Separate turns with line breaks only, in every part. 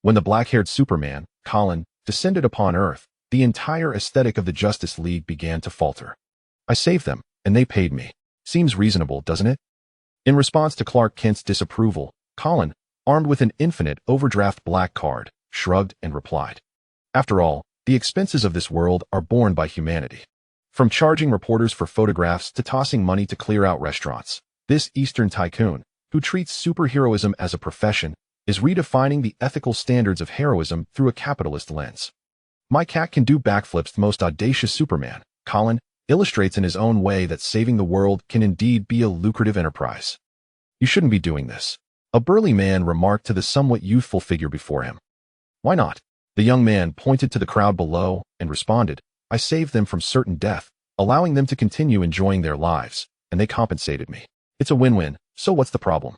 When the black-haired Superman, Colin, descended upon Earth, the entire aesthetic of the Justice League began to falter. I saved them, and they paid me. Seems reasonable, doesn't it? In response to Clark Kent's disapproval, Colin, armed with an infinite overdraft black card, shrugged and replied, "After all, the expenses of this world are borne by humanity. From charging reporters for photographs to tossing money to clear out restaurants, this Eastern tycoon, who treats superheroism as a profession, is redefining the ethical standards of heroism through a capitalist lens. My cat can do backflips. The most audacious Superman, Colin, illustrates in his own way that saving the world can indeed be a lucrative enterprise. You shouldn't be doing this," a burly man remarked to the somewhat youthful figure before him. "Why not?" The young man pointed to the crowd below and responded, "I saved them from certain death, allowing them to continue enjoying their lives, and they compensated me. It's a win-win, so what's the problem?"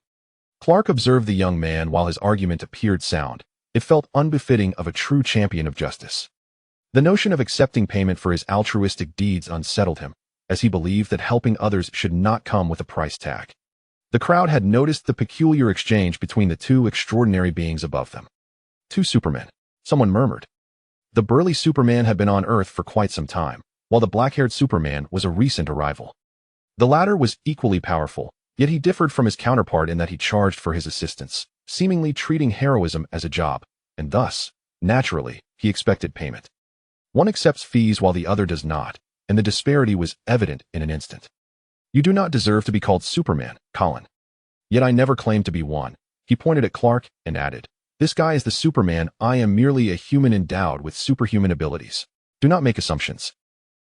Clark observed the young man while his argument appeared sound. It felt unbefitting of a true champion of justice. The notion of accepting payment for his altruistic deeds unsettled him, as he believed that helping others should not come with a price tag. The crowd had noticed the peculiar exchange between the two extraordinary beings above them. "Two Supermen," someone murmured. The burly Superman had been on Earth for quite some time, while the black-haired Superman was a recent arrival. The latter was equally powerful, yet he differed from his counterpart in that he charged for his assistance, seemingly treating heroism as a job, and thus, naturally, he expected payment. One accepts fees while the other does not, and the disparity was evident in an instant. "You do not deserve to be called Superman, Colin. Yet I never claimed to be one." He pointed at Clark and added, "This guy is the Superman. I am merely a human endowed with superhuman abilities. Do not make assumptions."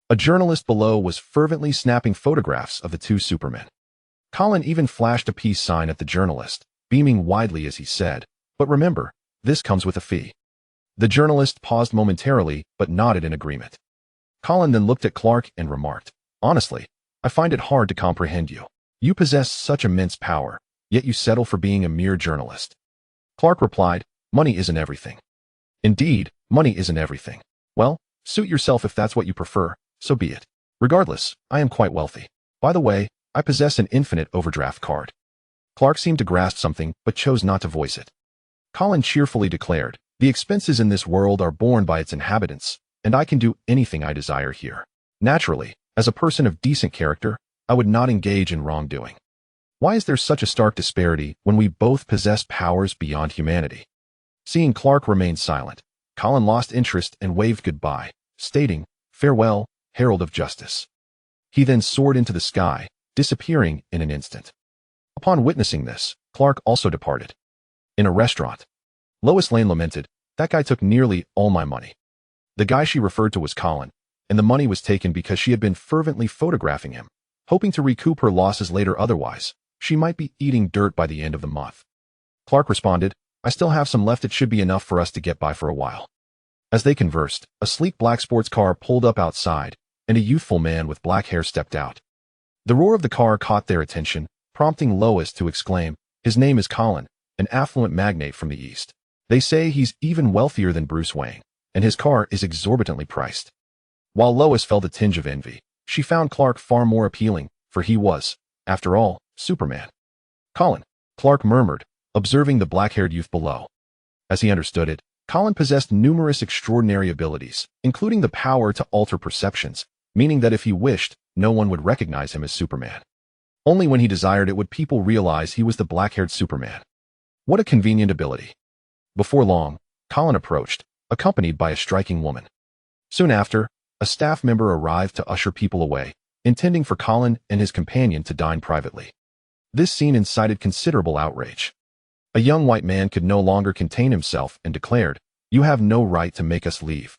A journalist below was fervently snapping photographs of the two Supermen. Colin even flashed a peace sign at the journalist, beaming widely as he said, "But remember, this comes with a fee." The journalist paused momentarily but nodded in agreement. Colin then looked at Clark and remarked, "Honestly, I find it hard to comprehend you. You possess such immense power, yet you settle for being a mere journalist." Clark replied, "Money isn't everything." "Indeed, money isn't everything. Well, suit yourself if that's what you prefer, so be it. Regardless, I am quite wealthy. By the way, I possess an infinite overdraft card." Clark seemed to grasp something but chose not to voice it. Colin cheerfully declared, "The expenses in this world are borne by its inhabitants, and I can do anything I desire here. Naturally, as a person of decent character, I would not engage in wrongdoing. Why is there such a stark disparity when we both possess powers beyond humanity?" Seeing Clark remain silent, Colin lost interest and waved goodbye, stating, "Farewell, herald of justice." He then soared into the sky, disappearing in an instant. Upon witnessing this, Clark also departed. In a restaurant, Lois Lane lamented, "That guy took nearly all my money." The guy she referred to was Colin, and the money was taken because she had been fervently photographing him, hoping to recoup her losses later. Otherwise, she might be eating dirt by the end of the month. Clark responded, "I still have some left. It should be enough for us to get by for a while." As they conversed, a sleek black sports car pulled up outside, and a youthful man with black hair stepped out. The roar of the car caught their attention, prompting Lois to exclaim, "His name is Colin, an affluent magnate from the East. They say he's even wealthier than Bruce Wayne, and his car is exorbitantly priced." While Lois felt a tinge of envy, she found Clark far more appealing, for he was, after all, Superman. "Colin," Clark murmured, observing the black-haired youth below. As he understood it, Colin possessed numerous extraordinary abilities, including the power to alter perceptions, meaning that if he wished, no one would recognize him as Superman. Only when he desired it would people realize he was the black-haired Superman. What a convenient ability. Before long, Colin approached, accompanied by a striking woman. Soon after, a staff member arrived to usher people away, intending for Colin and his companion to dine privately. This scene incited considerable outrage. A young white man could no longer contain himself and declared, "You have no right to make us leave."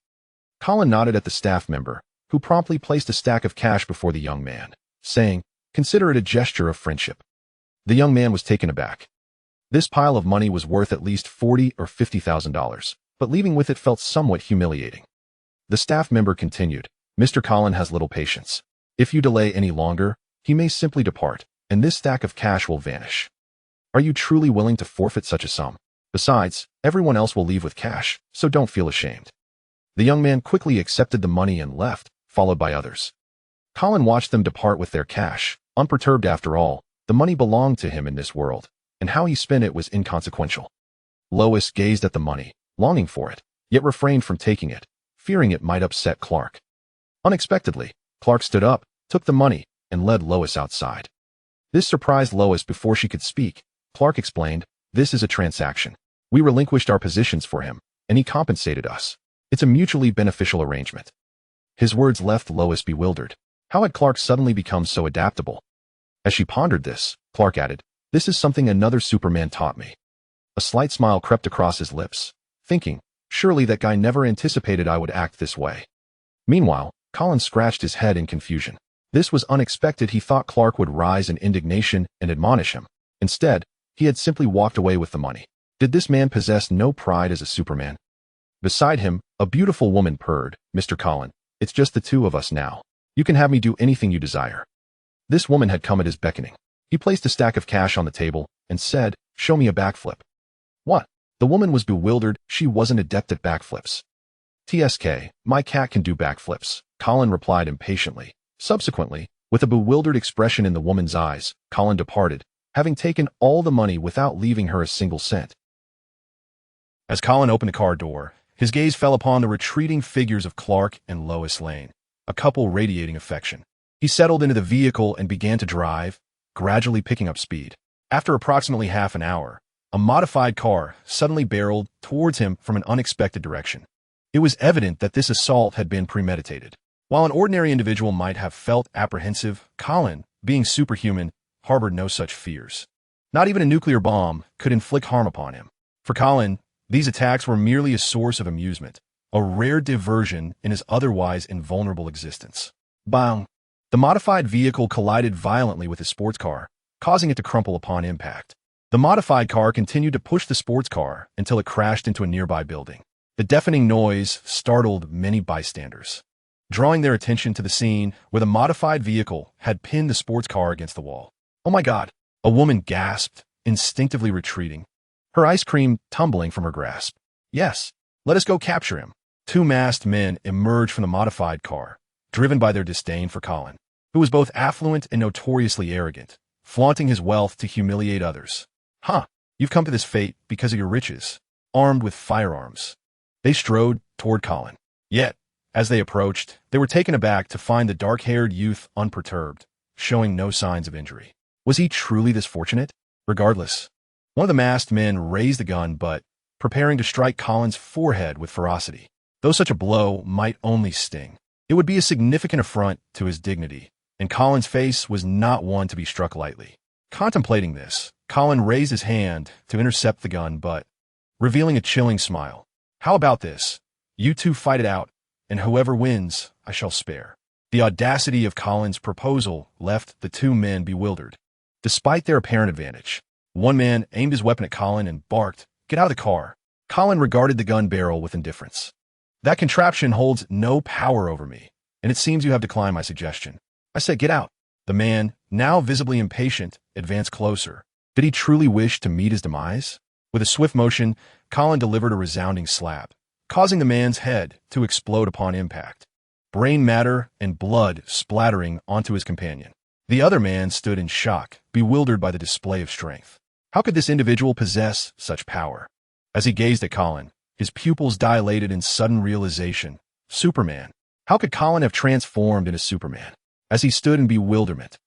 Colin nodded at the staff member, who promptly placed a stack of cash before the young man, saying, "Consider it a gesture of friendship." The young man was taken aback. This pile of money was worth at least $40,000 or $50,000, but leaving with it felt somewhat humiliating. The staff member continued, "Mr. Colin has little patience. If you delay any longer, he may simply depart, and this stack of cash will vanish. Are you truly willing to forfeit such a sum? Besides, everyone else will leave with cash, so don't feel ashamed." The young man quickly accepted the money and left, followed by others. Colin watched them depart with their cash, unperturbed. After all, the money belonged to him in this world, and how he spent it was inconsequential. Lois gazed at the money, longing for it, yet refrained from taking it, fearing it might upset Clark. Unexpectedly, Clark stood up, took the money, and led Lois outside. This surprised Lois before she could speak. Clark explained, "This is a transaction. We relinquished our positions for him, and he compensated us. It's a mutually beneficial arrangement." His words left Lois bewildered. How had Clark suddenly become so adaptable? As she pondered this, Clark added, "This is something another Superman taught me." A slight smile crept across his lips, thinking, surely that guy never anticipated I would act this way. Meanwhile, Colin scratched his head in confusion. This was unexpected. He thought Clark would rise in indignation and admonish him. Instead, he had simply walked away with the money. Did this man possess no pride as a Superman? Beside him, a beautiful woman purred, "Mr. Colin, it's just the two of us now. You can have me do anything you desire." This woman had come at his beckoning. He placed a stack of cash on the table and said, "Show me a backflip." What? The woman was bewildered. She wasn't adept at backflips. "TSK, my cat can do backflips," Colin replied impatiently. Subsequently, with a bewildered expression in the woman's eyes, Colin departed, having taken all the money without leaving her a single cent. As Colin opened the car door, his gaze fell upon the retreating figures of Clark and Lois Lane, a couple radiating affection. He settled into the vehicle and began to drive, gradually picking up speed. After approximately half an hour, a modified car suddenly barreled towards him from an unexpected direction. It was evident that this assault had been premeditated. While an ordinary individual might have felt apprehensive, Colin, being superhuman, harbored no such fears. Not even a nuclear bomb could inflict harm upon him. For Colin, these attacks were merely a source of amusement, a rare diversion in his otherwise invulnerable existence. Bang! The modified vehicle collided violently with his sports car, causing it to crumple upon impact. The modified car continued to push the sports car until it crashed into a nearby building. The deafening noise startled many bystanders, drawing their attention to the scene where the modified vehicle had pinned the sports car against the wall. "Oh my God!" a woman gasped, instinctively retreating, her ice cream tumbling from her grasp. "Yes, let us go capture him." Two masked men emerged from the modified car, driven by their disdain for Colin, who was both affluent and notoriously arrogant, flaunting his wealth to humiliate others. "Huh, you've come to this fate because of your riches," armed with firearms. They strode toward Colin. Yet, as they approached, they were taken aback to find the dark-haired youth unperturbed, showing no signs of injury. Was he truly this fortunate? Regardless, one of the masked men raised the gun but, preparing to strike Colin's forehead with ferocity. Though such a blow might only sting, it would be a significant affront to his dignity, and Colin's face was not one to be struck lightly. Contemplating this, Colin raised his hand to intercept the gun but, revealing a chilling smile. "How about this? You two fight it out, and whoever wins, I shall spare." The audacity of Colin's proposal left the two men bewildered. Despite their apparent advantage, one man aimed his weapon at Colin and barked, "Get out of the car." Colin regarded the gun barrel with indifference. "That contraption holds no power over me, and it seems you have declined my suggestion. I said get out." The man, now visibly impatient, advanced closer. Did he truly wish to meet his demise? With a swift motion, Colin delivered a resounding slap, causing the man's head to explode upon impact, brain matter and blood splattering onto his companion. The other man stood in shock, bewildered by the display of strength. How could this individual possess such power? As he gazed at Colin, his pupils dilated in sudden realization. Superman. How could Colin have transformed into Superman? As he stood in bewilderment,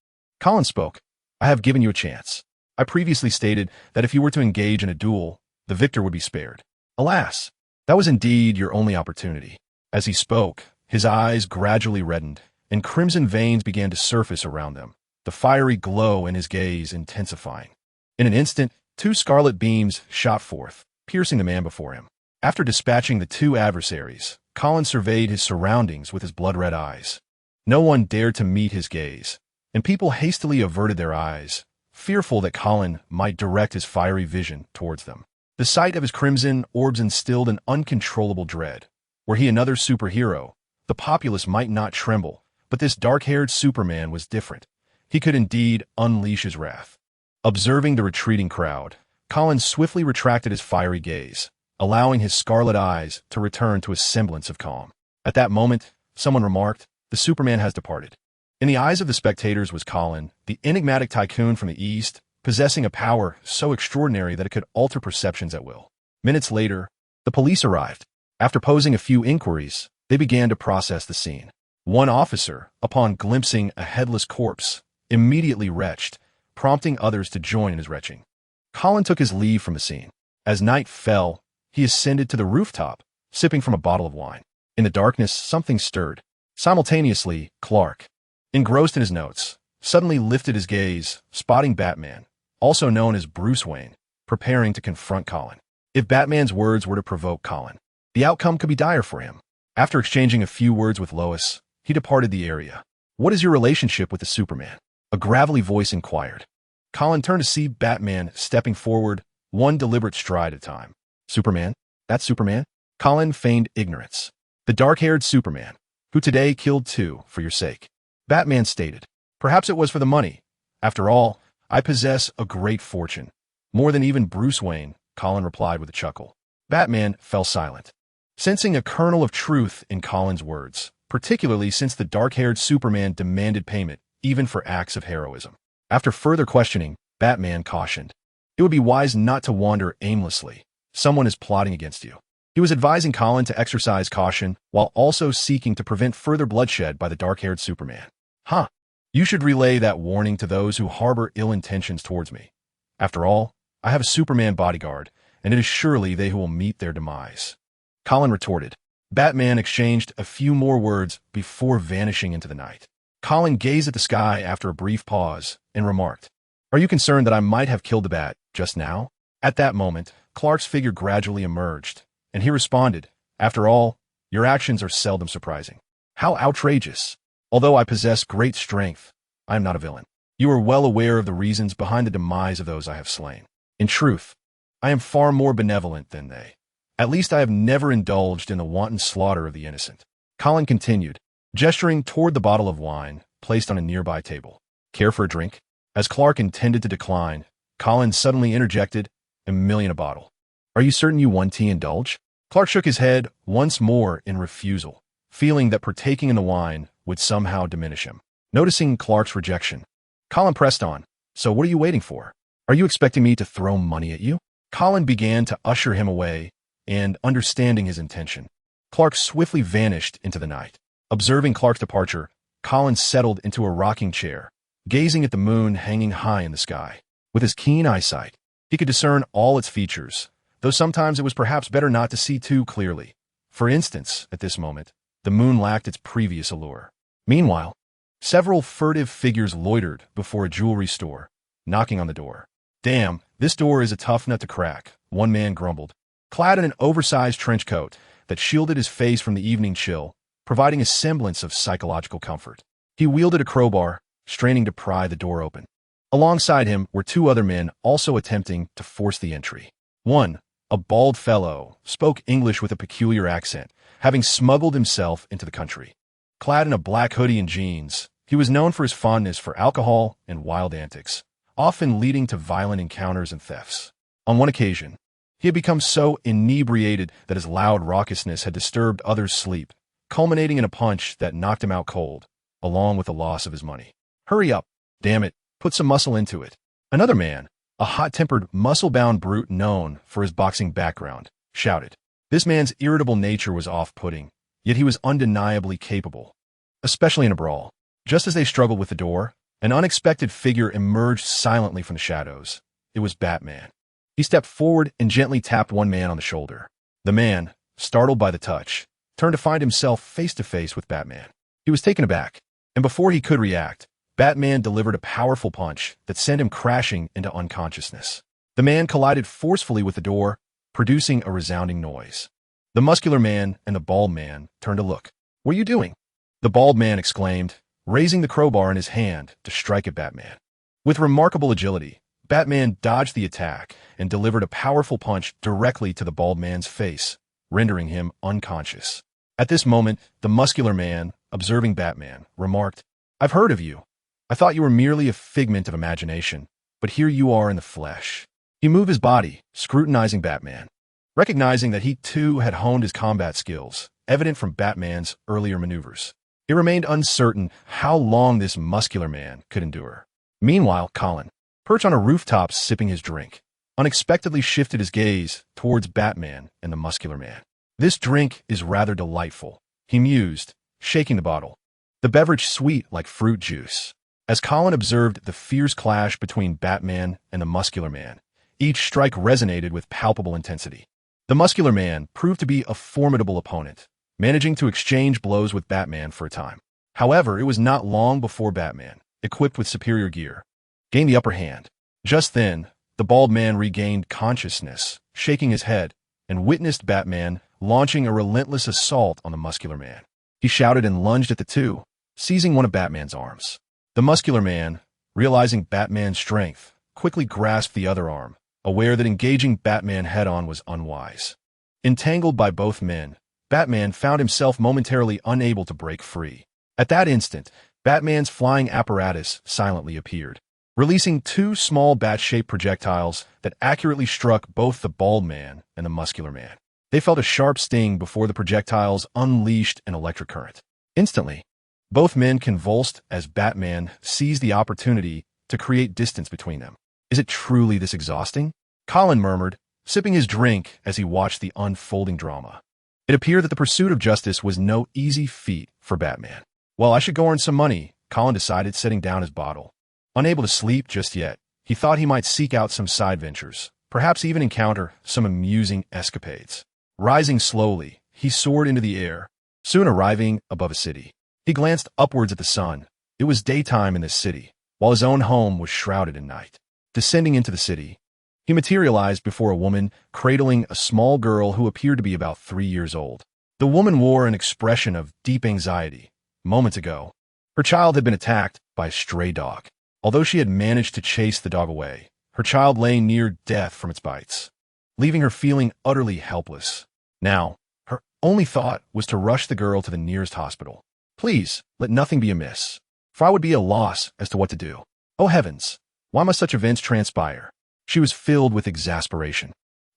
Colin spoke. "I have given you a chance. I previously stated that if you were to engage in a duel, the victor would be spared. Alas, that was indeed your only opportunity." As he spoke, his eyes gradually reddened, and crimson veins began to surface around them, the fiery glow in his gaze intensifying. In an instant, two scarlet beams shot forth, piercing the man before him. After dispatching the two adversaries, Colin surveyed his surroundings with his blood-red eyes. No one dared to meet his gaze, and people hastily averted their eyes, fearful that Colin might direct his fiery vision towards them. The sight of his crimson orbs instilled an uncontrollable dread. Were he another superhero, the populace might not tremble, but this dark-haired Superman was different. He could indeed unleash his wrath. Observing the retreating crowd, Colin swiftly retracted his fiery gaze, allowing his scarlet eyes to return to a semblance of calm. At that moment, someone remarked, "The Superman has departed." In the eyes of the spectators was Colin, the enigmatic tycoon from the East, possessing a power so extraordinary that it could alter perceptions at will. Minutes later, The police arrived. After posing a few inquiries, they began to process the scene. One officer, upon glimpsing a headless corpse, immediately retched, prompting others to join in his retching. Colin took his leave from the scene. As night fell, he ascended to the rooftop, sipping from a bottle of wine. In the darkness, something stirred. Simultaneously, Clark, engrossed in his notes, suddenly lifted his gaze, spotting Batman, also known as Bruce Wayne, preparing to confront Colin. If Batman's words were to provoke Colin, the outcome could be dire for him. After exchanging a few words with Lois, he departed the area. "What is your relationship with the Superman?" a gravelly voice inquired. Colin turned to see Batman stepping forward, one deliberate stride at a time. "Superman? That's Superman?" Colin feigned ignorance. "The dark-haired Superman, who today killed two for your sake." Batman stated. "Perhaps it was for the money. After all, I possess a great fortune. More than even Bruce Wayne," Colin replied with a chuckle. Batman fell silent, sensing a kernel of truth in Colin's words, particularly since the dark-haired Superman demanded payment, even for acts of heroism. After further questioning, Batman cautioned, "It would be wise not to wander aimlessly. Someone is plotting against you." He was advising Colin to exercise caution while also seeking to prevent further bloodshed by the dark-haired Superman. "Huh. You should relay that warning to those who harbor ill intentions towards me. After all, I have a Superman bodyguard, and it is surely they who will meet their demise," Colin retorted. Batman exchanged a few more words before vanishing into the night. Colin gazed at the sky after a brief pause and remarked, "Are you concerned that I might have killed the bat just now?" At that moment, Clark's figure gradually emerged, and he responded, "After all, your actions are seldom surprising." "How outrageous! Although I possess great strength, I am not a villain. You are well aware of the reasons behind the demise of those I have slain. In truth, I am far more benevolent than they. At least I have never indulged in the wanton slaughter of the innocent." Colin continued, gesturing toward the bottle of wine placed on a nearby table. "Care for a drink?" As Clark intended to decline, Colin suddenly interjected, "A million a bottle. Are you certain you want to indulge?" Clark shook his head once more in refusal, feeling that partaking in the wine would somehow diminish him. Noticing Clark's rejection, Colin pressed on, "So what are you waiting for? Are you expecting me to throw money at you?" Colin began to usher him away, and understanding his intention, Clark swiftly vanished into the night. Observing Clark's departure, Colin settled into a rocking chair, gazing at the moon hanging high in the sky. With his keen eyesight, he could discern all its features, though sometimes it was perhaps better not to see too clearly. For instance, at this moment, the moon lacked its previous allure. Meanwhile, several furtive figures loitered before a jewelry store, knocking on the door. "Damn, this door is a tough nut to crack," one man grumbled. Clad in an oversized trench coat that shielded his face from the evening chill, providing a semblance of psychological comfort, he wielded a crowbar, straining to pry the door open. Alongside him were two other men also attempting to force the entry. One, a bald fellow, spoke English with a peculiar accent, having smuggled himself into the country. Clad in a black hoodie and jeans, he was known for his fondness for alcohol and wild antics, often leading to violent encounters and thefts. On one occasion, he had become so inebriated that his loud raucousness had disturbed others' sleep, culminating in a punch that knocked him out cold, along with the loss of his money. "Hurry up, damn it, put some muscle into it." Another man, a hot-tempered, muscle-bound brute known for his boxing background, shouted. This man's irritable nature was off-putting, yet he was undeniably capable, especially in a brawl. Just as they struggled with the door, an unexpected figure emerged silently from the shadows. It was Batman. He stepped forward and gently tapped one man on the shoulder. The man, startled by the touch, turned to find himself face-to-face with Batman. He was taken aback, and before he could react, Batman delivered a powerful punch that sent him crashing into unconsciousness. The man collided forcefully with the door, producing a resounding noise. The muscular man and the bald man turned to look. "What are you doing?" The bald man exclaimed, raising the crowbar in his hand to strike at Batman. With remarkable agility, Batman dodged the attack and delivered a powerful punch directly to the bald man's face, rendering him unconscious. At this moment, the muscular man, observing Batman, remarked, "I've heard of you. I thought you were merely a figment of imagination, but here you are in the flesh." He moved his body, scrutinizing Batman. Recognizing that he too had honed his combat skills, evident from Batman's earlier maneuvers, it remained uncertain how long this muscular man could endure. Meanwhile, Colin, perched on a rooftop sipping his drink, unexpectedly shifted his gaze towards Batman and the muscular man. "This drink is rather delightful," he mused, shaking the bottle. The beverage sweet like fruit juice. As Colin observed the fierce clash between Batman and the muscular man, each strike resonated with palpable intensity. The muscular man proved to be a formidable opponent, managing to exchange blows with Batman for a time. However, it was not long before Batman, equipped with superior gear, gained the upper hand. Just then, the bald man regained consciousness, shaking his head, and witnessed Batman launching a relentless assault on the muscular man. He shouted and lunged at the two, seizing one of Batman's arms. The muscular man, realizing Batman's strength, quickly grasped the other arm, aware that engaging Batman head-on was unwise. Entangled by both men, Batman found himself momentarily unable to break free. At that instant, Batman's flying apparatus silently appeared, releasing two small bat-shaped projectiles that accurately struck both the bald man and the muscular man. They felt a sharp sting before the projectiles unleashed an electric current. Instantly, both men convulsed as Batman seized the opportunity to create distance between them. "Is it truly this exhausting?" Colin murmured, sipping his drink as he watched the unfolding drama. It appeared that the pursuit of justice was no easy feat for Batman. "Well, I should go earn some money," Colin decided, setting down his bottle. Unable to sleep just yet, he thought he might seek out some side ventures, perhaps even encounter some amusing escapades. Rising slowly, he soared into the air, soon arriving above a city. He glanced upwards at the sun. It was daytime in this city, while his own home was shrouded in night. Descending into the city, he materialized before a woman cradling a small girl who appeared to be about 3 years old. The woman wore an expression of deep anxiety. Moments ago, her child had been attacked by a stray dog. Although she had managed to chase the dog away, her child lay near death from its bites, leaving her feeling utterly helpless. Now, her only thought was to rush the girl to the nearest hospital. "Please, let nothing be amiss, for I would be at a loss as to what to do. Oh heavens, why must such events transpire?" She was filled with exasperation.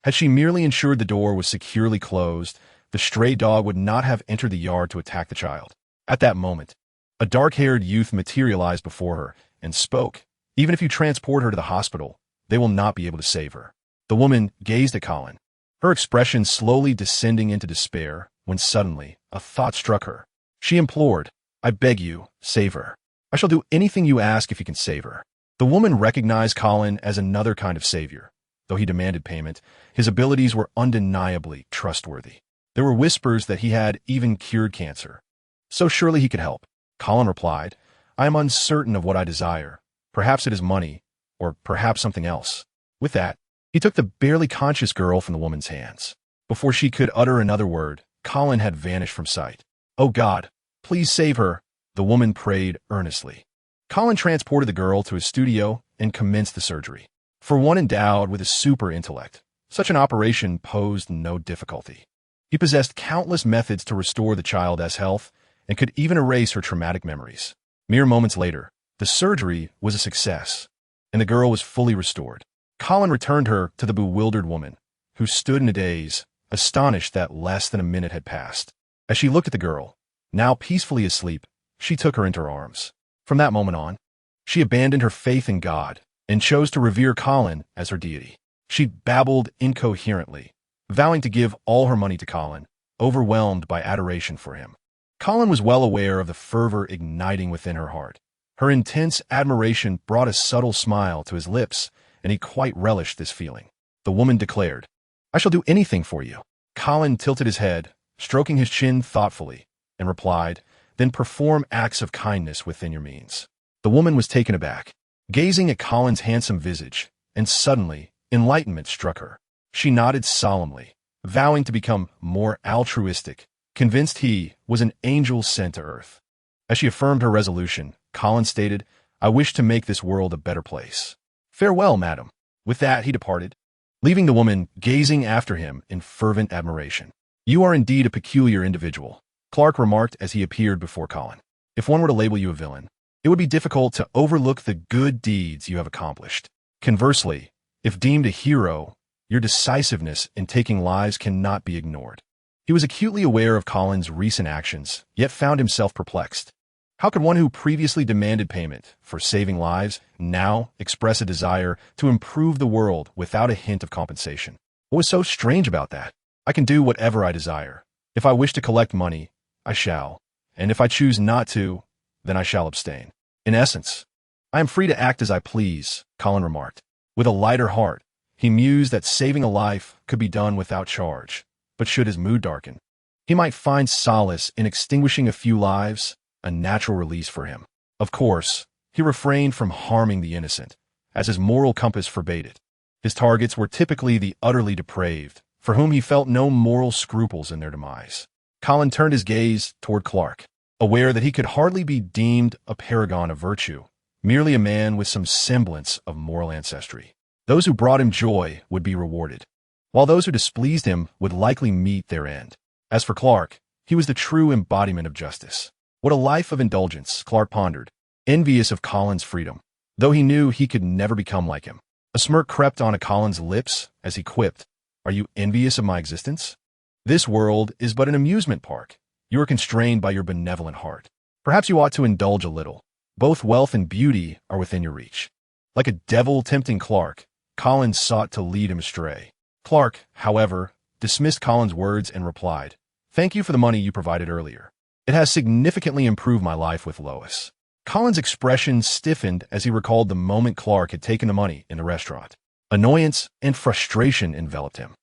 Had she merely ensured the door was securely closed, the stray dog would not have entered the yard to attack the child. At that moment, a dark-haired youth materialized before her and spoke. "Even if you transport her to the hospital, they will not be able to save her." The woman gazed at Colin, her expression slowly descending into despair, when suddenly a thought struck her. She implored, "I beg you, save her. I shall do anything you ask if you can save her." The woman recognized Colin as another kind of savior. Though he demanded payment, his abilities were undeniably trustworthy. There were whispers that he had even cured cancer. So surely he could help. Colin replied, "I am uncertain of what I desire. Perhaps it is money, or perhaps something else." With that, he took the barely conscious girl from the woman's hands. Before she could utter another word, Colin had vanished from sight. "Oh God, please save her," the woman prayed earnestly. Colin transported the girl to his studio and commenced the surgery. For one endowed with a super intellect, such an operation posed no difficulty. He possessed countless methods to restore the child's health and could even erase her traumatic memories. Mere moments later, the surgery was a success, and the girl was fully restored. Colin returned her to the bewildered woman, who stood in a daze, astonished that less than a minute had passed. As she looked at the girl, now peacefully asleep, she took her into her arms. From that moment on, she abandoned her faith in God and chose to revere Colin as her deity. She babbled incoherently, vowing to give all her money to Colin, overwhelmed by adoration for him. Colin was well aware of the fervor igniting within her heart. Her intense admiration brought a subtle smile to his lips, and he quite relished this feeling. The woman declared, "I shall do anything for you." Colin tilted his head, stroking his chin thoughtfully, and replied, "Then perform acts of kindness within your means." The woman was taken aback, gazing at Colin's handsome visage, and suddenly enlightenment struck her. She nodded solemnly, vowing to become more altruistic, convinced he was an angel sent to earth. As she affirmed her resolution, Colin stated, "I wish to make this world a better place. Farewell, madam." With that, he departed, leaving the woman gazing after him in fervent admiration. "You are indeed a peculiar individual," Clark remarked as he appeared before Colin. "If one were to label you a villain, it would be difficult to overlook the good deeds you have accomplished. Conversely, if deemed a hero, your decisiveness in taking lives cannot be ignored." He was acutely aware of Colin's recent actions, yet found himself perplexed. How could one who previously demanded payment for saving lives now express a desire to improve the world without a hint of compensation? What was so strange about that? I can do whatever I desire. If I wish to collect money, I shall. And if I choose not to, then I shall abstain. In essence, I am free to act as I please, Colin remarked. With a lighter heart, he mused that saving a life could be done without charge. But should his mood darken, he might find solace in extinguishing a few lives, a natural release for him. Of course, he refrained from harming the innocent, as his moral compass forbade it. His targets were typically the utterly depraved, for whom he felt no moral scruples in their demise. Colin turned his gaze toward Clark, aware that he could hardly be deemed a paragon of virtue, merely a man with some semblance of moral ancestry. Those who brought him joy would be rewarded, while those who displeased him would likely meet their end. As for Clark, he was the true embodiment of justice. What a life of indulgence, Clark pondered, envious of Colin's freedom, though he knew he could never become like him. A smirk crept onto Colin's lips as he quipped, "Are you envious of my existence? This world is but an amusement park. You are constrained by your benevolent heart. Perhaps you ought to indulge a little. Both wealth and beauty are within your reach." Like a devil tempting Clark, Colin sought to lead him astray. Clark, however, dismissed Colin's words and replied, "Thank you for the money you provided earlier. It has significantly improved my life with Lois." Colin's expression stiffened as he recalled the moment Clark had taken the money in the restaurant. Annoyance and frustration enveloped him.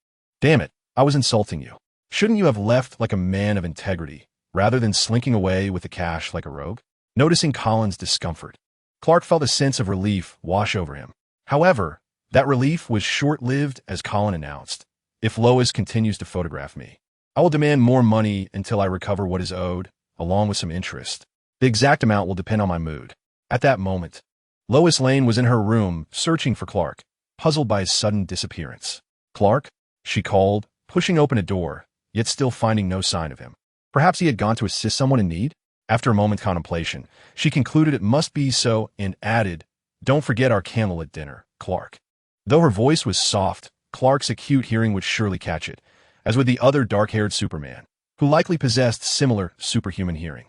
"Damn it, I was insulting you. Shouldn't you have left like a man of integrity, rather than slinking away with the cash like a rogue?" Noticing Colin's discomfort, Clark felt a sense of relief wash over him. However, that relief was short-lived as Colin announced, "If Lois continues to photograph me, I will demand more money until I recover what is owed, along with some interest. The exact amount will depend on my mood." At that moment, Lois Lane was in her room searching for Clark, puzzled by his sudden disappearance. "Clark?" she called, pushing open a door, yet still finding no sign of him. Perhaps he had gone to assist someone in need? After a moment's contemplation, she concluded it must be so and added, "Don't forget our candlelit dinner, Clark." Though her voice was soft, Clark's acute hearing would surely catch it, as would the other dark-haired Superman, who likely possessed similar superhuman hearing.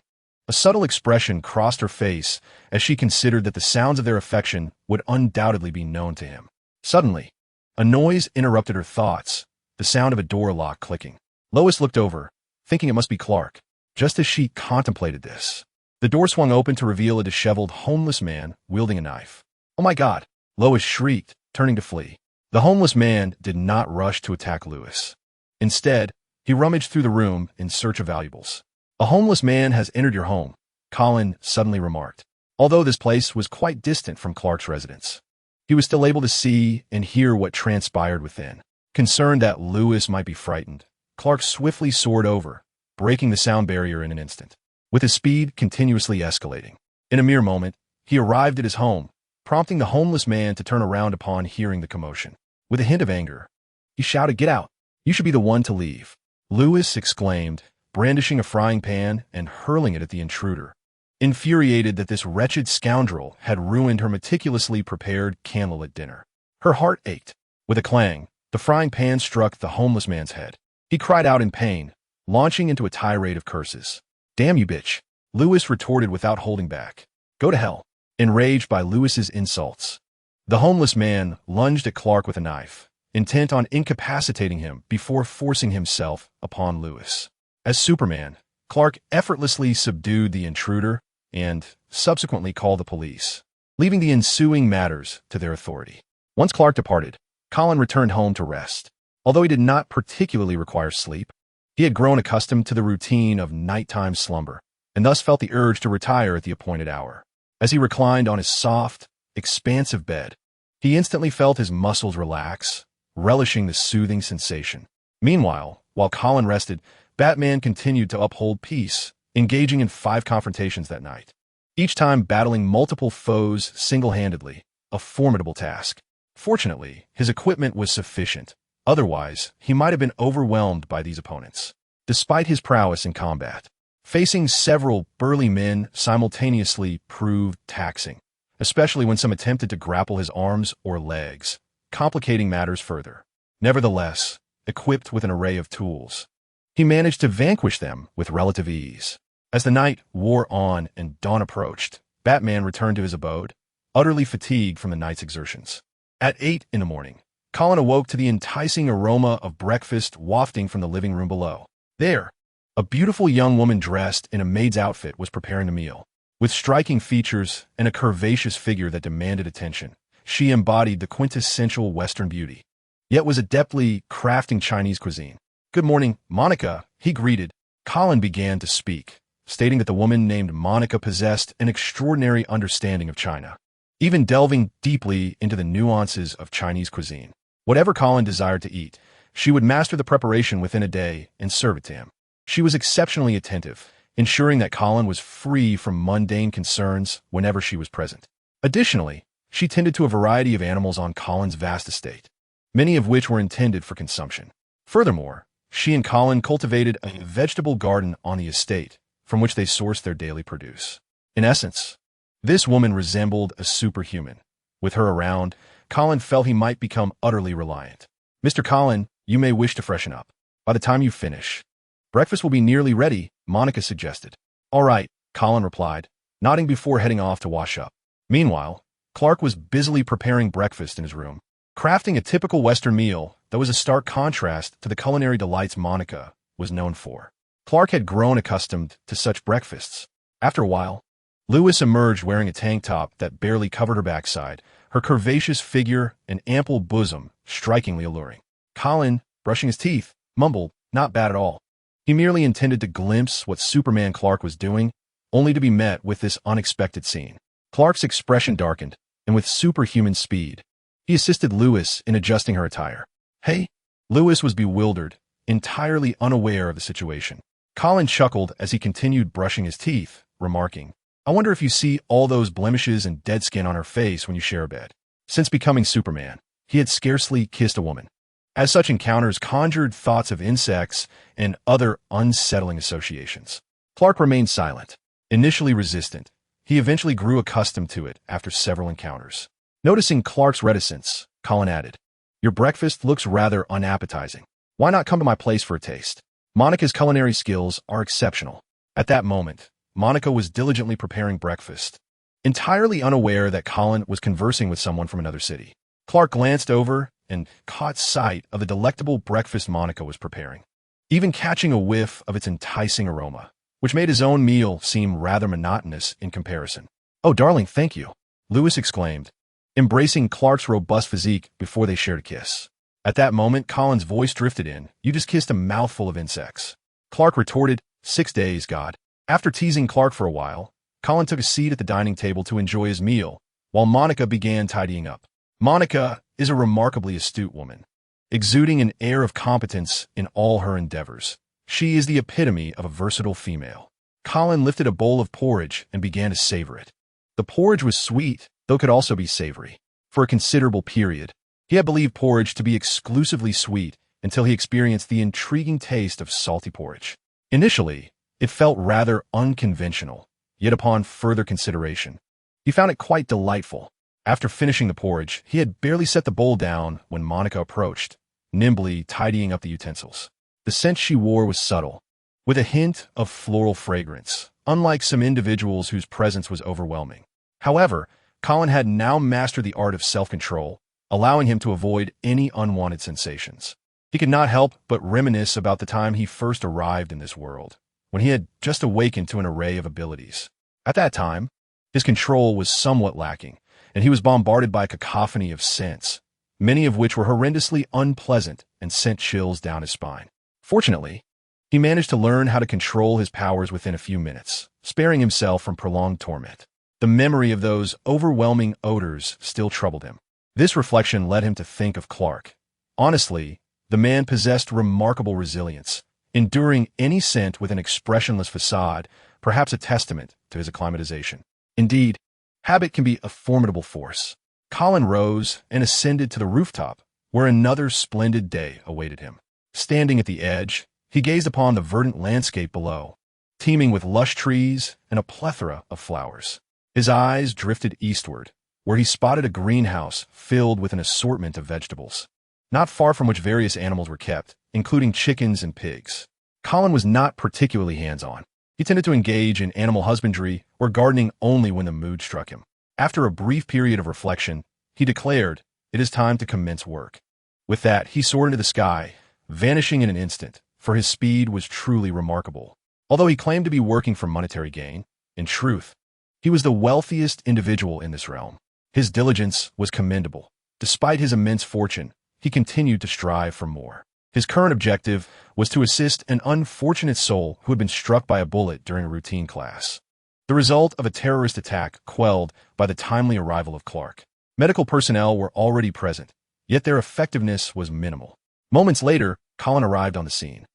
A subtle expression crossed her face as she considered that the sounds of their affection would undoubtedly be known to him. Suddenly, a noise interrupted her thoughts, the sound of a door lock clicking. Lois looked over, thinking it must be Clark. Just as she contemplated this, the door swung open to reveal a disheveled homeless man wielding a knife. "Oh my God!" Lois shrieked, turning to flee. The homeless man did not rush to attack Lewis. Instead, he rummaged through the room in search of valuables. "A homeless man has entered your home," Colin suddenly remarked. Although this place was quite distant from Clark's residence, he was still able to see and hear what transpired within. Concerned that Lewis might be frightened, Clark swiftly soared over, breaking the sound barrier in an instant, with his speed continuously escalating. In a mere moment, he arrived at his home, prompting the homeless man to turn around upon hearing the commotion. With a hint of anger, he shouted, "Get out! You should be the one to leave." Lewis exclaimed, brandishing a frying pan and hurling it at the intruder, infuriated that this wretched scoundrel had ruined her meticulously prepared candlelit dinner. Her heart ached. With a clang, the frying pan struck the homeless man's head. He cried out in pain, launching into a tirade of curses. "Damn you, bitch!" Lewis retorted without holding back. "Go to hell." Enraged by Lewis's insults, the homeless man lunged at Clark with a knife, intent on incapacitating him before forcing himself upon Lewis. As Superman, Clark effortlessly subdued the intruder and subsequently called the police, leaving the ensuing matters to their authority. Once Clark departed, Colin returned home to rest. Although he did not particularly require sleep, he had grown accustomed to the routine of nighttime slumber, and thus felt the urge to retire at the appointed hour. As he reclined on his soft, expansive bed, he instantly felt his muscles relax, relishing the soothing sensation. Meanwhile, while Colin rested, Batman continued to uphold peace, engaging in 5 confrontations that night, each time battling multiple foes single-handedly, a formidable task. Fortunately, his equipment was sufficient. Otherwise, he might have been overwhelmed by these opponents. Despite his prowess in combat, facing several burly men simultaneously proved taxing, especially when some attempted to grapple his arms or legs, complicating matters further. Nevertheless, equipped with an array of tools, he managed to vanquish them with relative ease. As the night wore on and dawn approached, Batman returned to his abode, utterly fatigued from the night's exertions. At 8 in the morning, Colin awoke to the enticing aroma of breakfast wafting from the living room below. There, a beautiful young woman dressed in a maid's outfit was preparing the meal. With striking features and a curvaceous figure that demanded attention, she embodied the quintessential Western beauty, yet was adeptly crafting Chinese cuisine. "Good morning, Monica," he greeted. Colin began to speak, stating that the woman named Monica possessed an extraordinary understanding of China, even delving deeply into the nuances of Chinese cuisine. Whatever Colin desired to eat, she would master the preparation within a day and serve it to him. She was exceptionally attentive, ensuring that Colin was free from mundane concerns whenever she was present. Additionally, she tended to a variety of animals on Colin's vast estate, many of which were intended for consumption. Furthermore, she and Colin cultivated a vegetable garden on the estate, from which they sourced their daily produce. In essence, this woman resembled a superhuman. With her around, Colin felt he might become utterly reliant. "Mr. Colin, you may wish to freshen up. By the time you finish, breakfast will be nearly ready," Monica suggested. "All right," Colin replied, nodding before heading off to wash up. Meanwhile, Clark was busily preparing breakfast in his room, crafting a typical Western meal that was a stark contrast to the culinary delights Monica was known for. Clark had grown accustomed to such breakfasts. After a while, Lois emerged wearing a tank top that barely covered her backside, her curvaceous figure and ample bosom strikingly alluring. Colin, brushing his teeth, mumbled, "Not bad at all." He merely intended to glimpse what Superman Clark was doing, only to be met with this unexpected scene. Clark's expression darkened, and with superhuman speed, he assisted Lois in adjusting her attire. "Hey?" Lois was bewildered, entirely unaware of the situation. Colin chuckled as he continued brushing his teeth, remarking, "I wonder if you see all those blemishes and dead skin on her face when you share a bed." Since becoming Superman, he had scarcely kissed a woman, as such encounters conjured thoughts of insects and other unsettling associations. Clark remained silent. Initially resistant, he eventually grew accustomed to it after several encounters. Noticing Clark's reticence, Colin added, "Your breakfast looks rather unappetizing. Why not come to my place for a taste?" Monica's culinary skills are exceptional. At that moment, Monica was diligently preparing breakfast, entirely unaware that Colin was conversing with someone from another city. Clark glanced over and caught sight of the delectable breakfast Monica was preparing, even catching a whiff of its enticing aroma, which made his own meal seem rather monotonous in comparison. "Oh, darling, thank you," Lois exclaimed, embracing Clark's robust physique before they shared a kiss. At that moment, Colin's voice drifted in, "You just kissed a mouthful of insects." Clark retorted, 6 days, God." After teasing Clark for a while, Colin took a seat at the dining table to enjoy his meal, while Monica began tidying up. Monica is a remarkably astute woman, exuding an air of competence in all her endeavors. She is the epitome of a versatile female. Colin lifted a bowl of porridge and began to savor it. The porridge was sweet, though could also be savory. For a considerable period, he had believed porridge to be exclusively sweet until he experienced the intriguing taste of salty porridge. Initially, it felt rather unconventional, yet upon further consideration, he found it quite delightful. After finishing the porridge, he had barely set the bowl down when Monica approached, nimbly tidying up the utensils. The scent she wore was subtle, with a hint of floral fragrance, unlike some individuals whose presence was overwhelming. However, Colin had now mastered the art of self-control, allowing him to avoid any unwanted sensations. He could not help but reminisce about the time he first arrived in this world, when he had just awakened to an array of abilities. At that time, his control was somewhat lacking, and he was bombarded by a cacophony of scents, many of which were horrendously unpleasant and sent chills down his spine. Fortunately, he managed to learn how to control his powers within a few minutes, sparing himself from prolonged torment. The memory of those overwhelming odors still troubled him. This reflection led him to think of Clark. Honestly, the man possessed remarkable resilience, enduring any scent with an expressionless facade, perhaps a testament to his acclimatization. Indeed, habit can be a formidable force. Colin rose and ascended to the rooftop, where another splendid day awaited him. Standing at the edge, he gazed upon the verdant landscape below, teeming with lush trees and a plethora of flowers. His eyes drifted eastward, where he spotted a greenhouse filled with an assortment of vegetables, not far from which various animals were kept, including chickens and pigs. Colin was not particularly hands-on. He tended to engage in animal husbandry or gardening only when the mood struck him. After a brief period of reflection, he declared, "It is time to commence work." With that, he soared into the sky, vanishing in an instant, for his speed was truly remarkable. Although he claimed to be working for monetary gain, in truth, he was the wealthiest individual in this realm. His diligence was commendable. Despite his immense fortune, he continued to strive for more. His current objective was to assist an unfortunate soul who had been struck by a bullet during a routine class. The result of a terrorist attack quelled by the timely arrival of Clark. Medical personnel were already present, yet their effectiveness was minimal. Moments later, Colin arrived on the scene,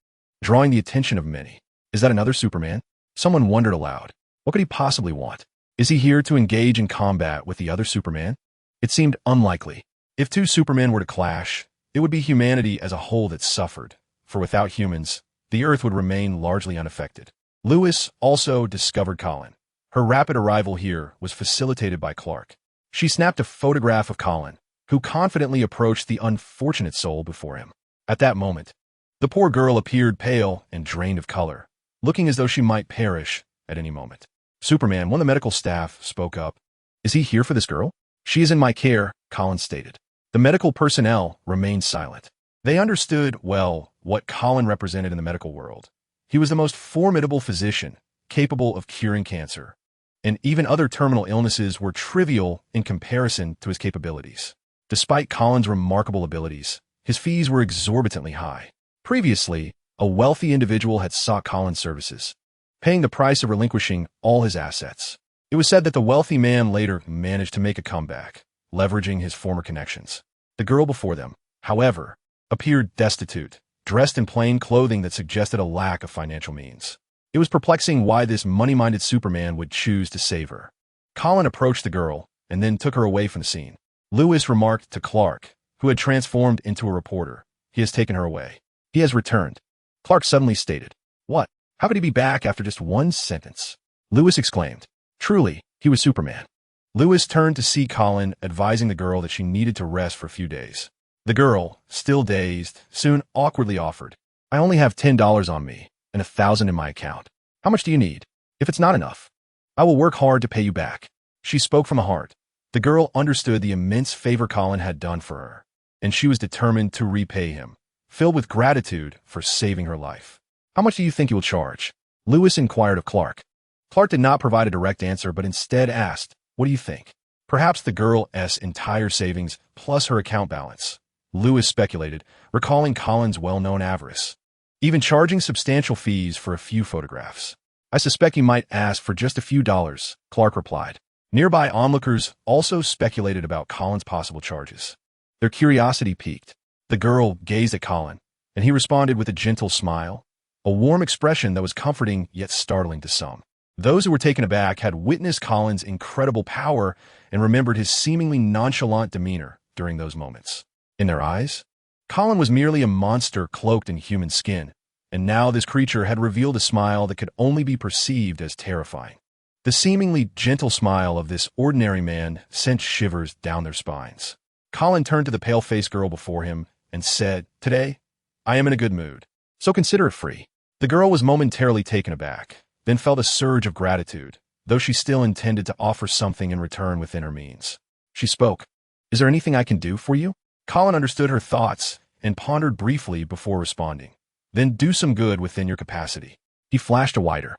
drawing the attention of many. "Is that another Superman?" Someone wondered aloud. What could he possibly want? Is he here to engage in combat with the other Superman? It seemed unlikely. If two Supermen were to clash, it would be humanity as a whole that suffered, for without humans, the Earth would remain largely unaffected. Lois also discovered Colin. Her rapid arrival here was facilitated by Clark. She snapped a photograph of Colin, who confidently approached the unfortunate soul before him. At that moment, the poor girl appeared pale and drained of color, looking as though she might perish at any moment. Superman, one of the medical staff, spoke up. "Is he here for this girl?" "She is in my care," Colin stated. The medical personnel remained silent. They understood, well, what Colin represented in the medical world. He was the most formidable physician, capable of curing cancer, and even other terminal illnesses were trivial in comparison to his capabilities. Despite Colin's remarkable abilities, his fees were exorbitantly high. Previously, a wealthy individual had sought Colin's services, paying the price of relinquishing all his assets. It was said that the wealthy man later managed to make a comeback, leveraging his former connections. The girl before them, however, appeared destitute, dressed in plain clothing that suggested a lack of financial means. It was perplexing why this money-minded Superman would choose to save her. Colin approached the girl and then took her away from the scene. Lewis remarked to Clark, who had transformed into a reporter, "He has taken her away. He has returned." Clark suddenly stated, "What? How could he be back after just one sentence?" Lewis exclaimed, "Truly, he was Superman." Lewis turned to see Colin, advising the girl that she needed to rest for a few days. The girl, still dazed, soon awkwardly offered, "I only have $10 on me and 1,000 in my account. How much do you need? If it's not enough, I will work hard to pay you back." She spoke from the heart. The girl understood the immense favor Colin had done for her, and she was determined to repay him, filled with gratitude for saving her life. "How much do you think you will charge?" Lewis inquired of Clark. Clark did not provide a direct answer, but instead asked, "What do you think?" "Perhaps the girl's entire savings plus her account balance," Lewis speculated, recalling Colin's well-known avarice, even charging substantial fees for a few photographs. "I suspect he might ask for just a few dollars," Clark replied. Nearby onlookers also speculated about Colin's possible charges. Their curiosity piqued. The girl gazed at Colin, and he responded with a gentle smile, a warm expression that was comforting yet startling to some. Those who were taken aback had witnessed Colin's incredible power and remembered his seemingly nonchalant demeanor during those moments. In their eyes, Colin was merely a monster cloaked in human skin, and now this creature had revealed a smile that could only be perceived as terrifying. The seemingly gentle smile of this ordinary man sent shivers down their spines. Colin turned to the pale-faced girl before him and said, "Today, I am in a good mood, so consider it free." The girl was momentarily taken aback, then felt a surge of gratitude, though she still intended to offer something in return within her means. She spoke, "Is there anything I can do for you?" Colin understood her thoughts and pondered briefly before responding. "Then do some good within your capacity." He flashed a wider,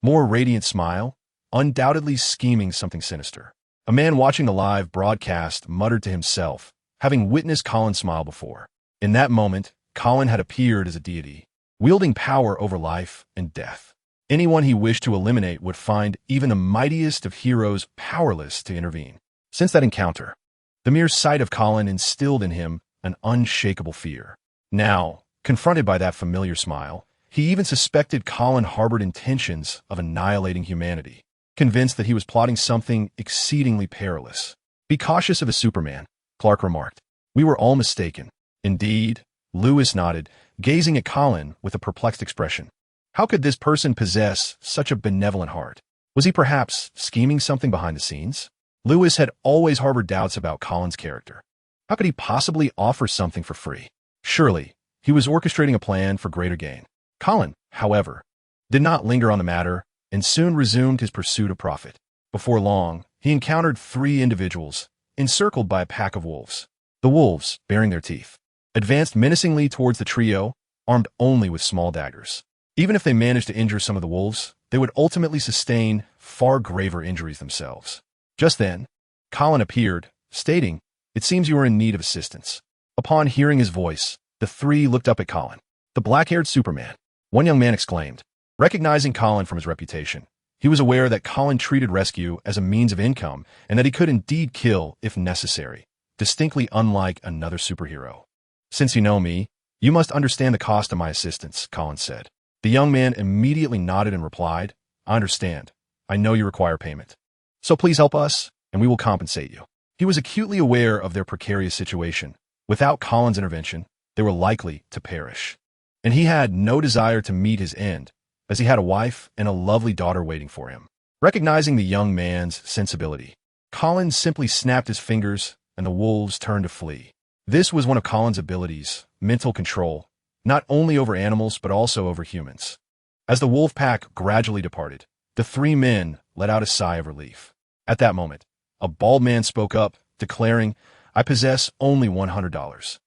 more radiant smile, undoubtedly scheming something sinister. A man watching the live broadcast muttered to himself, having witnessed Colin's smile before. In that moment, Colin had appeared as a deity, wielding power over life and death. Anyone he wished to eliminate would find even the mightiest of heroes powerless to intervene. Since that encounter, the mere sight of Colin instilled in him an unshakable fear. Now, confronted by that familiar smile, he even suspected Colin harbored intentions of annihilating humanity, convinced that he was plotting something exceedingly perilous. "Be cautious of a Superman," Clark remarked. "We were all mistaken." "Indeed," Lewis nodded, gazing at Colin with a perplexed expression. How could this person possess such a benevolent heart? Was he perhaps scheming something behind the scenes? Lewis had always harbored doubts about Colin's character. How could he possibly offer something for free? Surely, he was orchestrating a plan for greater gain. Colin, however, did not linger on the matter, and soon resumed his pursuit of profit. Before long, he encountered 3 individuals, encircled by a pack of wolves. The wolves, baring their teeth, advanced menacingly towards the trio, armed only with small daggers. Even if they managed to injure some of the wolves, they would ultimately sustain far graver injuries themselves. Just then, Colin appeared, stating, "It seems you are in need of assistance." Upon hearing his voice, the 3 looked up at Colin. "The black-haired Superman," one young man exclaimed. Recognizing Colin from his reputation, he was aware that Colin treated rescue as a means of income and that he could indeed kill if necessary, distinctly unlike another superhero. "Since you know me, you must understand the cost of my assistance," Colin said. The young man immediately nodded and replied, "I understand. I know you require payment. So please help us, and we will compensate you." He was acutely aware of their precarious situation. Without Colin's intervention, they were likely to perish. And he had no desire to meet his end, as he had a wife and a lovely daughter waiting for him. Recognizing the young man's sensibility, Colin simply snapped his fingers, and the wolves turned to flee. This was one of Colin's abilities, mental control, not only over animals but also over humans. As the wolf pack gradually departed, the 3 men let out a sigh of relief. At that moment, a bald man spoke up, declaring, "I possess only $100.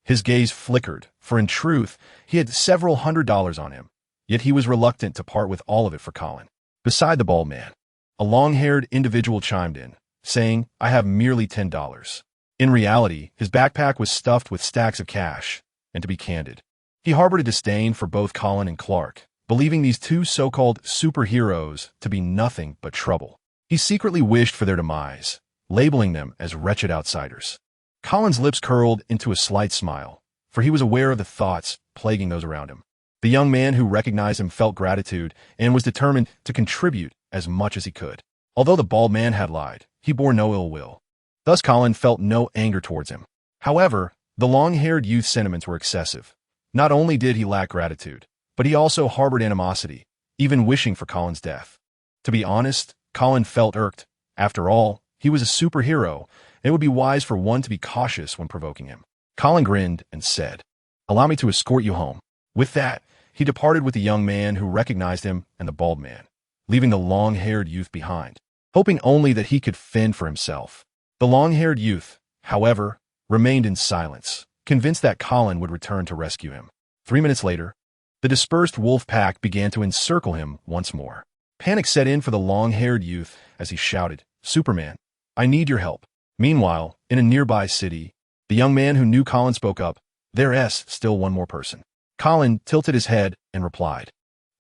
His gaze flickered, for in truth, he had several $100s on him, yet he was reluctant to part with all of it for Colin. Beside the bald man, a long-haired individual chimed in, saying, "I have merely $10. In reality, his backpack was stuffed with stacks of cash, and to be candid, he harbored a disdain for both Colin and Clark, believing these 2 so-called superheroes to be nothing but trouble. He secretly wished for their demise, labeling them as wretched outsiders. Colin's lips curled into a slight smile, for he was aware of the thoughts plaguing those around him. The young man who recognized him felt gratitude and was determined to contribute as much as he could. Although the bald man had lied, he bore no ill will. Thus Colin felt no anger towards him. However, the long-haired youth's sentiments were excessive. Not only did he lack gratitude, but he also harbored animosity, even wishing for Colin's death. To be honest, Colin felt irked. After all, he was a superhero, and it would be wise for one to be cautious when provoking him. Colin grinned and said, "Allow me to escort you home." With that, he departed with the young man who recognized him and the bald man, leaving the long-haired youth behind, hoping only that he could fend for himself. The long-haired youth, however, remained in silence, convinced that Colin would return to rescue him. 3 minutes later, the dispersed wolf pack began to encircle him once more. Panic set in for the long-haired youth as he shouted, "Superman, I need your help." Meanwhile, in a nearby city, the young man who knew Colin spoke up, "There's still one more person." Colin tilted his head and replied,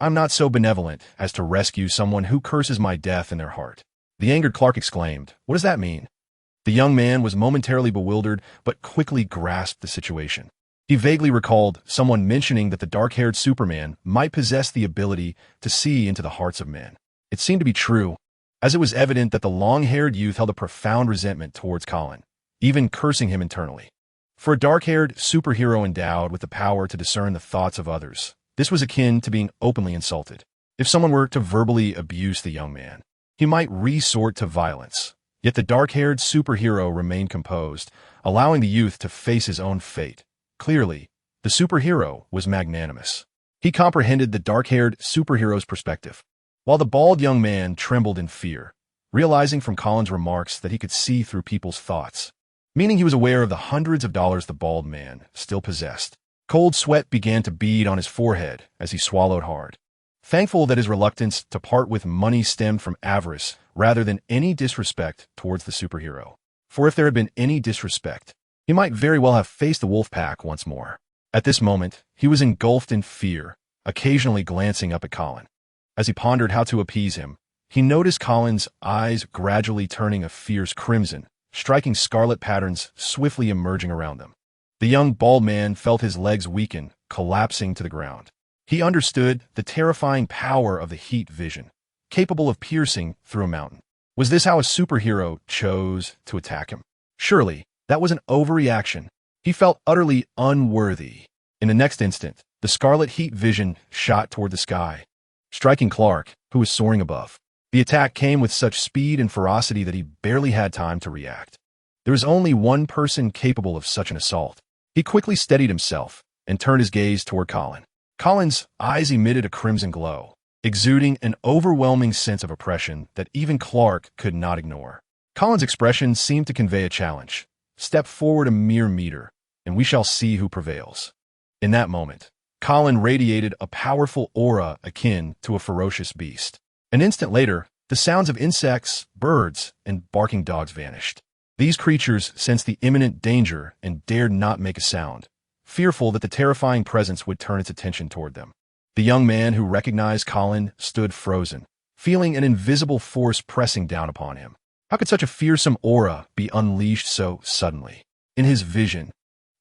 "I'm not so benevolent as to rescue someone who curses my death in their heart." The angered Clark exclaimed, "What does that mean?" The young man was momentarily bewildered, but quickly grasped the situation. He vaguely recalled someone mentioning that the dark-haired Superman might possess the ability to see into the hearts of men. It seemed to be true, as it was evident that the long-haired youth held a profound resentment towards Colin, even cursing him internally. For a dark-haired superhero endowed with the power to discern the thoughts of others, this was akin to being openly insulted. If someone were to verbally abuse the young man, he might resort to violence. Yet the dark-haired superhero remained composed, allowing the youth to face his own fate. Clearly, the superhero was magnanimous. He comprehended the dark-haired superhero's perspective, while the bald young man trembled in fear, realizing from Colin's remarks that he could see through people's thoughts, meaning he was aware of the hundreds of dollars the bald man still possessed. Cold sweat began to bead on his forehead as he swallowed hard, thankful that his reluctance to part with money stemmed from avarice rather than any disrespect towards the superhero. For if there had been any disrespect, he might very well have faced the wolf pack once more. At this moment, he was engulfed in fear, occasionally glancing up at Colin. As he pondered how to appease him, he noticed Colin's eyes gradually turning a fierce crimson, striking scarlet patterns swiftly emerging around them. The young bald man felt his legs weaken, collapsing to the ground. He understood the terrifying power of the heat vision, capable of piercing through a mountain. Was this how a superhero chose to attack him? Surely, that was an overreaction. He felt utterly unworthy. In the next instant, the scarlet heat vision shot toward the sky, striking Clark, who was soaring above. The attack came with such speed and ferocity that he barely had time to react. There was only one person capable of such an assault. He quickly steadied himself and turned his gaze toward Colin. Colin's eyes emitted a crimson glow, exuding an overwhelming sense of oppression that even Clark could not ignore. Colin's expression seemed to convey a challenge. Step forward a mere meter, and we shall see who prevails. In that moment, Colin radiated a powerful aura akin to a ferocious beast. An instant later, the sounds of insects, birds, and barking dogs vanished. These creatures sensed the imminent danger and dared not make a sound, fearful that the terrifying presence would turn its attention toward them. The young man who recognized Colin stood frozen, feeling an invisible force pressing down upon him. How could such a fearsome aura be unleashed so suddenly? In his vision,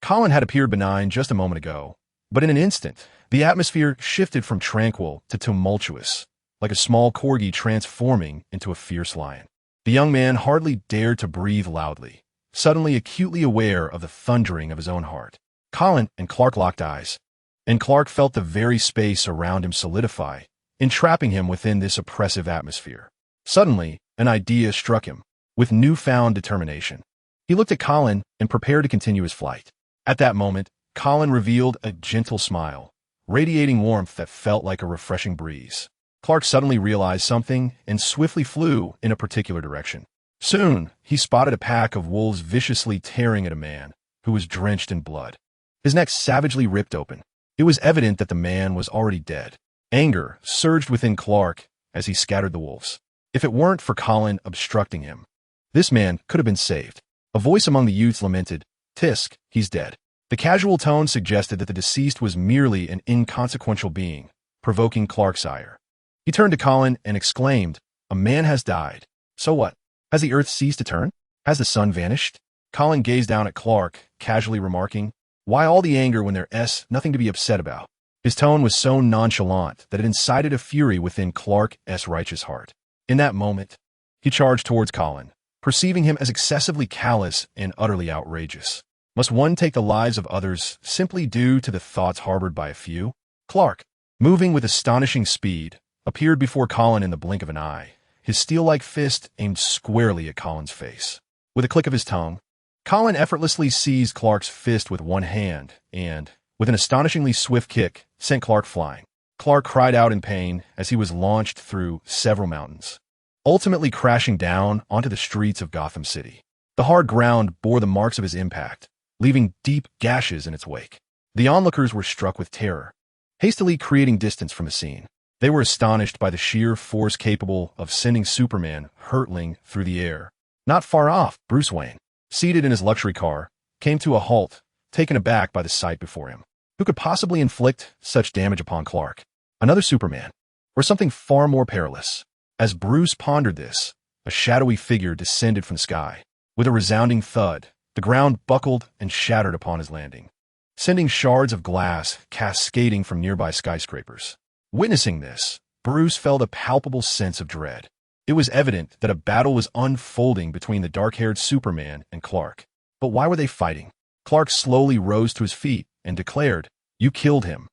Colin had appeared benign just a moment ago, but in an instant, the atmosphere shifted from tranquil to tumultuous, like a small corgi transforming into a fierce lion. The young man hardly dared to breathe loudly, suddenly acutely aware of the thundering of his own heart. Colin and Clark locked eyes, and Clark felt the very space around him solidify, entrapping him within this oppressive atmosphere. Suddenly, an idea struck him, with newfound determination. He looked at Colin and prepared to continue his flight. At that moment, Colin revealed a gentle smile, radiating warmth that felt like a refreshing breeze. Clark suddenly realized something and swiftly flew in a particular direction. Soon, he spotted a pack of wolves viciously tearing at a man who was drenched in blood. His neck savagely ripped open. It was evident that the man was already dead. Anger surged within Clark as he scattered the wolves. If it weren't for Colin obstructing him, this man could have been saved. A voice among the youths lamented, "Tisk, he's dead." The casual tone suggested that the deceased was merely an inconsequential being, provoking Clark's ire. He turned to Colin and exclaimed, "A man has died. So what? Has the earth ceased to turn? Has the sun vanished?" Colin gazed down at Clark, casually remarking, "Why all the anger when there's nothing to be upset about?" His tone was so nonchalant that it incited a fury within Clark's righteous heart. In that moment, he charged towards Colin, perceiving him as excessively callous and utterly outrageous. Must one take the lives of others simply due to the thoughts harbored by a few? Clark, moving with astonishing speed, appeared before Colin in the blink of an eye, his steel-like fist aimed squarely at Colin's face. With a click of his tongue, Colin effortlessly seized Clark's fist with one hand and, with an astonishingly swift kick, sent Clark flying. Clark cried out in pain as he was launched through several mountains, ultimately crashing down onto the streets of Gotham City. The hard ground bore the marks of his impact, leaving deep gashes in its wake. The onlookers were struck with terror, hastily creating distance from the scene. They were astonished by the sheer force capable of sending Superman hurtling through the air. Not far off, Bruce Wayne, seated in his luxury car, came to a halt, taken aback by the sight before him. Who could possibly inflict such damage upon Clark? Another Superman, or something far more perilous? As Bruce pondered this, a shadowy figure descended from the sky. With a resounding thud, the ground buckled and shattered upon his landing, sending shards of glass cascading from nearby skyscrapers. Witnessing this, Bruce felt a palpable sense of dread. It was evident that a battle was unfolding between the dark-haired Superman and Clark. But why were they fighting? Clark slowly rose to his feet and declared, "You killed him."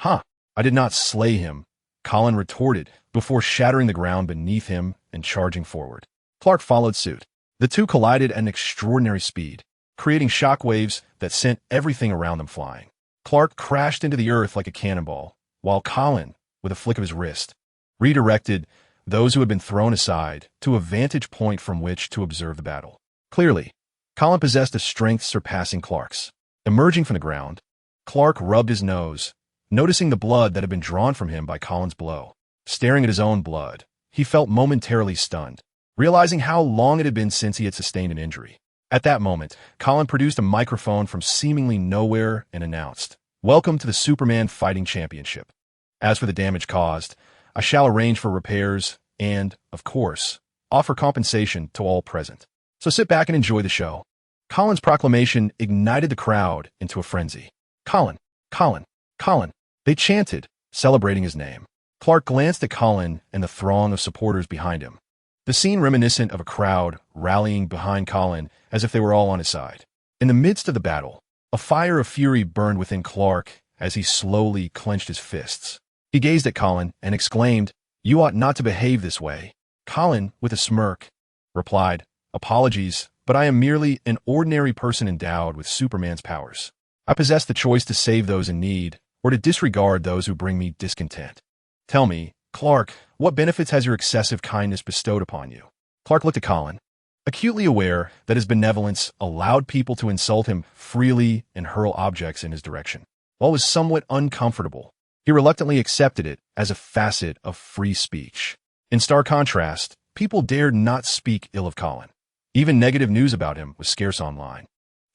"Huh, I did not slay him," Colin retorted before shattering the ground beneath him and charging forward. Clark followed suit. The two collided at an extraordinary speed, creating shockwaves that sent everything around them flying. Clark crashed into the earth like a cannonball, while Colin, with a flick of his wrist, redirected those who had been thrown aside to a vantage point from which to observe the battle. Clearly, Colin possessed a strength surpassing Clark's. Emerging from the ground, Clark rubbed his nose, noticing the blood that had been drawn from him by Colin's blow. Staring at his own blood, he felt momentarily stunned, realizing how long it had been since he had sustained an injury. At that moment, Colin produced a microphone from seemingly nowhere and announced, "Welcome to the Superman Fighting Championship. As for the damage caused, I shall arrange for repairs and, of course, offer compensation to all present. So sit back and enjoy the show." Colin's proclamation ignited the crowd into a frenzy. "Colin! Colin! Colin!" They chanted, celebrating his name. Clark glanced at Colin and the throng of supporters behind him, the scene reminiscent of a crowd rallying behind Colin as if they were all on his side. In the midst of the battle, a fire of fury burned within Clark as he slowly clenched his fists. He gazed at Colin and exclaimed, "You ought not to behave this way." Colin, with a smirk, replied, "Apologies, but I am merely an ordinary person endowed with Superman's powers. I possess the choice to save those in need or to disregard those who bring me discontent. Tell me, Clark, what benefits has your excessive kindness bestowed upon you? Clark looked at Colin, acutely aware that his benevolence allowed people to insult him freely and hurl objects in his direction. While it was somewhat uncomfortable, he reluctantly accepted it as a facet of free speech. In stark contrast, people dared not speak ill of Colin. Even negative news about him was scarce online,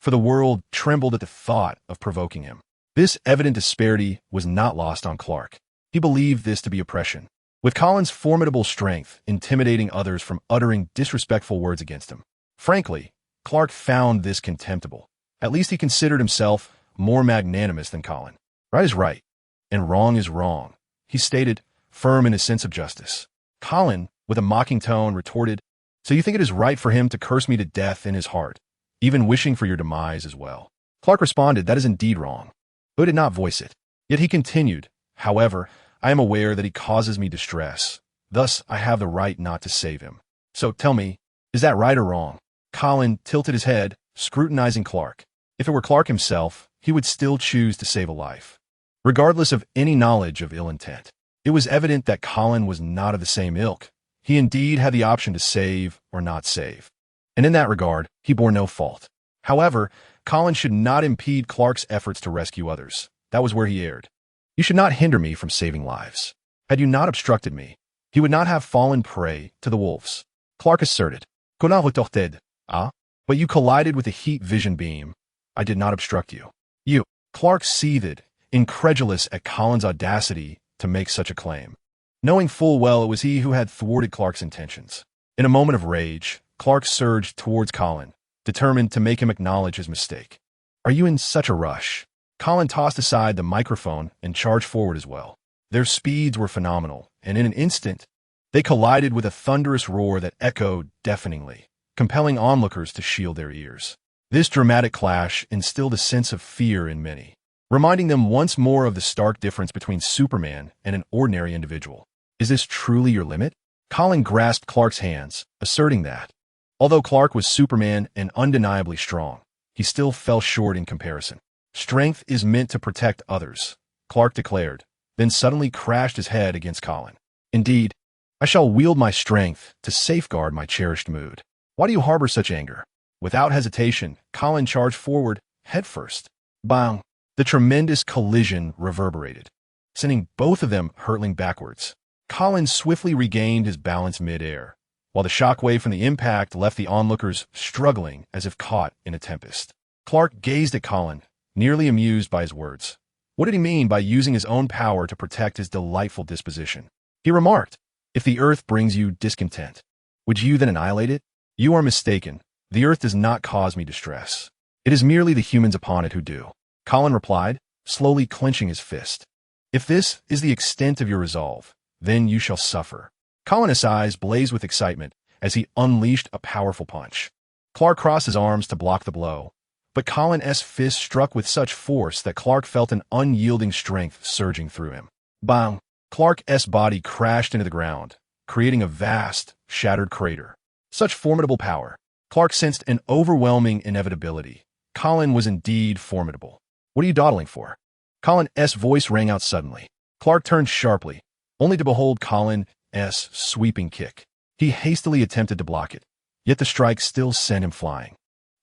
for the world trembled at the thought of provoking him. This evident disparity was not lost on Clark. He believed this to be oppression, with Colin's formidable strength intimidating others from uttering disrespectful words against him. Frankly, Clark found this contemptible. At least he considered himself more magnanimous than Colin. Right is right, and wrong is wrong, he stated, firm in his sense of justice. Colin, with a mocking tone, retorted, "So you think it is right for him to curse me to death in his heart, even wishing for your demise as well?" Clark responded, "That is indeed wrong," but did not voice it. Yet he continued, "However, I am aware that he causes me distress. Thus, I have the right not to save him. So tell me, is that right or wrong?" Colin tilted his head, scrutinizing Clark. If it were Clark himself, he would still choose to save a life, regardless of any knowledge of ill intent. It was evident that Colin was not of the same ilk. He indeed had the option to save or not save, and in that regard, he bore no fault. However, Colin should not impede Clark's efforts to rescue others. That was where he erred. "You should not hinder me from saving lives. Had you not obstructed me, he would not have fallen prey to the wolves," Clark asserted. But you collided with a heat vision beam. I did not obstruct you. You." Clark seethed, incredulous at Colin's audacity to make such a claim, knowing full well it was he who had thwarted Clark's intentions. In a moment of rage, Clark surged towards Colin, determined to make him acknowledge his mistake. "Are you in such a rush?" Colin tossed aside the microphone and charged forward as well. Their speeds were phenomenal, and in an instant, they collided with a thunderous roar that echoed deafeningly, compelling onlookers to shield their ears. This dramatic clash instilled a sense of fear in many, reminding them once more of the stark difference between Superman and an ordinary individual. "Is this truly your limit?" Colin grasped Clark's hands, asserting that, although Clark was Superman and undeniably strong, he still fell short in comparison. "Strength is meant to protect others," Clark declared, then suddenly crashed his head against Colin. "Indeed, I shall wield my strength to safeguard my cherished mood. Why do you harbor such anger?" Without hesitation, Colin charged forward, headfirst. Bang! The tremendous collision reverberated, sending both of them hurtling backwards. Colin swiftly regained his balance mid-air, while the shockwave from the impact left the onlookers struggling as if caught in a tempest. Clark gazed at Colin, nearly amused by his words. What did he mean by using his own power to protect his delightful disposition? He remarked, "If the earth brings you discontent, would you then annihilate it? You are mistaken. The earth does not cause me distress. It is merely the humans upon it who do." Colin replied, slowly clenching his fist. "If this is the extent of your resolve, then you shall suffer." Colin's eyes blazed with excitement as he unleashed a powerful punch. Clark crossed his arms to block the blow, but Colin's fist struck with such force that Clark felt an unyielding strength surging through him. Bang! Clark's body crashed into the ground, creating a vast, shattered crater. Such formidable power. Clark sensed an overwhelming inevitability. Colin was indeed formidable. "What are you dawdling for?" Colin's voice rang out suddenly. Clark turned sharply, only to behold Colin's sweeping kick. He hastily attempted to block it, yet the strike still sent him flying.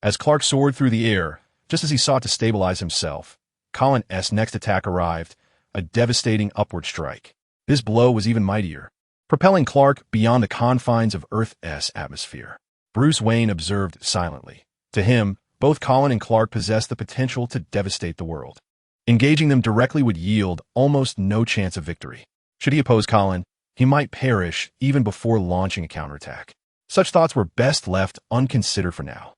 As Clark soared through the air, just as he sought to stabilize himself, Colin's next attack arrived, a devastating upward strike. This blow was even mightier, propelling Clark beyond the confines of Earth's atmosphere. Bruce Wayne observed silently. To him, both Colin and Clark possessed the potential to devastate the world. Engaging them directly would yield almost no chance of victory. Should he oppose Colin, he might perish even before launching a counterattack. Such thoughts were best left unconsidered for now.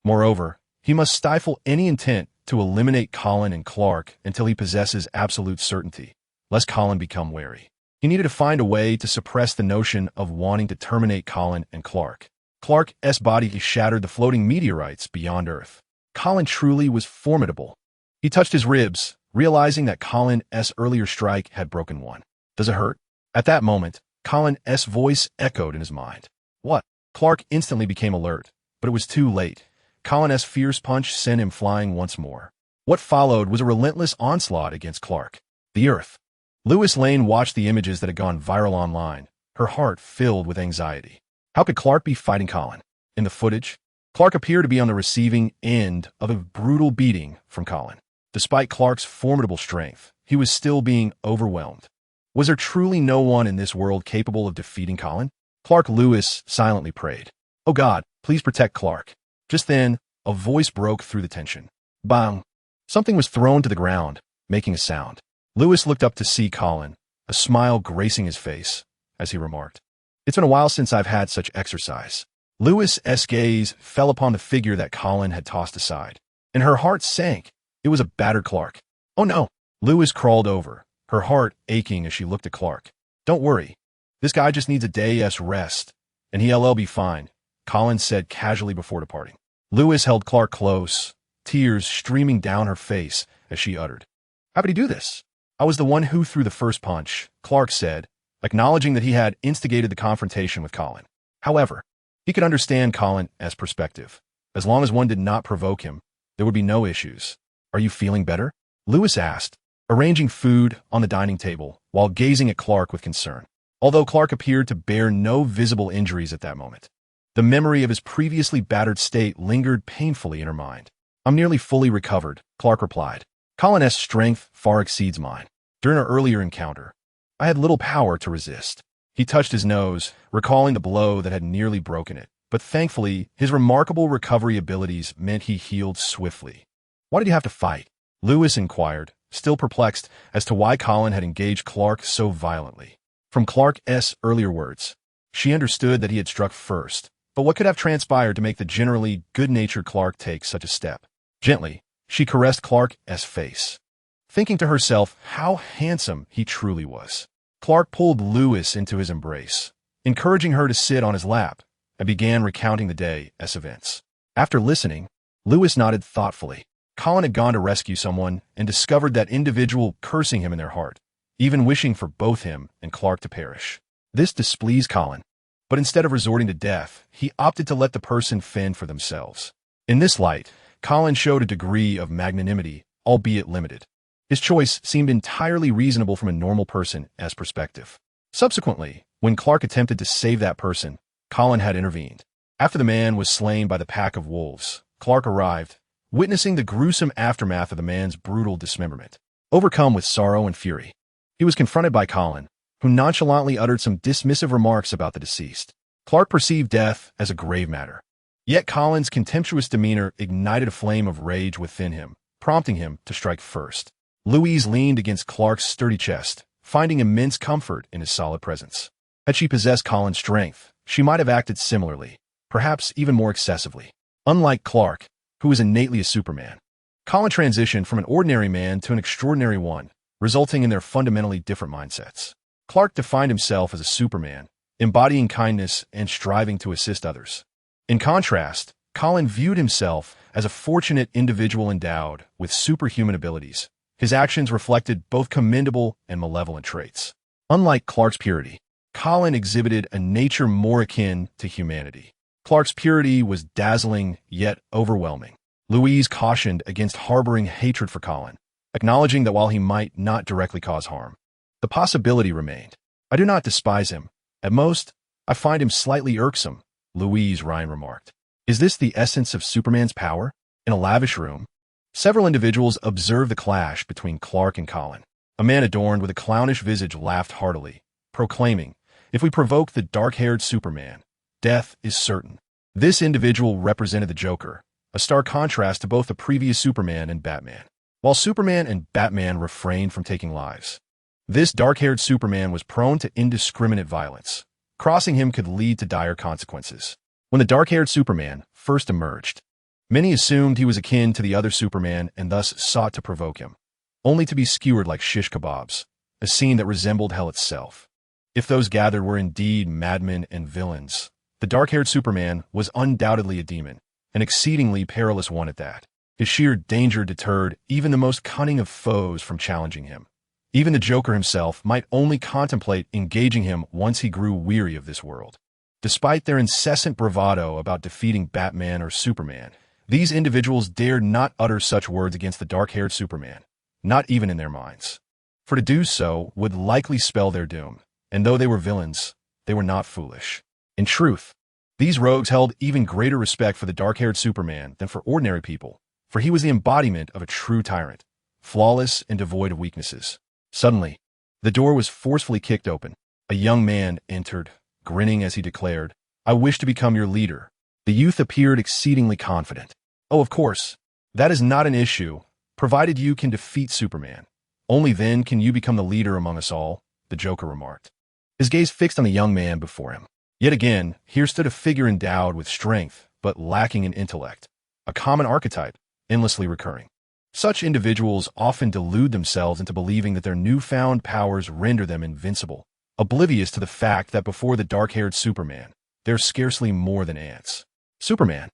Moreover, he must stifle any intent to eliminate Colin and Clark until he possesses absolute certainty, lest Colin become wary. He needed to find a way to suppress the notion of wanting to terminate Colin and Clark. Clark's body shattered the floating meteorites beyond Earth. Colin truly was formidable. He touched his ribs, realizing that Colin's earlier strike had broken one. "Does it hurt?" At that moment, Colin's voice echoed in his mind. "What?" Clark instantly became alert, but it was too late. Colin's fierce punch sent him flying once more. What followed was a relentless onslaught against Clark. The earth, Lois Lane watched the images that had gone viral online, her heart filled with anxiety. How could Clark be fighting Colin? In the footage, Clark appeared to be on the receiving end of a brutal beating from Colin. Despite Clark's formidable strength, he was still being overwhelmed. Was there truly no one in this world capable of defeating Colin? Clark Lewis silently prayed. "Oh God, please protect Clark." Just then, a voice broke through the tension. Bang! Something was thrown to the ground, making a sound. Lewis looked up to see Colin, a smile gracing his face, as he remarked, "It's been a while since I've had such exercise." Lewis's gaze fell upon the figure that Colin had tossed aside, and her heart sank. It was a battered Clark. "Oh no!" Lewis crawled over, her heart aching as she looked at Clark. "Don't worry. This guy just needs a day's rest, and he'll be fine," Colin said casually before departing. Lewis held Clark close, tears streaming down her face as she uttered, "How did he do this?" "I was the one who threw the first punch," Clark said, acknowledging that he had instigated the confrontation with Colin. However, he could understand Colin's perspective. As long as one did not provoke him, there would be no issues. "Are you feeling better?" Lewis asked, arranging food on the dining table while gazing at Clark with concern. Although Clark appeared to bear no visible injuries at that moment, the memory of his previously battered state lingered painfully in her mind. "I'm nearly fully recovered," Clark replied. "Colin's strength far exceeds mine. During our earlier encounter, I had little power to resist." He touched his nose, recalling the blow that had nearly broken it. But thankfully, his remarkable recovery abilities meant he healed swiftly. "Why did you have to fight?" Lewis inquired, still perplexed as to why Colin had engaged Clark so violently. From Clark's earlier words, she understood that he had struck first. But what could have transpired to make the generally good-natured Clark take such a step? Gently, she caressed Clark's face, thinking to herself how handsome he truly was. Clark pulled Lewis into his embrace, encouraging her to sit on his lap, and began recounting the day's events. After listening, Lewis nodded thoughtfully. Colin had gone to rescue someone and discovered that individual cursing him in their heart, even wishing for both him and Clark to perish. This displeased Colin, but instead of resorting to death, he opted to let the person fend for themselves. In this light, Colin showed a degree of magnanimity, albeit limited. His choice seemed entirely reasonable from a normal person's perspective. Subsequently, when Clark attempted to save that person, Colin had intervened. After the man was slain by the pack of wolves, Clark arrived, witnessing the gruesome aftermath of the man's brutal dismemberment. Overcome with sorrow and fury, he was confronted by Colin, who nonchalantly uttered some dismissive remarks about the deceased. Clark perceived death as a grave matter. Yet Colin's contemptuous demeanor ignited a flame of rage within him, prompting him to strike first. Louise leaned against Clark's sturdy chest, finding immense comfort in his solid presence. Had she possessed Colin's strength, she might have acted similarly, perhaps even more excessively. Unlike Clark, who was innately a Superman, Colin transitioned from an ordinary man to an extraordinary one, resulting in their fundamentally different mindsets. Clark defined himself as a Superman, embodying kindness and striving to assist others. In contrast, Colin viewed himself as a fortunate individual endowed with superhuman abilities. His actions reflected both commendable and malevolent traits. Unlike Clark's purity, Colin exhibited a nature more akin to humanity. Clark's purity was dazzling yet overwhelming. Louise cautioned against harboring hatred for Colin, acknowledging that while he might not directly cause harm, the possibility remained. "I do not despise him. At most, I find him slightly irksome," Louise Ryan remarked. Is this the essence of Superman's power? In a lavish room, several individuals observed the clash between Clark and Colin. A man adorned with a clownish visage laughed heartily, proclaiming, "If we provoke the dark-haired Superman, death is certain." This individual represented the Joker, a stark contrast to both the previous Superman and Batman. While Superman and Batman refrained from taking lives, this dark-haired Superman was prone to indiscriminate violence. Crossing him could lead to dire consequences. When the dark-haired Superman first emerged, many assumed he was akin to the other Superman and thus sought to provoke him, only to be skewered like shish kebabs, a scene that resembled hell itself. If those gathered were indeed madmen and villains, the dark-haired Superman was undoubtedly a demon, an exceedingly perilous one at that. His sheer danger deterred even the most cunning of foes from challenging him. Even the Joker himself might only contemplate engaging him once he grew weary of this world. Despite their incessant bravado about defeating Batman or Superman, these individuals dared not utter such words against the dark-haired Superman, not even in their minds. for to do so would likely spell their doom, and though they were villains, they were not foolish. In truth, these rogues held even greater respect for the dark-haired Superman than for ordinary people, for he was the embodiment of a true tyrant, flawless and devoid of weaknesses. Suddenly, the door was forcefully kicked open. A young man entered, grinning as he declared, "I wish to become your leader." The youth appeared exceedingly confident. "Oh, of course, that is not an issue, provided you can defeat Superman. Only then can you become the leader among us all," the Joker remarked, his gaze fixed on the young man before him. Yet again, here stood a figure endowed with strength, but lacking in intellect, a common archetype, endlessly recurring. Such individuals often delude themselves into believing that their newfound powers render them invincible, oblivious to the fact that before the dark-haired Superman, they're scarcely more than ants. Superman.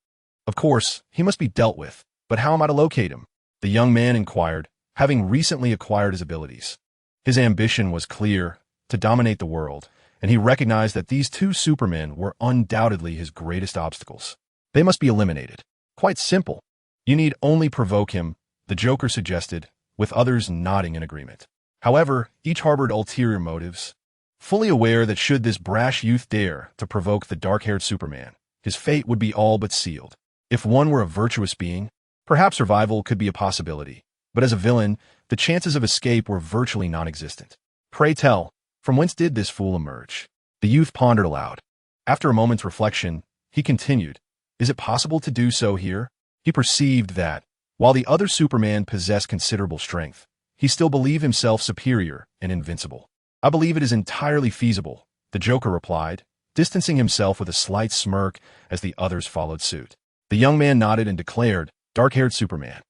Of course, he must be dealt with, but how am I to locate him? The young man inquired, having recently acquired his abilities. His ambition was clear, to dominate the world, and he recognized that these two Supermen were undoubtedly his greatest obstacles. They must be eliminated. Quite simple. You need only provoke him, the Joker suggested, with others nodding in agreement. However, each harbored ulterior motives, fully aware that should this brash youth dare to provoke the dark-haired Superman, his fate would be all but sealed. If one were a virtuous being, perhaps survival could be a possibility, but as a villain, the chances of escape were virtually non-existent. Pray tell, from whence did this fool emerge? The youth pondered aloud. After a moment's reflection, he continued, "Is it possible to do so here?" He perceived that, while the other Superman possessed considerable strength, he still believed himself superior and invincible. "I believe it is entirely feasible," the Joker replied, distancing himself with a slight smirk as the others followed suit. The young man nodded and declared, "Dark-haired Superman,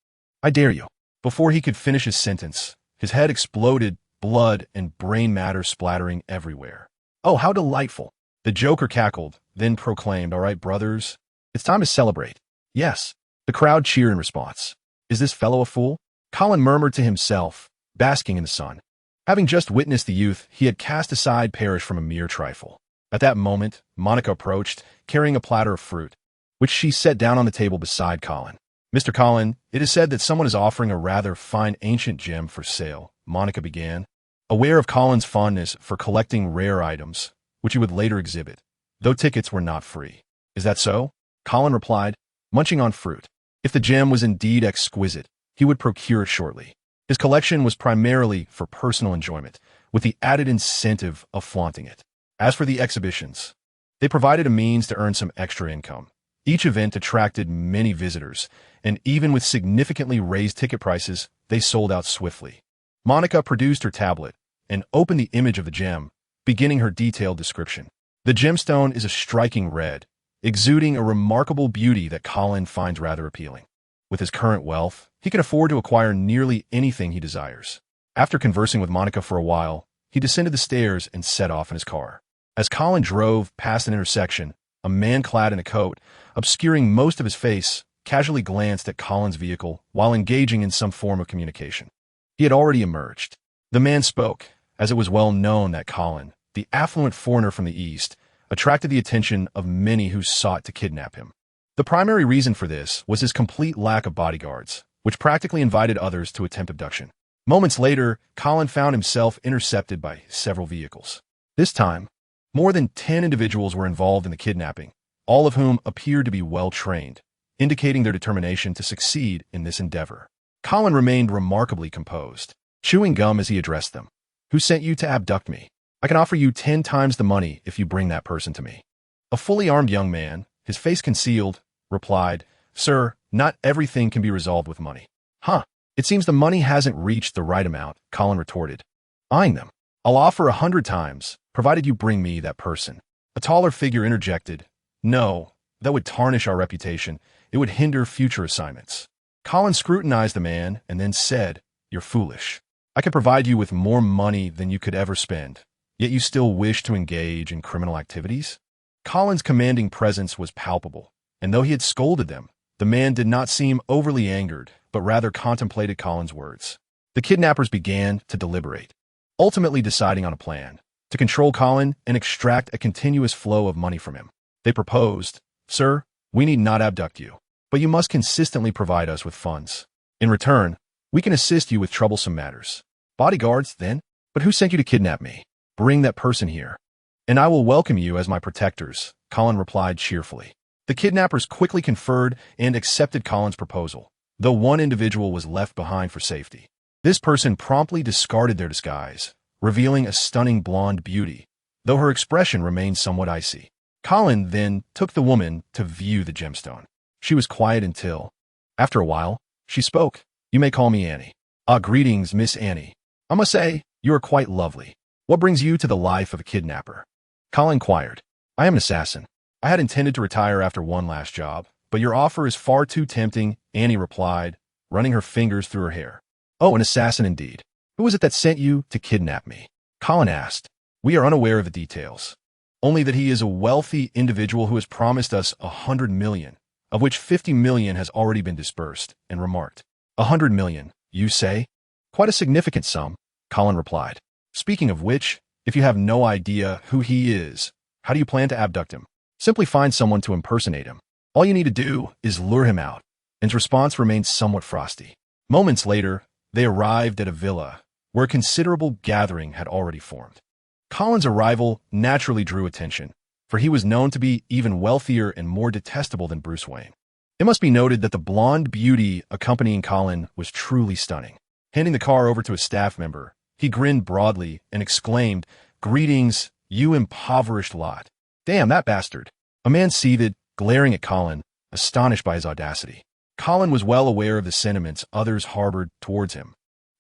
I dare you." Before he could finish his sentence, his head exploded, blood and brain matter splattering everywhere. "Oh, how delightful!" The Joker cackled, then proclaimed, "All right, brothers, it's time to celebrate." "Yes." The crowd cheered in response. "Is this fellow a fool?" Colin murmured to himself, basking in the sun. Having just witnessed the youth he had cast aside perish from a mere trifle. At that moment, Monica approached, carrying a platter of fruit, which she set down on the table beside Colin. "Mr. Colin, it is said that someone is offering a rather fine ancient gem for sale," Monica began, aware of Colin's fondness for collecting rare items, which he would later exhibit, though tickets were not free. "Is that so?" Colin replied, munching on fruit. If the gem was indeed exquisite, he would procure it shortly. His collection was primarily for personal enjoyment, with the added incentive of flaunting it. As for the exhibitions, they provided a means to earn some extra income. Each event attracted many visitors, and even with significantly raised ticket prices, they sold out swiftly. Monica produced her tablet and opened the image of the gem, beginning her detailed description. The gemstone is a striking red, exuding a remarkable beauty that Colin finds rather appealing. With his current wealth, he can afford to acquire nearly anything he desires. After conversing with Monica for a while, he descended the stairs and set off in his car. As Colin drove past an intersection, a man clad in a coat, obscuring most of his face, casually glanced at Colin's vehicle while engaging in some form of communication. He had already emerged. The man spoke, as it was well known that Colin, the affluent foreigner from the East, attracted the attention of many who sought to kidnap him. The primary reason for this was his complete lack of bodyguards, which practically invited others to attempt abduction. Moments later, Colin found himself intercepted by several vehicles. This time, more than 10 individuals were involved in the kidnapping, all of whom appeared to be well-trained, indicating their determination to succeed in this endeavor. Colin remained remarkably composed, chewing gum as he addressed them. "Who sent you to abduct me? I can offer you 10 times the money if you bring that person to me." A fully armed young man, his face concealed, replied, "Sir, not everything can be resolved with money." "Huh, it seems the money hasn't reached the right amount," Colin retorted, eyeing them. "I'll offer 100 times, provided you bring me that person." A taller figure interjected, "No, that would tarnish our reputation. It would hinder future assignments." Colin scrutinized the man and then said, "You're foolish. I could provide you with more money than you could ever spend, yet you still wish to engage in criminal activities?" Colin's commanding presence was palpable, and though he had scolded them, the man did not seem overly angered, but rather contemplated Colin's words. The kidnappers began to deliberate, ultimately deciding on a plan to control Colin and extract a continuous flow of money from him. They proposed, "Sir, we need not abduct you, but you must consistently provide us with funds. In return, we can assist you with troublesome matters. Bodyguards, then? But who sent you to kidnap me? Bring that person here, and I will welcome you as my protectors, Colin replied cheerfully. The kidnappers quickly conferred and accepted Colin's proposal, though one individual was left behind for safety. This person promptly discarded their disguise, revealing a stunning blonde beauty, though her expression remained somewhat icy. Colin then took the woman to view the gemstone. She was quiet until, after a while, she spoke. You may call me Annie. Ah, greetings, Miss Annie. I must say, you are quite lovely. What brings you to the life of a kidnapper? Colin inquired. I am an assassin. I had intended to retire after one last job, but your offer is far too tempting, Annie replied, running her fingers through her hair. Oh, an assassin indeed. Who was it that sent you to kidnap me? Colin asked. We are unaware of the details. Only that he is a wealthy individual who has promised us 100 million, of which 50 million has already been dispersed, and remarked. 100 million, you say? Quite a significant sum, Colin replied. Speaking of which, if you have no idea who he is, how do you plan to abduct him? Simply find someone to impersonate him. All you need to do is lure him out, and his response remained somewhat frosty. Moments later, they arrived at a villa, where a considerable gathering had already formed. Colin's arrival naturally drew attention, for he was known to be even wealthier and more detestable than Bruce Wayne. It must be noted that the blonde beauty accompanying Colin was truly stunning. Handing the car over to a staff member, he grinned broadly and exclaimed, Greetings, you impoverished lot. Damn, that bastard. A man seethed, glaring at Colin, astonished by his audacity. Colin was well aware of the sentiments others harbored towards him,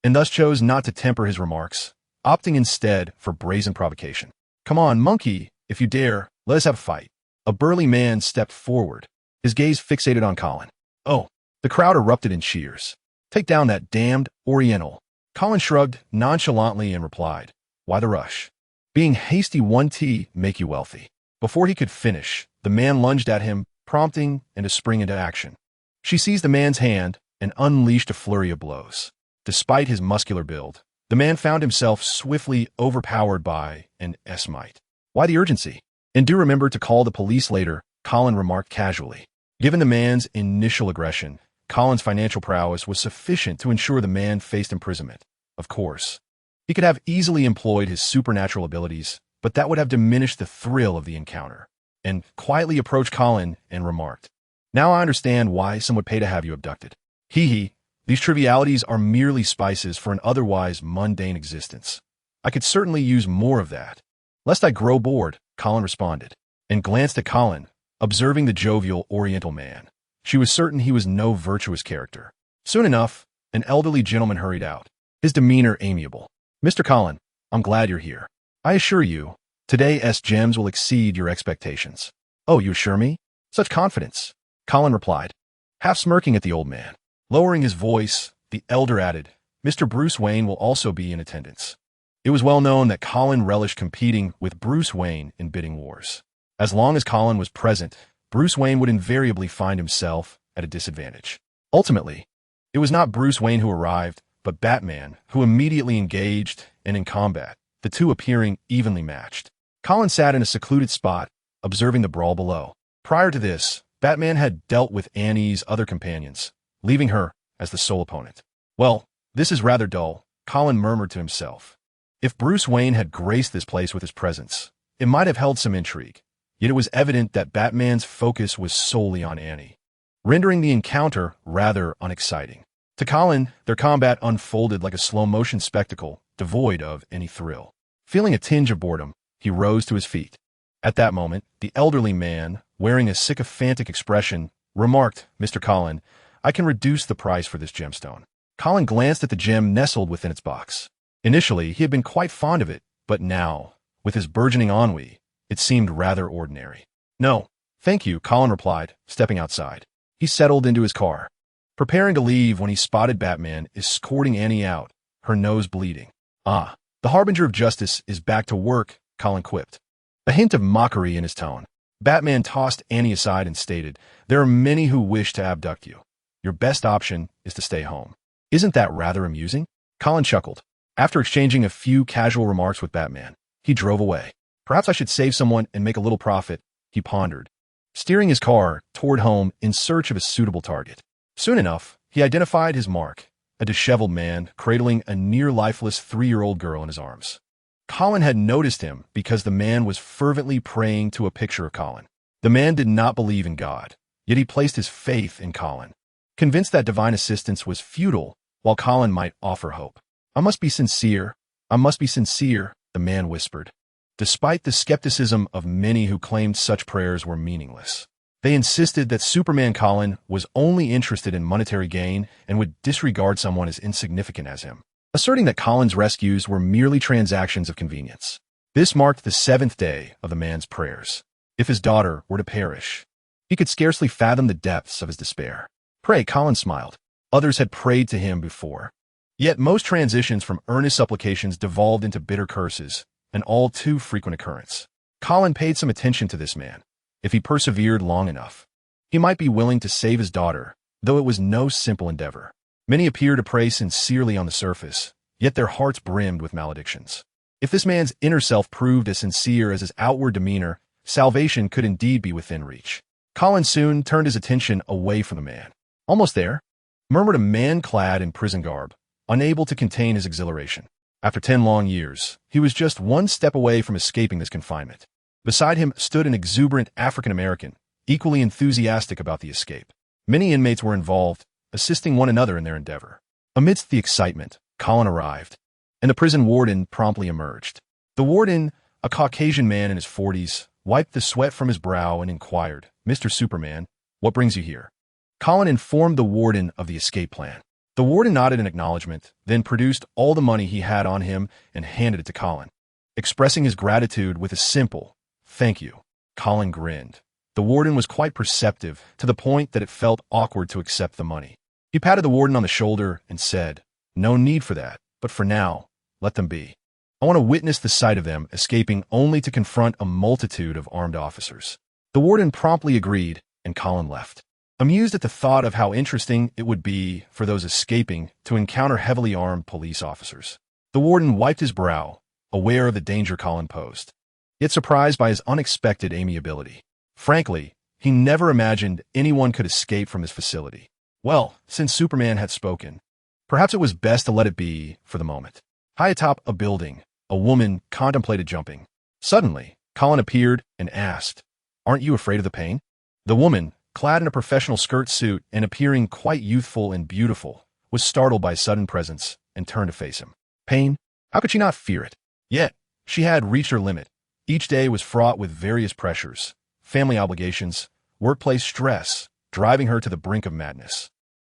and thus chose not to temper his remarks, opting instead for brazen provocation. Come on, monkey, if you dare, let us have a fight. A burly man stepped forward, his gaze fixated on Colin. Oh, the crowd erupted in cheers. Take down that damned Oriental. Colin shrugged nonchalantly and replied, Why the rush? Being hasty won't make you wealthy. Before he could finish, the man lunged at him, prompting him to spring into action. She seized the man's hand and unleashed a flurry of blows. Despite his muscular build, the man found himself swiftly overpowered by an S-mite. Why the urgency? And do remember to call the police later, Colin remarked casually. Given the man's initial aggression, Colin's financial prowess was sufficient to ensure the man faced imprisonment. Of course, he could have easily employed his supernatural abilities, but that would have diminished the thrill of the encounter, and quietly approached Colin and remarked, Now I understand why some would pay to have you abducted. Hee, these trivialities are merely spices for an otherwise mundane existence. I could certainly use more of that. Lest I grow bored, Colin responded, and glanced at Colin, observing the jovial Oriental man. She was certain he was no virtuous character. Soon enough, an elderly gentleman hurried out, his demeanor amiable. Mr. Colin, I'm glad you're here. I assure you, today's gems will exceed your expectations. Oh, you assure me? Such confidence, Colin replied, half smirking at the old man. Lowering his voice, the elder added, Mr. Bruce Wayne will also be in attendance. It was well known that Colin relished competing with Bruce Wayne in bidding wars. As long as Colin was present, Bruce Wayne would invariably find himself at a disadvantage. Ultimately, it was not Bruce Wayne who arrived, but Batman, who immediately engaged and in combat, the two appearing evenly matched. Colin sat in a secluded spot, observing the brawl below. Prior to this, Batman had dealt with Annie's other companions, leaving her as the sole opponent. Well, this is rather dull, Colin murmured to himself. If Bruce Wayne had graced this place with his presence, it might have held some intrigue, yet it was evident that Batman's focus was solely on Annie, rendering the encounter rather unexciting. To Colin, their combat unfolded like a slow-motion spectacle, devoid of any thrill. Feeling a tinge of boredom, he rose to his feet. At that moment, the elderly man, wearing a sycophantic expression, remarked, Mr. Colin, I can reduce the price for this gemstone. Colin glanced at the gem nestled within its box. Initially, he had been quite fond of it, but now, with his burgeoning ennui, it seemed rather ordinary. No, thank you, Colin replied, stepping outside. He settled into his car, preparing to leave when he spotted Batman escorting Annie out, her nose bleeding. Ah, the harbinger of justice is back to work, Colin quipped, a hint of mockery in his tone. Batman tossed Annie aside and stated, There are many who wish to abduct you. Your best option is to stay home. Isn't that rather amusing? Colin chuckled. After exchanging a few casual remarks with Batman, he drove away. Perhaps I should save someone and make a little profit, he pondered, steering his car toward home in search of a suitable target. Soon enough, he identified his mark, a disheveled man cradling a near-lifeless 3-year-old girl in his arms. Colin had noticed him because the man was fervently praying to a picture of Colin. The man did not believe in God, yet he placed his faith in Colin, convinced that divine assistance was futile while Colin might offer hope. "I must be sincere. I must be sincere," the man whispered. Despite the skepticism of many who claimed such prayers were meaningless, they insisted that Superman Colin was only interested in monetary gain and would disregard someone as insignificant as him, asserting that Colin's rescues were merely transactions of convenience. This marked the 7th day of the man's prayers. If his daughter were to perish, he could scarcely fathom the depths of his despair. "Pray," Colin smiled. Others had prayed to him before. Yet most transitions from earnest supplications devolved into bitter curses, an all too frequent occurrence. Colin paid some attention to this man. If he persevered long enough, he might be willing to save his daughter, though it was no simple endeavor. Many appear to pray sincerely on the surface, yet their hearts brimmed with maledictions. If this man's inner self proved as sincere as his outward demeanor, salvation could indeed be within reach. Colin soon turned his attention away from the man. "Almost there," murmured a man clad in prison garb, unable to contain his exhilaration. After 10 long years, he was just one step away from escaping this confinement. Beside him stood an exuberant African-American, equally enthusiastic about the escape. Many inmates were involved, assisting one another in their endeavor. Amidst the excitement, Colin arrived, and the prison warden promptly emerged. The warden, a Caucasian man in his 40s, wiped the sweat from his brow and inquired, "Mr. Superman, what brings you here?" Colin informed the warden of the escape plan. The warden nodded in acknowledgement, then produced all the money he had on him and handed it to Colin, expressing his gratitude with a simple, "Thank you." Colin grinned. The warden was quite perceptive, to the point that it felt awkward to accept the money. He patted the warden on the shoulder and said, "No need for that, but for now, let them be. I want to witness the sight of them escaping only to confront a multitude of armed officers." The warden promptly agreed, and Colin left, amused at the thought of how interesting it would be for those escaping to encounter heavily armed police officers. The warden wiped his brow, aware of the danger Colin posed, yet surprised by his unexpected amiability. Frankly, he never imagined anyone could escape from his facility. Well, since Superman had spoken, perhaps it was best to let it be for the moment. High atop a building, a woman contemplated jumping. Suddenly, Colin appeared and asked, "Aren't you afraid of the pain?" The woman, clad in a professional skirt suit and appearing quite youthful and beautiful, was startled by his sudden presence and turned to face him. Pain? How could she not fear it? Yet, she had reached her limit. Each day was fraught with various pressures, family obligations, workplace stress, driving her to the brink of madness.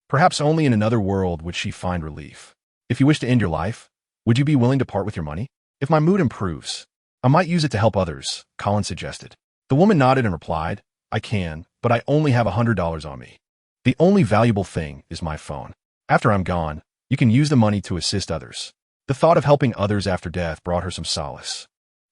Perhaps only in another world would she find relief. "If you wish to end your life, would you be willing to part with your money?" "If my mood improves, I might use it to help others," Colin suggested. The woman nodded and replied, "I can, but I only have $100 on me. The only valuable thing is my phone. After I'm gone, you can use the money to assist others." The thought of helping others after death brought her some solace.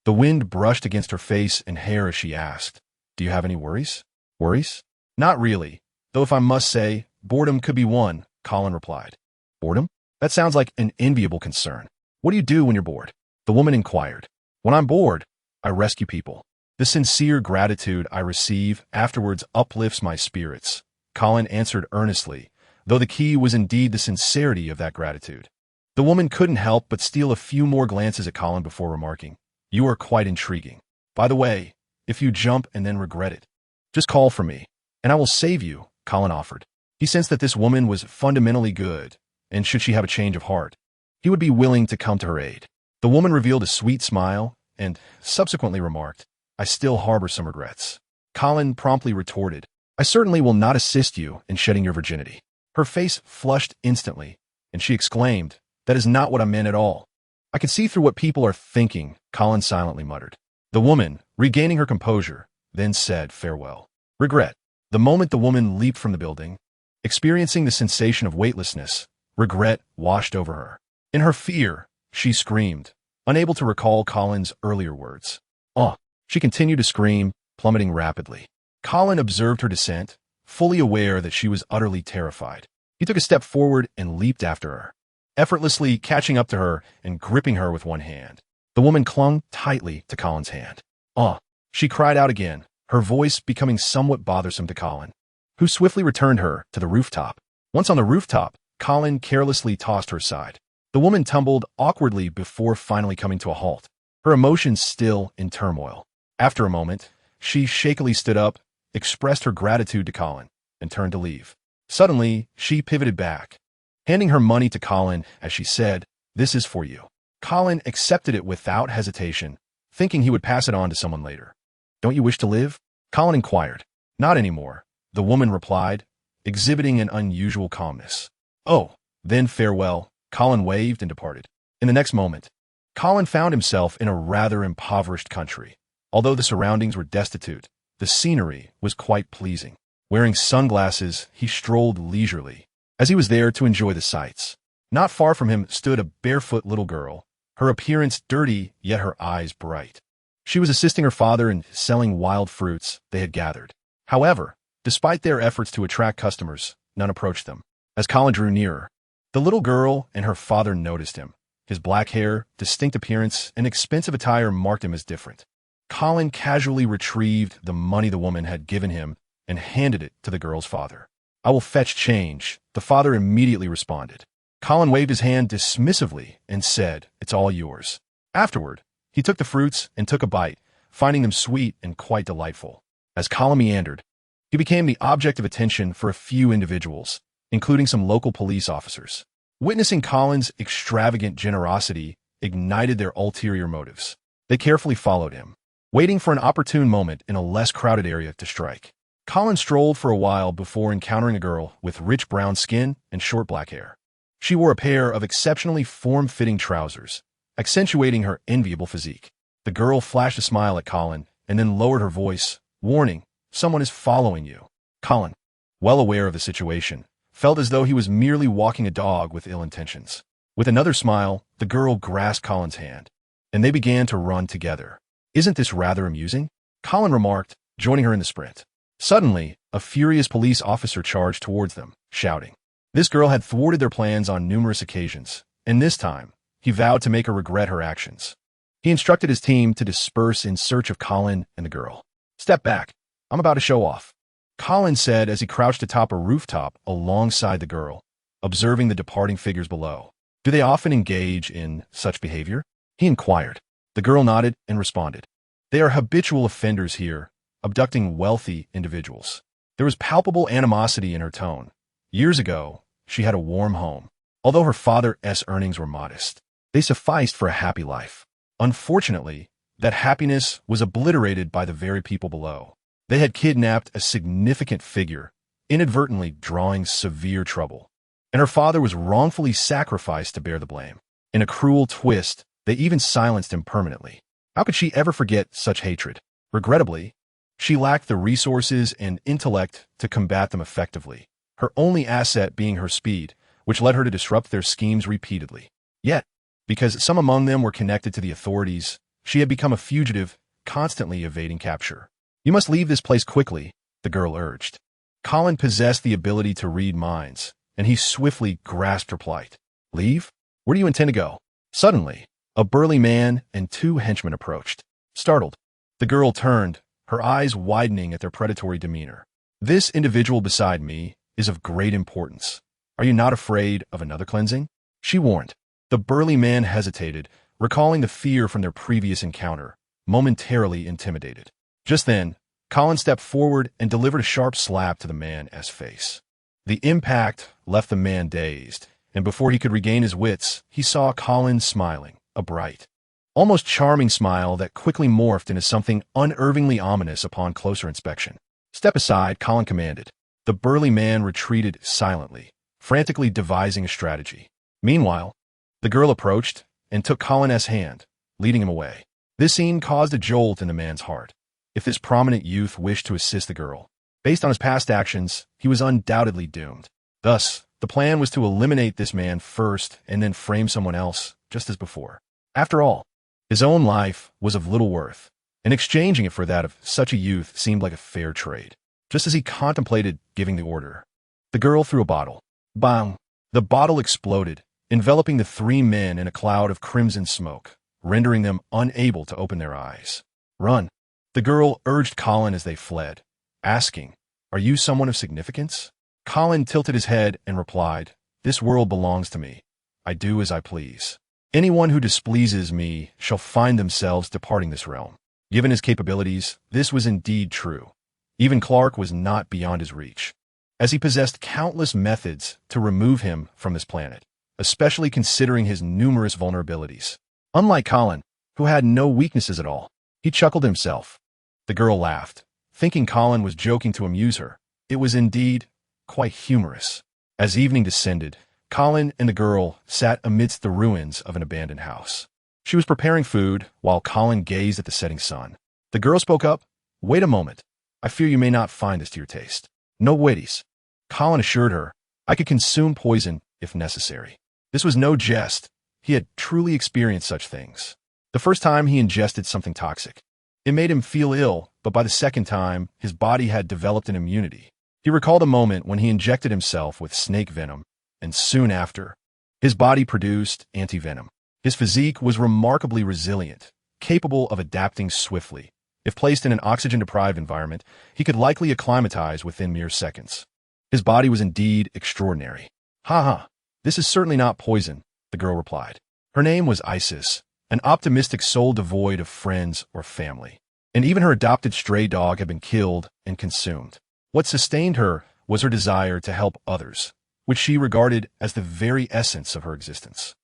The wind brushed against her face and hair as she asked, "Do you have any worries?" "Worries? Not really, though if I must say, boredom could be one," Colin replied. "Boredom? That sounds like an enviable concern. What do you do when you're bored?" The woman inquired. "When I'm bored, I rescue people. The sincere gratitude I receive afterwards uplifts my spirits," Colin answered earnestly, though the key was indeed the sincerity of that gratitude. The woman couldn't help but steal a few more glances at Colin before remarking, "You are quite intriguing. By the way, if you jump and then regret it, just call for me, and I will save you," Colin offered. He sensed that this woman was fundamentally good, and should she have a change of heart, he would be willing to come to her aid. The woman revealed a sweet smile and subsequently remarked, "I still harbor some regrets." Colin promptly retorted, "I certainly will not assist you in shedding your virginity." Her face flushed instantly, and she exclaimed, "That is not what I meant at all." "I can see through what people are thinking," Colin silently muttered. The woman, regaining her composure, then said farewell. Regret. The moment the woman leaped from the building, experiencing the sensation of weightlessness, regret washed over her. In her fear, she screamed, unable to recall Colin's earlier words. "Oh!" She continued to scream, plummeting rapidly. Colin observed her descent, fully aware that she was utterly terrified. He took a step forward and leaped after her, effortlessly catching up to her and gripping her with one hand. The woman clung tightly to Colin's hand. "Oh!" She cried out again, her voice becoming somewhat bothersome to Colin, who swiftly returned her to the rooftop. Once on the rooftop, Colin carelessly tossed her aside. The woman tumbled awkwardly before finally coming to a halt, her emotions still in turmoil. After a moment, she shakily stood up, expressed her gratitude to Colin, and turned to leave. Suddenly, she pivoted back, handing her money to Colin as she said, "This is for you." Colin accepted it without hesitation, thinking he would pass it on to someone later. "Don't you wish to live?" Colin inquired. "Not anymore," the woman replied, exhibiting an unusual calmness. "Oh, then farewell." Colin waved and departed. In the next moment, Colin found himself in a rather impoverished country. Although the surroundings were destitute, the scenery was quite pleasing. Wearing sunglasses, he strolled leisurely, as he was there to enjoy the sights. Not far from him stood a barefoot little girl, her appearance dirty, yet her eyes bright. She was assisting her father in selling wild fruits they had gathered. However, despite their efforts to attract customers, none approached them. As Colin drew nearer, the little girl and her father noticed him. His black hair, distinct appearance, and expensive attire marked him as different. Colin casually retrieved the money the woman had given him and handed it to the girl's father. "I will fetch change," the father immediately responded. Colin waved his hand dismissively and said, "It's all yours." Afterward, he took the fruits and took a bite, finding them sweet and quite delightful. As Colin meandered, he became the object of attention for a few individuals, including some local police officers. Witnessing Colin's extravagant generosity ignited their ulterior motives. They carefully followed him, waiting for an opportune moment in a less crowded area to strike. Colin strolled for a while before encountering a girl with rich brown skin and short black hair. She wore a pair of exceptionally form-fitting trousers, accentuating her enviable physique. The girl flashed a smile at Colin and then lowered her voice, warning, "Someone is following you." Colin, well aware of the situation, felt as though he was merely walking a dog with ill intentions. With another smile, the girl grasped Colin's hand, and they began to run together. "Isn't this rather amusing?" Colin remarked, joining her in the sprint. Suddenly, a furious police officer charged towards them, shouting. This girl had thwarted their plans on numerous occasions, and this time, he vowed to make her regret her actions. He instructed his team to disperse in search of Colin and the girl. "Step back. I'm about to show off," Colin said as he crouched atop a rooftop alongside the girl, observing the departing figures below. "Do they often engage in such behavior?" he inquired. The girl nodded and responded. "They are habitual offenders here, abducting wealthy individuals." There was palpable animosity in her tone. Years ago, she had a warm home. Although her father's earnings were modest, they sufficed for a happy life. Unfortunately, that happiness was obliterated by the very people below. They had kidnapped a significant figure, inadvertently drawing severe trouble, and her father was wrongfully sacrificed to bear the blame. In a cruel twist, they even silenced him permanently. How could she ever forget such hatred? Regrettably, she lacked the resources and intellect to combat them effectively, her only asset being her speed, which led her to disrupt their schemes repeatedly. Yet, because some among them were connected to the authorities, she had become a fugitive, constantly evading capture. "You must leave this place quickly," the girl urged. Colin possessed the ability to read minds, and he swiftly grasped her plight. "Leave? Where do you intend to go?" Suddenly, a burly man and two henchmen approached. Startled, the girl turned, her eyes widening at their predatory demeanor. "This individual beside me is of great importance. Are you not afraid of another cleansing?" she warned. The burly man hesitated, recalling the fear from their previous encounter, momentarily intimidated. Just then, Colin stepped forward and delivered a sharp slap to the man's face. The impact left the man dazed, and before he could regain his wits, he saw Colin smiling, a bright, almost charming smile that quickly morphed into something unnervingly ominous upon closer inspection. "Step aside," Colin commanded. The burly man retreated silently, frantically devising a strategy. Meanwhile, the girl approached and took Colin's hand, leading him away. This scene caused a jolt in the man's heart. If this prominent youth wished to assist the girl, based on his past actions, he was undoubtedly doomed. Thus, the plan was to eliminate this man first and then frame someone else, just as before. After all, his own life was of little worth, and exchanging it for that of such a youth seemed like a fair trade. Just as he contemplated giving the order, the girl threw a bottle. Bang! The bottle exploded, enveloping the three men in a cloud of crimson smoke, rendering them unable to open their eyes. "Run!" the girl urged Colin as they fled, asking, "Are you someone of significance?" Colin tilted his head and replied, This world belongs to me. I do as I please. Anyone who displeases me shall find themselves departing this realm. Given his capabilities, this was indeed true. Even Clark was not beyond his reach, as he possessed countless methods to remove him from this planet, especially considering his numerous vulnerabilities. Unlike Colin, who had no weaknesses at all, he chuckled himself. The girl laughed, thinking Colin was joking to amuse her. It was indeed quite humorous. As evening descended, Colin and the girl sat amidst the ruins of an abandoned house. She was preparing food while Colin gazed at the setting sun. The girl spoke up. "Wait a moment. I fear you may not find this to your taste." "No waities." Colin assured her. "I could consume poison if necessary." This was no jest. He had truly experienced such things. The first time he ingested something toxic, it made him feel ill, but by the second time, his body had developed an immunity. He recalled a moment when he injected himself with snake venom, and soon after, his body produced anti-venom. His physique was remarkably resilient, capable of adapting swiftly. If placed in an oxygen-deprived environment, he could likely acclimatize within mere seconds. His body was indeed extraordinary. "Ha ha, this is certainly not poison," the girl replied. Her name was Isis, an optimistic soul devoid of friends or family. And even her adopted stray dog had been killed and consumed. What sustained her was her desire to help others, which she regarded as the very essence of her existence.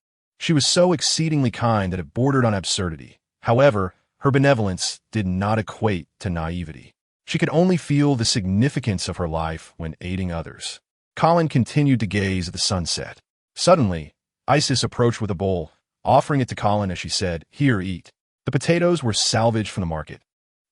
She was so exceedingly kind that it bordered on absurdity. However, her benevolence did not equate to naivety. She could only feel the significance of her life when aiding others. Colin continued to gaze at the sunset. Suddenly, Isis approached with a bowl, offering it to Colin as she said, "Here, eat." The potatoes were salvaged from the market,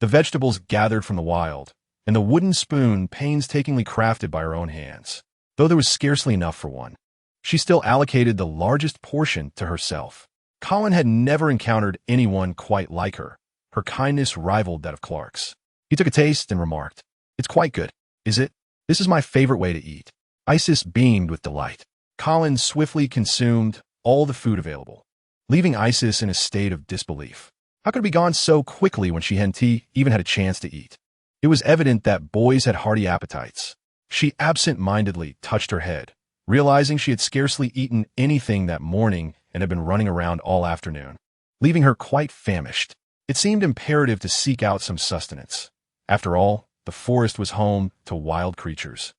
the vegetables gathered from the wild, and the wooden spoon painstakingly crafted by her own hands. Though there was scarcely enough for one, she still allocated the largest portion to herself. Colin had never encountered anyone quite like her. Her kindness rivaled that of Clark's. He took a taste and remarked, "It's quite good, is it? This is my favorite way to eat." Isis beamed with delight. Colin swiftly consumed all the food available, leaving Isis in a state of disbelief. How could it be gone so quickly when she and T even had a chance to eat? It was evident that boys had hearty appetites. She absent-mindedly touched her head, realizing she had scarcely eaten anything that morning and had been running around all afternoon, leaving her quite famished. It seemed imperative to seek out some sustenance. After all, the forest was home to wild creatures,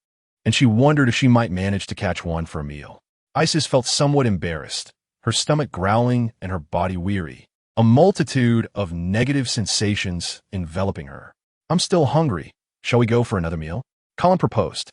and she wondered if she might manage to catch one for a meal. Isis felt somewhat embarrassed, her stomach growling and her body weary, a multitude of negative sensations enveloping her. "I'm still hungry. Shall we go for another meal?" Colin proposed.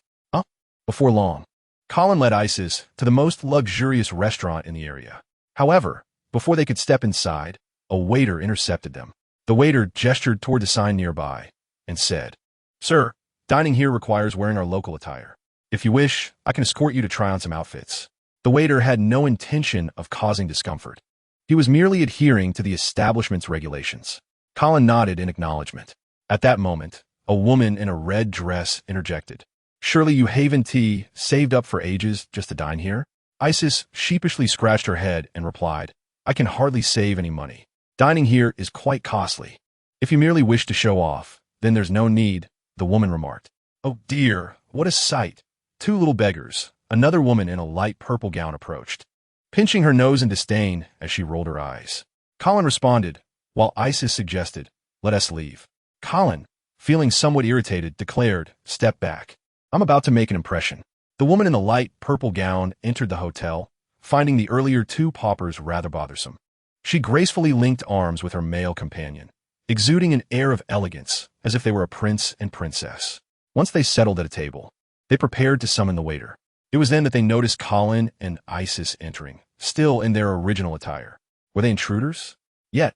Before long, Colin led Isis to the most luxurious restaurant in the area. However, before they could step inside, a waiter intercepted them. The waiter gestured toward the sign nearby and said, "Sir, dining here requires wearing our local attire. If you wish, I can escort you to try on some outfits." The waiter had no intention of causing discomfort. He was merely adhering to the establishment's regulations. Colin nodded in acknowledgement. At that moment, a woman in a red dress interjected. "Surely you Haven Tea saved up for ages just to dine here?" Isis sheepishly scratched her head and replied, "I can hardly save any money. Dining here is quite costly. If you merely wish to show off, then there's no need," the woman remarked. "Oh dear, what a sight." Two little beggars, another woman in a light purple gown approached, pinching her nose in disdain as she rolled her eyes. Colin responded, while Isis suggested, "Let us leave." Colin, feeling somewhat irritated, declared, "Step back. I'm about to make an impression." The woman in the light purple gown entered the hotel, finding the earlier two paupers rather bothersome. She gracefully linked arms with her male companion, exuding an air of elegance, as if they were a prince and princess. Once they settled at a table, they prepared to summon the waiter. It was then that they noticed Colin and Isis entering, still in their original attire. Were they intruders? Yet,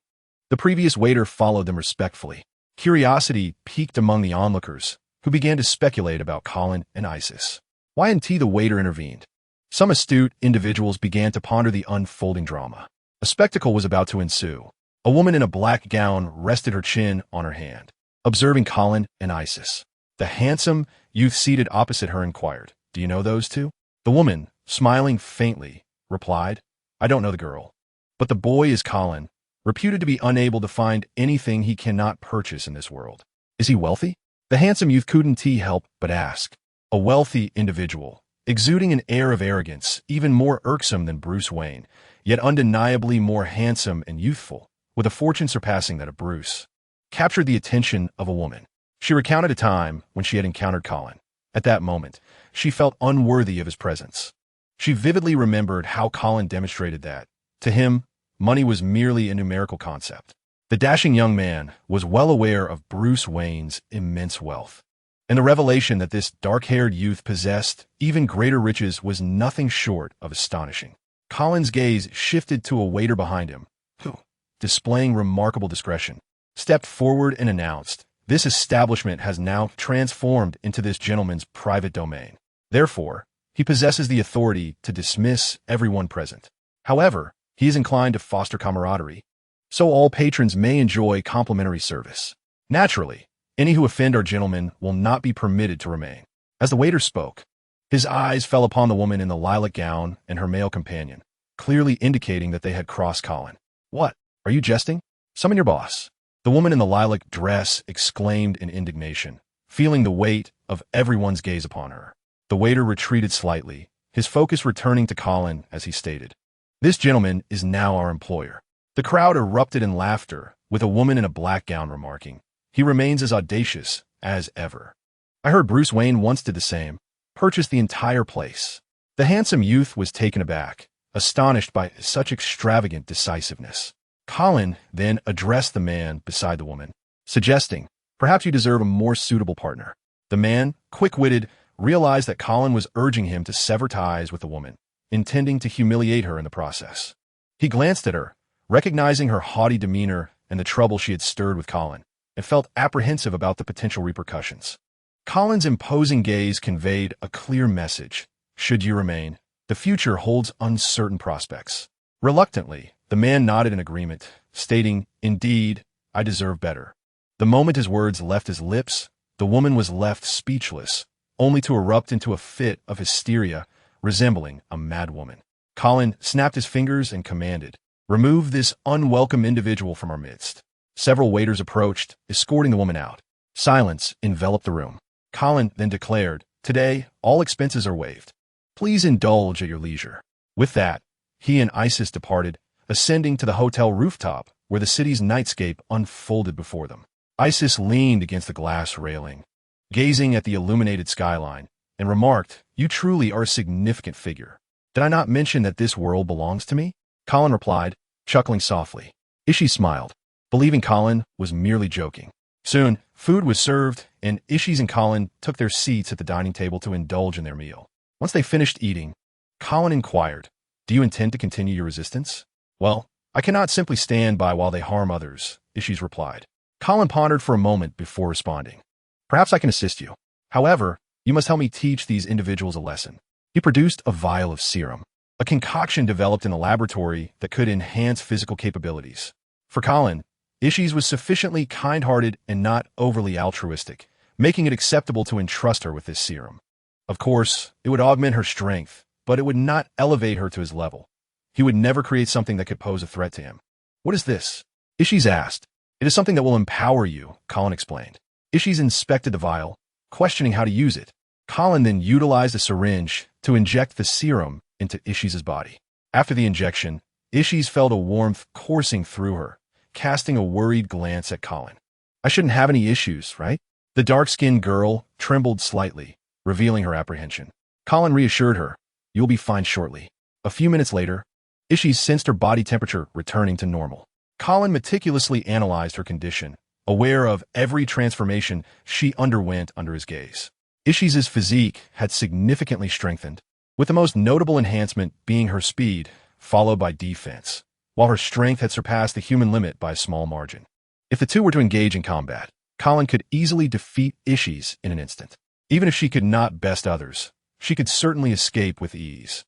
the previous waiter followed them respectfully. Curiosity piqued among the onlookers, who began to speculate about Colin and Isis. Y&T the waiter intervened. Some astute individuals began to ponder the unfolding drama. A spectacle was about to ensue. A woman in a black gown rested her chin on her hand, observing Colin and Isis. The handsome youth seated opposite her inquired, "Do you know those two?" The woman, smiling faintly, replied, "I don't know the girl, but the boy is Colin, reputed to be unable to find anything he cannot purchase in this world." "Is he wealthy?" The handsome youth couldn't help but ask. "A wealthy individual. exuding an air of arrogance, even more irksome than Bruce Wayne, yet undeniably more handsome and youthful, with a fortune surpassing that of Bruce, captured the attention of a woman. She recounted a time when she had encountered Colin. At that moment, she felt unworthy of his presence. She vividly remembered how Colin demonstrated that, to him, money was merely a numerical concept. The dashing young man was well aware of Bruce Wayne's immense wealth, and the revelation that this dark-haired youth possessed even greater riches was nothing short of astonishing. Colin's gaze shifted to a waiter behind him, who, displaying remarkable discretion, stepped forward and announced, "This establishment has now transformed into this gentleman's private domain. Therefore, he possesses the authority to dismiss everyone present. However, he is inclined to foster camaraderie, so all patrons may enjoy complimentary service. Naturally, any who offend our gentleman will not be permitted to remain." As the waiter spoke, his eyes fell upon the woman in the lilac gown and her male companion, clearly indicating that they had crossed Colin. "What? Are you jesting? Summon your boss." The woman in the lilac dress exclaimed in indignation, feeling the weight of everyone's gaze upon her. The waiter retreated slightly, his focus returning to Colin as he stated, "This gentleman is now our employer." The crowd erupted in laughter, with a woman in a black gown remarking, "He remains as audacious as ever. I heard Bruce Wayne once did the same, purchased the entire place." The handsome youth was taken aback, astonished by such extravagant decisiveness. Colin then addressed the man beside the woman, suggesting, "Perhaps you deserve a more suitable partner." The man, quick-witted, realized that Colin was urging him to sever ties with the woman, intending to humiliate her in the process. He glanced at her, recognizing her haughty demeanor and the trouble she had stirred with Colin, and felt apprehensive about the potential repercussions. Colin's imposing gaze conveyed a clear message. "Should you remain, the future holds uncertain prospects." Reluctantly, the man nodded in agreement, stating, "Indeed, I deserve better." The moment his words left his lips, the woman was left speechless, only to erupt into a fit of hysteria resembling a madwoman. Colin snapped his fingers and commanded, "Remove this unwelcome individual from our midst." Several waiters approached, escorting the woman out. Silence enveloped the room. Colin then declared, "Today, all expenses are waived. Please indulge at your leisure." With that, he and Isis departed, ascending to the hotel rooftop where the city's nightscape unfolded before them. Isis leaned against the glass railing, gazing at the illuminated skyline, and remarked, "You truly are a significant figure. Did I not mention that this world belongs to me?" Colin replied, chuckling softly. Ishi smiled, believing Colin was merely joking. Soon, food was served, and Ishis and Colin took their seats at the dining table to indulge in their meal. Once they finished eating, Colin inquired, "Do you intend to continue your resistance?" "Well, I cannot simply stand by while they harm others," Ishis replied. Colin pondered for a moment before responding. "Perhaps I can assist you. However, you must help me teach these individuals a lesson." He produced a vial of serum, a concoction developed in a laboratory that could enhance physical capabilities. For Colin, Ishis was sufficiently kind-hearted and not overly altruistic, making it acceptable to entrust her with this serum. Of course, it would augment her strength, but it would not elevate her to his level. He would never create something that could pose a threat to him. "What is this?" Ishis asked. "It is something that will empower you," Colin explained. Ishis inspected the vial, questioning how to use it. Colin then utilized a syringe to inject the serum into Ishis' body. After the injection, Ishis felt a warmth coursing through her, casting a worried glance at Colin. "I shouldn't have any issues, right?" The dark-skinned girl trembled slightly, revealing her apprehension. Colin reassured her, "You'll be fine shortly." A few minutes later, Ishis sensed her body temperature returning to normal. Colin meticulously analyzed her condition, aware of every transformation she underwent under his gaze. Ishis' physique had significantly strengthened, with the most notable enhancement being her speed, followed by defense, while her strength had surpassed the human limit by a small margin. If the two were to engage in combat, Colin could easily defeat Ishis in an instant. Even if she could not best others, she could certainly escape with ease.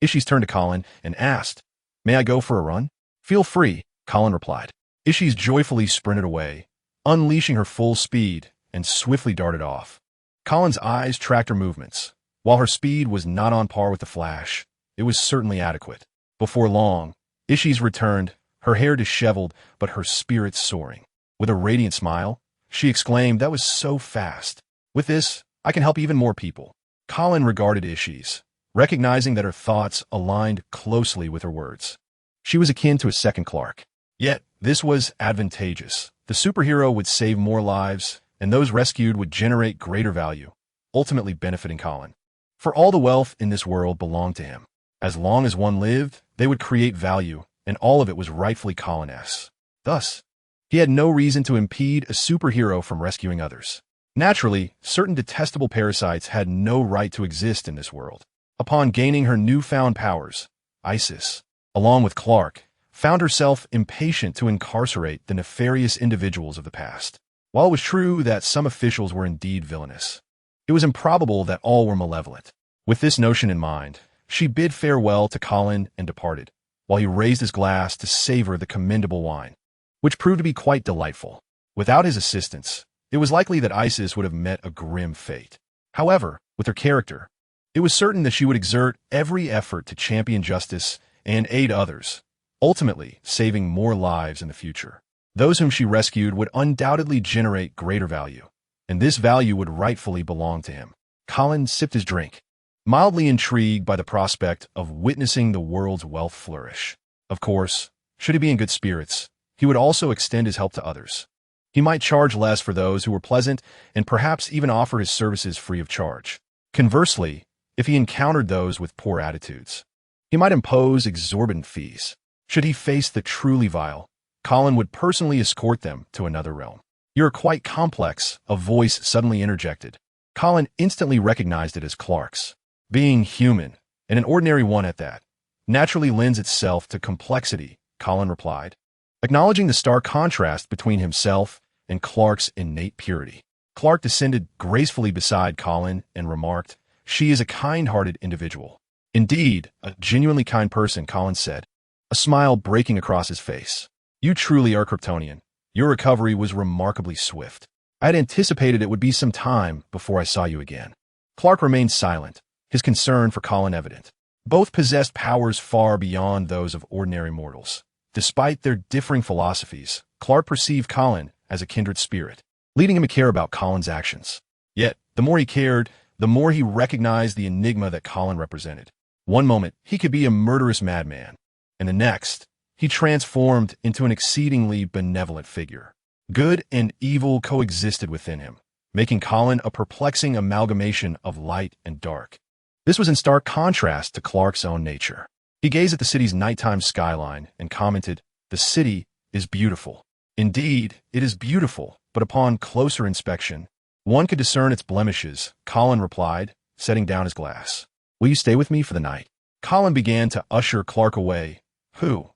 Ishis turned to Colin and asked, "May I go for a run?" "Feel free," Colin replied. Ishis joyfully sprinted away, unleashing her full speed, and swiftly darted off. Colin's eyes tracked her movements. While her speed was not on par with the Flash, it was certainly adequate. Before long, Ishis returned, her hair disheveled, but her spirits soaring. With a radiant smile, she exclaimed, "That was so fast. With this, I can help even more people." Colin regarded Ishi's, recognizing that her thoughts aligned closely with her words. She was akin to a second Clark. Yet, this was advantageous. The superhero would save more lives, and those rescued would generate greater value, ultimately benefiting Colin. For all the wealth in this world belonged to him. As long as one lived, they would create value, and all of it was rightfully Colin's. Thus, he had no reason to impede a superhero from rescuing others. Naturally, certain detestable parasites had no right to exist in this world. Upon gaining her newfound powers, Isis, along with Clark, found herself impatient to incarcerate the nefarious individuals of the past. While it was true that some officials were indeed villainous, it was improbable that all were malevolent. With this notion in mind, she bid farewell to Colin and departed, while he raised his glass to savor the commendable wine, which proved to be quite delightful. Without his assistance, it was likely that Isis would have met a grim fate. However, with her character, it was certain that she would exert every effort to champion justice and aid others, ultimately saving more lives in the future. Those whom she rescued would undoubtedly generate greater value, and this value would rightfully belong to him. Colin sipped his drink, mildly intrigued by the prospect of witnessing the world's wealth flourish. Of course, should he be in good spirits, he would also extend his help to others. He might charge less for those who were pleasant and perhaps even offer his services free of charge. Conversely, if he encountered those with poor attitudes, he might impose exorbitant fees. Should he face the truly vile, Colin would personally escort them to another realm. "You're quite complex," a voice suddenly interjected. Colin instantly recognized it as Clark's. Being human, and an ordinary one at that, naturally lends itself to complexity, Colin replied, acknowledging the stark contrast between himself and Clark's innate purity. Clark descended gracefully beside Colin and remarked, "She is a kind-hearted individual." "Indeed, a genuinely kind person," Colin said, a smile breaking across his face. "You truly are Kryptonian. Your recovery was remarkably swift. I had anticipated it would be some time before I saw you again." Clark remained silent, his concern for Colin evident. Both possessed powers far beyond those of ordinary mortals. Despite their differing philosophies, Clark perceived Colin as a kindred spirit, leading him to care about Colin's actions. Yet, the more he cared, the more he recognized the enigma that Colin represented. One moment, he could be a murderous madman, and the next, he transformed into an exceedingly benevolent figure. Good and evil coexisted within him, making Colin a perplexing amalgamation of light and dark. This was in stark contrast to Clark's own nature. He gazed at the city's nighttime skyline and commented, "The city is beautiful." Indeed, it is beautiful, but upon closer inspection, one could discern its blemishes, Colin replied, setting down his glass. "Will you stay with me for the night?" Colin began to usher Clark away, who,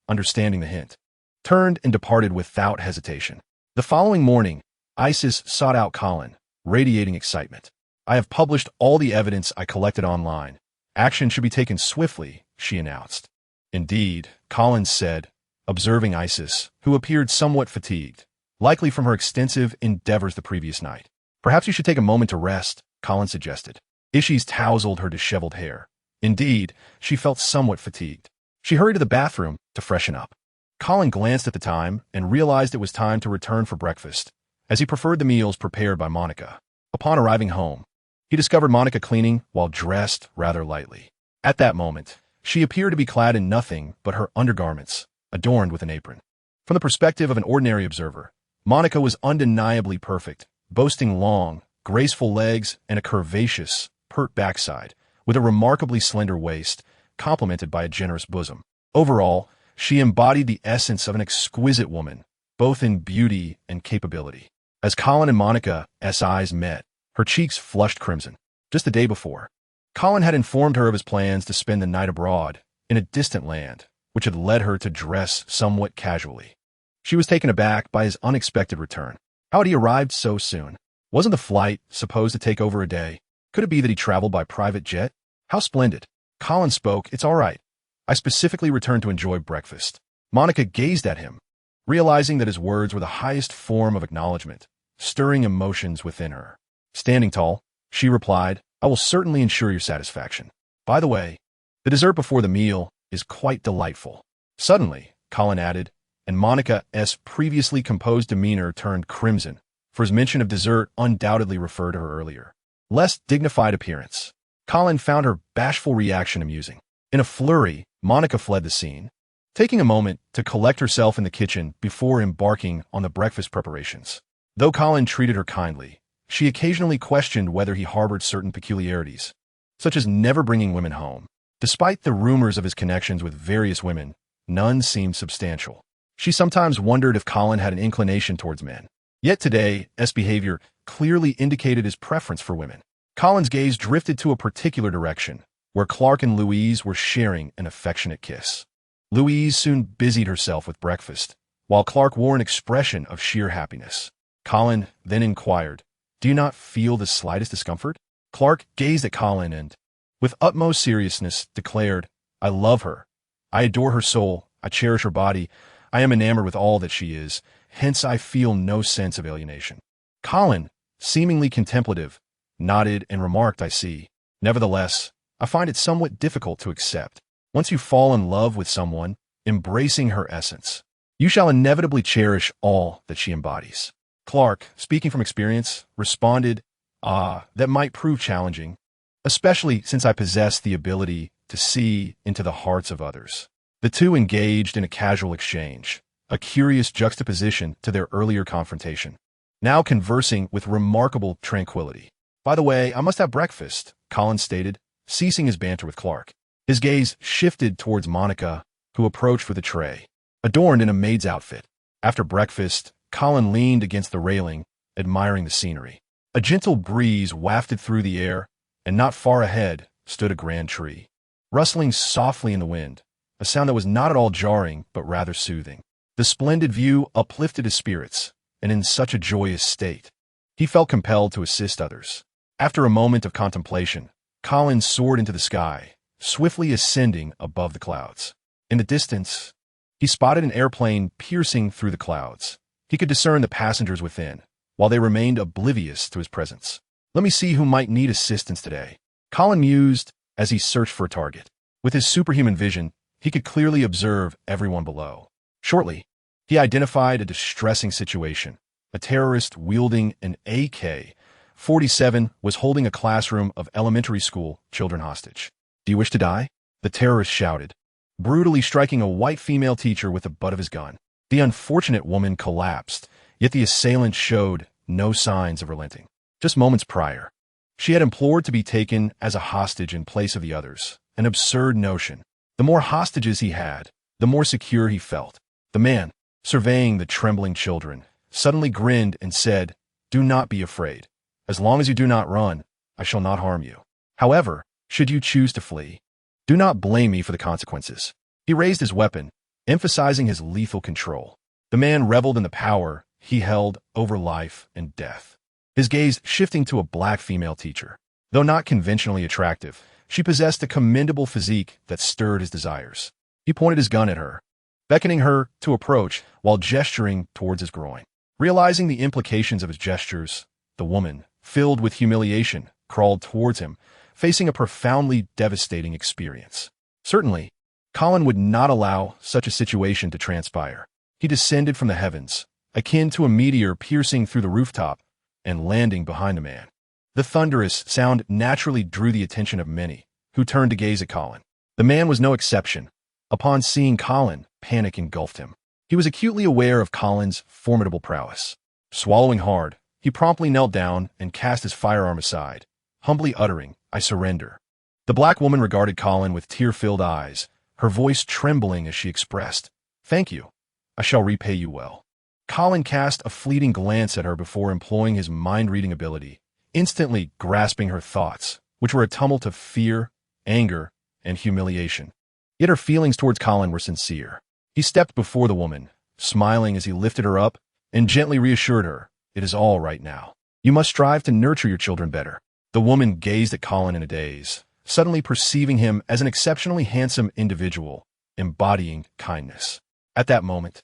understanding the hint, turned and departed without hesitation. The following morning, Isis sought out Colin, radiating excitement. "I have published all the evidence I collected online. Action should be taken swiftly," she announced. "Indeed," Colin said, observing Isis, who appeared somewhat fatigued, likely from her extensive endeavors the previous night. "Perhaps you should take a moment to rest," Colin suggested. Ishi's tousled her disheveled hair. Indeed, she felt somewhat fatigued. She hurried to the bathroom to freshen up. Colin glanced at the time and realized it was time to return for breakfast, as he preferred the meals prepared by Monica. Upon arriving home, he discovered Monica cleaning while dressed rather lightly. At that moment, she appeared to be clad in nothing but her undergarments, adorned with an apron. From the perspective of an ordinary observer, Monica was undeniably perfect, boasting long, graceful legs and a curvaceous, pert backside, with a remarkably slender waist, complemented by a generous bosom. Overall, she embodied the essence of an exquisite woman, both in beauty and capability. As Colin and Monica's eyes met, her cheeks flushed crimson. Just the day before, Colin had informed her of his plans to spend the night abroad, in a distant land, which had led her to dress somewhat casually. She was taken aback by his unexpected return. How had he arrived so soon? Wasn't the flight supposed to take over a day? Could it be that he traveled by private jet? How splendid. Colin spoke, "It's all right. I specifically returned to enjoy breakfast." Monica gazed at him, realizing that his words were the highest form of acknowledgement, stirring emotions within her. Standing tall, she replied, "I will certainly ensure your satisfaction. By the way, the dessert before the meal is quite delightful." Suddenly, Colin added, and Monica's previously composed demeanor turned crimson, for his mention of dessert undoubtedly referred to her earlier. less dignified appearance. Colin found her bashful reaction amusing. In a flurry, Monica fled the scene, taking a moment to collect herself in the kitchen before embarking on the breakfast preparations. Though Colin treated her kindly, she occasionally questioned whether he harbored certain peculiarities, such as never bringing women home. Despite the rumors of his connections with various women, none seemed substantial. She sometimes wondered if Colin had an inclination towards men. Yet today, S. behavior clearly indicated his preference for women. Colin's gaze drifted to a particular direction, where Clark and Louise were sharing an affectionate kiss. Louise soon busied herself with breakfast, while Clark wore an expression of sheer happiness. Colin then inquired, "Do you not feel the slightest discomfort?" Clark gazed at Colin and, with utmost seriousness, declared, "I love her. I adore her soul. I cherish her body. I am enamored with all that she is. Hence I feel no sense of alienation." Colin, seemingly contemplative, nodded and remarked, "I see. Nevertheless, I find it somewhat difficult to accept. Once you fall in love with someone, embracing her essence, you shall inevitably cherish all that she embodies." Clark, speaking from experience, responded, "That might prove challenging, especially since I possess the ability to see into the hearts of others." The two engaged in a casual exchange, a curious juxtaposition to their earlier confrontation, now conversing with remarkable tranquility. "By the way, I must have breakfast," Colin stated, ceasing his banter with Clark. His gaze shifted towards Monica, who approached with a tray, adorned in a maid's outfit. After breakfast, Colin leaned against the railing, admiring the scenery. A gentle breeze wafted through the air, and not far ahead stood a grand tree, rustling softly in the wind, a sound that was not at all jarring, but rather soothing. The splendid view uplifted his spirits, and in such a joyous state, he felt compelled to assist others. After a moment of contemplation, Colin soared into the sky, swiftly ascending above the clouds. In the distance, he spotted an airplane piercing through the clouds. He could discern the passengers within, while they remained oblivious to his presence. "Let me see who might need assistance today," Colin mused as he searched for a target. With his superhuman vision, he could clearly observe everyone below. Shortly, he identified a distressing situation. A terrorist wielding an AK-47 was holding a classroom of elementary school children hostage. "Do you wish to die?" the terrorist shouted, brutally striking a white female teacher with the butt of his gun. The unfortunate woman collapsed, yet the assailant showed no signs of relenting. Just moments prior, she had implored to be taken as a hostage in place of the others, an absurd notion. The more hostages he had, the more secure he felt. The man, surveying the trembling children, suddenly grinned and said, "Do not be afraid. As long as you do not run, I shall not harm you. However, should you choose to flee, do not blame me for the consequences." He raised his weapon, emphasizing his lethal control. The man reveled in the power he held over life and death, his gaze shifting to a black female teacher. Though not conventionally attractive, she possessed a commendable physique that stirred his desires. He pointed his gun at her, beckoning her to approach while gesturing towards his groin. Realizing the implications of his gestures, the woman, filled with humiliation, crawled towards him, facing a profoundly devastating experience. Certainly, Colin would not allow such a situation to transpire. He descended from the heavens, akin to a meteor piercing through the rooftop and landing behind the man. The thunderous sound naturally drew the attention of many, who turned to gaze at Colin. The man was no exception. Upon seeing Colin, panic engulfed him. He was acutely aware of Colin's formidable prowess. Swallowing hard, he promptly knelt down and cast his firearm aside, humbly uttering, "I surrender." The black woman regarded Colin with tear-filled eyes, her voice trembling as she expressed, "Thank you. I shall repay you well." Colin cast a fleeting glance at her before employing his mind-reading ability, instantly grasping her thoughts, which were a tumult of fear, anger, and humiliation. Yet her feelings towards Colin were sincere. He stepped before the woman, smiling as he lifted her up, and gently reassured her, "It is all right now. You must strive to nurture your children better." The woman gazed at Colin in a daze, suddenly perceiving him as an exceptionally handsome individual, embodying kindness. At that moment,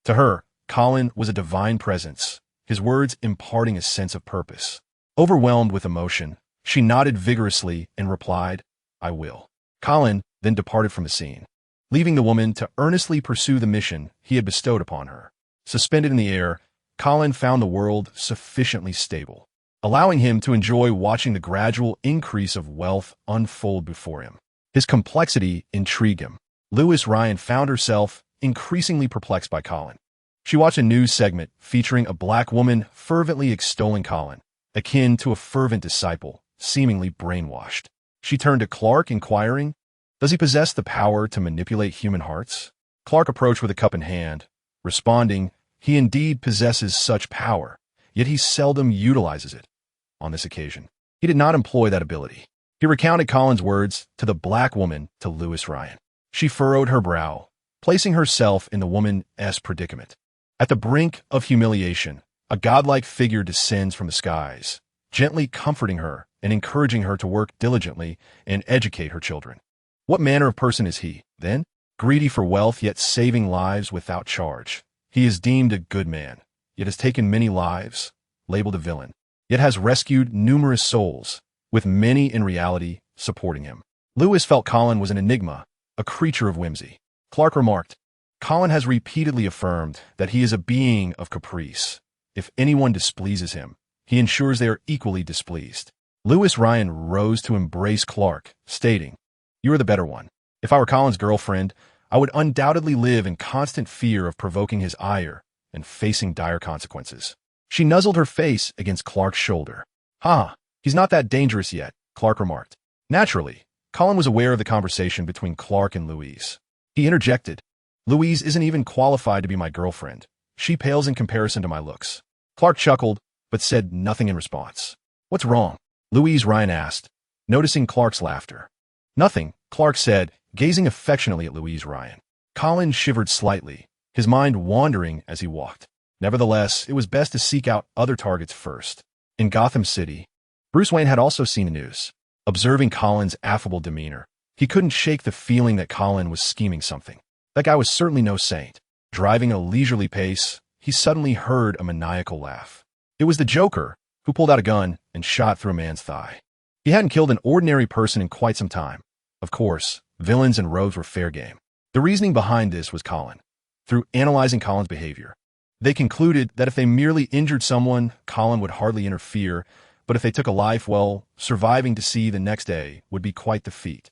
to her, Colin was a divine presence, his words imparting a sense of purpose. Overwhelmed with emotion, she nodded vigorously and replied, "I will." Colin then departed from the scene, leaving the woman to earnestly pursue the mission he had bestowed upon her. Suspended in the air, Colin found the world sufficiently stable. allowing him to enjoy watching the gradual increase of wealth unfold before him. His complexity intrigued him. Lewis Ryan found herself increasingly perplexed by Colin. She watched a news segment featuring a black woman fervently extolling Colin, akin to a fervent disciple, seemingly brainwashed. She turned to Clark, inquiring, "Does he possess the power to manipulate human hearts?" Clark approached with a cup in hand, responding, "He indeed possesses such power, yet he seldom utilizes it." On this occasion, he did not employ that ability. He recounted Colin's words to the black woman to Lewis Ryan. She furrowed her brow, placing herself in the woman's predicament. At the brink of humiliation, a godlike figure descends from the skies, gently comforting her and encouraging her to work diligently and educate her children. What manner of person is he, then? Greedy for wealth, yet saving lives without charge. He is deemed a good man, yet has taken many lives, labeled a villain, yet has rescued numerous souls, with many in reality supporting him. Lewis felt Colin was an enigma, a creature of whimsy. Clark remarked, "Colin has repeatedly affirmed that he is a being of caprice. If anyone displeases him, he ensures they are equally displeased." Lewis Ryan rose to embrace Clark, stating, "You are the better one. If I were Colin's girlfriend, I would undoubtedly live in constant fear of provoking his ire and facing dire consequences." She nuzzled her face against Clark's shoulder. He's not that dangerous yet," Clark remarked. Naturally, Colin was aware of the conversation between Clark and Louise. He interjected, "Louise isn't even qualified to be my girlfriend. She pales in comparison to my looks." Clark chuckled, but said nothing in response. "What's wrong?" Louise Ryan asked, noticing Clark's laughter. "Nothing," Clark said, gazing affectionately at Louise Ryan. Colin shivered slightly, his mind wandering as he walked. Nevertheless, it was best to seek out other targets first. In Gotham City, Bruce Wayne had also seen the news. Observing Colin's affable demeanor, he couldn't shake the feeling that Colin was scheming something. That guy was certainly no saint. Driving at a leisurely pace, he suddenly heard a maniacal laugh. It was the Joker, who pulled out a gun and shot through a man's thigh. He hadn't killed an ordinary person in quite some time. Of course, villains and rogues were fair game. The reasoning behind this was Colin. Through analyzing Colin's behavior, they concluded that if they merely injured someone, Colin would hardly interfere, but if they took a life, well, surviving to see the next day would be quite the feat.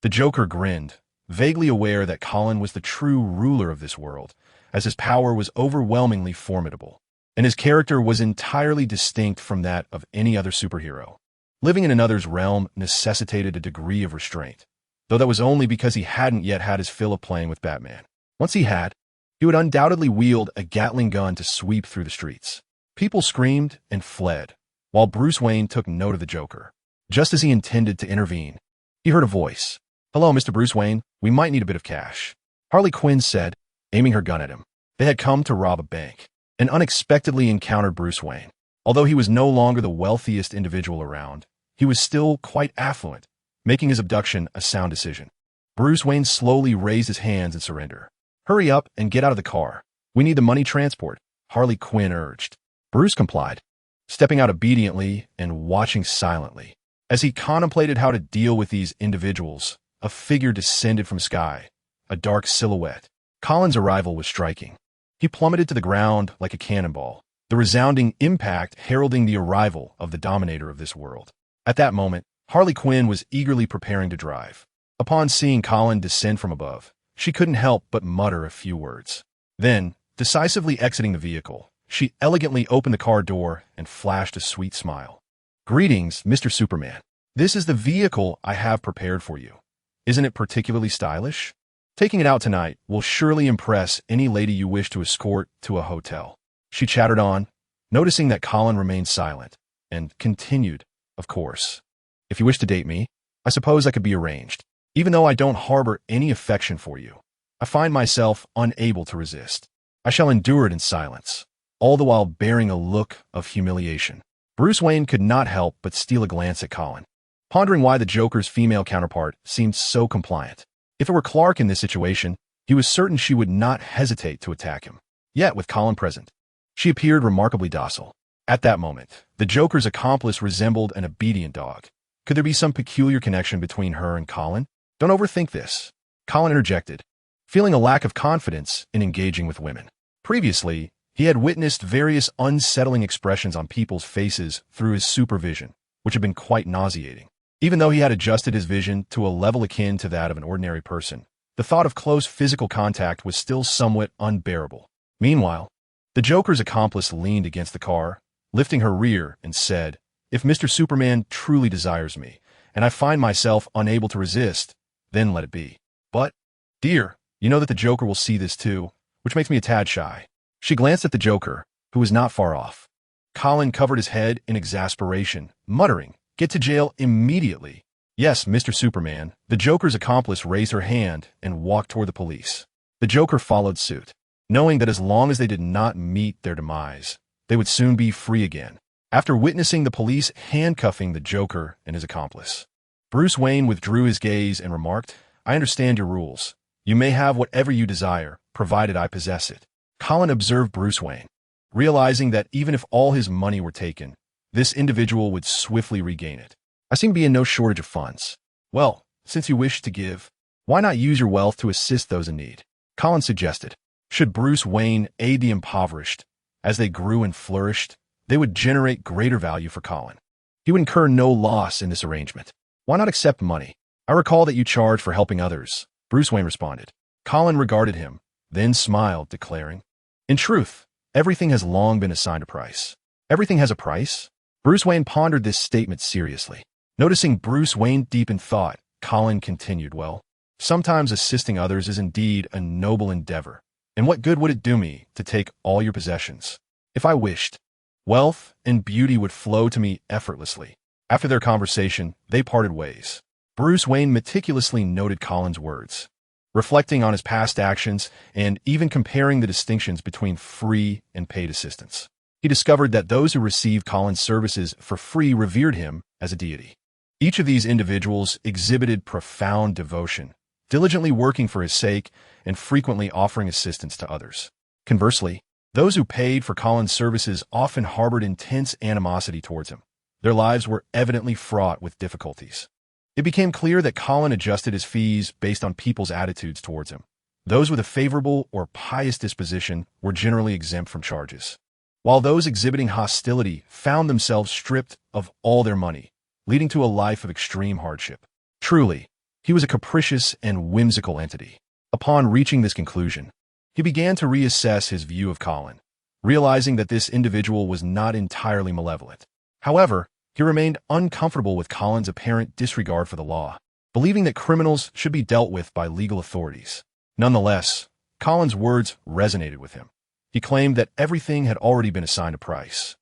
The Joker grinned, vaguely aware that Colin was the true ruler of this world, as his power was overwhelmingly formidable, and his character was entirely distinct from that of any other superhero. Living in another's realm necessitated a degree of restraint, though that was only because he hadn't yet had his fill of playing with Batman. Once he had, he would undoubtedly wield a Gatling gun to sweep through the streets. People screamed and fled, while Bruce Wayne took note of the Joker. Just as he intended to intervene, he heard a voice. "Hello, Mr. Bruce Wayne. We might need a bit of cash," Harley Quinn said, aiming her gun at him. They had come to rob a bank and unexpectedly encountered Bruce Wayne. Although he was no longer the wealthiest individual around, he was still quite affluent, making his abduction a sound decision. Bruce Wayne slowly raised his hands in surrender. "Hurry up and get out of the car. We need the money transport," Harley Quinn urged. Bruce complied, stepping out obediently and watching silently. As he contemplated how to deal with these individuals, a figure descended from sky, a dark silhouette. Colin's arrival was striking. He plummeted to the ground like a cannonball, the resounding impact heralding the arrival of the dominator of this world. At that moment, Harley Quinn was eagerly preparing to drive. Upon seeing Colin descend from above, she couldn't help but mutter a few words. Then, decisively exiting the vehicle, she elegantly opened the car door and flashed a sweet smile. "Greetings, Mr. Superman. This is the vehicle I have prepared for you. Isn't it particularly stylish? Taking it out tonight will surely impress any lady you wish to escort to a hotel." She chattered on, noticing that Colin remained silent, and continued, "Of course. If you wish to date me, I suppose that could be arranged. Even though I don't harbor any affection for you, I find myself unable to resist. I shall endure it in silence, all the while bearing a look of humiliation." Bruce Wayne could not help but steal a glance at Colin, pondering why the Joker's female counterpart seemed so compliant. If it were Clark in this situation, he was certain she would not hesitate to attack him. Yet, with Colin present, she appeared remarkably docile. At that moment, the Joker's accomplice resembled an obedient dog. Could there be some peculiar connection between her and Colin? "Don't overthink this," Colin interjected, feeling a lack of confidence in engaging with women. Previously, He had witnessed various unsettling expressions on people's faces through his supervision, which had been quite nauseating. Even though he had adjusted his vision to a level akin to that of an ordinary person, the thought of close physical contact was still somewhat unbearable. Meanwhile, the Joker's accomplice leaned against the car, lifting her rear, and said, "If Mr. Superman truly desires me, and I find myself unable to resist, then let it be. But, dear, you know that the Joker will see this too, which makes me a tad shy." She glanced at the Joker, who was not far off. Colin covered his head in exasperation, muttering, "Get to jail immediately." "Yes, Mr. Superman." The Joker's accomplice raised her hand and walked toward the police. The Joker followed suit, knowing that as long as they did not meet their demise, they would soon be free again. After witnessing the police handcuffing the Joker and his accomplice, Bruce Wayne withdrew his gaze and remarked, "I understand your rules. You may have whatever you desire, provided I possess it." Colin observed Bruce Wayne, realizing that even if all his money were taken, this individual would swiftly regain it. "I seem to be in no shortage of funds. Well, since you wish to give, why not use your wealth to assist those in need?" Colin suggested. Should Bruce Wayne aid the impoverished, as they grew and flourished, they would generate greater value for Colin. He would incur no loss in this arrangement. "Why not accept money? I recall that you charge for helping others," Bruce Wayne responded. Colin regarded him, then smiled, declaring, "In truth, everything has long been assigned a price." "Everything has a price?" Bruce Wayne pondered this statement seriously. Noticing Bruce Wayne deep in thought, Colin continued, "Well, sometimes assisting others is indeed a noble endeavor. And what good would it do me to take all your possessions? If I wished, wealth and beauty would flow to me effortlessly." After their conversation, they parted ways. Bruce Wayne meticulously noted Colin's words, reflecting on his past actions and even comparing the distinctions between free and paid assistance. He discovered that those who received Colin's services for free revered him as a deity. Each of these individuals exhibited profound devotion, diligently working for his sake and frequently offering assistance to others. Conversely, those who paid for Colin's services often harbored intense animosity towards him. Their lives were evidently fraught with difficulties. It became clear that Colin adjusted his fees based on people's attitudes towards him. Those with a favorable or pious disposition were generally exempt from charges, while those exhibiting hostility found themselves stripped of all their money, leading to a life of extreme hardship. Truly, he was a capricious and whimsical entity. Upon reaching this conclusion, he began to reassess his view of Colin, realizing that this individual was not entirely malevolent. However, he remained uncomfortable with Colin's apparent disregard for the law, believing that criminals should be dealt with by legal authorities. Nonetheless, Colin's words resonated with him. He claimed that everything had already been assigned a price,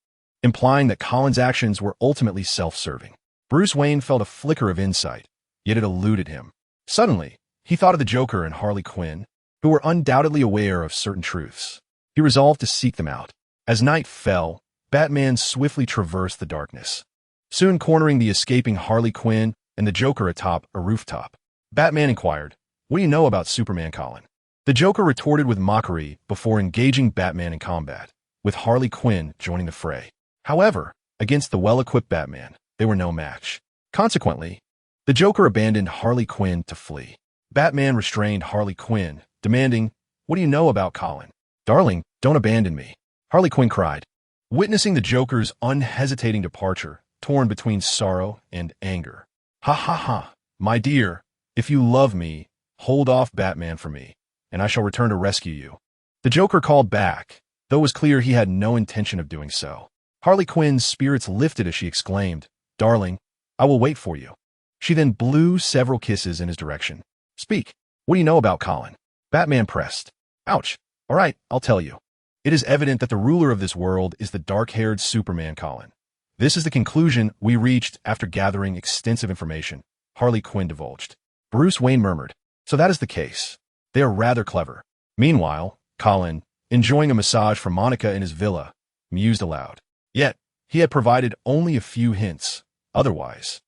implying that Colin's actions were ultimately self-serving. Bruce Wayne felt a flicker of insight, yet it eluded him. Suddenly, he thought of the Joker and Harley Quinn, who were undoubtedly aware of certain truths. He resolved to seek them out. As night fell, Batman swiftly traversed the darkness, soon cornering the escaping Harley Quinn and the Joker atop a rooftop. Batman inquired, "What do you know about Superman Colin?" The Joker retorted with mockery before engaging Batman in combat, with Harley Quinn joining the fray. However, against the well-equipped Batman, they were no match. Consequently, the Joker abandoned Harley Quinn to flee. Batman restrained Harley Quinn, demanding, "What do you know about Colin?" "Darling, don't abandon me," Harley Quinn cried. Witnessing the Joker's unhesitating departure, torn between sorrow and anger. "Ha ha ha, my dear, if you love me, hold off Batman for me, and I shall return to rescue you." The Joker called back, though it was clear he had no intention of doing so. Harley Quinn's spirits lifted as she exclaimed, "Darling, I will wait for you." She then blew several kisses in his direction. "Speak, what do you know about Colin?" Batman pressed. "Ouch, all right, I'll tell you. It is evident that the ruler of this world is the dark-haired Superman Colin. This is the conclusion we reached after gathering extensive information," Harley Quinn divulged. Bruce Wayne murmured, "So that is the case. They are rather clever." Meanwhile, Colin, enjoying a massage from Monica in his villa, mused aloud. Yet, he had provided only a few hints. Otherwise,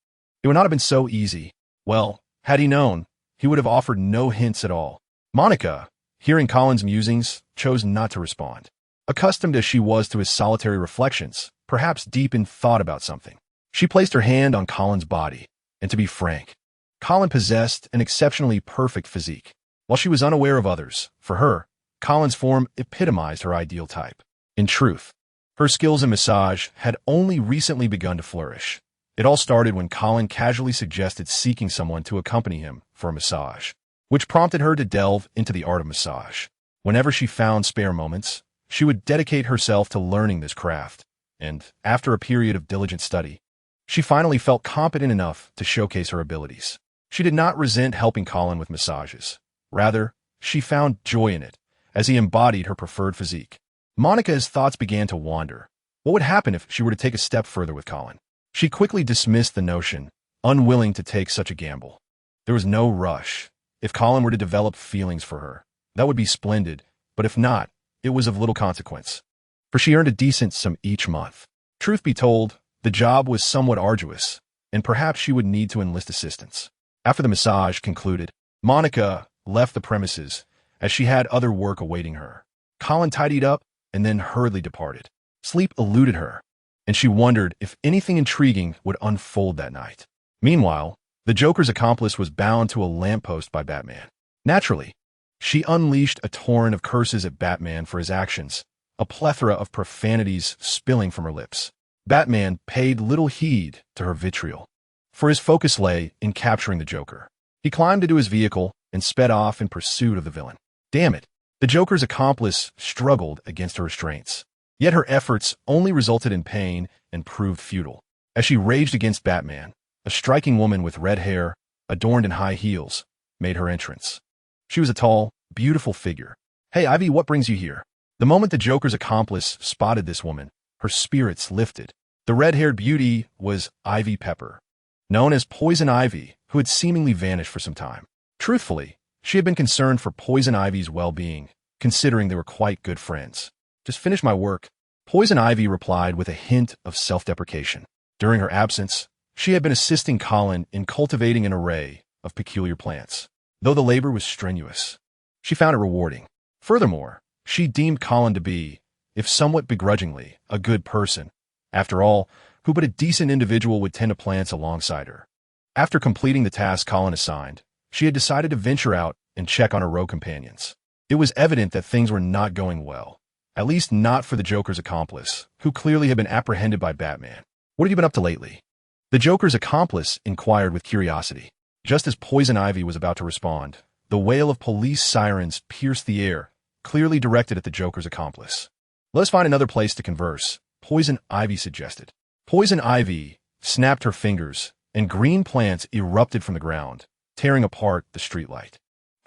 it would not have been so easy. Well, had he known, he would have offered no hints at all. Monica, hearing Colin's musings, chose not to respond. Accustomed as she was to his solitary reflections, perhaps deep in thought about something, she placed her hand on Colin's body, and to be frank, Colin possessed an exceptionally perfect physique. While she was unaware of others, for her, Colin's form epitomized her ideal type. In truth, her skills in massage had only recently begun to flourish. It all started when Colin casually suggested seeking someone to accompany him for a massage, which prompted her to delve into the art of massage. Whenever she found spare moments, she would dedicate herself to learning this craft, and after a period of diligent study, she finally felt competent enough to showcase her abilities. She did not resent helping Colin with massages. Rather, she found joy in it, as he embodied her preferred physique. Monica's thoughts began to wander. What would happen if she were to take a step further with Colin? She quickly dismissed the notion, unwilling to take such a gamble. There was no rush. If Colin were to develop feelings for her, that would be splendid, but if not, it was of little consequence, for she earned a decent sum each month. Truth be told, the job was somewhat arduous, and perhaps she would need to enlist assistance. After the massage concluded, Monica left the premises, as she had other work awaiting her. Colin tidied up and then hurriedly departed. Sleep eluded her, and she wondered if anything intriguing would unfold that night. Meanwhile, the Joker's accomplice was bound to a lamppost by Batman. Naturally, she unleashed a torrent of curses at Batman for his actions, a plethora of profanities spilling from her lips. Batman paid little heed to her vitriol, for his focus lay in capturing the Joker. He climbed into his vehicle and sped off in pursuit of the villain. Damn it! The Joker's accomplice struggled against her restraints. Yet her efforts only resulted in pain and proved futile. As she raged against Batman, a striking woman with red hair, adorned in high heels, made her entrance. She was a tall, beautiful figure. "Hey, Ivy, what brings you here?" The moment the Joker's accomplice spotted this woman, her spirits lifted. The red-haired beauty was Ivy Pepper, known as Poison Ivy, who had seemingly vanished for some time. Truthfully, she had been concerned for Poison Ivy's well-being, considering they were quite good friends. "Just finish my work," Poison Ivy replied with a hint of self-deprecation. During her absence, she had been assisting Colin in cultivating an array of peculiar plants. Though the labor was strenuous, she found it rewarding. Furthermore, she deemed Colin to be, if somewhat begrudgingly, a good person. After all, who but a decent individual would tend to plants alongside her? After completing the task Colin assigned, she had decided to venture out and check on her row companions. It was evident that things were not going well, at least not for the Joker's accomplice, who clearly had been apprehended by Batman. "What have you been up to lately?" The Joker's accomplice inquired with curiosity. Just as Poison Ivy was about to respond, the wail of police sirens pierced the air, clearly directed at the Joker's accomplice. "Let us find another place to converse," Poison Ivy suggested. Poison Ivy snapped her fingers, and green plants erupted from the ground, tearing apart the streetlight.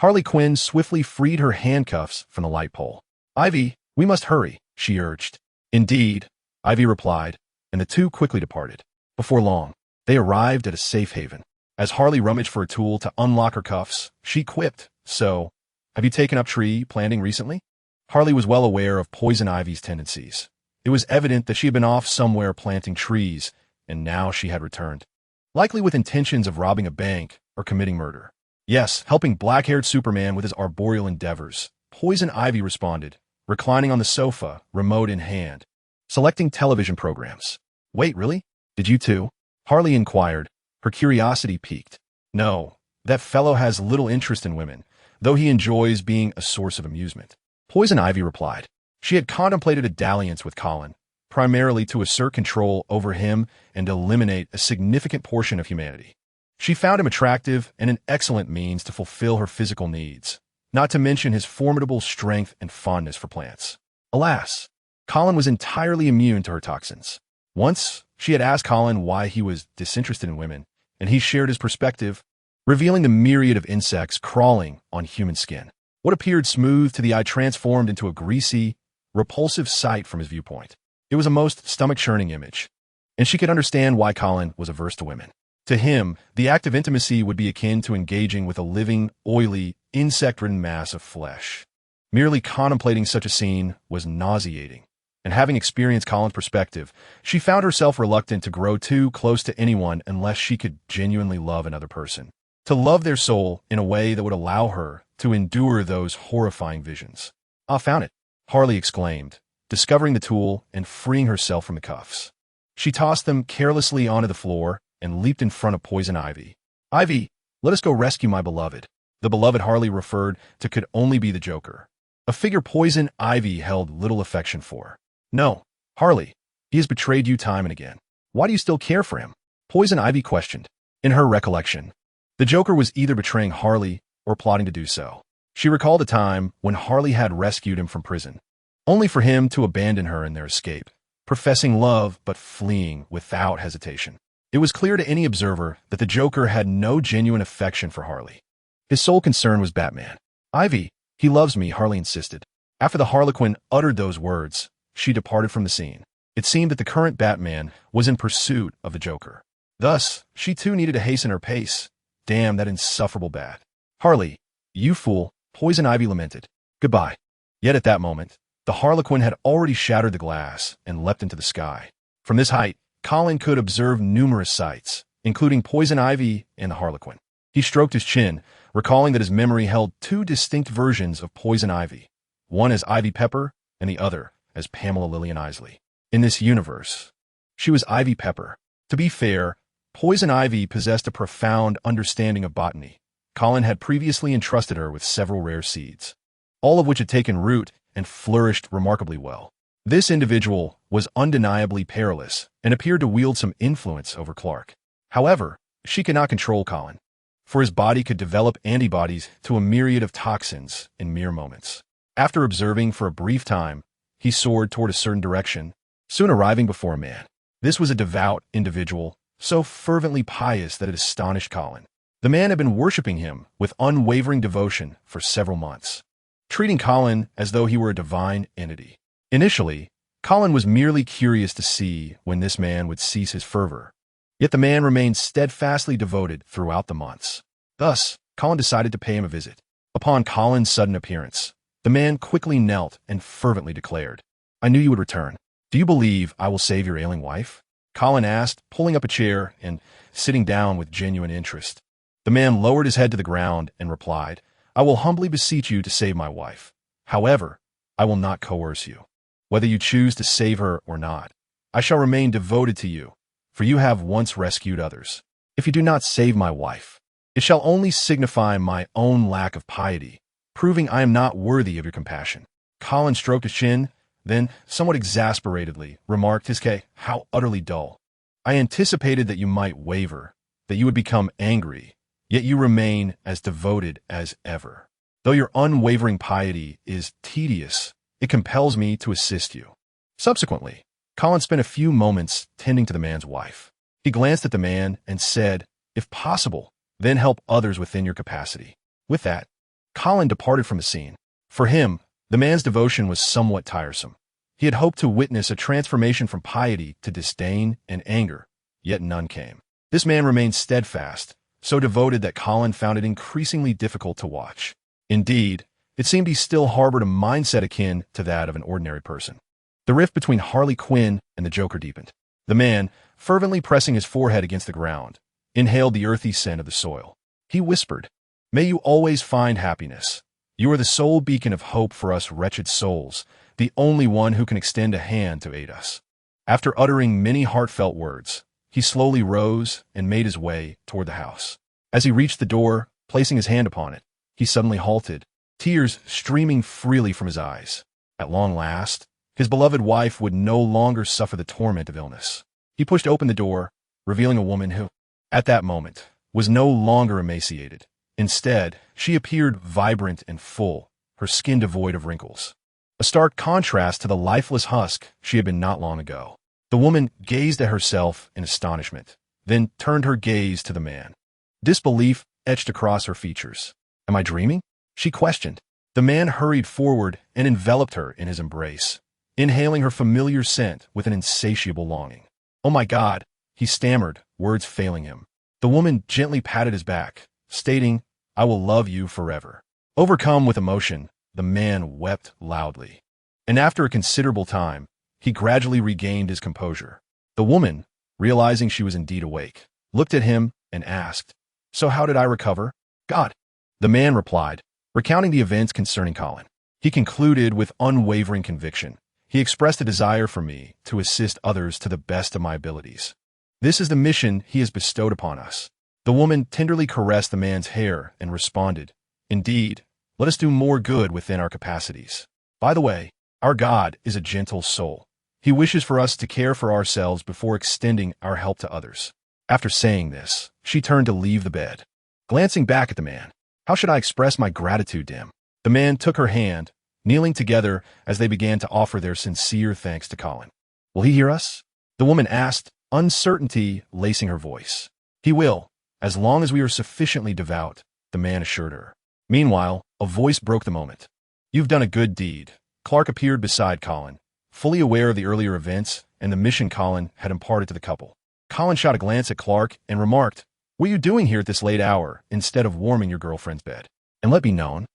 Harley Quinn swiftly freed her handcuffs from the light pole. "Ivy, we must hurry," she urged. "Indeed," Ivy replied, and the two quickly departed. Before long, they arrived at a safe haven. As Harley rummaged for a tool to unlock her cuffs, she quipped, "So, have you taken up tree planting recently?" Harley was well aware of Poison Ivy's tendencies. It was evident that she had been off somewhere planting trees, and now she had returned, likely with intentions of robbing a bank or committing murder. "Yes, helping black-haired Superman with his arboreal endeavors," Poison Ivy responded, reclining on the sofa, remote in hand, selecting television programs. "Wait, really? Did you too?" Harley inquired, her curiosity piqued. "No, that fellow has little interest in women, though he enjoys being a source of amusement," Poison Ivy replied. She had contemplated a dalliance with Colin, primarily to assert control over him and eliminate a significant portion of humanity. She found him attractive and an excellent means to fulfill her physical needs, not to mention his formidable strength and fondness for plants. Alas, Colin was entirely immune to her toxins. Once, she had asked Colin why he was disinterested in women, and he shared his perspective, revealing the myriad of insects crawling on human skin. What appeared smooth to the eye transformed into a greasy, repulsive sight from his viewpoint. It was a most stomach-churning image, and she could understand why Colin was averse to women. To him, the act of intimacy would be akin to engaging with a living, oily, insect-ridden mass of flesh. Merely contemplating such a scene was nauseating, and having experienced Colin's perspective, she found herself reluctant to grow too close to anyone unless she could genuinely love another person. To love their soul in a way that would allow her to endure those horrifying visions. "I found it," Harley exclaimed, discovering the tool and freeing herself from the cuffs. She tossed them carelessly onto the floor and leaped in front of Poison Ivy. "Ivy, let us go rescue my beloved." The beloved Harley referred to could only be the Joker, a figure Poison Ivy held little affection for. No, Harley. He has betrayed you time and again. Why do you still care for him? Poison Ivy questioned. In her recollection, the Joker was either betraying Harley or plotting to do so. She recalled a time when Harley had rescued him from prison, only for him to abandon her in their escape, professing love but fleeing without hesitation. It was clear to any observer that the Joker had no genuine affection for Harley. His sole concern was Batman. Ivy, he loves me, Harley insisted. After the Harlequin uttered those words, she departed from the scene. It seemed that the current Batman was in pursuit of the Joker. Thus, she too needed to hasten her pace. Damn that insufferable Bat. Harley, you fool, Poison Ivy lamented. Goodbye. Yet at that moment, the Harlequin had already shattered the glass and leapt into the sky. From this height, Colin could observe numerous sights, including Poison Ivy and the Harlequin. He stroked his chin, recalling that his memory held two distinct versions of Poison Ivy, one as Ivy Pepper and the other as Pamela Lillian Isley. In this universe, she was Ivy Pepper. To be fair, Poison Ivy possessed a profound understanding of botany. Colin had previously entrusted her with several rare seeds, all of which had taken root and flourished remarkably well. This individual was undeniably perilous and appeared to wield some influence over Clark. However, she could not control Colin, for his body could develop antibodies to a myriad of toxins in mere moments. After observing for a brief time, he soared toward a certain direction, soon arriving before a man. This was a devout individual, so fervently pious that it astonished Colin. The man had been worshipping him with unwavering devotion for several months, treating Colin as though he were a divine entity. Initially, Colin was merely curious to see when this man would cease his fervor. Yet the man remained steadfastly devoted throughout the months. Thus, Colin decided to pay him a visit. Upon Colin's sudden appearance, the man quickly knelt and fervently declared, I knew you would return. Do you believe I will save your ailing wife? Colin asked, pulling up a chair and sitting down with genuine interest. The man lowered his head to the ground and replied, I will humbly beseech you to save my wife. However, I will not coerce you. Whether you choose to save her or not, I shall remain devoted to you, for you have once rescued others. If you do not save my wife, it shall only signify my own lack of piety, proving I am not worthy of your compassion. Colin stroked his chin, then, somewhat exasperatedly, remarked, how utterly dull. I anticipated that you might waver, that you would become angry, yet you remain as devoted as ever. Though your unwavering piety is tedious, it compels me to assist you. Subsequently, Colin spent a few moments tending to the man's wife. He glanced at the man and said, if possible, then help others within your capacity. With that, Colin departed from the scene. For him, the man's devotion was somewhat tiresome. He had hoped to witness a transformation from piety to disdain and anger, yet none came. This man remained steadfast, so devoted that Colin found it increasingly difficult to watch. Indeed, it seemed he still harbored a mindset akin to that of an ordinary person. The rift between Harley Quinn and the Joker deepened. The man, fervently pressing his forehead against the ground, inhaled the earthy scent of the soil. He whispered, May you always find happiness. You are the sole beacon of hope for us wretched souls, the only one who can extend a hand to aid us. After uttering many heartfelt words, he slowly rose and made his way toward the house. As he reached the door, placing his hand upon it, he suddenly halted, tears streaming freely from his eyes. At long last, his beloved wife would no longer suffer the torment of illness. He pushed open the door, revealing a woman who, at that moment, was no longer emaciated. Instead, she appeared vibrant and full, her skin devoid of wrinkles. A stark contrast to the lifeless husk she had been not long ago. The woman gazed at herself in astonishment, then turned her gaze to the man. Disbelief etched across her features. Am I dreaming? She questioned. The man hurried forward and enveloped her in his embrace, inhaling her familiar scent with an insatiable longing. Oh my God, he stammered, words failing him. The woman gently patted his back, stating, I will love you forever. Overcome with emotion, the man wept loudly. And after a considerable time, he gradually regained his composure. The woman, realizing she was indeed awake, looked at him and asked, So how did I recover? God. The man replied, recounting the events concerning Colin. He concluded with unwavering conviction. He expressed a desire for me to assist others to the best of my abilities. This is the mission he has bestowed upon us. The woman tenderly caressed the man's hair and responded, Indeed, let us do more good within our capacities. By the way, our God is a gentle soul. He wishes for us to care for ourselves before extending our help to others. After saying this, she turned to leave the bed. Glancing back at the man, how should I express my gratitude to him? The man took her hand, kneeling together as they began to offer their sincere thanks to Colin. Will he hear us? The woman asked, uncertainty lacing her voice. He will, as long as we are sufficiently devout, the man assured her. Meanwhile, a voice broke the moment. You've done a good deed. Clark appeared beside Colin, fully aware of the earlier events and the mission Colin had imparted to the couple. Colin shot a glance at Clark and remarked, what are you doing here at this late hour instead of warming your girlfriend's bed? And let be known,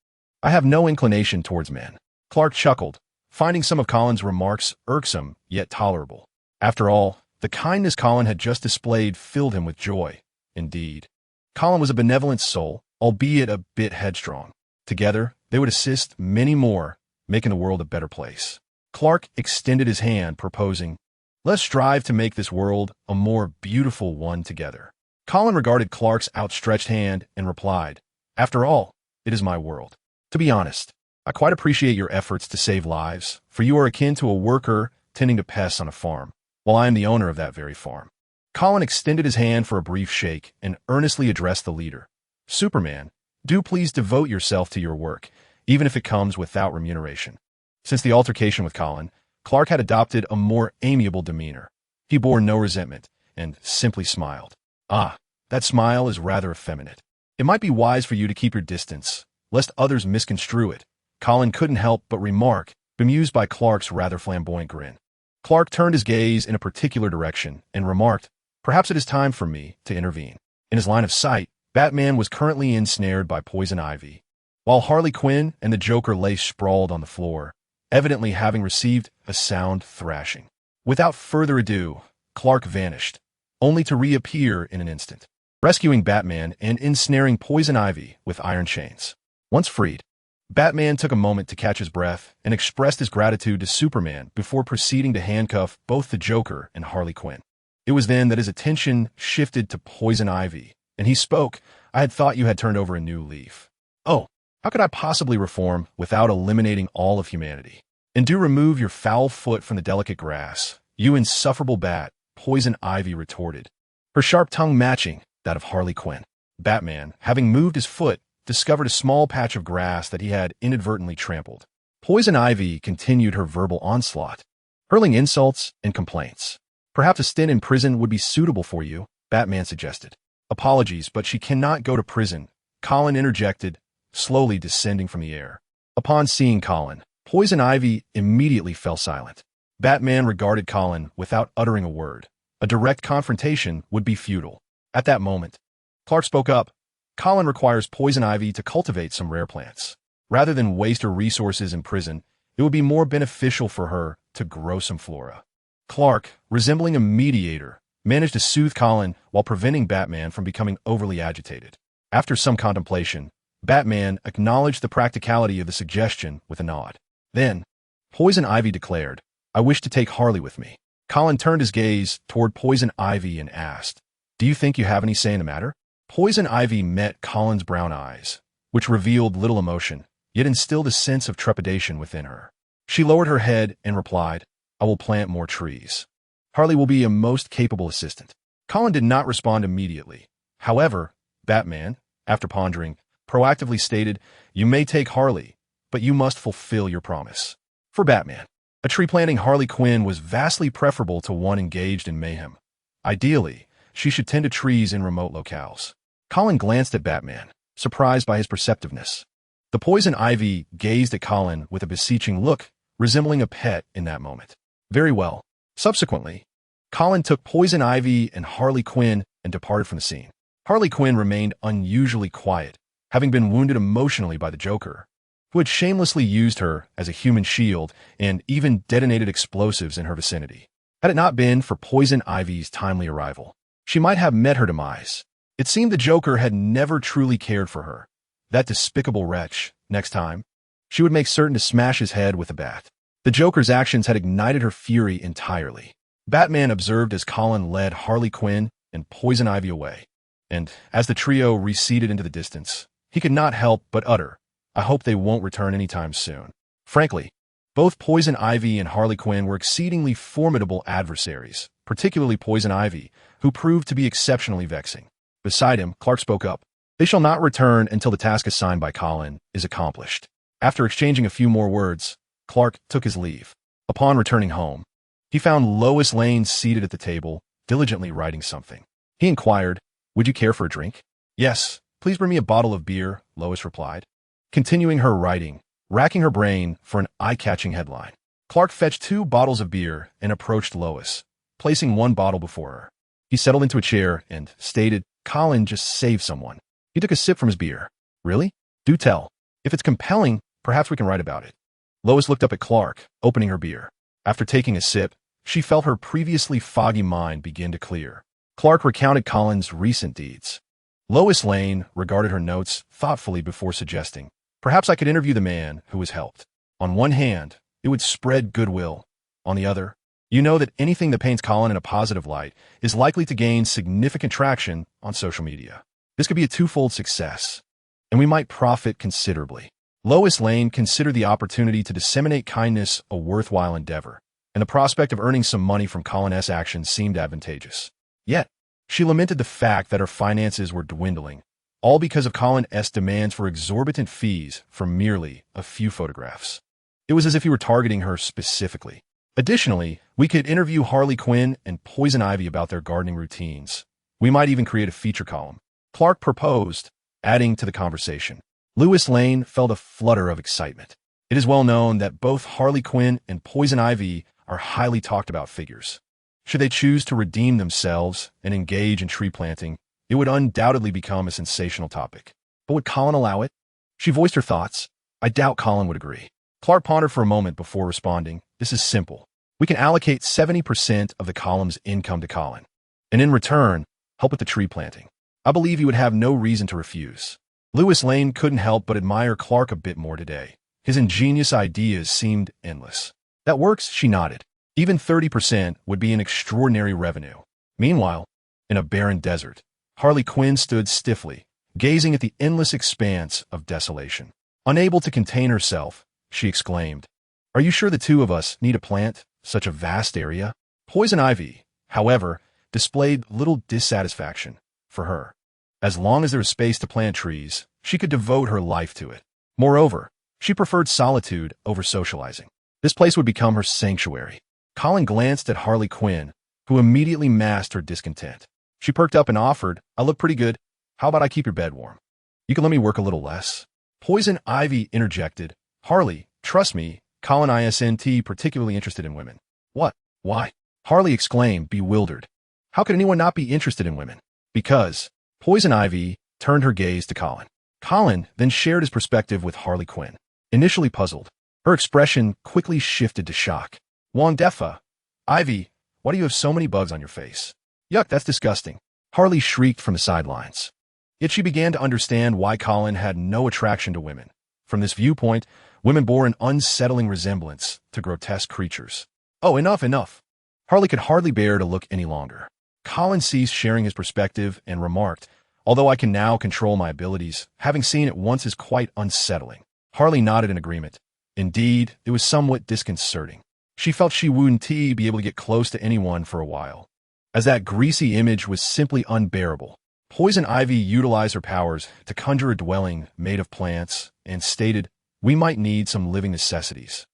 I have no inclination towards men. Clark chuckled, finding some of Colin's remarks irksome yet tolerable. After all, the kindness Colin had just displayed filled him with joy. Indeed, Colin was a benevolent soul, albeit a bit headstrong. Together, they would assist many more, making the world a better place. Clark extended his hand, proposing, let's strive to make this world a more beautiful one together. Colin regarded Clark's outstretched hand and replied, after all, it is my world. To be honest, I quite appreciate your efforts to save lives, for you are akin to a worker tending to pests on a farm, while I am the owner of that very farm. Colin extended his hand for a brief shake and earnestly addressed the leader. Superman, do please devote yourself to your work, even if it comes without remuneration. Since the altercation with Colin, Clark had adopted a more amiable demeanor. He bore no resentment and simply smiled. Ah, that smile is rather effeminate. It might be wise for you to keep your distance, lest others misconstrue it. Colin couldn't help but remark, bemused by Clark's rather flamboyant grin. Clark turned his gaze in a particular direction and remarked, perhaps it is time for me to intervene. In his line of sight, Batman was currently ensnared by poison ivy, while Harley Quinn and the Joker lay sprawled on the floor, evidently having received a sound thrashing. Without further ado, Clark vanished, only to reappear in an instant, rescuing Batman and ensnaring poison ivy with iron chains. Once freed, Batman took a moment to catch his breath and expressed his gratitude to Superman before proceeding to handcuff both the Joker and Harley Quinn. It was then that his attention shifted to poison ivy, and he spoke, I had thought you had turned over a new leaf. Oh, how could I possibly reform without eliminating all of humanity? And do remove your foul foot from the delicate grass, you insufferable bat, poison ivy retorted, her sharp tongue matching that of Harley Quinn. Batman, having moved his foot, discovered a small patch of grass that he had inadvertently trampled. Poison ivy continued her verbal onslaught, hurling insults and complaints. Perhaps a stint in prison would be suitable for you, Batman suggested. Apologies, but she cannot go to prison, Colin interjected, slowly descending from the air. Upon seeing Colin, Poison Ivy immediately fell silent. Batman regarded Colin without uttering a word. A direct confrontation would be futile. At that moment, Clark spoke up. Colin requires Poison Ivy to cultivate some rare plants. Rather than waste her resources in prison, it would be more beneficial for her to grow some flora. Clark, resembling a mediator, managed to soothe Colin while preventing Batman from becoming overly agitated. After some contemplation, Batman acknowledged the practicality of the suggestion with a nod. Then, Poison Ivy declared, I wish to take Harley with me. Colin turned his gaze toward Poison Ivy and asked, do you think you have any say in the matter? Poison Ivy met Colin's brown eyes, which revealed little emotion, yet instilled a sense of trepidation within her. She lowered her head and replied, I will plant more trees. Harley will be a most capable assistant. Colin did not respond immediately. However, Batman, after pondering, proactively stated, you may take Harley, but you must fulfill your promise. For Batman, a tree-planting Harley Quinn was vastly preferable to one engaged in mayhem. Ideally, she should tend to trees in remote locales. Colin glanced at Batman, surprised by his perceptiveness. The Poison Ivy gazed at Colin with a beseeching look, resembling a pet in that moment. Very well. Subsequently, Colin took Poison Ivy and Harley Quinn and departed from the scene. Harley Quinn remained unusually quiet, having been wounded emotionally by the Joker, who had shamelessly used her as a human shield and even detonated explosives in her vicinity. Had it not been for Poison Ivy's timely arrival, she might have met her demise. It seemed the Joker had never truly cared for her. That despicable wretch, next time, she would make certain to smash his head with a bat. The Joker's actions had ignited her fury entirely. Batman observed as Colin led Harley Quinn and Poison Ivy away, and as the trio receded into the distance, he could not help but utter, I hope they won't return anytime soon. Frankly, Both Poison Ivy and Harley Quinn were exceedingly formidable adversaries, particularly Poison Ivy, who proved to be exceptionally vexing. Beside him, Clark spoke up. They shall not return until the task assigned by Colin is accomplished. After exchanging a few more words, Clark took his leave. Upon returning home, he found Lois Lane seated at the table, diligently writing something. He inquired, "Would you care for a drink?" "Yes, please bring me a bottle of beer," Lois replied. Continuing her writing, racking her brain for an eye-catching headline, Clark fetched 2 bottles of beer and approached Lois, placing one bottle before her. He settled into a chair and stated, "Colin just saved someone." He took a sip from his beer. "Really? Do tell. If it's compelling, perhaps we can write about it." Lois looked up at Clark, opening her beer. After taking a sip, she felt her previously foggy mind begin to clear. Clark recounted Colin's recent deeds. Lois Lane regarded her notes thoughtfully before suggesting, "Perhaps I could interview the man who was helped. On one hand, it would spread goodwill. On the other, you know that anything that paints Colin in a positive light is likely to gain significant traction on social media. This could be a twofold success, and we might profit considerably." Lois Lane considered the opportunity to disseminate kindness a worthwhile endeavor, and the prospect of earning some money from Colin's actions seemed advantageous. Yet, she lamented the fact that her finances were dwindling, all because of Colin's demands for exorbitant fees for merely a few photographs. It was as if he were targeting her specifically. Additionally, we could interview Harley Quinn and Poison Ivy about their gardening routines. We might even create a feature column. Clark proposed, adding to the conversation. Lois Lane felt a flutter of excitement. It is well known that both Harley Quinn and Poison Ivy are highly talked about figures. Should they choose to redeem themselves and engage in tree planting, it would undoubtedly become a sensational topic. But would Colin allow it? She voiced her thoughts. I doubt Colin would agree. Clark pondered for a moment before responding. This is simple. We can allocate 70% of the column's income to Colin, and in return, help with the tree planting. I believe he would have no reason to refuse. Lois Lane couldn't help but admire Clark a bit more today. His ingenious ideas seemed endless. That works, she nodded. Even 30% would be an extraordinary revenue. Meanwhile, in a barren desert, Harley Quinn stood stiffly, gazing at the endless expanse of desolation. Unable to contain herself, she exclaimed, "Are you sure the two of us need to plant such a vast area?" Poison Ivy, however, displayed little dissatisfaction. For her, as long as there was space to plant trees, she could devote her life to it. Moreover, she preferred solitude over socializing. This place would become her sanctuary. Colin glanced at Harley Quinn, who immediately masked her discontent. She perked up and offered, "I look pretty good. How about I keep your bed warm? You can let me work a little less." Poison Ivy interjected, "Harley, trust me, Colin isn't particularly interested in women." "What? Why?" Harley exclaimed, bewildered. "How could anyone not be interested in women?" "Because." Poison Ivy turned her gaze to Colin. Colin then shared his perspective with Harley Quinn. Initially puzzled, her expression quickly shifted to shock. "Wong Defa, Ivy, why do you have so many bugs on your face?" "Yuck, that's disgusting," Harley shrieked from the sidelines. Yet she began to understand why Colin had no attraction to women. From this viewpoint, women bore an unsettling resemblance to grotesque creatures. "Oh, enough." Harley could hardly bear to look any longer. Colin ceased sharing his perspective and remarked, "Although I can now control my abilities, having seen it once is quite unsettling." Harley nodded in agreement. Indeed, it was somewhat disconcerting. She felt she wouldn't be able to get close to anyone for a while, as that greasy image was simply unbearable. Poison Ivy utilized her powers to conjure a dwelling made of plants and stated, "We might need some living necessities."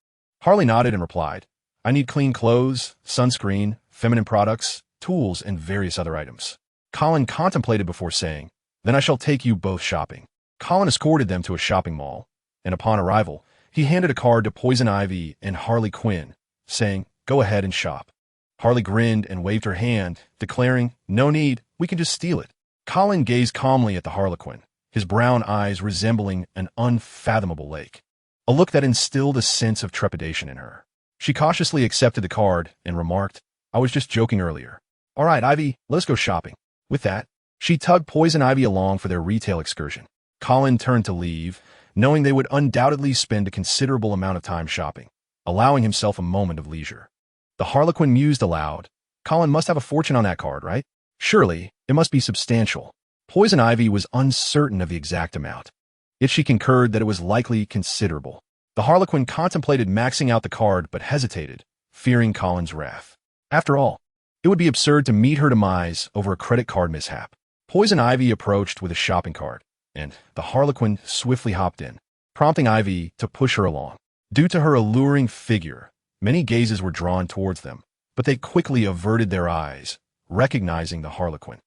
Harley nodded and replied, "I need clean clothes, sunscreen, feminine products, tools, and various other items." Colin contemplated before saying, "Then I shall take you both shopping." Colin escorted them to a shopping mall, and upon arrival, he handed a card to Poison Ivy and Harley Quinn, saying, "Go ahead and shop." Harley grinned and waved her hand, declaring, "No need, we can just steal it." Colin gazed calmly at the Harlequin, his brown eyes resembling an unfathomable lake, a look that instilled a sense of trepidation in her. She cautiously accepted the card and remarked, "I was just joking earlier. All right, Ivy, let us go shopping." With that, she tugged Poison Ivy along for their retail excursion. Colin turned to leave, knowing they would undoubtedly spend a considerable amount of time shopping, allowing himself a moment of leisure. The Harlequin mused aloud. Colin must have a fortune on that card, right? Surely, it must be substantial. Poison Ivy was uncertain of the exact amount, yet she concurred that it was likely considerable. The Harlequin contemplated maxing out the card but hesitated, fearing Colin's wrath. After all, it would be absurd to meet her demise over a credit card mishap. Poison Ivy approached with a shopping cart, and the Harlequin swiftly hopped in, prompting Ivy to push her along. Due to her alluring figure, many gazes were drawn towards them, but they quickly averted their eyes, recognizing the Harlequin.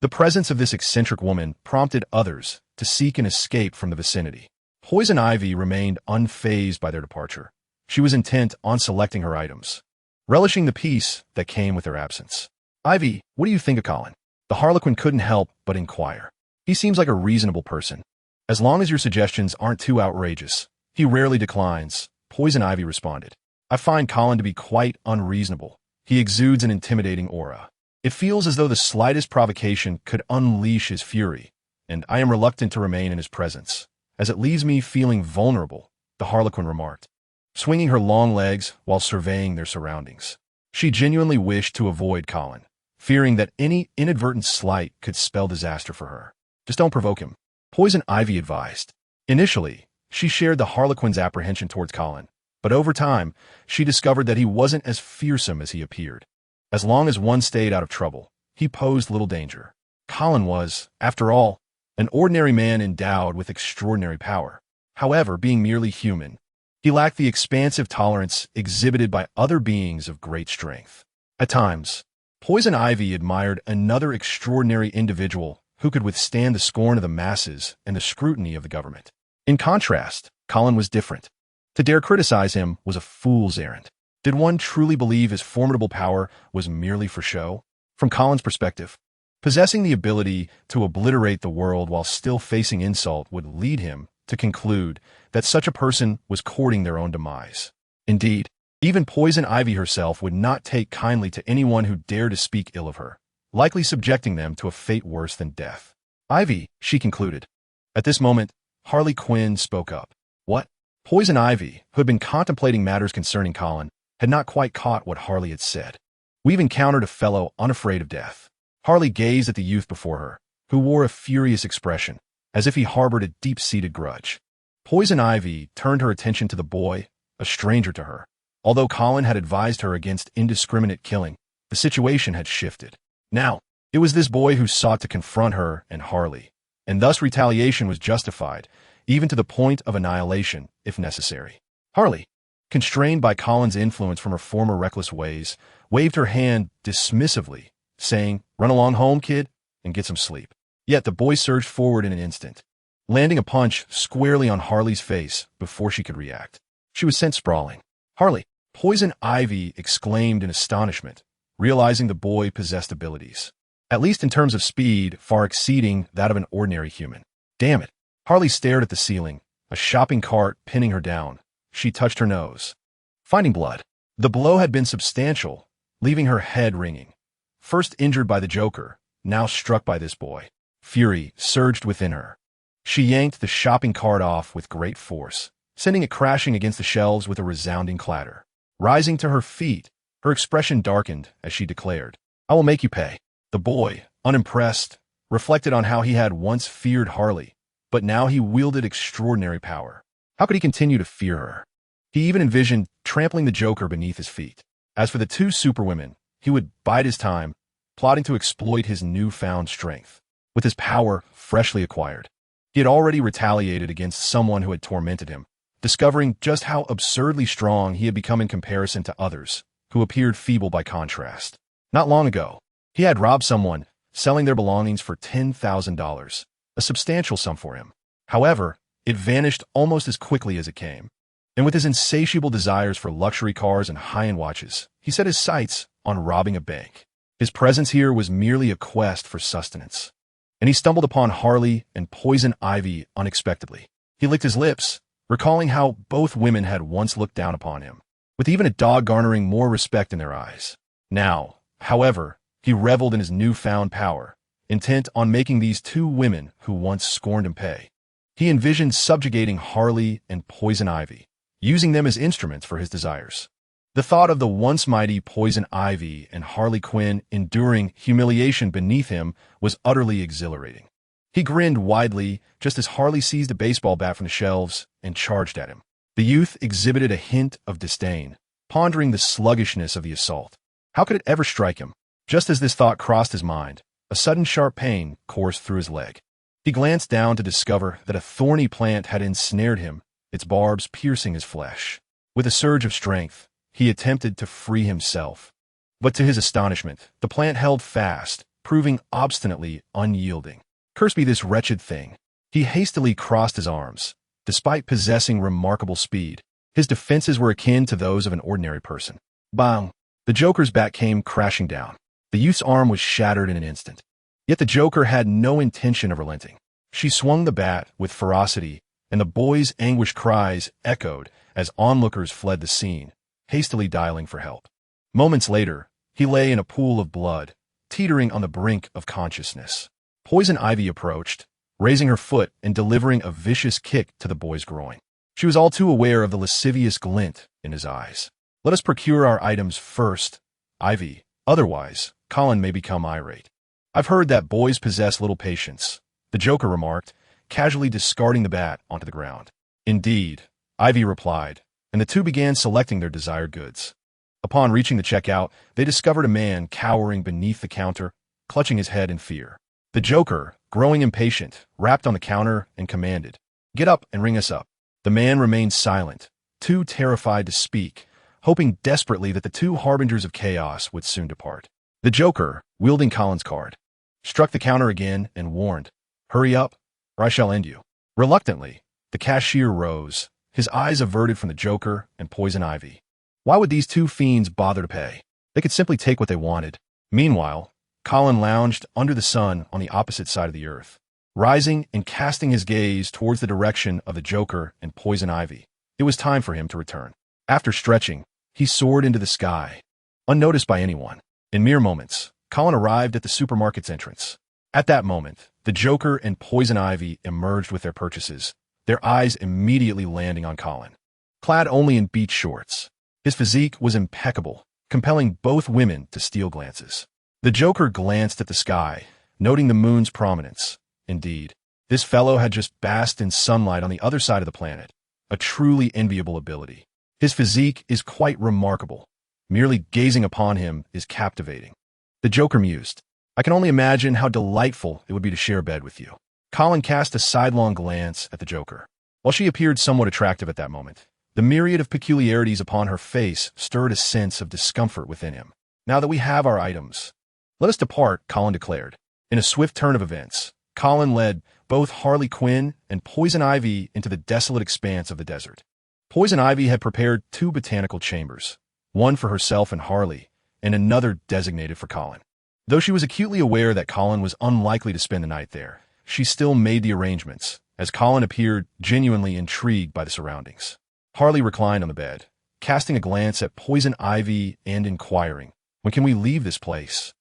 The presence of this eccentric woman prompted others to seek an escape from the vicinity. Poison Ivy remained unfazed by their departure. She was intent on selecting her items, relishing the peace that came with their absence. "Ivy, what do you think of Colin?" The Harlequin couldn't help but inquire. "He seems like a reasonable person. As long as your suggestions aren't too outrageous, he rarely declines," Poison Ivy responded. "I find Colin to be quite unreasonable. He exudes an intimidating aura. It feels as though the slightest provocation could unleash his fury, and I am reluctant to remain in his presence, as it leaves me feeling vulnerable," the Harlequin remarked, swinging her long legs while surveying their surroundings. She genuinely wished to avoid Colin, fearing that any inadvertent slight could spell disaster for her. "Just don't provoke him," Poison Ivy advised. Initially, she shared the Harlequin's apprehension towards Colin, but over time, she discovered that he wasn't as fearsome as he appeared. As long as one stayed out of trouble, he posed little danger. Colin was, after all, an ordinary man endowed with extraordinary power. However, being merely human, he lacked the expansive tolerance exhibited by other beings of great strength. At times, Poison Ivy admired another extraordinary individual who could withstand the scorn of the masses and the scrutiny of the government. In contrast, Colin was different. To dare criticize him was a fool's errand. Did one truly believe his formidable power was merely for show? From Colin's perspective, possessing the ability to obliterate the world while still facing insult would lead him to conclude that such a person was courting their own demise. Indeed, even Poison Ivy herself would not take kindly to anyone who dared to speak ill of her, likely subjecting them to a fate worse than death. "Ivy," she concluded. At this moment, Harley Quinn spoke up. "What?" Poison Ivy, who had been contemplating matters concerning Colin, had not quite caught what Harley had said. "We've encountered a fellow unafraid of death." Harley gazed at the youth before her, who wore a furious expression, as if he harbored a deep-seated grudge. Poison Ivy turned her attention to the boy, a stranger to her. Although Colin had advised her against indiscriminate killing, the situation had shifted. Now, it was this boy who sought to confront her and Harley, and thus retaliation was justified, even to the point of annihilation, if necessary. Harley, constrained by Colin's influence from her former reckless ways, waved her hand dismissively, saying, "Run along home, kid, and get some sleep." Yet the boy surged forward in an instant, landing a punch squarely on Harley's face before she could react. She was sent sprawling. "Harley!" Poison Ivy exclaimed in astonishment, realizing the boy possessed abilities, at least in terms of speed, far exceeding that of an ordinary human. "Damn it!" Harley stared at the ceiling, a shopping cart pinning her down. She touched her nose, finding blood. The blow had been substantial, leaving her head ringing. First injured by the Joker, now struck by this boy. Fury surged within her. She yanked the shopping cart off with great force, sending it crashing against the shelves with a resounding clatter. Rising to her feet, her expression darkened as she declared, "I will make you pay." The boy, unimpressed, reflected on how he had once feared Harley, but now he wielded extraordinary power. How could he continue to fear her? He even envisioned trampling the Joker beneath his feet. As for the two superwomen, he would bide his time, plotting to exploit his newfound strength. With his power freshly acquired, he had already retaliated against someone who had tormented him, discovering just how absurdly strong he had become in comparison to others, who appeared feeble by contrast. Not long ago, he had robbed someone, selling their belongings for $10,000, a substantial sum for him. However, it vanished almost as quickly as it came. And with his insatiable desires for luxury cars and high-end watches, he set his sights on robbing a bank. His presence here was merely a quest for sustenance. And he stumbled upon Harley and Poison Ivy unexpectedly. He licked his lips, recalling how both women had once looked down upon him, with even a dog garnering more respect in their eyes. Now, however, he reveled in his newfound power, intent on making these two women who once scorned him pay. He envisioned subjugating Harley and Poison Ivy, using them as instruments for his desires. The thought of the once mighty Poison Ivy and Harley Quinn enduring humiliation beneath him was utterly exhilarating. He grinned widely just as Harley seized a baseball bat from the shelves and charged at him. The youth exhibited a hint of disdain, pondering the sluggishness of the assault. How could it ever strike him? Just as this thought crossed his mind, a sudden sharp pain coursed through his leg. He glanced down to discover that a thorny plant had ensnared him, its barbs piercing his flesh. With a surge of strength, he attempted to free himself. But to his astonishment, the plant held fast, proving obstinately unyielding. Curse be this wretched thing. He hastily crossed his arms. Despite possessing remarkable speed, his defenses were akin to those of an ordinary person. Bang! The Joker's bat came crashing down. The youth's arm was shattered in an instant. Yet the Joker had no intention of relenting. She swung the bat with ferocity, and the boy's anguished cries echoed as onlookers fled the scene, hastily dialing for help. Moments later, he lay in a pool of blood, teetering on the brink of consciousness. Poison Ivy approached, raising her foot and delivering a vicious kick to the boy's groin. She was all too aware of the lascivious glint in his eyes. Let us procure our items first, Ivy. Otherwise, Colin may become irate. I've heard that boys possess little patience, the Joker remarked, casually discarding the bat onto the ground. Indeed, Ivy replied, and the two began selecting their desired goods. Upon reaching the checkout, they discovered a man cowering beneath the counter, clutching his head in fear. The Joker, growing impatient, rapped on the counter and commanded, "Get up and ring us up." The man remained silent, too terrified to speak, hoping desperately that the two harbingers of chaos would soon depart. The Joker, wielding Colin's card, struck the counter again and warned, "Hurry up, or I shall end you." Reluctantly, the cashier rose, his eyes averted from the Joker and Poison Ivy. Why would these two fiends bother to pay? They could simply take what they wanted. Meanwhile, Colin lounged under the sun on the opposite side of the earth, rising and casting his gaze towards the direction of the Joker and Poison Ivy. It was time for him to return. After stretching, he soared into the sky, unnoticed by anyone. In mere moments, Colin arrived at the supermarket's entrance. At that moment, the Joker and Poison Ivy emerged with their purchases, their eyes immediately landing on Colin. Clad only in beach shorts, his physique was impeccable, compelling both women to steal glances. The Joker glanced at the sky, noting the moon's prominence. Indeed, this fellow had just basked in sunlight on the other side of the planet, a truly enviable ability. His physique is quite remarkable. Merely gazing upon him is captivating. The Joker mused, "I can only imagine how delightful it would be to share a bed with you." Colin cast a sidelong glance at the Joker. While she appeared somewhat attractive at that moment, the myriad of peculiarities upon her face stirred a sense of discomfort within him. "Now that we have our items, let us depart," Colin declared. In a swift turn of events, Colin led both Harley Quinn and Poison Ivy into the desolate expanse of the desert. Poison Ivy had prepared 2 botanical chambers, one for herself and Harley, and another designated for Colin. Though she was acutely aware that Colin was unlikely to spend the night there, she still made the arrangements, as Colin appeared genuinely intrigued by the surroundings. Harley reclined on the bed, casting a glance at Poison Ivy and inquiring, "When can we leave this place?"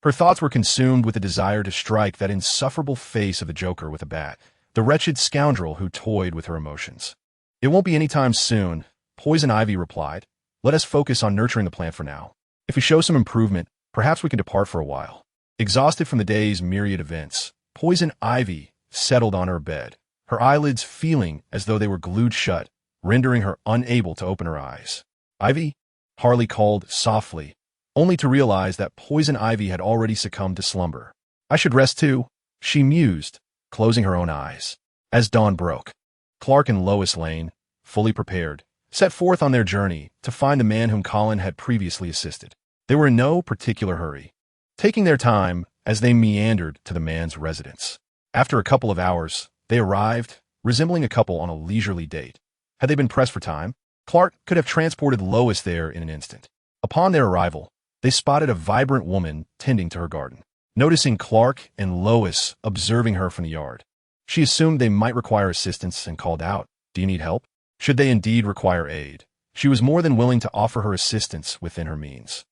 Her thoughts were consumed with the desire to strike that insufferable face of the Joker with a bat, the wretched scoundrel who toyed with her emotions. "It won't be any time soon," Poison Ivy replied. "Let us focus on nurturing the plant for now. If we show some improvement, perhaps we can depart for a while." Exhausted from the day's myriad events, Poison Ivy settled on her bed, her eyelids feeling as though they were glued shut, rendering her unable to open her eyes. "Ivy?" Harley called softly, only to realize that Poison Ivy had already succumbed to slumber. "I should rest too," she mused, closing her own eyes. As dawn broke, Clark and Lois Lane, fully prepared, set forth on their journey to find the man whom Colin had previously assisted. They were in no particular hurry, taking their time as they meandered to the man's residence. After a couple of hours, they arrived, resembling a couple on a leisurely date. Had they been pressed for time, Clark could have transported Lois there in an instant. Upon their arrival, they spotted a vibrant woman tending to her garden. Noticing Clark and Lois observing her from the yard, she assumed they might require assistance and called out, "Do you need help?" Should they indeed require aid, she was more than willing to offer her assistance within her means.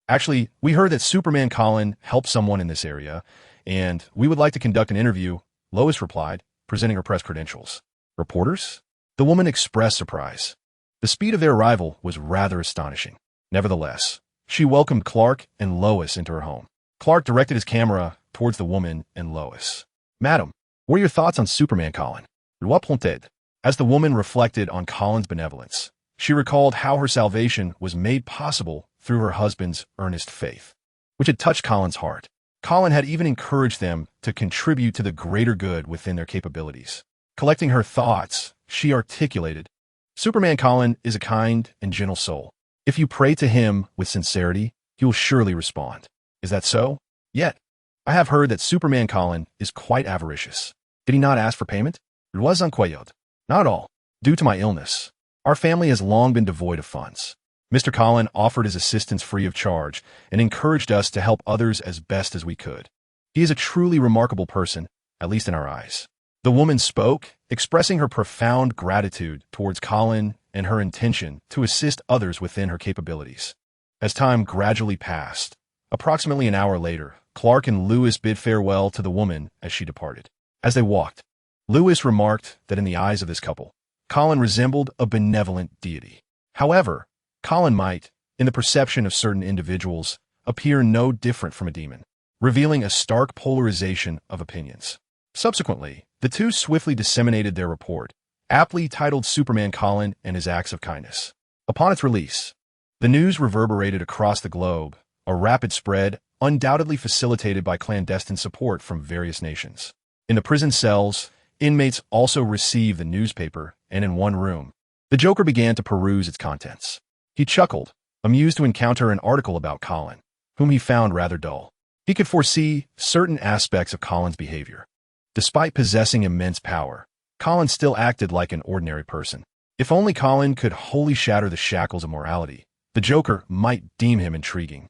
"Actually, we heard that Superman Colin helped someone in this area, and we would like to conduct an interview," Lois replied, presenting her press credentials. "Reporters?" The woman expressed surprise. The speed of their arrival was rather astonishing. Nevertheless, she welcomed Clark and Lois into her home. Clark directed his camera towards the woman and Lois. "Madam, what are your thoughts on Superman Colin?" "Loi planted." As the woman reflected on Colin's benevolence, she recalled how her salvation was made possible through her husband's earnest faith, which had touched Colin's heart. Colin had even encouraged them to contribute to the greater good within their capabilities. Collecting her thoughts, she articulated, "Superman Colin is a kind and gentle soul. If you pray to him with sincerity, he will surely respond. Is that so? Yet, I have heard that Superman Colin is quite avaricious. Did he not ask for payment? It was unquailed. Not at all. Due to my illness, our family has long been devoid of funds. Mr. Colin offered his assistance free of charge and encouraged us to help others as best as we could. He is a truly remarkable person, at least in our eyes." The woman spoke, expressing her profound gratitude towards Colin and her intention to assist others within her capabilities. As time gradually passed, approximately an hour later, Clark and Lewis bid farewell to the woman as she departed. As they walked, Lewis remarked that in the eyes of this couple, Colin resembled a benevolent deity. However, Colin might, in the perception of certain individuals, appear no different from a demon, revealing a stark polarization of opinions. Subsequently, the two swiftly disseminated their report, aptly titled Superman Colin and His Acts of Kindness. Upon its release, the news reverberated across the globe, a rapid spread undoubtedly facilitated by clandestine support from various nations. In the prison cells, inmates also received the newspaper, and in one room, the Joker began to peruse its contents. He chuckled, amused to encounter an article about Colin, whom he found rather dull. He could foresee certain aspects of Colin's behavior. Despite possessing immense power, Colin still acted like an ordinary person. If only Colin could wholly shatter the shackles of morality, the Joker might deem him intriguing.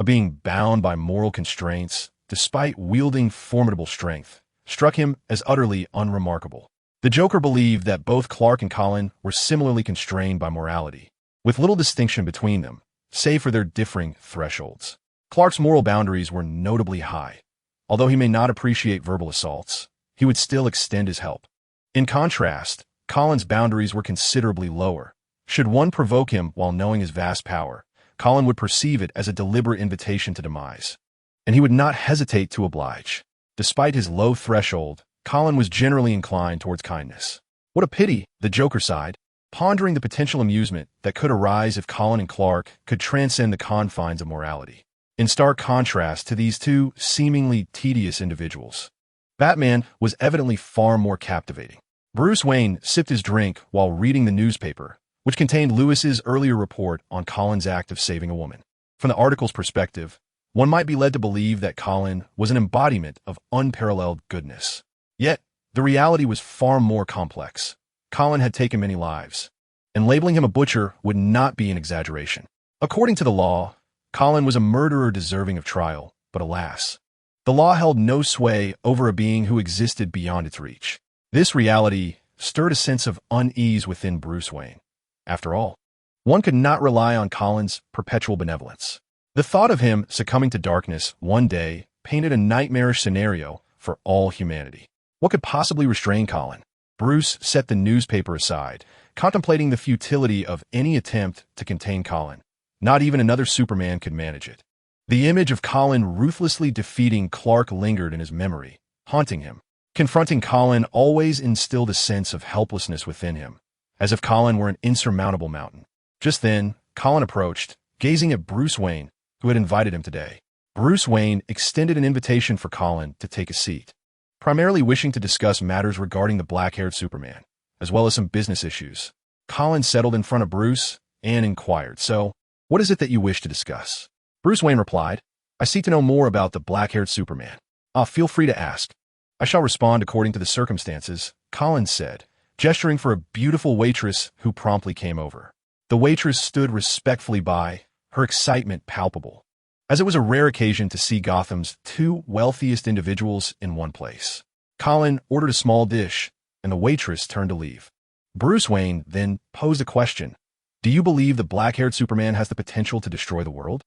A being bound by moral constraints, despite wielding formidable strength, struck him as utterly unremarkable. The Joker believed that both Clark and Colin were similarly constrained by morality, with little distinction between them, save for their differing thresholds. Clark's moral boundaries were notably high. Although he may not appreciate verbal assaults, he would still extend his help. In contrast, Colin's boundaries were considerably lower. Should one provoke him while knowing his vast power, Colin would perceive it as a deliberate invitation to demise, and he would not hesitate to oblige. Despite his low threshold, Colin was generally inclined towards kindness. What a pity, the Joker sighed, pondering the potential amusement that could arise if Colin and Clark could transcend the confines of morality. In stark contrast to these two seemingly tedious individuals, Batman was evidently far more captivating. Bruce Wayne sipped his drink while reading the newspaper, which contained Lewis's earlier report on Colin's act of saving a woman. From the article's perspective, one might be led to believe that Colin was an embodiment of unparalleled goodness. Yet, the reality was far more complex. Colin had taken many lives, and labeling him a butcher would not be an exaggeration. According to the law, Colin was a murderer deserving of trial, but alas, the law held no sway over a being who existed beyond its reach. This reality stirred a sense of unease within Bruce Wayne. After all, one could not rely on Colin's perpetual benevolence. The thought of him succumbing to darkness one day painted a nightmarish scenario for all humanity. What could possibly restrain Colin? Bruce set the newspaper aside, contemplating the futility of any attempt to contain Colin. Not even another Superman could manage it. The image of Colin ruthlessly defeating Clark lingered in his memory, haunting him. Confronting Colin always instilled a sense of helplessness within him, as if Colin were an insurmountable mountain. Just then, Colin approached, gazing at Bruce Wayne, who had invited him today. Bruce Wayne extended an invitation for Colin to take a seat, primarily wishing to discuss matters regarding the black-haired Superman, as well as some business issues. Colin settled in front of Bruce and inquired, "So, what is it that you wish to discuss?" Bruce Wayne replied, "I seek to know more about the black-haired Superman." Feel free to ask. I shall respond according to the circumstances," Colin said, gesturing for a beautiful waitress who promptly came over. The waitress stood respectfully by, her excitement palpable, as it was a rare occasion to see Gotham's two wealthiest individuals in one place. Colin ordered a small dish, and the waitress turned to leave. Bruce Wayne then posed a question. "Do you believe the black-haired Superman has the potential to destroy the world?"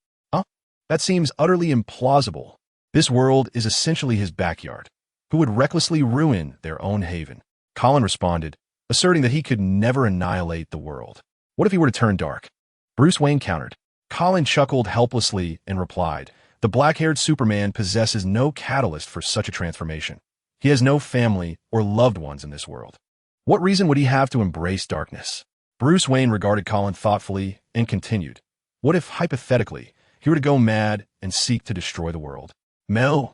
That seems utterly implausible. This world is essentially his backyard. Who would recklessly ruin their own haven?" Colin responded, asserting that he could never annihilate the world. "What if he were to turn dark?" Bruce Wayne countered. Colin chuckled helplessly and replied, "The black-haired Superman possesses no catalyst for such a transformation. He has no family or loved ones in this world." What reason would he have to embrace darkness? Bruce Wayne regarded Colin thoughtfully and continued. What if, hypothetically, he were to go mad and seek to destroy the world? Mel,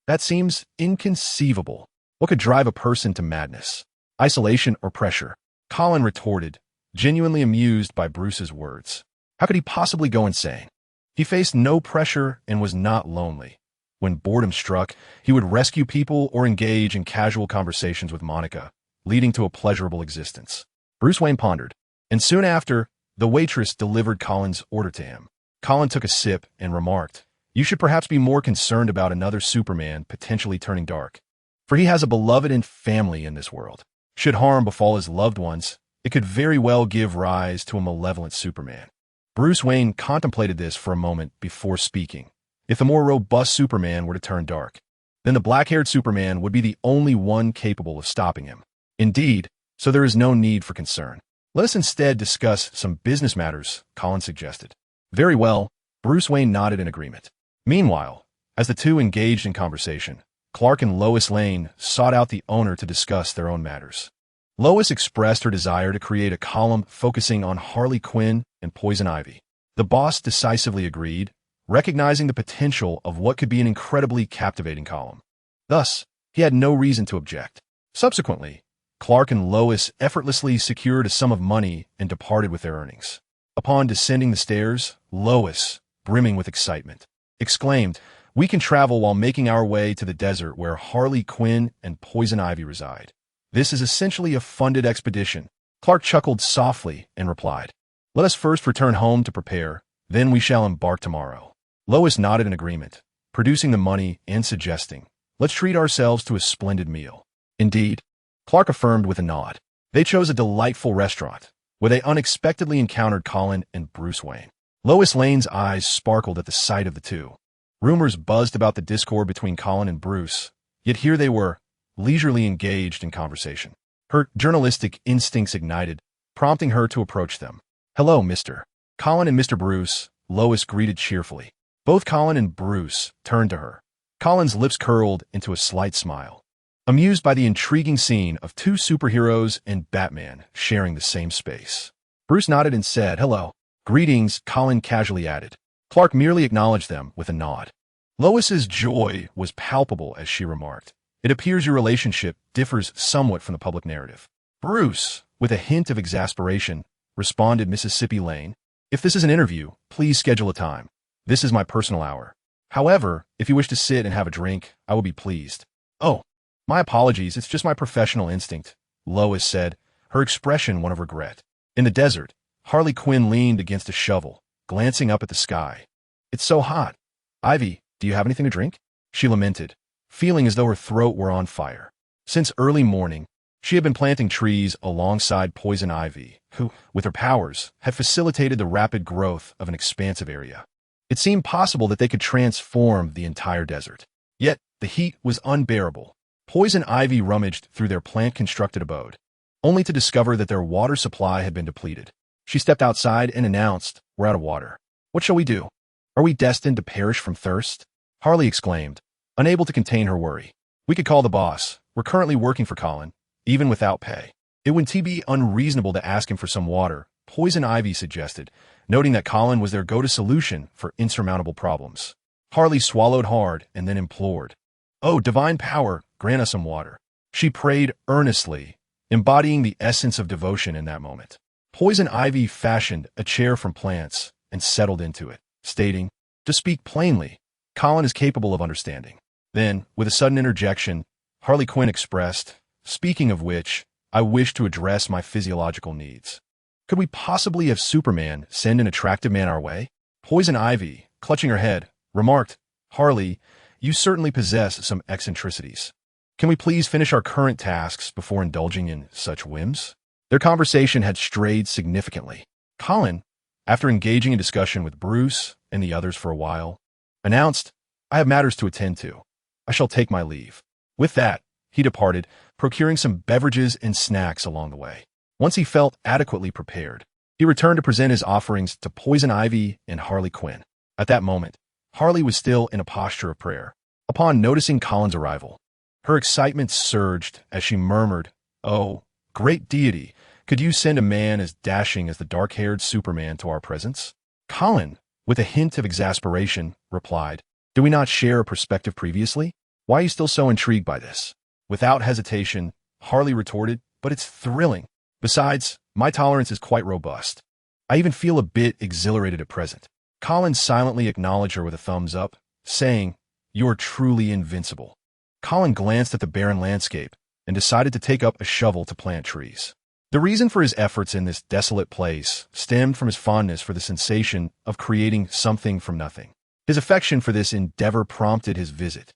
that seems inconceivable. What could drive a person to madness? Isolation or pressure? Colin retorted, genuinely amused by Bruce's words. How could he possibly go insane? He faced no pressure and was not lonely. When boredom struck, he would rescue people or engage in casual conversations with Monica, leading to a pleasurable existence. Bruce Wayne pondered, and soon after, the waitress delivered Colin's order to him. Colin took a sip and remarked, "You should perhaps be more concerned about another Superman potentially turning dark. For he has a beloved and family in this world. Should harm befall his loved ones, it could very well give rise to a malevolent Superman." Bruce Wayne contemplated this for a moment before speaking. If the more robust Superman were to turn dark, then the black-haired Superman would be the only one capable of stopping him. Indeed, so there is no need for concern. Let us instead discuss some business matters, Colin suggested. Very well, Bruce Wayne nodded in agreement. Meanwhile, as the two engaged in conversation, Clark and Lois Lane sought out the owner to discuss their own matters. Lois expressed her desire to create a column focusing on Harley Quinn and Poison Ivy. The boss decisively agreed, recognizing the potential of what could be an incredibly captivating column. Thus, he had no reason to object. Subsequently, Clark and Lois effortlessly secured a sum of money and departed with their earnings. Upon descending the stairs, Lois, brimming with excitement, exclaimed, "We can travel while making our way to the desert where Harley Quinn and Poison Ivy reside. This is essentially a funded expedition." Clark chuckled softly and replied, "Let us first return home to prepare, then we shall embark tomorrow." Lois nodded in agreement, producing the money and suggesting, "Let's treat ourselves to a splendid meal." Indeed, Clark affirmed with a nod. They chose a delightful restaurant, where they unexpectedly encountered Colin and Bruce Wayne. Lois Lane's eyes sparkled at the sight of the two. Rumors buzzed about the discord between Colin and Bruce, yet here they were, leisurely engaged in conversation. Her journalistic instincts ignited, prompting her to approach them. "Hello, Mr. Colin and Mr. Bruce," Lois greeted cheerfully. Both Colin and Bruce turned to her. Colin's lips curled into a slight smile, amused by the intriguing scene of two superheroes and Batman sharing the same space. Bruce nodded and said, "Hello." "Greetings," Colin casually added. Clark merely acknowledged them with a nod. Lois's joy was palpable as she remarked, "It appears your relationship differs somewhat from the public narrative." "Bruce," with a hint of exasperation, responded Mississippi Lane, "If this is an interview, please schedule a time. This is my personal hour. However, if you wish to sit and have a drink, I will be pleased." "Oh, my apologies, it's just my professional instinct," Lois said, her expression one of regret. In the desert, Harley Quinn leaned against a shovel, glancing up at the sky. "It's so hot. Ivy, do you have anything to drink?" she lamented, feeling as though her throat were on fire. Since early morning, she had been planting trees alongside Poison Ivy, who, with her powers, had facilitated the rapid growth of an expansive area. It seemed possible that they could transform the entire desert. Yet, the heat was unbearable. Poison Ivy rummaged through their plant-constructed abode, only to discover that their water supply had been depleted. She stepped outside and announced, "We're out of water. What shall we do? Are we destined to perish from thirst?" Harley exclaimed, unable to contain her worry. "We could call the boss. We're currently working for Colin, even without pay. It wouldn't be unreasonable to ask him for some water," Poison Ivy suggested, noting that Colin was their go-to solution for insurmountable problems. Harley swallowed hard and then implored, "Oh, divine power, grant us some water." She prayed earnestly, embodying the essence of devotion in that moment. Poison Ivy fashioned a chair from plants and settled into it, stating, "To speak plainly, Colin is capable of understanding." Then, with a sudden interjection, Harley Quinn expressed, "Speaking of which, I wish to address my physiological needs. Could we possibly have Superman send an attractive man our way?" Poison Ivy, clutching her head, remarked, "Harley, you certainly possess some eccentricities. Can we please finish our current tasks before indulging in such whims?" Their conversation had strayed significantly. Colin, after engaging in discussion with Bruce and the others for a while, announced, "I have matters to attend to. I shall take my leave." With that, he departed, procuring some beverages and snacks along the way. Once he felt adequately prepared, he returned to present his offerings to Poison Ivy and Harley Quinn. At that moment, Harley was still in a posture of prayer. Upon noticing Colin's arrival, her excitement surged as she murmured, "Oh, Great deity, could you send a man as dashing as the dark-haired Superman to our presence? Colin, with a hint of exasperation, replied, do we not share a perspective previously? Why are you still so intrigued by this? Without hesitation, Harley retorted, but it's thrilling. Besides, my tolerance is quite robust. I even feel a bit exhilarated at present. Colin silently acknowledged her with a thumbs up, saying, you're truly invincible. Colin glanced at the barren landscape and decided to take up a shovel to plant trees. The reason for his efforts in this desolate place stemmed from his fondness for the sensation of creating something from nothing. His affection for this endeavor prompted his visit,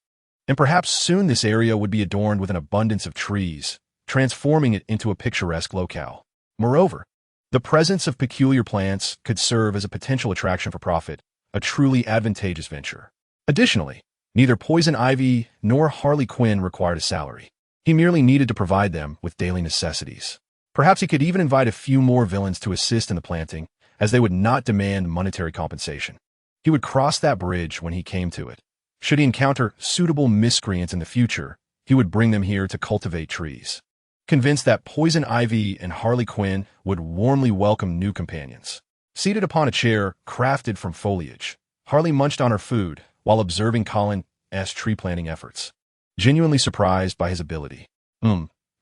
and perhaps soon this area would be adorned with an abundance of trees, transforming it into a picturesque locale. Moreover, the presence of peculiar plants could serve as a potential attraction for profit, a truly advantageous venture. Additionally, neither Poison Ivy nor Harley Quinn required a salary. He merely needed to provide them with daily necessities. Perhaps he could even invite a few more villains to assist in the planting, as they would not demand monetary compensation. He would cross that bridge when he came to it. Should he encounter suitable miscreants in the future, he would bring them here to cultivate trees. Convinced that Poison Ivy and Harley Quinn would warmly welcome new companions. Seated upon a chair crafted from foliage, Harley munched on her food while observing Colin's tree-planting efforts. Genuinely surprised by his ability.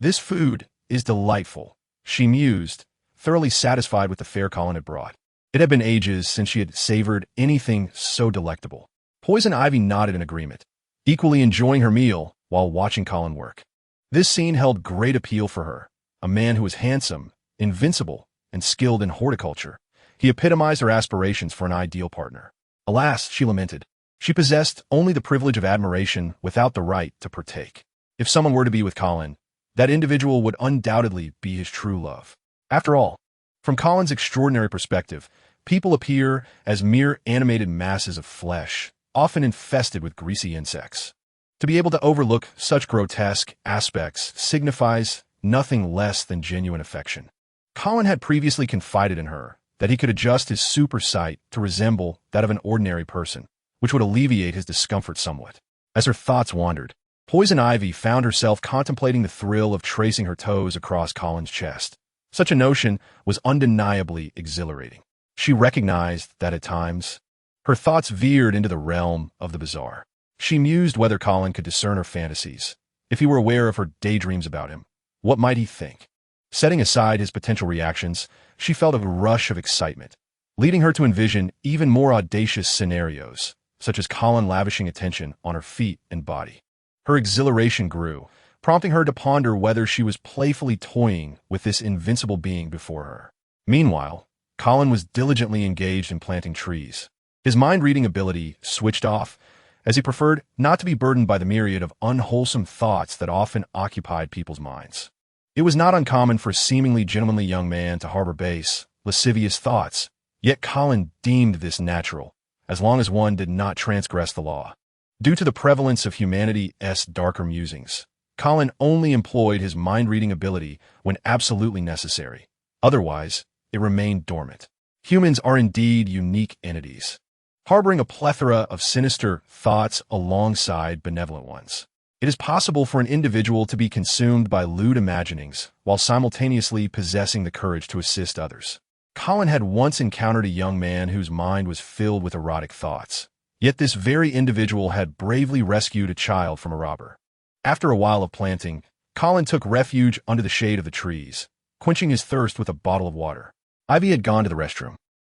This food is delightful, she mused, thoroughly satisfied with the fare Colin had brought. It had been ages since she had savored anything so delectable. Poison Ivy nodded in agreement, equally enjoying her meal while watching Colin work. This scene held great appeal for her. A man who was handsome, invincible, and skilled in horticulture. He epitomized her aspirations for an ideal partner. Alas, she lamented, she possessed only the privilege of admiration without the right to partake. If someone were to be with Colin, that individual would undoubtedly be his true love. After all, from Colin's extraordinary perspective, people appear as mere animated masses of flesh, often infested with greasy insects. To be able to overlook such grotesque aspects signifies nothing less than genuine affection. Colin had previously confided in her that he could adjust his super sight to resemble that of an ordinary person, which would alleviate his discomfort somewhat. As her thoughts wandered, Poison Ivy found herself contemplating the thrill of tracing her toes across Colin's chest. Such a notion was undeniably exhilarating. She recognized that at times, her thoughts veered into the realm of the bizarre. She mused whether Colin could discern her fantasies. If he were aware of her daydreams about him, what might he think? Setting aside his potential reactions, she felt a rush of excitement, leading her to envision even more audacious scenarios, such as Colin lavishing attention on her feet and body. Her exhilaration grew, prompting her to ponder whether she was playfully toying with this invincible being before her. Meanwhile, Colin was diligently engaged in planting trees. His mind-reading ability switched off, as he preferred not to be burdened by the myriad of unwholesome thoughts that often occupied people's minds. It was not uncommon for a seemingly gentlemanly young man to harbor base, lascivious thoughts, yet Colin deemed this natural, as long as one did not transgress the law. Due to the prevalence of humanity's darker musings, Colin only employed his mind-reading ability when absolutely necessary. Otherwise, it remained dormant. Humans are indeed unique entities, harboring a plethora of sinister thoughts alongside benevolent ones. It is possible for an individual to be consumed by lewd imaginings while simultaneously possessing the courage to assist others. Colin had once encountered a young man whose mind was filled with erotic thoughts. Yet this very individual had bravely rescued a child from a robber. After a while of planting, Colin took refuge under the shade of the trees, quenching his thirst with a bottle of water. Ivy had gone to the restroom.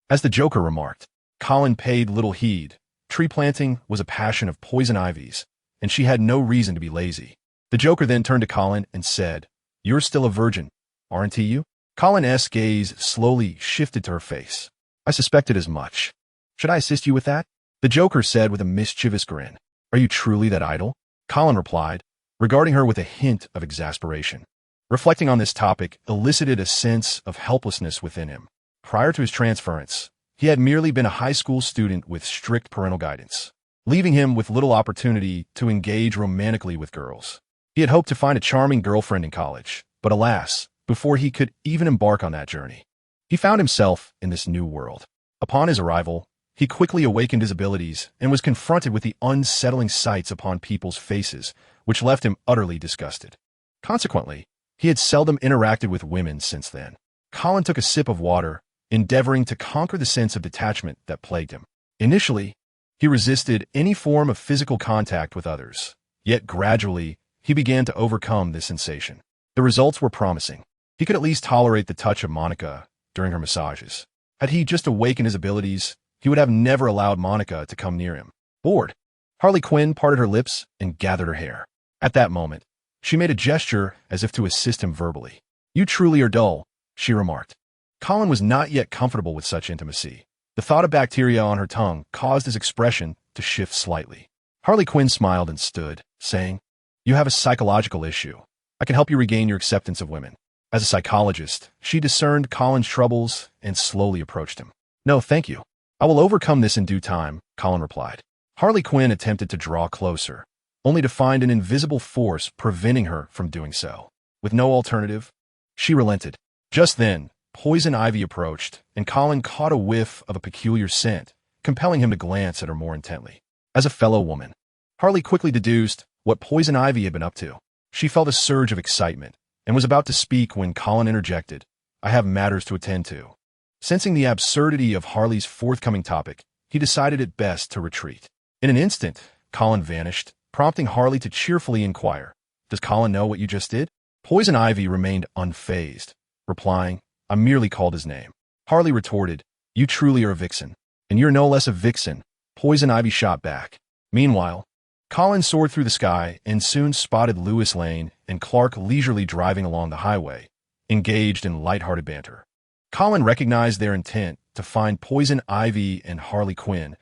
As the Joker remarked, Colin paid little heed. Tree planting was a passion of Poison Ivy's, and she had no reason to be lazy. The Joker then turned to Colin and said, "You're still a virgin, aren't you?" Colin's gaze slowly shifted to her face. "I suspected as much. Should I assist you with that?" The Joker said with a mischievous grin. "Are you truly that idle?" Colin replied, regarding her with a hint of exasperation. Reflecting on this topic elicited a sense of helplessness within him. Prior to his transference, he had merely been a high school student with strict parental guidance, leaving him with little opportunity to engage romantically with girls. He had hoped to find a charming girlfriend in college, but alas, before he could even embark on that journey, he found himself in this new world. Upon his arrival, he quickly awakened his abilities and was confronted with the unsettling sights upon people's faces, which left him utterly disgusted. Consequently, He had seldom interacted with women since then. Colin took a sip of water, endeavoring to conquer the sense of detachment that plagued him. Initially, he resisted any form of physical contact with others, yet gradually, he began to overcome this sensation. The results were promising. He could at least tolerate the touch of Monica during her massages. Had he just awakened his abilities, he would have never allowed Monica to come near him. Bored, Harley Quinn parted her lips and gathered her hair. At that moment, she made a gesture as if to assist him verbally. "You truly are dull," she remarked. Colin was not yet comfortable with such intimacy. The thought of bacteria on her tongue caused his expression to shift slightly. Harley Quinn smiled and stood, saying, "You have a psychological issue. I can help you regain your acceptance of women." As a psychologist, she discerned Colin's troubles and slowly approached him. "No, thank you. I will overcome this in due time," Colin replied. Harley Quinn attempted to draw closer, only to find an invisible force preventing her from doing so. With no alternative, she relented. Just then, poison ivy approached, and Colin caught a whiff of a peculiar scent, compelling him to glance at her more intently. As a fellow woman, Harley quickly deduced what poison ivy had been up to. She felt a surge of excitement and was about to speak when Colin interjected, "I have matters to attend to." Sensing the absurdity of Harley's forthcoming topic, he decided it best to retreat. In an instant, Colin vanished, prompting Harley to cheerfully inquire, "Does Colin know what you just did?" Poison ivy remained unfazed, replying, "I merely called his name." Harley retorted, "You truly are a vixen, and you're no less a vixen." Poison ivy shot back. Meanwhile, Colin soared through the sky and soon spotted Lewis Lane and Clark leisurely driving along the highway, engaged in lighthearted banter. Colin recognized their intent to find Poison Ivy and Harley Quinn.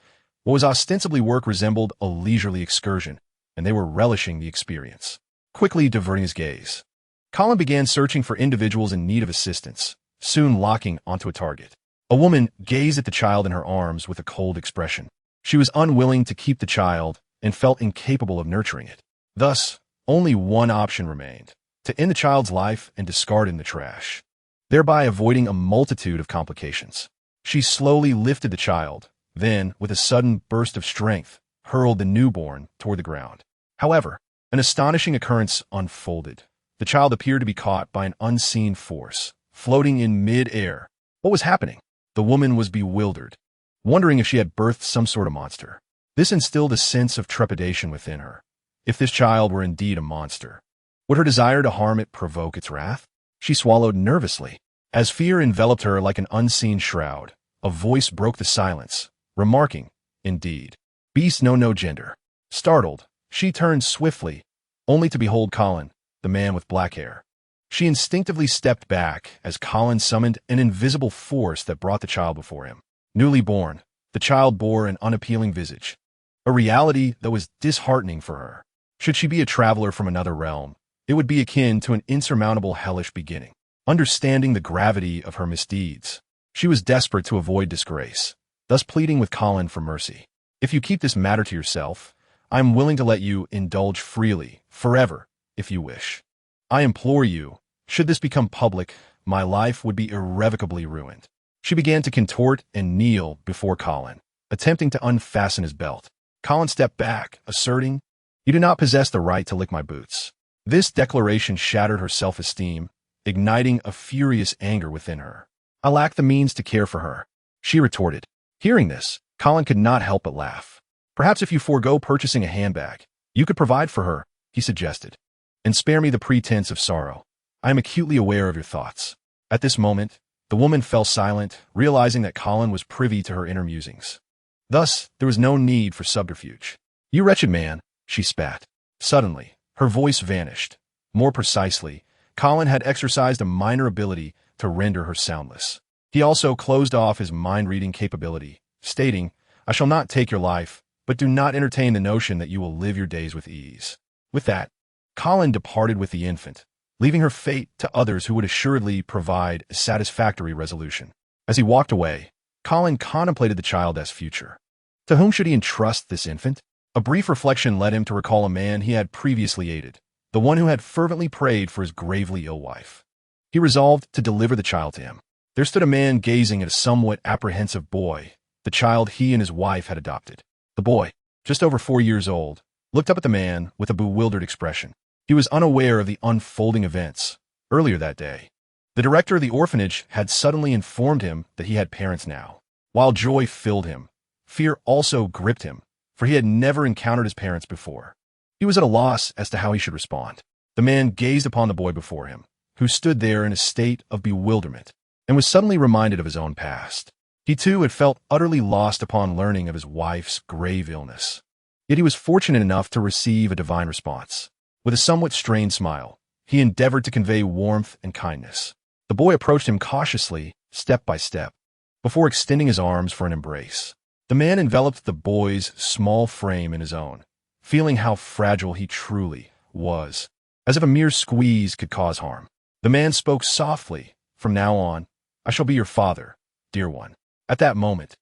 What was ostensibly work resembled a leisurely excursion, and they were relishing the experience. Quickly diverting his gaze, Colin began searching for individuals in need of assistance, soon locking onto a target. A woman gazed at the child in her arms with a cold expression. She was unwilling to keep the child and felt incapable of nurturing it. Thus, only one option remained: to end the child's life and discard it in the trash, thereby avoiding a multitude of complications. She slowly lifted the child, then, with a sudden burst of strength, hurled the newborn toward the ground. However, an astonishing occurrence unfolded. The child appeared to be caught by an unseen force, floating in mid-air. What was happening? The woman was bewildered, wondering if she had birthed some sort of monster. This instilled a sense of trepidation within her. If this child were indeed a monster, would her desire to harm it provoke its wrath? She swallowed nervously. As fear enveloped her like an unseen shroud, a voice broke the silence, remarking, "Indeed, beasts know no gender." Startled, she turned swiftly, only to behold Colin, the man with black hair. She instinctively stepped back as Colin summoned an invisible force that brought the child before him. Newly born, the child bore an unappealing visage, a reality that was disheartening for her. Should she be a traveler from another realm, it would be akin to an insurmountable hellish beginning. Understanding the gravity of her misdeeds, she was desperate to avoid disgrace, thus pleading with Colin for mercy. "If you keep this matter to yourself, I am willing to let you indulge freely, forever, if you wish. I implore you, should this become public, my life would be irrevocably ruined." She began to contort and kneel before Colin, attempting to unfasten his belt. Colin stepped back, asserting, "You do not possess the right to lick my boots." This declaration shattered her self-esteem, igniting a furious anger within her. "I lack the means to care for her," she retorted. Hearing this, Colin could not help but laugh. "Perhaps if you forego purchasing a handbag, you could provide for her," he suggested, "and spare me the pretense of sorrow. I am acutely aware of your thoughts." At this moment, the woman fell silent, realizing that Colin was privy to her inner musings. Thus, there was no need for subterfuge. "You wretched man," she spat. Suddenly, her voice vanished. More precisely, Colin had exercised a minor ability to render her soundless. He also closed off his mind-reading capability, stating, "I shall not take your life, but do not entertain the notion that you will live your days with ease." With that, Colin departed with the infant, leaving her fate to others who would assuredly provide a satisfactory resolution. As he walked away, Colin contemplated the child as future. To whom should he entrust this infant? A brief reflection led him to recall a man he had previously aided, the one who had fervently prayed for his gravely ill wife. He resolved to deliver the child to him. There stood a man gazing at a somewhat apprehensive boy, the child he and his wife had adopted. The boy, just over 4 years old, looked up at the man with a bewildered expression. He was unaware of the unfolding events, Earlier that day, the director of the orphanage had suddenly informed him that he had parents now. While joy filled him, fear also gripped him, for he had never encountered his parents before. He was at a loss as to how he should respond. The man gazed upon the boy before him, who stood there in a state of bewilderment, and was suddenly reminded of his own past. He too had felt utterly lost upon learning of his wife's grave illness. Yet he was fortunate enough to receive a divine response. With a somewhat strained smile, he endeavored to convey warmth and kindness. The boy approached him cautiously, step by step, before extending his arms for an embrace. The man enveloped the boy's small frame in his own, feeling how fragile he truly was, as if a mere squeeze could cause harm. The man spoke softly, "From now on, I shall be your father, dear one." At that moment,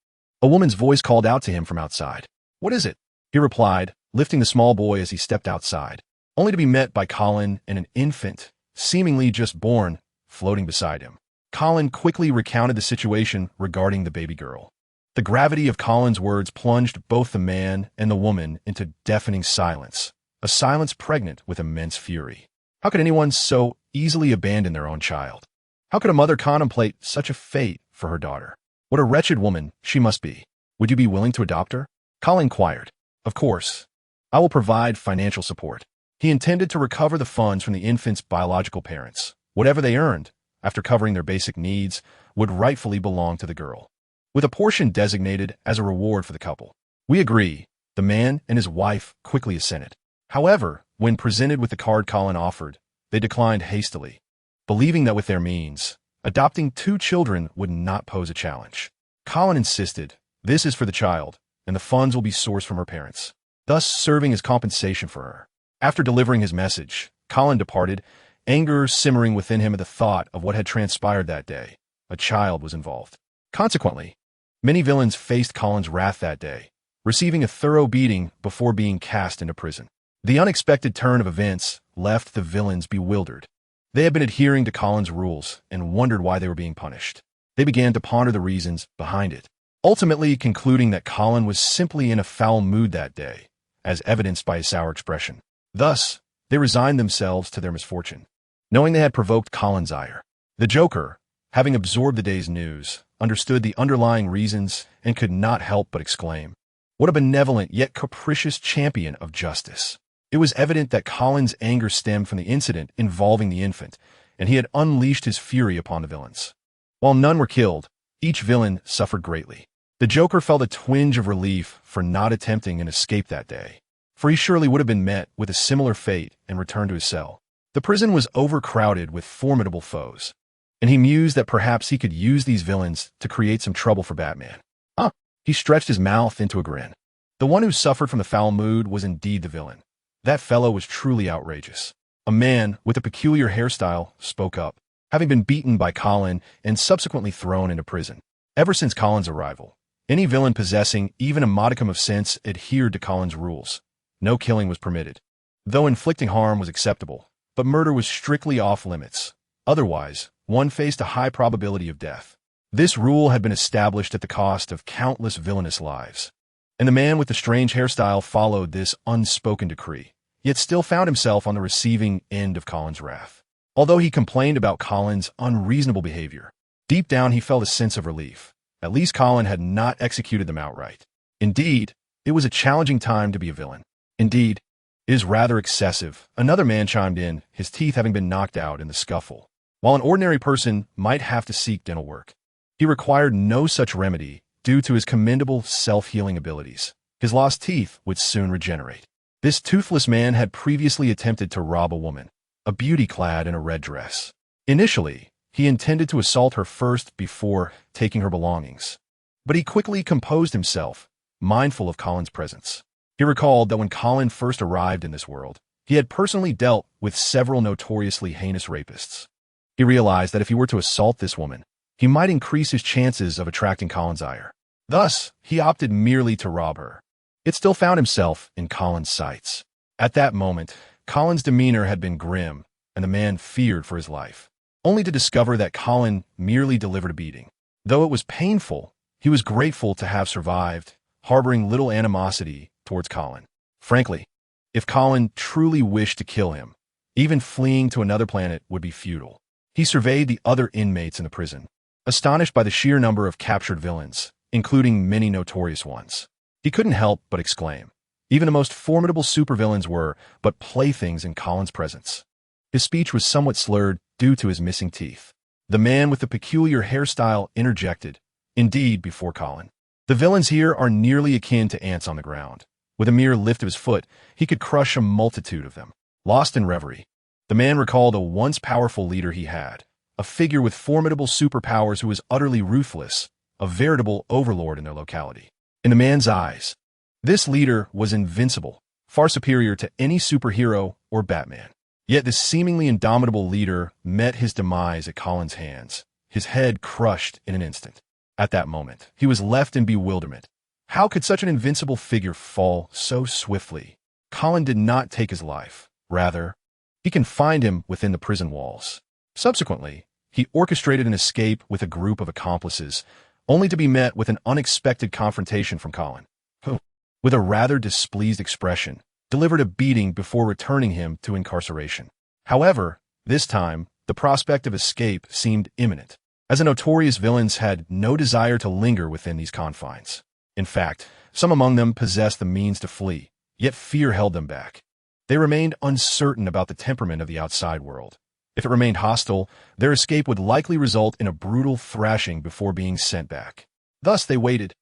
a woman's voice called out to him from outside. "What is it?" he replied, lifting the small boy as he stepped outside, only to be met by Colin and an infant, seemingly just born, floating beside him. Colin quickly recounted the situation regarding the baby girl. The gravity of Colin's words plunged both the man and the woman into deafening silence, a silence pregnant with immense fury. How could anyone so easily abandon their own child? How could a mother contemplate such a fate for her daughter? What a wretched woman she must be. Would you be willing to adopt her? Colin inquired. Of course. I will provide financial support. He intended to recover the funds from the infant's biological parents. Whatever they earned, after covering their basic needs, would rightfully belong to the girl, with a portion designated as a reward for the couple. We agree. The man and his wife quickly assented. However, when presented with the card Colin offered, they declined hastily, believing that with their means, adopting 2 children would not pose a challenge. Colin insisted, this is for the child, and the funds will be sourced from her parents, thus serving as compensation for her. After delivering his message, Colin departed, anger simmering within him at the thought of what had transpired that day. A child was involved. Consequently, many villains faced Colin's wrath that day, receiving a thorough beating before being cast into prison. The unexpected turn of events left the villains bewildered. They had been adhering to Colin's rules and wondered why they were being punished. They began to ponder the reasons behind it, ultimately concluding that Colin was simply in a foul mood that day, as evidenced by his sour expression. Thus, they resigned themselves to their misfortune, knowing they had provoked Colin's ire. The Joker, having absorbed the day's news, understood the underlying reasons and could not help but exclaim, "What a benevolent yet capricious champion of justice!" It was evident that Colin's anger stemmed from the incident involving the infant, and he had unleashed his fury upon the villains. While none were killed, each villain suffered greatly. The Joker felt a twinge of relief for not attempting an escape that day, for he surely would have been met with a similar fate and returned to his cell. The prison was overcrowded with formidable foes, and he mused that perhaps he could use these villains to create some trouble for Batman. He stretched his mouth into a grin. The one who suffered from the foul mood was indeed the villain. That fellow was truly outrageous. A man with a peculiar hairstyle spoke up, having been beaten by Colin and subsequently thrown into prison. Ever since Colin's arrival, any villain possessing even a modicum of sense adhered to Colin's rules. No killing was permitted, though inflicting harm was acceptable, but murder was strictly off limits. Otherwise, one faced a high probability of death. This rule had been established at the cost of countless villainous lives, and the man with the strange hairstyle followed this unspoken decree, yet still found himself on the receiving end of Colin's wrath. Although he complained about Colin's unreasonable behavior, deep down he felt a sense of relief. At least Colin had not executed them outright. Indeed, it was a challenging time to be a villain. Indeed, it is rather excessive, another man chimed in, his teeth having been knocked out in the scuffle. While an ordinary person might have to seek dental work, he required no such remedy due to his commendable self-healing abilities. His lost teeth would soon regenerate. This toothless man had previously attempted to rob a woman, a beauty clad in a red dress. Initially, he intended to assault her first before taking her belongings, but he quickly composed himself, mindful of Colin's presence. He recalled that when Colin first arrived in this world, he had personally dealt with several notoriously heinous rapists. He realized that if he were to assault this woman, he might increase his chances of attracting Colin's ire. Thus, he opted merely to rob her. It still found himself in Colin's sights. At that moment, Colin's demeanor had been grim, and the man feared for his life, only to discover that Colin merely delivered a beating. Though it was painful, he was grateful to have survived, harboring little animosity towards Colin. Frankly, if Colin truly wished to kill him, even fleeing to another planet would be futile. He surveyed the other inmates in the prison, astonished by the sheer number of captured villains, including many notorious ones. He couldn't help but exclaim. Even the most formidable supervillains were but playthings in Colin's presence. His speech was somewhat slurred due to his missing teeth. The man with the peculiar hairstyle interjected, "Indeed, before Colin. The villains here are nearly akin to ants on the ground. With a mere lift of his foot, he could crush a multitude of them." Lost in reverie, the man recalled a once powerful leader he had, a figure with formidable superpowers who was utterly ruthless, a veritable overlord in their locality. In the man's eyes, this leader was invincible, far superior to any superhero or Batman. Yet this seemingly indomitable leader met his demise at Colin's hands, his head crushed in an instant. At that moment, he was left in bewilderment. How could such an invincible figure fall so swiftly? Colin did not take his life. Rather, he confined him within the prison walls. Subsequently, he orchestrated an escape with a group of accomplices, only to be met with an unexpected confrontation from Colin, who, with a rather displeased expression, delivered a beating before returning him to incarceration. However, this time, the prospect of escape seemed imminent, as the notorious villains had no desire to linger within these confines. In fact, some among them possessed the means to flee, yet fear held them back. They remained uncertain about the temperament of the outside world. If it remained hostile, their escape would likely result in a brutal thrashing before being sent back. Thus they waited,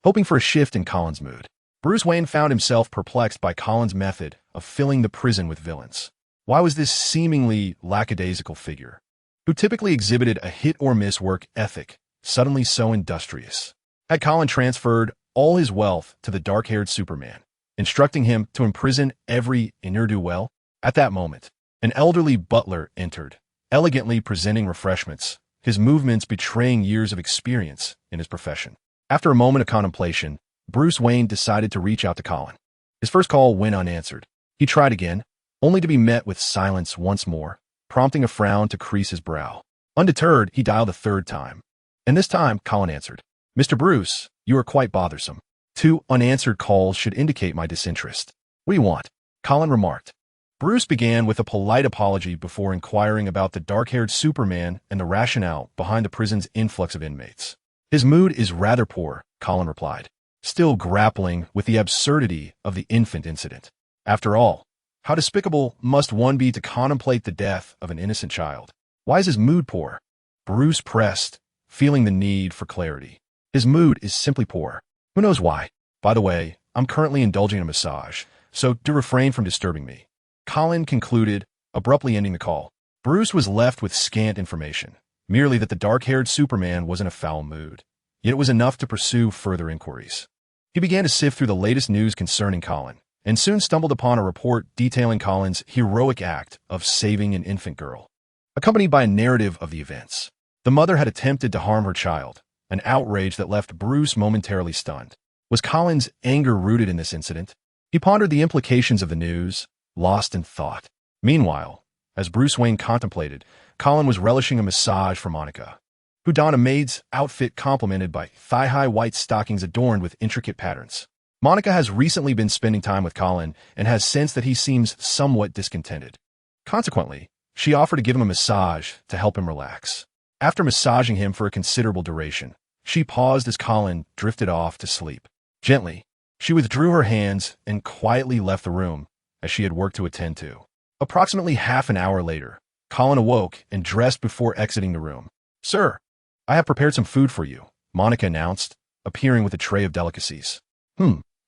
hoping for a shift in Colin's mood. Bruce Wayne found himself perplexed by Colin's method of filling the prison with villains. Why was this seemingly lackadaisical figure, who typically exhibited a hit-or-miss work ethic, suddenly so industrious? Had Colin transferred all his wealth to the dark-haired Superman, instructing him to imprison every ne'er-do-well? At that moment, an elderly butler entered, elegantly presenting refreshments, his movements betraying years of experience in his profession. After a moment of contemplation, Bruce Wayne decided to reach out to Colin. His first call went unanswered. He tried again, only to be met with silence once more, prompting a frown to crease his brow. Undeterred, he dialed a third time. And this time, Colin answered. "Mr. Bruce, you are quite bothersome. 2 unanswered calls should indicate my disinterest. What do you want?" Colin remarked. Bruce began with a polite apology before inquiring about the dark-haired Superman and the rationale behind the prison's influx of inmates. "His mood is rather poor," Colin replied, still grappling with the absurdity of the infant incident. After all, how despicable must one be to contemplate the death of an innocent child? Why is his mood poor? Bruce pressed, feeling the need for clarity. "His mood is simply poor. Who knows why? By the way, I'm currently indulging in a massage, so do refrain from disturbing me," Colin concluded, abruptly ending the call. Bruce was left with scant information, merely that the dark-haired Superman was in a foul mood. Yet it was enough to pursue further inquiries. He began to sift through the latest news concerning Colin, and soon stumbled upon a report detailing Colin's heroic act of saving an infant girl, accompanied by a narrative of the events. The mother had attempted to harm her child, an outrage that left Bruce momentarily stunned. Was Colin's anger rooted in this incident? He pondered the implications of the news, lost in thought. Meanwhile, as Bruce Wayne contemplated, Colin was relishing a massage for Monica, who donned a maid's outfit complemented by thigh-high white stockings adorned with intricate patterns. Monica has recently been spending time with Colin and has sensed that he seems somewhat discontented. Consequently, she offered to give him a massage to help him relax. After massaging him for a considerable duration, she paused as Colin drifted off to sleep. Gently, she withdrew her hands and quietly left the room, as she had work to attend to. Approximately half an hour later, Colin awoke and dressed before exiting the room. "Sir, I have prepared some food for you," Monica announced, appearing with a tray of delicacies.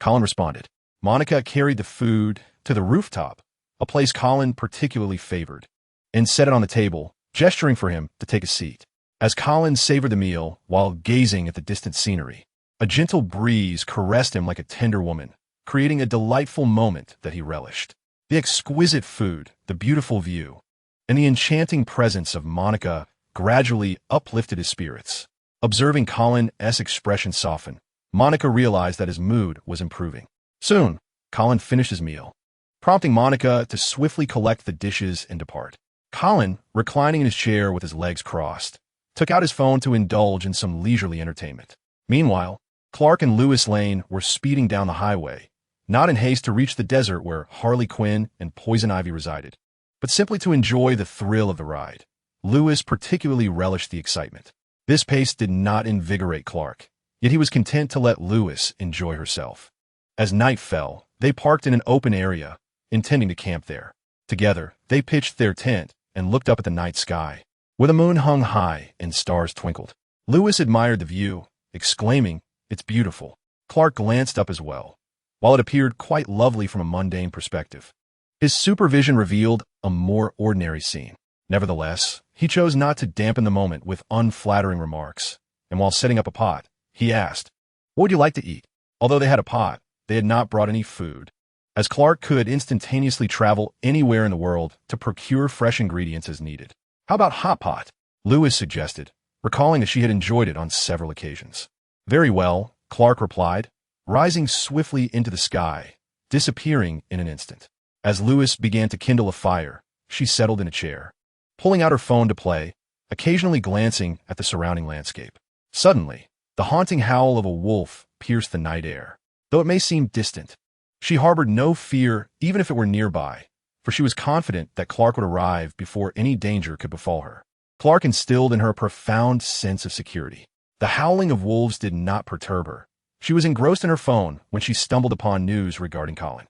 Colin responded. Monica carried the food to the rooftop, a place Colin particularly favored, and set it on the table, gesturing for him to take a seat. As Colin savored the meal while gazing at the distant scenery, a gentle breeze caressed him like a tender woman, creating a delightful moment that he relished. The exquisite food, the beautiful view, and the enchanting presence of Monica gradually uplifted his spirits. Observing Colin's expression soften, Monica realized that his mood was improving. Soon, Colin finished his meal, prompting Monica to swiftly collect the dishes and depart. Colin, reclining in his chair with his legs crossed, took out his phone to indulge in some leisurely entertainment. Meanwhile, Clark and Lois Lane were speeding down the highway, not in haste to reach the desert where Harley Quinn and Poison Ivy resided, but simply to enjoy the thrill of the ride. Lewis particularly relished the excitement. This pace did not invigorate Clark, yet he was content to let Lewis enjoy herself. As night fell, they parked in an open area, intending to camp there. Together, they pitched their tent and looked up at the night sky, where the moon hung high and stars twinkled. Lewis admired the view, exclaiming, "It's beautiful." Clark glanced up as well, while it appeared quite lovely from a mundane perspective. His supervision revealed a more ordinary scene. Nevertheless, he chose not to dampen the moment with unflattering remarks, and while setting up a pot, he asked, "What would you like to eat?" Although they had a pot, they had not brought any food, as Clark could instantaneously travel anywhere in the world to procure fresh ingredients as needed. "How about hot pot?" Lewis suggested, recalling that she had enjoyed it on several occasions. "Very well," Clark replied, rising swiftly into the sky, disappearing in an instant. As Lewis began to kindle a fire, she settled in a chair, pulling out her phone to play, occasionally glancing at the surrounding landscape. Suddenly, the haunting howl of a wolf pierced the night air. Though it may seem distant, she harbored no fear even if it were nearby, for she was confident that Clark would arrive before any danger could befall her. Clark instilled in her a profound sense of security. The howling of wolves did not perturb her. She was engrossed in her phone when she stumbled upon news regarding Colin.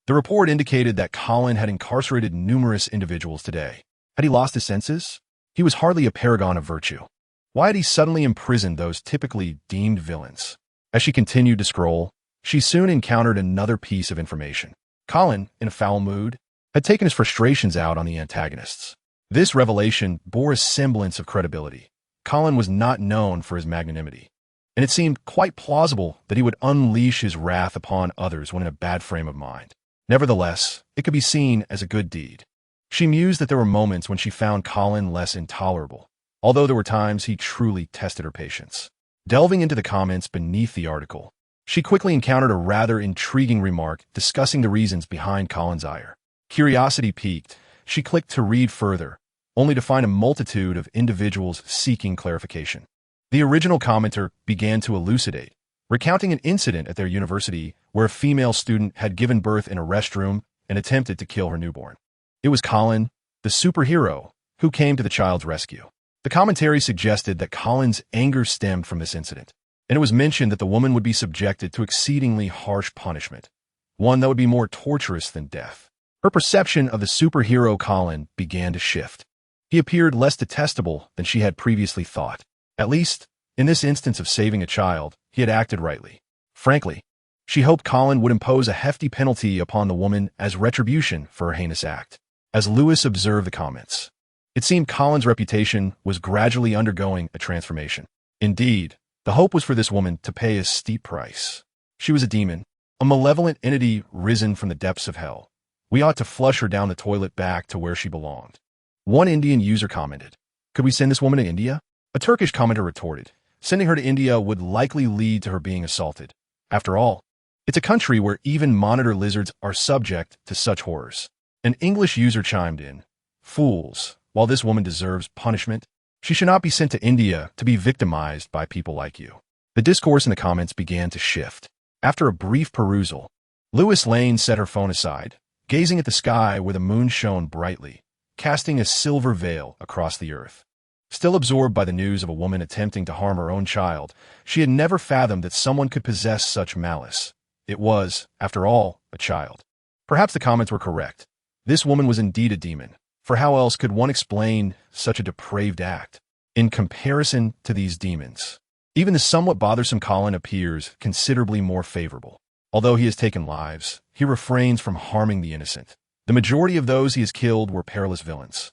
The report indicated that Colin had incarcerated numerous individuals today. Had he lost his senses? He was hardly a paragon of virtue. Why had he suddenly imprisoned those typically deemed villains? As she continued to scroll, she soon encountered another piece of information. Colin, in a foul mood, had taken his frustrations out on the antagonists. This revelation bore a semblance of credibility. Colin was not known for his magnanimity, and it seemed quite plausible that he would unleash his wrath upon others when in a bad frame of mind. Nevertheless, it could be seen as a good deed. She mused that there were moments when she found Colin less intolerable, although there were times he truly tested her patience. Delving into the comments beneath the article, she quickly encountered a rather intriguing remark discussing the reasons behind Colin's ire. Curiosity piqued, she clicked to read further, only to find a multitude of individuals seeking clarification. The original commenter began to elucidate, recounting an incident at their university where a female student had given birth in a restroom and attempted to kill her newborn. It was Colin, the superhero, who came to the child's rescue. The commentary suggested that Colin's anger stemmed from this incident, and it was mentioned that the woman would be subjected to exceedingly harsh punishment, one that would be more torturous than death. Her perception of the superhero Colin began to shift. He appeared less detestable than she had previously thought. At least, in this instance of saving a child, he had acted rightly. Frankly, she hoped Colin would impose a hefty penalty upon the woman as retribution for her heinous act. As Lewis observed the comments, it seemed Colin's reputation was gradually undergoing a transformation. Indeed, the hope was for this woman to pay a steep price. She was a demon, a malevolent entity risen from the depths of hell. We ought to flush her down the toilet back to where she belonged. One Indian user commented, "Could we send this woman to India?" A Turkish commenter retorted, "Sending her to India would likely lead to her being assaulted. After all, it's a country where even monitor lizards are subject to such horrors." An English user chimed in, "Fools, while this woman deserves punishment, she should not be sent to India to be victimized by people like you." The discourse in the comments began to shift. After a brief perusal, Lois Lane set her phone aside, gazing at the sky where the moon shone brightly, casting a silver veil across the earth. Still absorbed by the news of a woman attempting to harm her own child, she had never fathomed that someone could possess such malice. It was, after all, a child. Perhaps the comments were correct. This woman was indeed a demon, for how else could one explain such a depraved act? In comparison to these demons, even the somewhat bothersome Colin appears considerably more favorable. Although he has taken lives, he refrains from harming the innocent. The majority of those he has killed were perilous villains.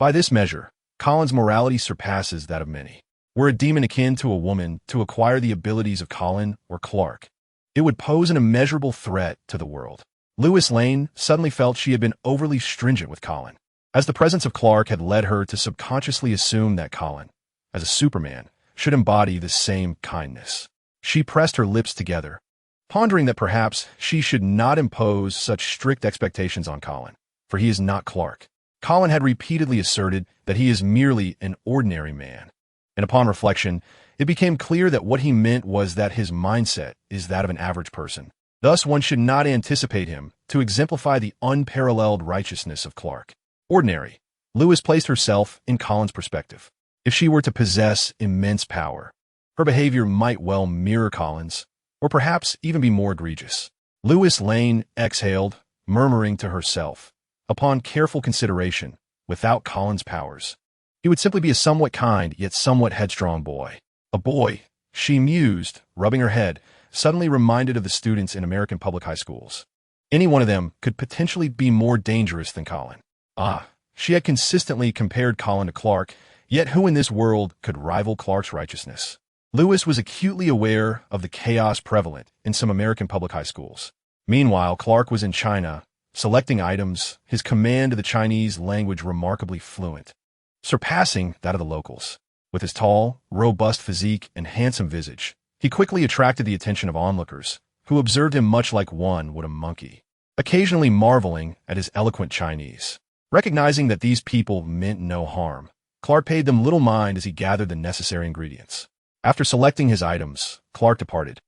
By this measure, Colin's morality surpasses that of many. Were a demon akin to a woman to acquire the abilities of Colin or Clark, it would pose an immeasurable threat to the world. Lois Lane suddenly felt she had been overly stringent with Colin, as the presence of Clark had led her to subconsciously assume that Colin, as a Superman, should embody the same kindness. She pressed her lips together, pondering that perhaps she should not impose such strict expectations on Colin, for he is not Clark. Colin had repeatedly asserted that he is merely an ordinary man, and upon reflection, it became clear that what he meant was that his mindset is that of an average person. Thus, one should not anticipate him to exemplify the unparalleled righteousness of Clark. Ordinary, Lewis placed herself in Colin's perspective. If she were to possess immense power, her behavior might well mirror Colin's, or perhaps even be more egregious. Lois Lane exhaled, murmuring to herself, upon careful consideration, without Colin's powers, he would simply be a somewhat kind yet somewhat headstrong boy. A boy, she mused, rubbing her head, suddenly reminded of the students in American public high schools. Any one of them could potentially be more dangerous than Colin. She had consistently compared Colin to Clark, yet who in this world could rival Clark's righteousness? Lewis was acutely aware of the chaos prevalent in some American public high schools. Meanwhile, Clark was in China, selecting items, his command of the Chinese language remarkably fluent, surpassing that of the locals. With his tall, robust physique and handsome visage, he quickly attracted the attention of onlookers, who observed him much like one would a monkey, occasionally marveling at his eloquent Chinese. Recognizing that these people meant no harm, Clark paid them little mind as he gathered the necessary ingredients. After selecting his items, Clark departed,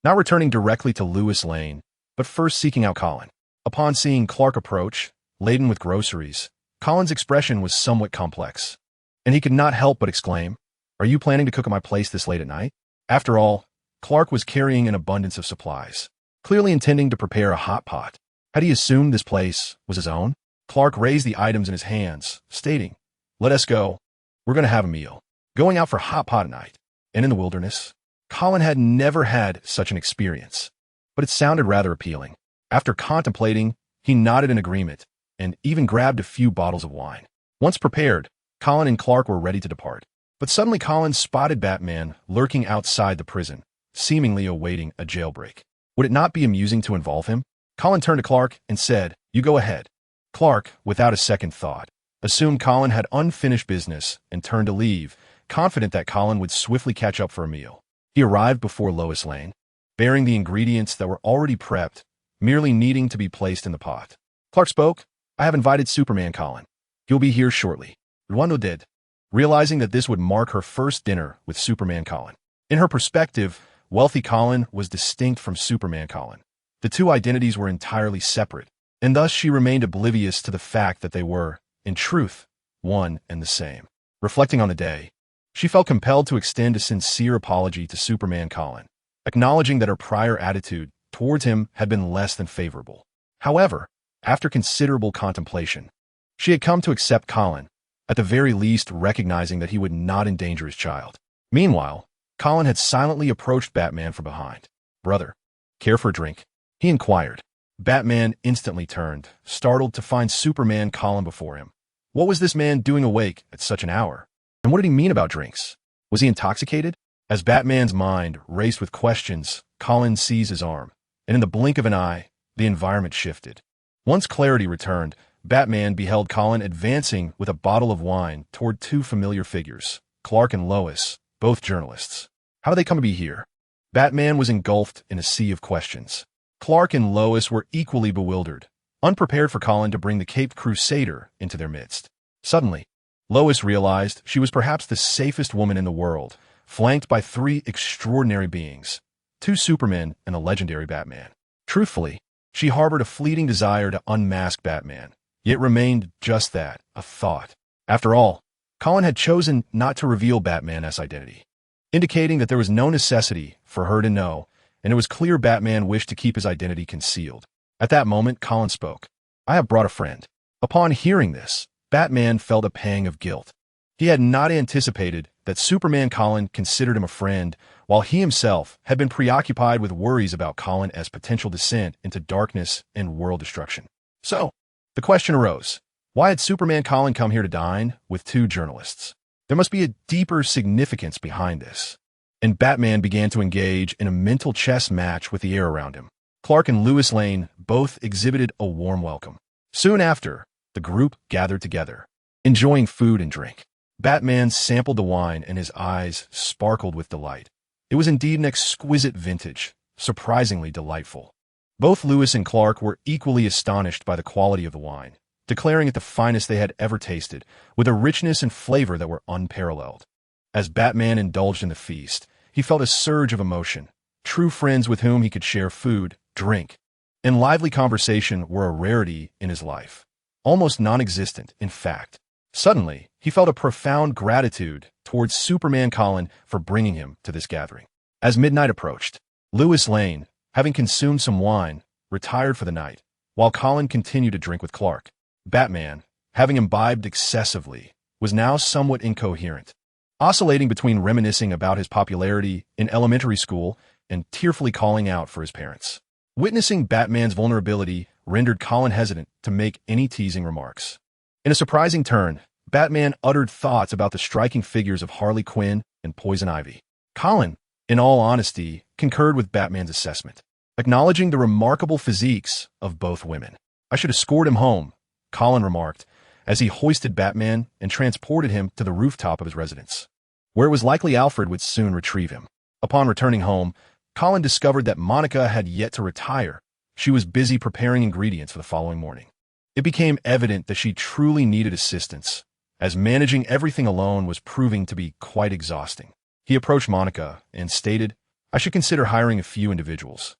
not returning directly to Lewis Lane, but first seeking out Colin. Upon seeing Clark approach, laden with groceries, Colin's expression was somewhat complex, and he could not help but exclaim, "Are you planning to cook at my place this late at night?" After all, Clark was carrying an abundance of supplies, clearly intending to prepare a hot pot. Had he assumed this place was his own? Clark raised the items in his hands, stating, "Let us go. We're going to have a meal. Going out for hot pot at night, and in the wilderness." Colin had never had such an experience, but it sounded rather appealing. After contemplating, he nodded in agreement, and even grabbed a few bottles of wine. Once prepared, Colin and Clark were ready to depart. But suddenly Colin spotted Batman lurking outside the prison, seemingly awaiting a jailbreak. Would it not be amusing to involve him? Colin turned to Clark and said, "You go ahead." Clark, without a second thought, assumed Colin had unfinished business and turned to leave, confident that Colin would swiftly catch up for a meal. He arrived before Lois Lane, bearing the ingredients that were already prepped, merely needing to be placed in the pot. Clark spoke, "I have invited Superman Colin. He'll be here shortly." Wando did, realizing that this would mark her first dinner with Superman Colin. In her perspective, wealthy Colin was distinct from Superman Colin. The two identities were entirely separate, and thus she remained oblivious to the fact that they were, in truth, one and the same. Reflecting on the day, she felt compelled to extend a sincere apology to Superman Colin, acknowledging that her prior attitude towards him had been less than favorable. However, after considerable contemplation, she had come to accept Colin, at the very least recognizing that he would not endanger his child. Meanwhile, Colin had silently approached Batman from behind. "Brother, care for a drink?" he inquired. Batman instantly turned, startled to find Superman Colin before him. What was this man doing awake at such an hour? And what did he mean about drinks? Was he intoxicated? As Batman's mind raced with questions, Colin seized his arm, and in the blink of an eye, the environment shifted. Once clarity returned, Batman beheld Colin advancing with a bottle of wine toward two familiar figures, Clark and Lois, both journalists. How did they come to be here? Batman was engulfed in a sea of questions. Clark and Lois were equally bewildered, unprepared for Colin to bring the Caped Crusader into their midst. Suddenly, Lois realized she was perhaps the safest woman in the world, flanked by three extraordinary beings, two Supermen and a legendary Batman. Truthfully, she harbored a fleeting desire to unmask Batman, yet remained just that, a thought. After all, Colin had chosen not to reveal Batman's identity, indicating that there was no necessity for her to know, and it was clear Batman wished to keep his identity concealed. At that moment, Colin spoke. "I have brought a friend." Upon hearing this, Batman felt a pang of guilt. He had not anticipated that Superman Colin considered him a friend, while he himself had been preoccupied with worries about Colin as potential descent into darkness and world destruction. So, the question arose, why had Superman Colin come here to dine with two journalists? There must be a deeper significance behind this. And Batman began to engage in a mental chess match with the air around him. Clark and Lois Lane both exhibited a warm welcome. Soon after, the group gathered together, enjoying food and drink. Batman sampled the wine and his eyes sparkled with delight. It was indeed an exquisite vintage, surprisingly delightful. Both Lois and Clark were equally astonished by the quality of the wine, declaring it the finest they had ever tasted, with a richness and flavor that were unparalleled. As Batman indulged in the feast, he felt a surge of emotion. True friends with whom he could share food, drink, and lively conversation were a rarity in his life. Almost non-existent, in fact. Suddenly, he felt a profound gratitude towards Superman Colin for bringing him to this gathering. As midnight approached, Lewis Lane, having consumed some wine, retired for the night, while Colin continued to drink with Clark. Batman, having imbibed excessively, was now somewhat incoherent, oscillating between reminiscing about his popularity in elementary school and tearfully calling out for his parents. Witnessing Batman's vulnerability rendered Colin hesitant to make any teasing remarks. In a surprising turn, Batman uttered thoughts about the striking figures of Harley Quinn and Poison Ivy. Colin, in all honesty, concurred with Batman's assessment, acknowledging the remarkable physiques of both women. "I should escort him home," Colin remarked, as he hoisted Batman and transported him to the rooftop of his residence, where it was likely Alfred would soon retrieve him. Upon returning home, Colin discovered that Monica had yet to retire. She was busy preparing ingredients for the following morning. It became evident that she truly needed assistance, as managing everything alone was proving to be quite exhausting. He approached Monica and stated, "I should consider hiring a few individuals."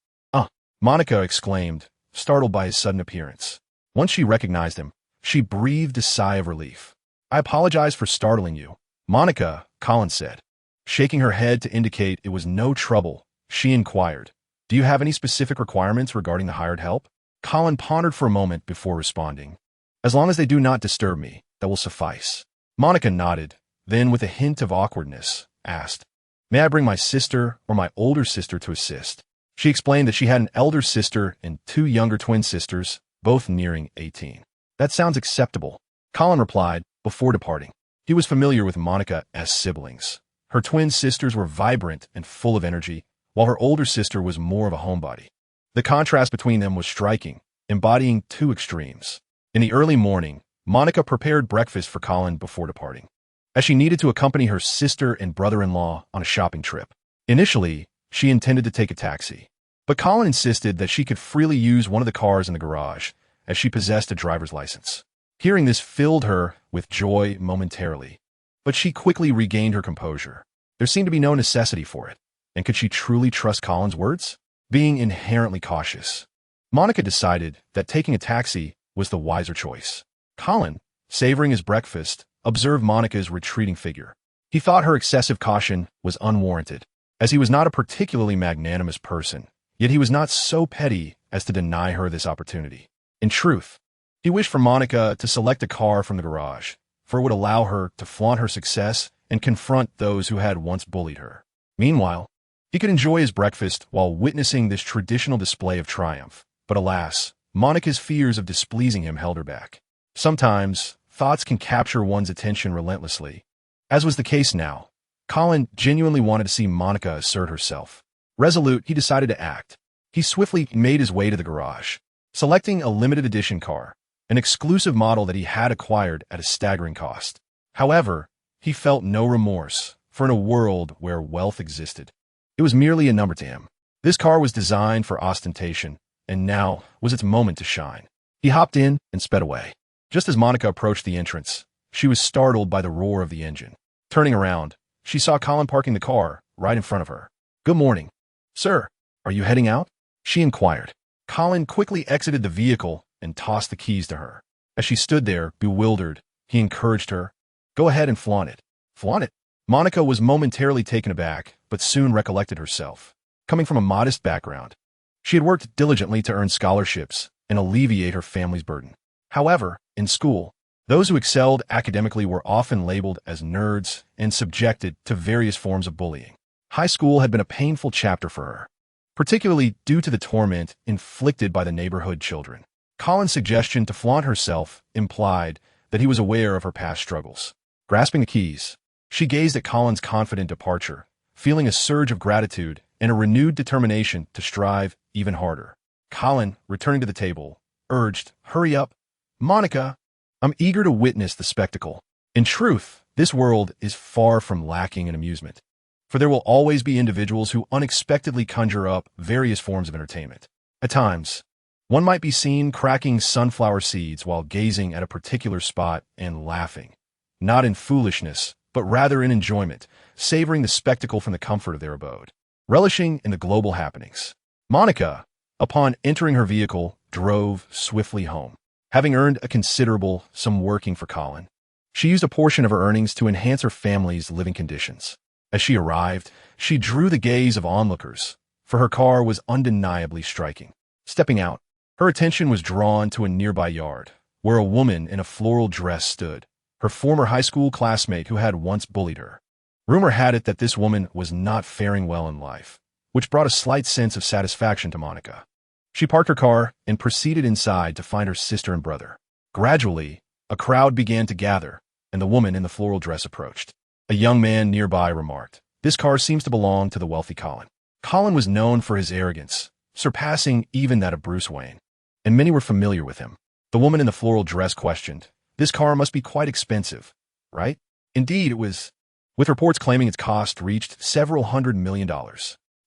Monica exclaimed, startled by his sudden appearance. Once she recognized him, she breathed a sigh of relief. "I apologize for startling you, Monica," Colin said. Shaking her head to indicate it was no trouble, she inquired, "Do you have any specific requirements regarding the hired help?" Colin pondered for a moment before responding, "As long as they do not disturb me, that will suffice." Monica nodded, then with a hint of awkwardness, asked, "May I bring my sister or my older sister to assist?" She explained that she had an elder sister and 2 younger twin sisters, both nearing 18. "That sounds acceptable," Colin replied before departing. He was familiar with Monica as siblings. Her twin sisters were vibrant and full of energy, while her older sister was more of a homebody. The contrast between them was striking, embodying 2 extremes. In the early morning, Monica prepared breakfast for Colin before departing, as she needed to accompany her sister and brother-in-law on a shopping trip. Initially, she intended to take a taxi, but Colin insisted that she could freely use one of the cars in the garage, as she possessed a driver's license. Hearing this filled her with joy momentarily, but she quickly regained her composure. There seemed to be no necessity for it, and could she truly trust Colin's words? Being inherently cautious, Monica decided that taking a taxi was the wiser choice. Colin, savoring his breakfast, observed Monica's retreating figure. He thought her excessive caution was unwarranted, as he was not a particularly magnanimous person, yet he was not so petty as to deny her this opportunity. In truth, he wished for Monica to select a car from the garage, for it would allow her to flaunt her success and confront those who had once bullied her. Meanwhile, he could enjoy his breakfast while witnessing this traditional display of triumph. But alas, Monica's fears of displeasing him held her back. Sometimes, thoughts can capture one's attention relentlessly. As was the case now, Colin genuinely wanted to see Monica assert herself. Resolute, he decided to act. He swiftly made his way to the garage, selecting a limited edition car, an exclusive model that he had acquired at a staggering cost. However, he felt no remorse, for in a world where wealth existed, it was merely a number to him. This car was designed for ostentation, and now was its moment to shine. He hopped in and sped away. Just as Monica approached the entrance, she was startled by the roar of the engine. Turning around, she saw Colin parking the car right in front of her. "Good morning. Sir, are you heading out?" she inquired. Colin quickly exited the vehicle and tossed the keys to her. As she stood there, bewildered, he encouraged her, "Go ahead and flaunt it." "Flaunt it?" Monica was momentarily taken aback, but soon recollected herself. Coming from a modest background, she had worked diligently to earn scholarships and alleviate her family's burden. However, in school, those who excelled academically were often labeled as nerds and subjected to various forms of bullying. High school had been a painful chapter for her, particularly due to the torment inflicted by the neighborhood children. Colin's suggestion to flaunt herself implied that he was aware of her past struggles. Grasping the keys, she gazed at Colin's confident departure, feeling a surge of gratitude and a renewed determination to strive even harder. Colin, returning to the table, urged, "Hurry up. Monica, I'm eager to witness the spectacle." In truth, this world is far from lacking in amusement, for there will always be individuals who unexpectedly conjure up various forms of entertainment. At times, one might be seen cracking sunflower seeds while gazing at a particular spot and laughing, not in foolishness, but rather in enjoyment, savoring the spectacle from the comfort of their abode, relishing in the global happenings. Monica, upon entering her vehicle, drove swiftly home. Having earned a considerable sum working for Colin, She used a portion of her earnings to enhance her family's living conditions. As she arrived, she drew the gaze of onlookers, for her car was undeniably striking. Stepping out, her attention was drawn to a nearby yard, where a woman in a floral dress stood, her former high school classmate who had once bullied her. Rumor had it that this woman was not faring well in life, which brought a slight sense of satisfaction to Monica. She parked her car and proceeded inside to find her sister and brother. Gradually, a crowd began to gather, and the woman in the floral dress approached. A young man nearby remarked, "This car seems to belong to the wealthy Colin." Colin was known for his arrogance, surpassing even that of Bruce Wayne, and many were familiar with him. The woman in the floral dress questioned, "This car must be quite expensive, right?" Indeed, it was, with reports claiming its cost reached several $100 million.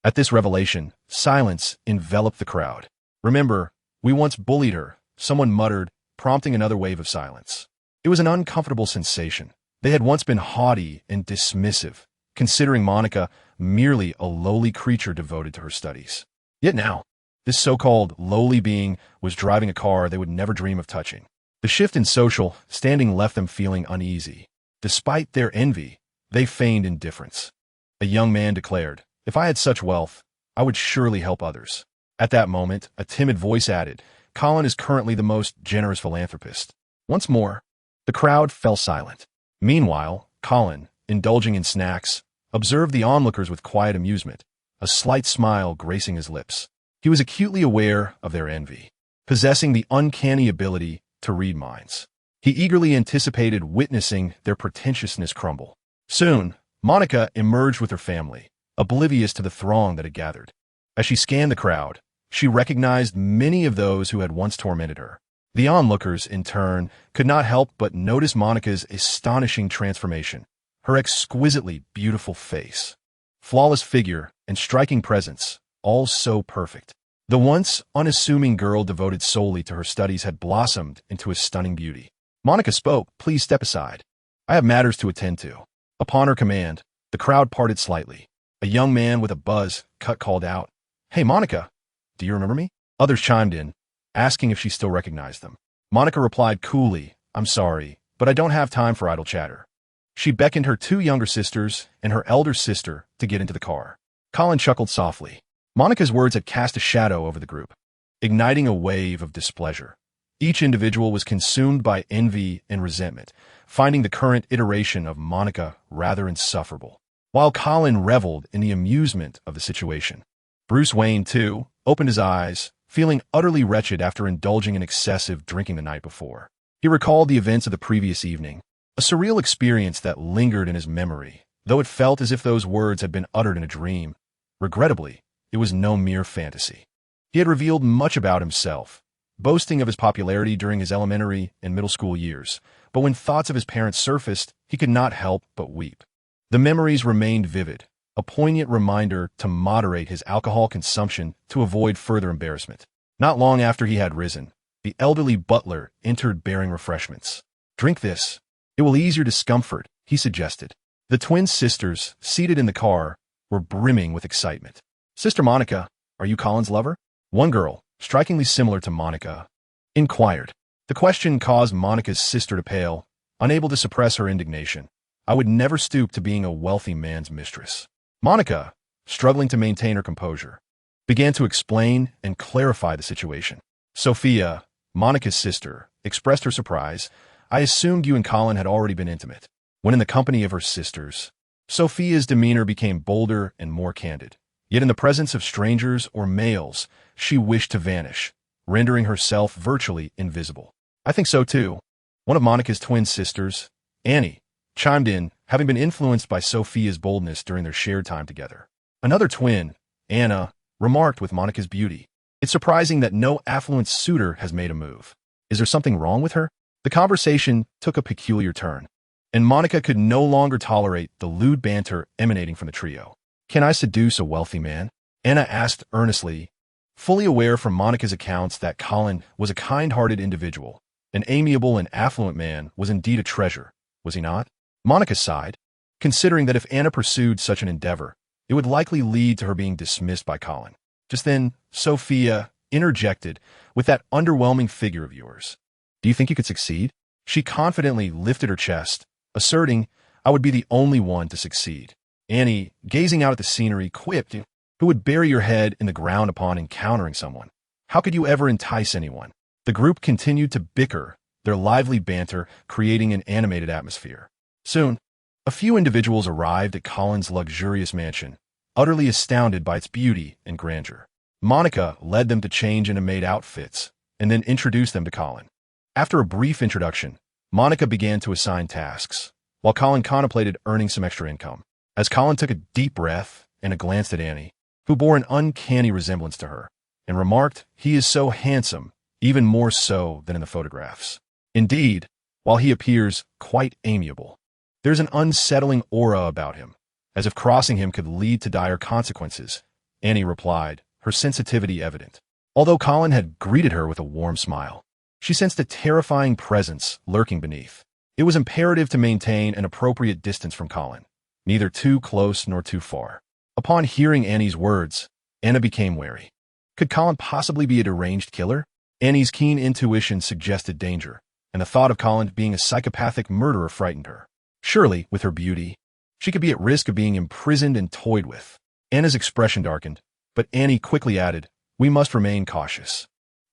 At this revelation, silence enveloped the crowd. "Remember, we once bullied her," someone muttered, prompting another wave of silence. It was an uncomfortable sensation. They had once been haughty and dismissive, considering Monica merely a lowly creature devoted to her studies. Yet now, this so-called lowly being was driving a car they would never dream of touching. The shift in social standing left them feeling uneasy. Despite their envy, they feigned indifference. A young man declared, "If I had such wealth, I would surely help others." At that moment, a timid voice added, "Colin is currently the most generous philanthropist." Once more, the crowd fell silent. Meanwhile, Colin, indulging in snacks, observed the onlookers with quiet amusement, a slight smile gracing his lips. He was acutely aware of their envy, possessing the uncanny ability to read minds. He eagerly anticipated witnessing their pretentiousness crumble. Soon, Monica emerged with her family, oblivious to the throng that had gathered. As she scanned the crowd, she recognized many of those who had once tormented her. The onlookers, in turn, could not help but notice Monica's astonishing transformation, her exquisitely beautiful face, flawless figure, and striking presence, all so perfect. The once unassuming girl devoted solely to her studies had blossomed into a stunning beauty. Monica spoke, "Please step aside. I have matters to attend to." Upon her command, the crowd parted slightly. A young man with a buzz cut called out, "Hey, Monica, do you remember me?" Others chimed in, asking if she still recognized them. Monica replied coolly, "I'm sorry, but I don't have time for idle chatter." She beckoned her two younger sisters and her elder sister to get into the car. Colin chuckled softly. Monica's words had cast a shadow over the group, igniting a wave of displeasure. Each individual was consumed by envy and resentment, finding the current iteration of Monica rather insufferable, while Colin reveled in the amusement of the situation. Bruce Wayne, too, opened his eyes, feeling utterly wretched after indulging in excessive drinking the night before. He recalled the events of the previous evening, a surreal experience that lingered in his memory, though it felt as if those words had been uttered in a dream. Regrettably, it was no mere fantasy. He had revealed much about himself, boasting of his popularity during his elementary and middle school years, but when thoughts of his parents surfaced, he could not help but weep. The memories remained vivid, a poignant reminder to moderate his alcohol consumption to avoid further embarrassment. Not long after he had risen, the elderly butler entered bearing refreshments. "Drink this. It will ease your discomfort," he suggested. The twin sisters, seated in the car, were brimming with excitement. "Sister Monica, are you Colin's lover?" One girl, strikingly similar to Monica, inquired. The question caused Monica's sister to pale, unable to suppress her indignation. "I would never stoop to being a wealthy man's mistress." Monica, struggling to maintain her composure, began to explain and clarify the situation. Sophia, Monica's sister, expressed her surprise. "I assumed you and Colin had already been intimate." When in the company of her sisters, Sophia's demeanor became bolder and more candid. Yet in the presence of strangers or males, she wished to vanish, rendering herself virtually invisible. "I think so too." One of Monica's twin sisters, Annie, chimed in, having been influenced by Sophia's boldness during their shared time together. Another twin, Anna, remarked with Monica's beauty, "It's surprising that no affluent suitor has made a move. Is there something wrong with her?" The conversation took a peculiar turn, and Monica could no longer tolerate the lewd banter emanating from the trio. "Can I seduce a wealthy man?" Anna asked earnestly, fully aware from Monica's accounts that Colin was a kind-hearted individual. An amiable and affluent man was indeed a treasure, was he not? Monica sighed, considering that if Anna pursued such an endeavor, it would likely lead to her being dismissed by Colin. Just then, Sophia interjected, "With that underwhelming figure of yours, do you think you could succeed?" She confidently lifted her chest, asserting, "I would be the only one to succeed." Annie, gazing out at the scenery, quipped, "Who would bury your head in the ground upon encountering someone? How could you ever entice anyone?" The group continued to bicker, their lively banter creating an animated atmosphere. Soon, a few individuals arrived at Colin's luxurious mansion, utterly astounded by its beauty and grandeur. Monica led them to change into maid outfits and then introduced them to Colin. After a brief introduction, Monica began to assign tasks, while Colin contemplated earning some extra income. As Colin took a deep breath and glanced at Annie, who bore an uncanny resemblance to her, and remarked, "He is so handsome, even more so than in the photographs. Indeed, while he appears quite amiable, there's an unsettling aura about him, as if crossing him could lead to dire consequences," Annie replied, her sensitivity evident. Although Colin had greeted her with a warm smile, she sensed a terrifying presence lurking beneath. It was imperative to maintain an appropriate distance from Colin, neither too close nor too far. Upon hearing Annie's words, Anna became wary. Could Colin possibly be a deranged killer? Annie's keen intuition suggested danger, and the thought of Colin being a psychopathic murderer frightened her. Surely, with her beauty, she could be at risk of being imprisoned and toyed with. Anna's expression darkened, but Annie quickly added, "We must remain cautious.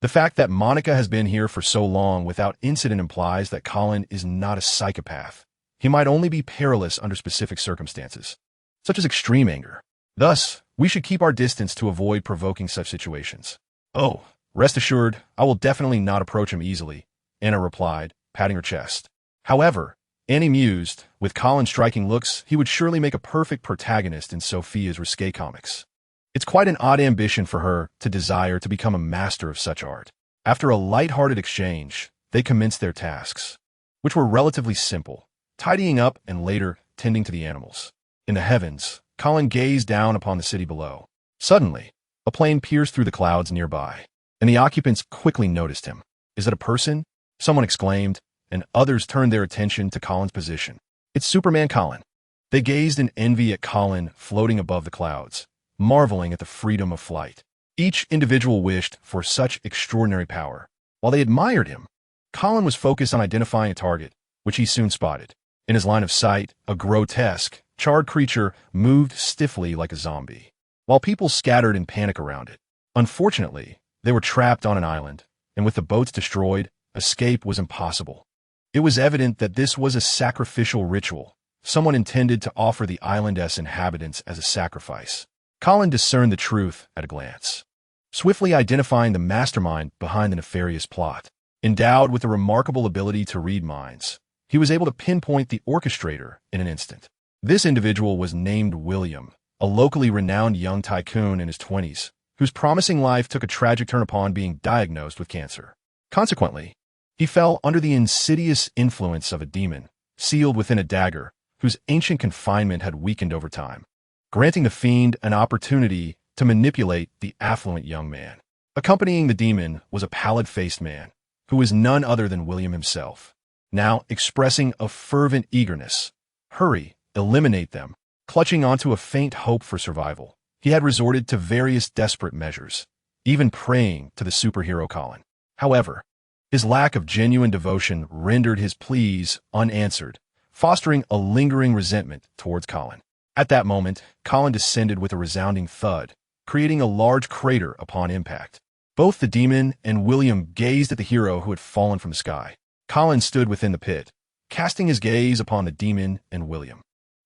The fact that Monica has been here for so long without incident implies that Colin is not a psychopath. He might only be perilous under specific circumstances, such as extreme anger. Thus, we should keep our distance to avoid provoking such situations." "Oh, rest assured, I will definitely not approach him easily," Anna replied, patting her chest. However, Annie mused, with Colin striking looks, he would surely make a perfect protagonist in Sophia's risque comics. It's quite an odd ambition for her to desire to become a master of such art. After a light-hearted exchange, they commenced their tasks, which were relatively simple, tidying up and later tending to the animals. In the heavens, Colin gazed down upon the city below. Suddenly, a plane pierced through the clouds nearby, and the occupants quickly noticed him. "Is it a person?" someone exclaimed, and others turned their attention to Colin's position. "It's Superman Colin." They gazed in envy at Colin floating above the clouds, marveling at the freedom of flight. Each individual wished for such extraordinary power. While they admired him, Colin was focused on identifying a target, which he soon spotted. In his line of sight, a grotesque, charred creature moved stiffly like a zombie, while people scattered in panic around it. Unfortunately, they were trapped on an island, and with the boats destroyed, escape was impossible. It was evident that this was a sacrificial ritual. Someone intended to offer the island's inhabitants as a sacrifice. Colin discerned the truth at a glance, swiftly identifying the mastermind behind the nefarious plot. Endowed with a remarkable ability to read minds, he was able to pinpoint the orchestrator in an instant. This individual was named William, a locally renowned young tycoon in his 20s, whose promising life took a tragic turn upon being diagnosed with cancer. Consequently, he fell under the insidious influence of a demon, sealed within a dagger, whose ancient confinement had weakened over time, granting the fiend an opportunity to manipulate the affluent young man. Accompanying the demon was a pallid-faced man, who was none other than William himself, now expressing a fervent eagerness. Hurry, eliminate them. Clutching onto a faint hope for survival, he had resorted to various desperate measures, even praying to the superhero Colin. However, his lack of genuine devotion rendered his pleas unanswered, fostering a lingering resentment towards Colin. At that moment, Colin descended with a resounding thud, creating a large crater upon impact. Both the demon and William gazed at the hero who had fallen from the sky. Colin stood within the pit, casting his gaze upon the demon and William.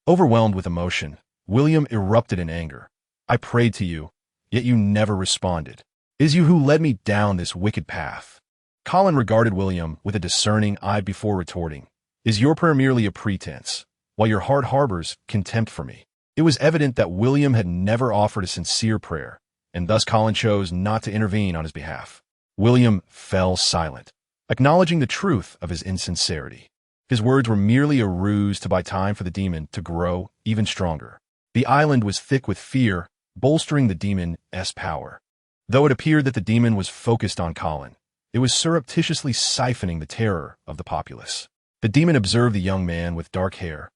Overwhelmed with emotion, William erupted in anger. "I prayed to you, yet you never responded. It is you who led me down this wicked path." Colin regarded William with a discerning eye before retorting, "Is your prayer merely a pretense, while your heart harbors contempt for me?" It was evident that William had never offered a sincere prayer, and thus Colin chose not to intervene on his behalf. William fell silent, acknowledging the truth of his insincerity. His words were merely a ruse to buy time for the demon to grow even stronger. The island was thick with fear, bolstering the demon's power. Though it appeared that the demon was focused on Colin, it was surreptitiously siphoning the terror of the populace. The demon observed the young man with dark hair.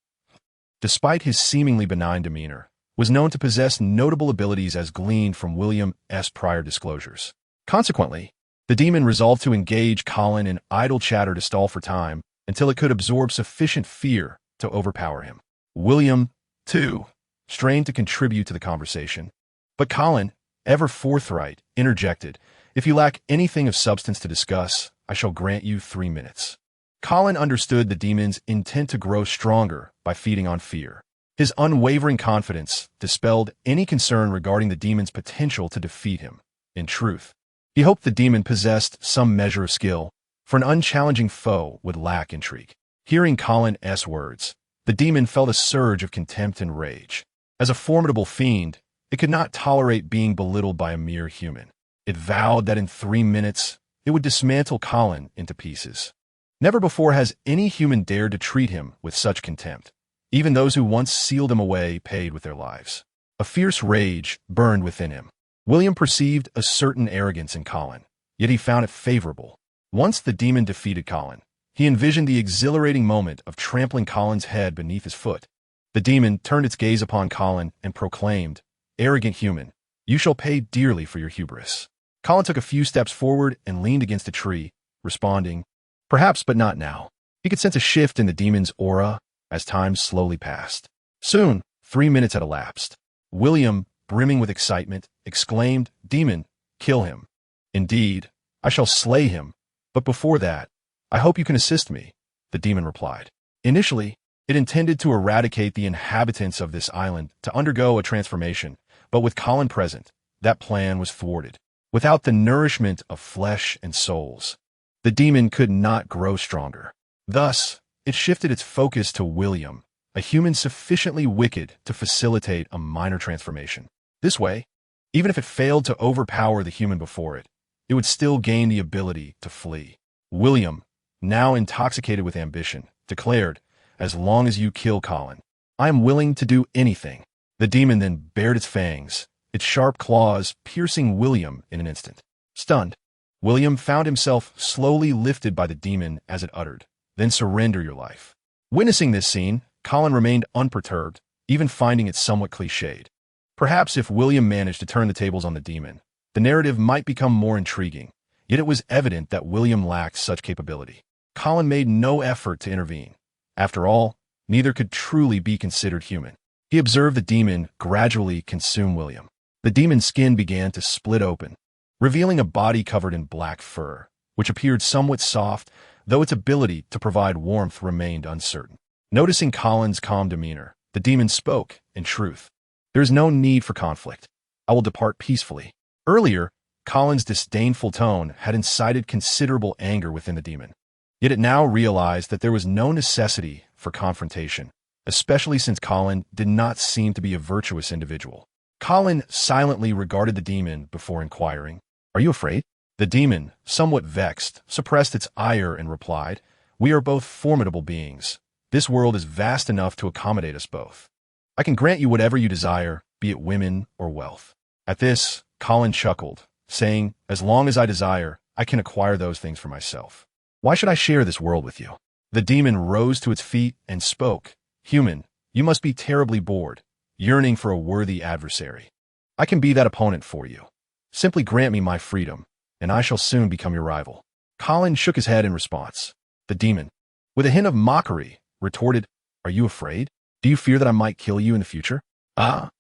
Despite his seemingly benign demeanor, was known to possess notable abilities as gleaned from William's prior disclosures. Consequently, the demon resolved to engage Colin in idle chatter to stall for time, until it could absorb sufficient fear to overpower him. William, too, strained to contribute to the conversation. But Colin, ever forthright, interjected, "If you lack anything of substance to discuss, I shall grant you 3 minutes." Colin understood the demon's intent to grow stronger by feeding on fear. His unwavering confidence dispelled any concern regarding the demon's potential to defeat him. In truth, he hoped the demon possessed some measure of skill, for an unchallenging foe would lack intrigue. Hearing Colin's words, the demon felt a surge of contempt and rage. As a formidable fiend, it could not tolerate being belittled by a mere human. It vowed that in 3 minutes, it would dismantle Colin into pieces. Never before has any human dared to treat him with such contempt. Even those who once sealed him away paid with their lives. A fierce rage burned within him. William perceived a certain arrogance in Colin, yet he found it favorable. Once the demon defeated Colin, he envisioned the exhilarating moment of trampling Colin's head beneath his foot. The demon turned its gaze upon Colin and proclaimed, "Arrogant human, you shall pay dearly for your hubris." Colin took a few steps forward and leaned against a tree, responding, "Perhaps, but not now." He could sense a shift in the demon's aura as time slowly passed. Soon, 3 minutes had elapsed. William, brimming with excitement, exclaimed, "Demon, kill him. Indeed, I shall slay him, but before that, I hope you can assist me," the demon replied. Initially, it intended to eradicate the inhabitants of this island to undergo a transformation, but with Colin present, that plan was thwarted. Without the nourishment of flesh and souls, the demon could not grow stronger. Thus, it shifted its focus to William, a human sufficiently wicked to facilitate a minor transformation. This way, even if it failed to overpower the human before it, it would still gain the ability to flee. William, now intoxicated with ambition, declared, "As long as you kill Colin, I am willing to do anything." The demon then bared its fangs, its sharp claws piercing William in an instant. Stunned, William found himself slowly lifted by the demon as it uttered, "Then surrender your life." Witnessing this scene, Colin remained unperturbed, even finding it somewhat cliched. Perhaps if William managed to turn the tables on the demon, the narrative might become more intriguing, yet it was evident that William lacked such capability. Colin made no effort to intervene. After all, neither could truly be considered human. He observed the demon gradually consume William. The demon's skin began to split open, revealing a body covered in black fur, which appeared somewhat soft, though its ability to provide warmth remained uncertain. Noticing Colin's calm demeanor, the demon spoke, in truth, "There is no need for conflict. I will depart peacefully." Earlier, Colin's disdainful tone had incited considerable anger within the demon. Yet it now realized that there was no necessity for confrontation, especially since Colin did not seem to be a virtuous individual. Colin silently regarded the demon before inquiring, "Are you afraid?" The demon, somewhat vexed, suppressed its ire and replied, "We are both formidable beings. This world is vast enough to accommodate us both. I can grant you whatever you desire, be it women or wealth." At this, Colin chuckled, saying, "As long as I desire, I can acquire those things for myself. Why should I share this world with you?" The demon rose to its feet and spoke, "Human, you must be terribly bored, yearning for a worthy adversary. I can be that opponent for you. Simply grant me my freedom, and I shall soon become your rival." Colin shook his head in response. The demon, with a hint of mockery, retorted, "Are you afraid? Do you fear that I might kill you in the future?" Ah.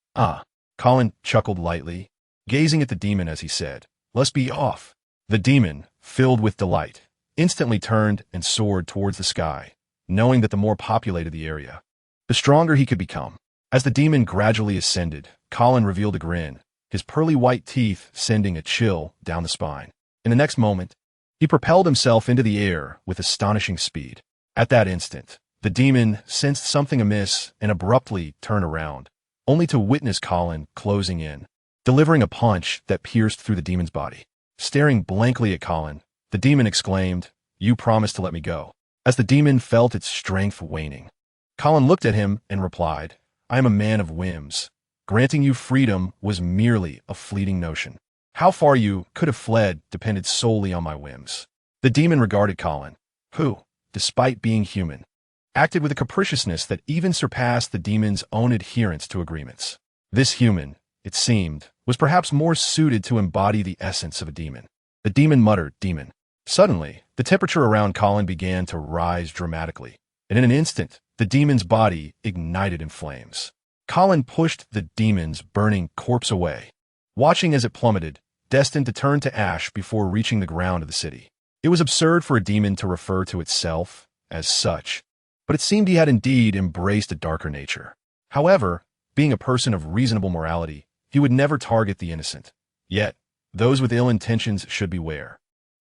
Colin chuckled lightly, gazing at the demon as he said, "Let's be off." The demon, filled with delight, instantly turned and soared towards the sky, knowing that the more populated the area, the stronger he could become. As the demon gradually ascended, Colin revealed a grin, his pearly white teeth sending a chill down the spine. In the next moment, he propelled himself into the air with astonishing speed. At that instant, the demon sensed something amiss and abruptly turned around, only to witness Colin closing in, delivering a punch that pierced through the demon's body. Staring blankly at Colin, the demon exclaimed, "You promised to let me go." As the demon felt its strength waning, Colin looked at him and replied, "I am a man of whims. Granting you freedom was merely a fleeting notion. How far you could have fled depended solely on my whims." The demon regarded Colin, who, despite being human, acted with a capriciousness that even surpassed the demon's own adherence to agreements. This human, it seemed, was perhaps more suited to embody the essence of a demon. The demon muttered, "Demon." Suddenly, The temperature around Colin began to rise dramatically, and in an instant, the demon's body ignited in flames. Colin pushed the demon's burning corpse away, watching as it plummeted, destined to turn to ash before reaching the ground of the city. It was absurd for a demon to refer to itself as such, but it seemed he had indeed embraced a darker nature. However, being a person of reasonable morality, he would never target the innocent. Yet, those with ill intentions should beware.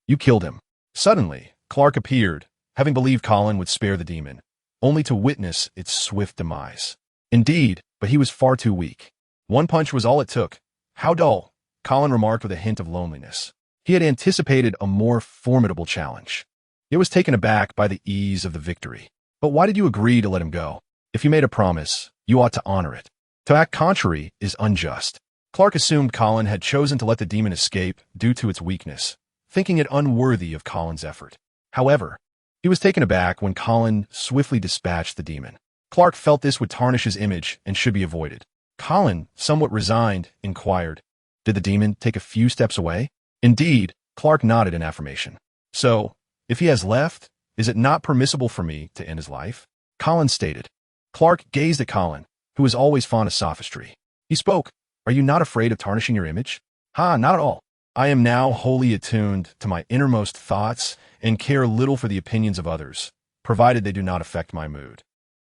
You killed him. Suddenly, Clark appeared, having believed Colin would spare the demon, only to witness its swift demise. Indeed, but he was far too weak. One punch was all it took. How dull, Colin remarked with a hint of loneliness. He had anticipated a more formidable challenge. He was taken aback by the ease of the victory. But why did you agree to let him go? If you made a promise, you ought to honor it. To act contrary is unjust. Clark assumed Colin had chosen to let the demon escape due to its weakness, thinking it unworthy of Colin's effort. However, he was taken aback when Colin swiftly dispatched the demon. Clark felt this would tarnish his image and should be avoided. Colin, somewhat resigned, inquired, "Did the demon take a few steps away?" Indeed, Clark nodded in affirmation. "So, if he has left, is it not permissible for me to end his life?" Colin stated. Clark gazed at Colin, who was always fond of sophistry. He spoke, "Are you not afraid of tarnishing your image?" "Ha, not at all. I am now wholly attuned to my innermost thoughts and care little for the opinions of others, provided they do not affect my mood."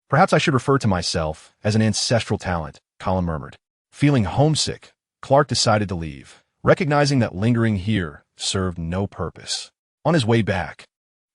"Perhaps I should refer to myself as an ancestral talent," Colin murmured. Feeling homesick, Clark decided to leave, recognizing that lingering here served no purpose. On his way back,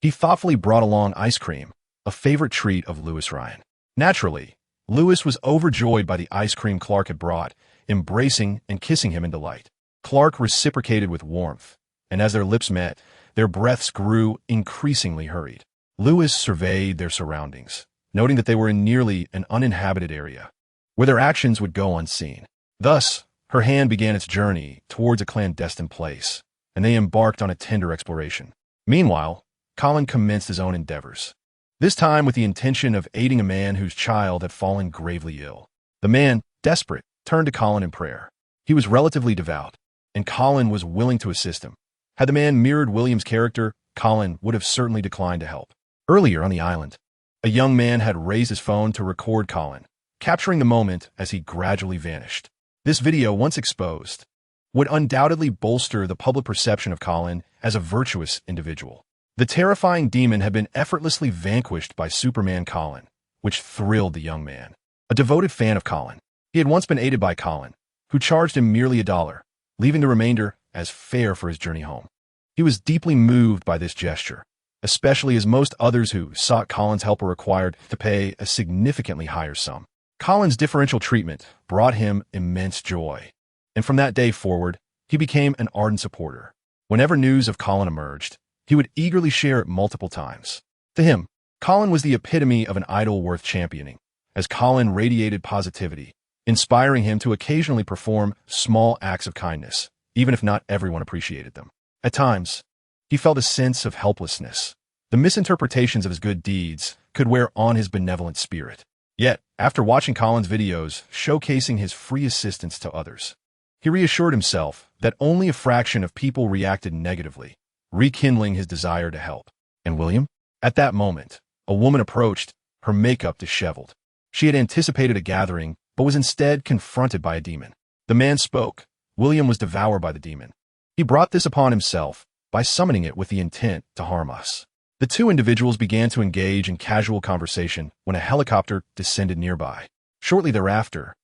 he thoughtfully brought along ice cream, a favorite treat of Lewis Ryan. Naturally, Lewis was overjoyed by the ice cream Clark had brought, embracing and kissing him in delight. Clark reciprocated with warmth, and as their lips met, their breaths grew increasingly hurried. Lewis surveyed their surroundings, noting that they were in nearly an uninhabited area, where their actions would go unseen. Thus, her hand began its journey towards a clandestine place, and they embarked on a tender exploration. Meanwhile, Colin commenced his own endeavors, this time with the intention of aiding a man whose child had fallen gravely ill. The man, desperate, turned to Colin in prayer. He was relatively devout, and Colin was willing to assist him. Had the man mirrored William's character, Colin would have certainly declined to help. Earlier on the island, a young man had raised his phone to record Colin, capturing the moment as he gradually vanished. This video, once exposed, would undoubtedly bolster the public perception of Colin as a virtuous individual. The terrifying demon had been effortlessly vanquished by Superman Colin, which thrilled the young man. A devoted fan of Colin, he had once been aided by Colin, who charged him merely $1, leaving the remainder as fare for his journey home. He was deeply moved by this gesture, especially as most others who sought Colin's help were required to pay a significantly higher sum. Colin's differential treatment brought him immense joy, and from that day forward, he became an ardent supporter. Whenever news of Colin emerged, he would eagerly share it multiple times. To him, Colin was the epitome of an idol worth championing, as Colin radiated positivity, inspiring him to occasionally perform small acts of kindness, even if not everyone appreciated them. At times, he felt a sense of helplessness. The misinterpretations of his good deeds could wear on his benevolent spirit. Yet, after watching Colin's videos showcasing his free assistance to others, he reassured himself that only a fraction of people reacted negatively, rekindling his desire to help. And William? At that moment, a woman approached, her makeup disheveled. She had anticipated a gathering, but was instead confronted by a demon. The man spoke. William was devoured by the demon. He brought this upon himself by summoning it with the intent to harm us. The two individuals began to engage in casual conversation when a helicopter descended nearby. Shortly thereafter,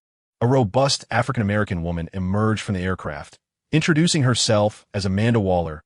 a robust African-American woman emerged from the aircraft, introducing herself as Amanda Waller,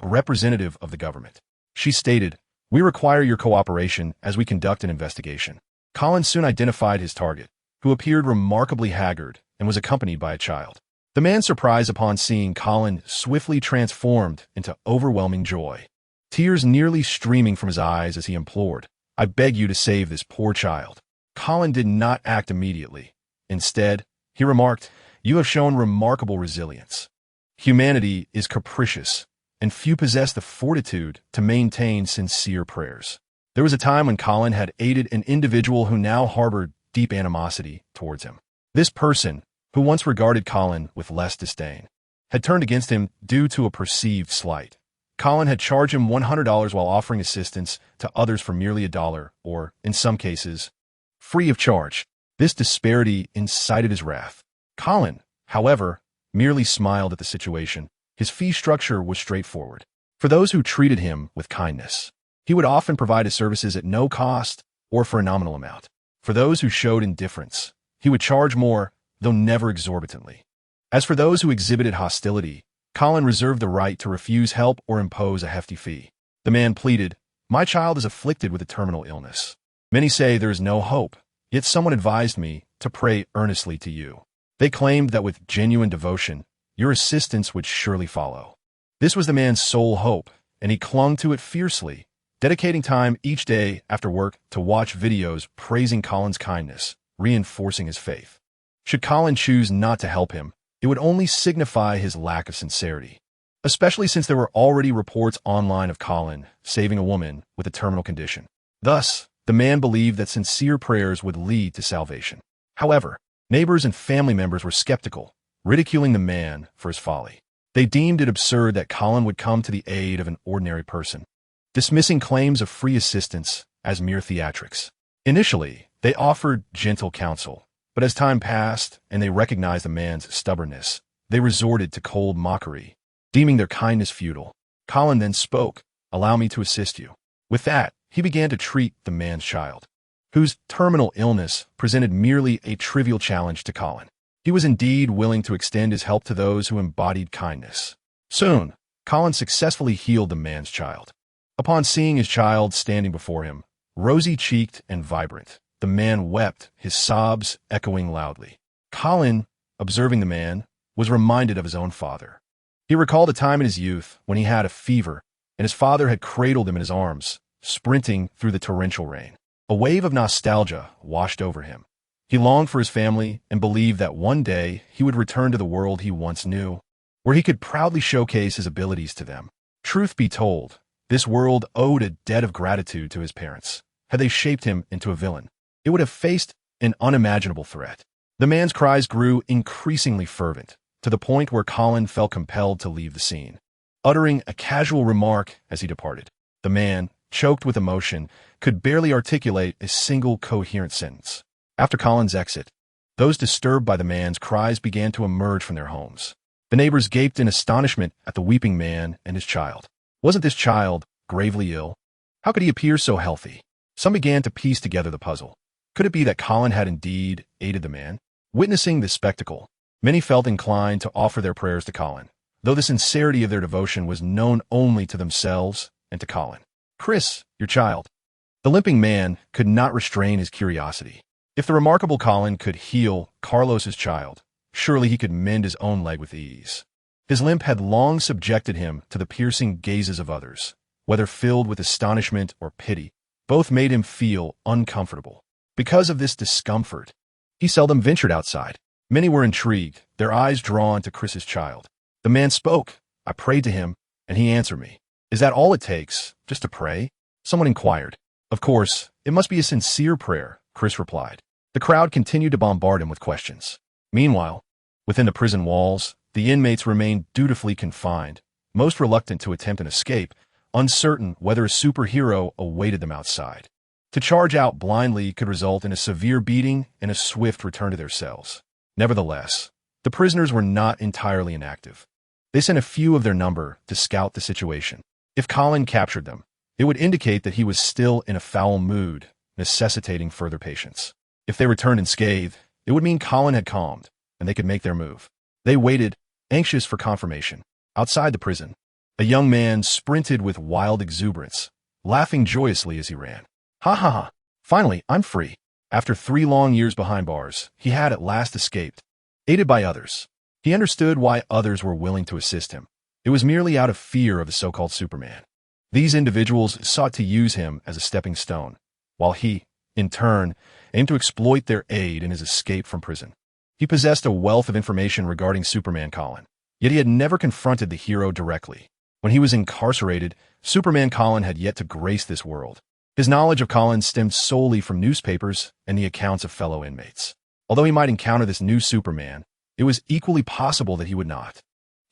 a representative of the government. She stated, "We require your cooperation as we conduct an investigation." Colin soon identified his target, who appeared remarkably haggard and was accompanied by a child. The man's surprise upon seeing Colin swiftly transformed into overwhelming joy, tears nearly streaming from his eyes as he implored, "I beg you to save this poor child." Colin did not act immediately. Instead, he remarked, "You have shown remarkable resilience. Humanity is capricious, and few possess the fortitude to maintain sincere prayers." There was a time when Colin had aided an individual who now harbored deep animosity towards him. This person, who once regarded Colin with less disdain, had turned against him due to a perceived slight. Colin had charged him $100 while offering assistance to others for merely $1, or, in some cases, free of charge. This disparity incited his wrath. Colin, however, merely smiled at the situation. His fee structure was straightforward. For those who treated him with kindness, he would often provide his services at no cost or for a nominal amount. For those who showed indifference, he would charge more, though never exorbitantly. As for those who exhibited hostility, Colin reserved the right to refuse help or impose a hefty fee. The man pleaded, "My child is afflicted with a terminal illness. Many say there is no hope, yet someone advised me to pray earnestly to you. They claimed that with genuine devotion, your assistance would surely follow." This was the man's sole hope, and he clung to it fiercely, dedicating time each day after work to watch videos praising Colin's kindness, reinforcing his faith. Should Colin choose not to help him, it would only signify his lack of sincerity, especially since there were already reports online of Colin saving a woman with a terminal condition. Thus, the man believed that sincere prayers would lead to salvation. However, neighbors and family members were skeptical, ridiculing the man for his folly. They deemed it absurd that Colin would come to the aid of an ordinary person, dismissing claims of free assistance as mere theatrics. Initially, they offered gentle counsel, but as time passed and they recognized the man's stubbornness, they resorted to cold mockery, deeming their kindness futile. Colin then spoke, "Allow me to assist you." With that, he began to treat the man's child, whose terminal illness presented merely a trivial challenge to Colin. He was indeed willing to extend his help to those who embodied kindness. Soon, Colin successfully healed the man's child. Upon seeing his child standing before him, rosy-cheeked and vibrant, the man wept, his sobs echoing loudly. Colin, observing the man, was reminded of his own father. He recalled a time in his youth when he had a fever, and his father had cradled him in his arms, sprinting through the torrential rain. A wave of nostalgia washed over him. He longed for his family and believed that one day he would return to the world he once knew, where he could proudly showcase his abilities to them. Truth be told, this world owed a debt of gratitude to his parents. Had they shaped him into a villain, it would have faced an unimaginable threat. The man's cries grew increasingly fervent, to the point where Colin felt compelled to leave the scene. Uttering a casual remark as he departed, the man, choked with emotion, could barely articulate a single coherent sentence. After Colin's exit, those disturbed by the man's cries began to emerge from their homes. The neighbors gaped in astonishment at the weeping man and his child. Wasn't this child gravely ill? How could he appear so healthy? Some began to piece together the puzzle. Could it be that Colin had indeed aided the man? Witnessing this spectacle, many felt inclined to offer their prayers to Colin, though the sincerity of their devotion was known only to themselves and to Colin. "Chris, your child." The limping man could not restrain his curiosity. If the remarkable Colin could heal Carlos's child, surely he could mend his own leg with ease. His limp had long subjected him to the piercing gazes of others, whether filled with astonishment or pity. Both made him feel uncomfortable. Because of this discomfort, he seldom ventured outside. Many were intrigued, their eyes drawn to Chris's child. The man spoke. "I prayed to him, and he answered me." "Is that all it takes, just to pray?" someone inquired. "Of course, it must be a sincere prayer," Chris replied. The crowd continued to bombard him with questions. Meanwhile, within the prison walls, the inmates remained dutifully confined, most reluctant to attempt an escape, uncertain whether a superhero awaited them outside. To charge out blindly could result in a severe beating and a swift return to their cells. Nevertheless, the prisoners were not entirely inactive. They sent a few of their number to scout the situation. If Colin captured them, it would indicate that he was still in a foul mood, necessitating further patience. If they returned unscathed, it would mean Colin had calmed, and they could make their move. They waited, anxious for confirmation. Outside the prison, a young man sprinted with wild exuberance, laughing joyously as he ran. "Ha ha ha! Finally, I'm free." After 3 long years behind bars, he had at last escaped, aided by others. He understood why others were willing to assist him. It was merely out of fear of the so-called Superman. These individuals sought to use him as a stepping stone, while he, in turn, aimed to exploit their aid in his escape from prison. He possessed a wealth of information regarding Superman Colin, yet he had never confronted the hero directly. When he was incarcerated, Superman Colin had yet to grace this world. His knowledge of Colin stemmed solely from newspapers and the accounts of fellow inmates. Although he might encounter this new Superman, it was equally possible that he would not.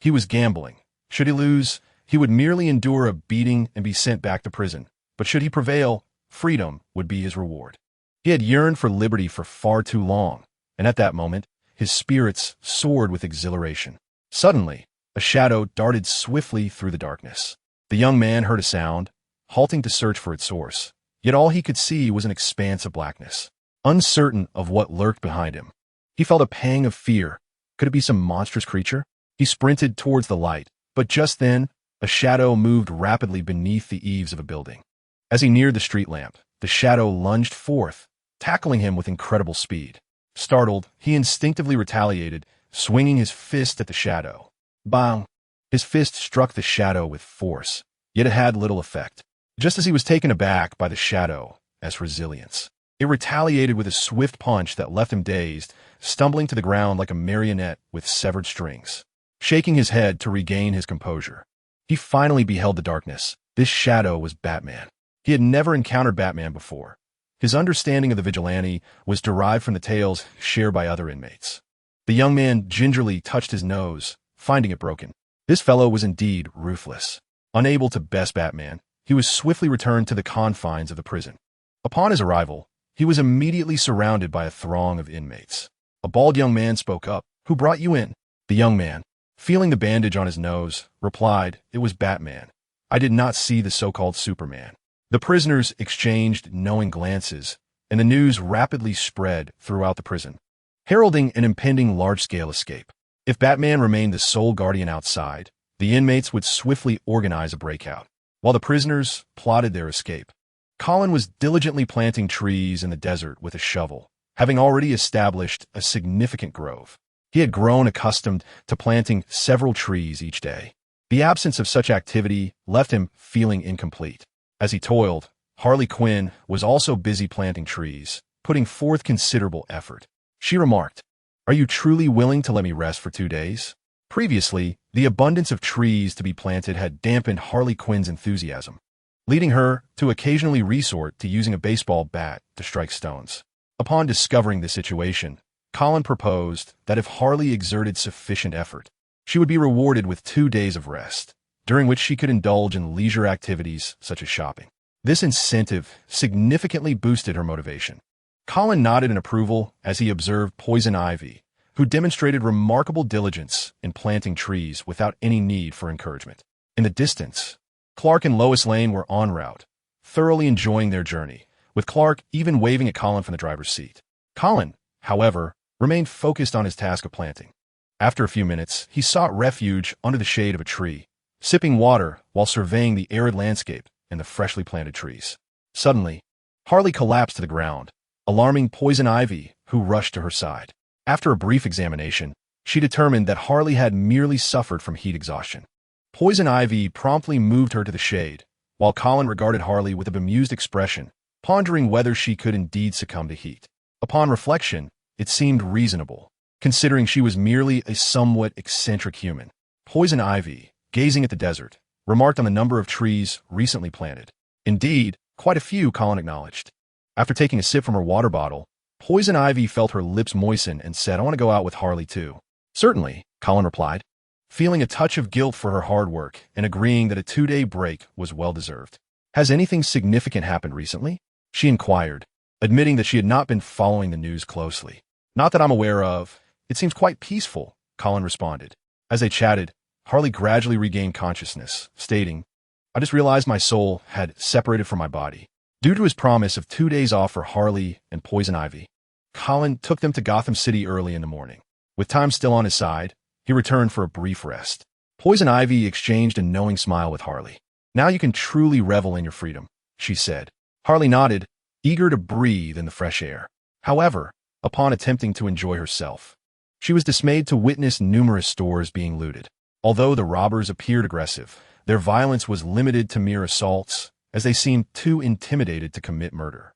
He was gambling. Should he lose, He would merely endure a beating and be sent back to prison, but should he prevail, freedom would be his reward. He had yearned for liberty for far too long, and at that moment, his spirits soared with exhilaration. Suddenly, a shadow darted swiftly through the darkness. The young man heard a sound, halting to search for its source, yet all he could see was an expanse of blackness. Uncertain of what lurked behind him, he felt a pang of fear. Could it be some monstrous creature? He sprinted towards the light, but just then, a shadow moved rapidly beneath the eaves of a building. As he neared the street lamp, the shadow lunged forth, tackling him with incredible speed. Startled, he instinctively retaliated, swinging his fist at the shadow. Bang! His fist struck the shadow with force, yet it had little effect. Just as he was taken aback by the shadow as resilience, it retaliated with a swift punch that left him dazed, stumbling to the ground like a marionette with severed strings. Shaking his head to regain his composure, he finally beheld the darkness. This shadow was Batman. He had never encountered Batman before. His understanding of the vigilante was derived from the tales shared by other inmates. The young man gingerly touched his nose, finding it broken. This fellow was indeed ruthless. Unable to best Batman, he was swiftly returned to the confines of the prison. Upon his arrival, he was immediately surrounded by a throng of inmates. A bald young man spoke up. "Who brought you in?" The young man, feeling the bandage on his nose, replied, "It was Batman. I did not see the so-called Superman." The prisoners exchanged knowing glances, and the news rapidly spread throughout the prison, heralding an impending large-scale escape. If Batman remained the sole guardian outside, the inmates would swiftly organize a breakout. While the prisoners plotted their escape, Colin was diligently planting trees in the desert with a shovel, having already established a significant grove. He had grown accustomed to planting several trees each day. The absence of such activity left him feeling incomplete. As he toiled, Harley Quinn was also busy planting trees, putting forth considerable effort. She remarked, "Are you truly willing to let me rest for 2 days?" Previously, the abundance of trees to be planted had dampened Harley Quinn's enthusiasm, leading her to occasionally resort to using a baseball bat to strike stones. Upon discovering the situation, Colin proposed that if Harley exerted sufficient effort, she would be rewarded with 2 days of rest, during which she could indulge in leisure activities such as shopping. This incentive significantly boosted her motivation. Colin nodded in approval as he observed Poison Ivy, who demonstrated remarkable diligence in planting trees without any need for encouragement. In the distance, Clark and Lois Lane were en route, thoroughly enjoying their journey, with Clark even waving at Colin from the driver's seat. Colin, however, remained focused on his task of planting. After a few minutes, he sought refuge under the shade of a tree, sipping water while surveying the arid landscape and the freshly planted trees. Suddenly, Harley collapsed to the ground, alarming Poison Ivy, who rushed to her side. After a brief examination, she determined that Harley had merely suffered from heat exhaustion. Poison Ivy promptly moved her to the shade, while Colin regarded Harley with a bemused expression, pondering whether she could indeed succumb to heat. Upon reflection, it seemed reasonable, considering she was merely a somewhat eccentric human. Poison Ivy, gazing at the desert, remarked on the number of trees recently planted. Indeed, quite a few, Colin acknowledged. After taking a sip from her water bottle, Poison Ivy felt her lips moisten and said, "I want to go out with Harley too." "Certainly," Colin replied, feeling a touch of guilt for her hard work and agreeing that a 2-day break was well-deserved. "Has anything significant happened recently?" she inquired, admitting that she had not been following the news closely. "Not that I'm aware of. It seems quite peaceful," Colin responded. As they chatted, Harley gradually regained consciousness, stating, "I just realized my soul had separated from my body." Due to his promise of 2 days off for Harley and Poison Ivy, Colin took them to Gotham City early in the morning. With time still on his side, he returned for a brief rest. Poison Ivy exchanged a knowing smile with Harley. "Now you can truly revel in your freedom," she said. Harley nodded, eager to breathe in the fresh air. However, upon attempting to enjoy herself, she was dismayed to witness numerous stores being looted. Although the robbers appeared aggressive, their violence was limited to mere assaults, as they seemed too intimidated to commit murder.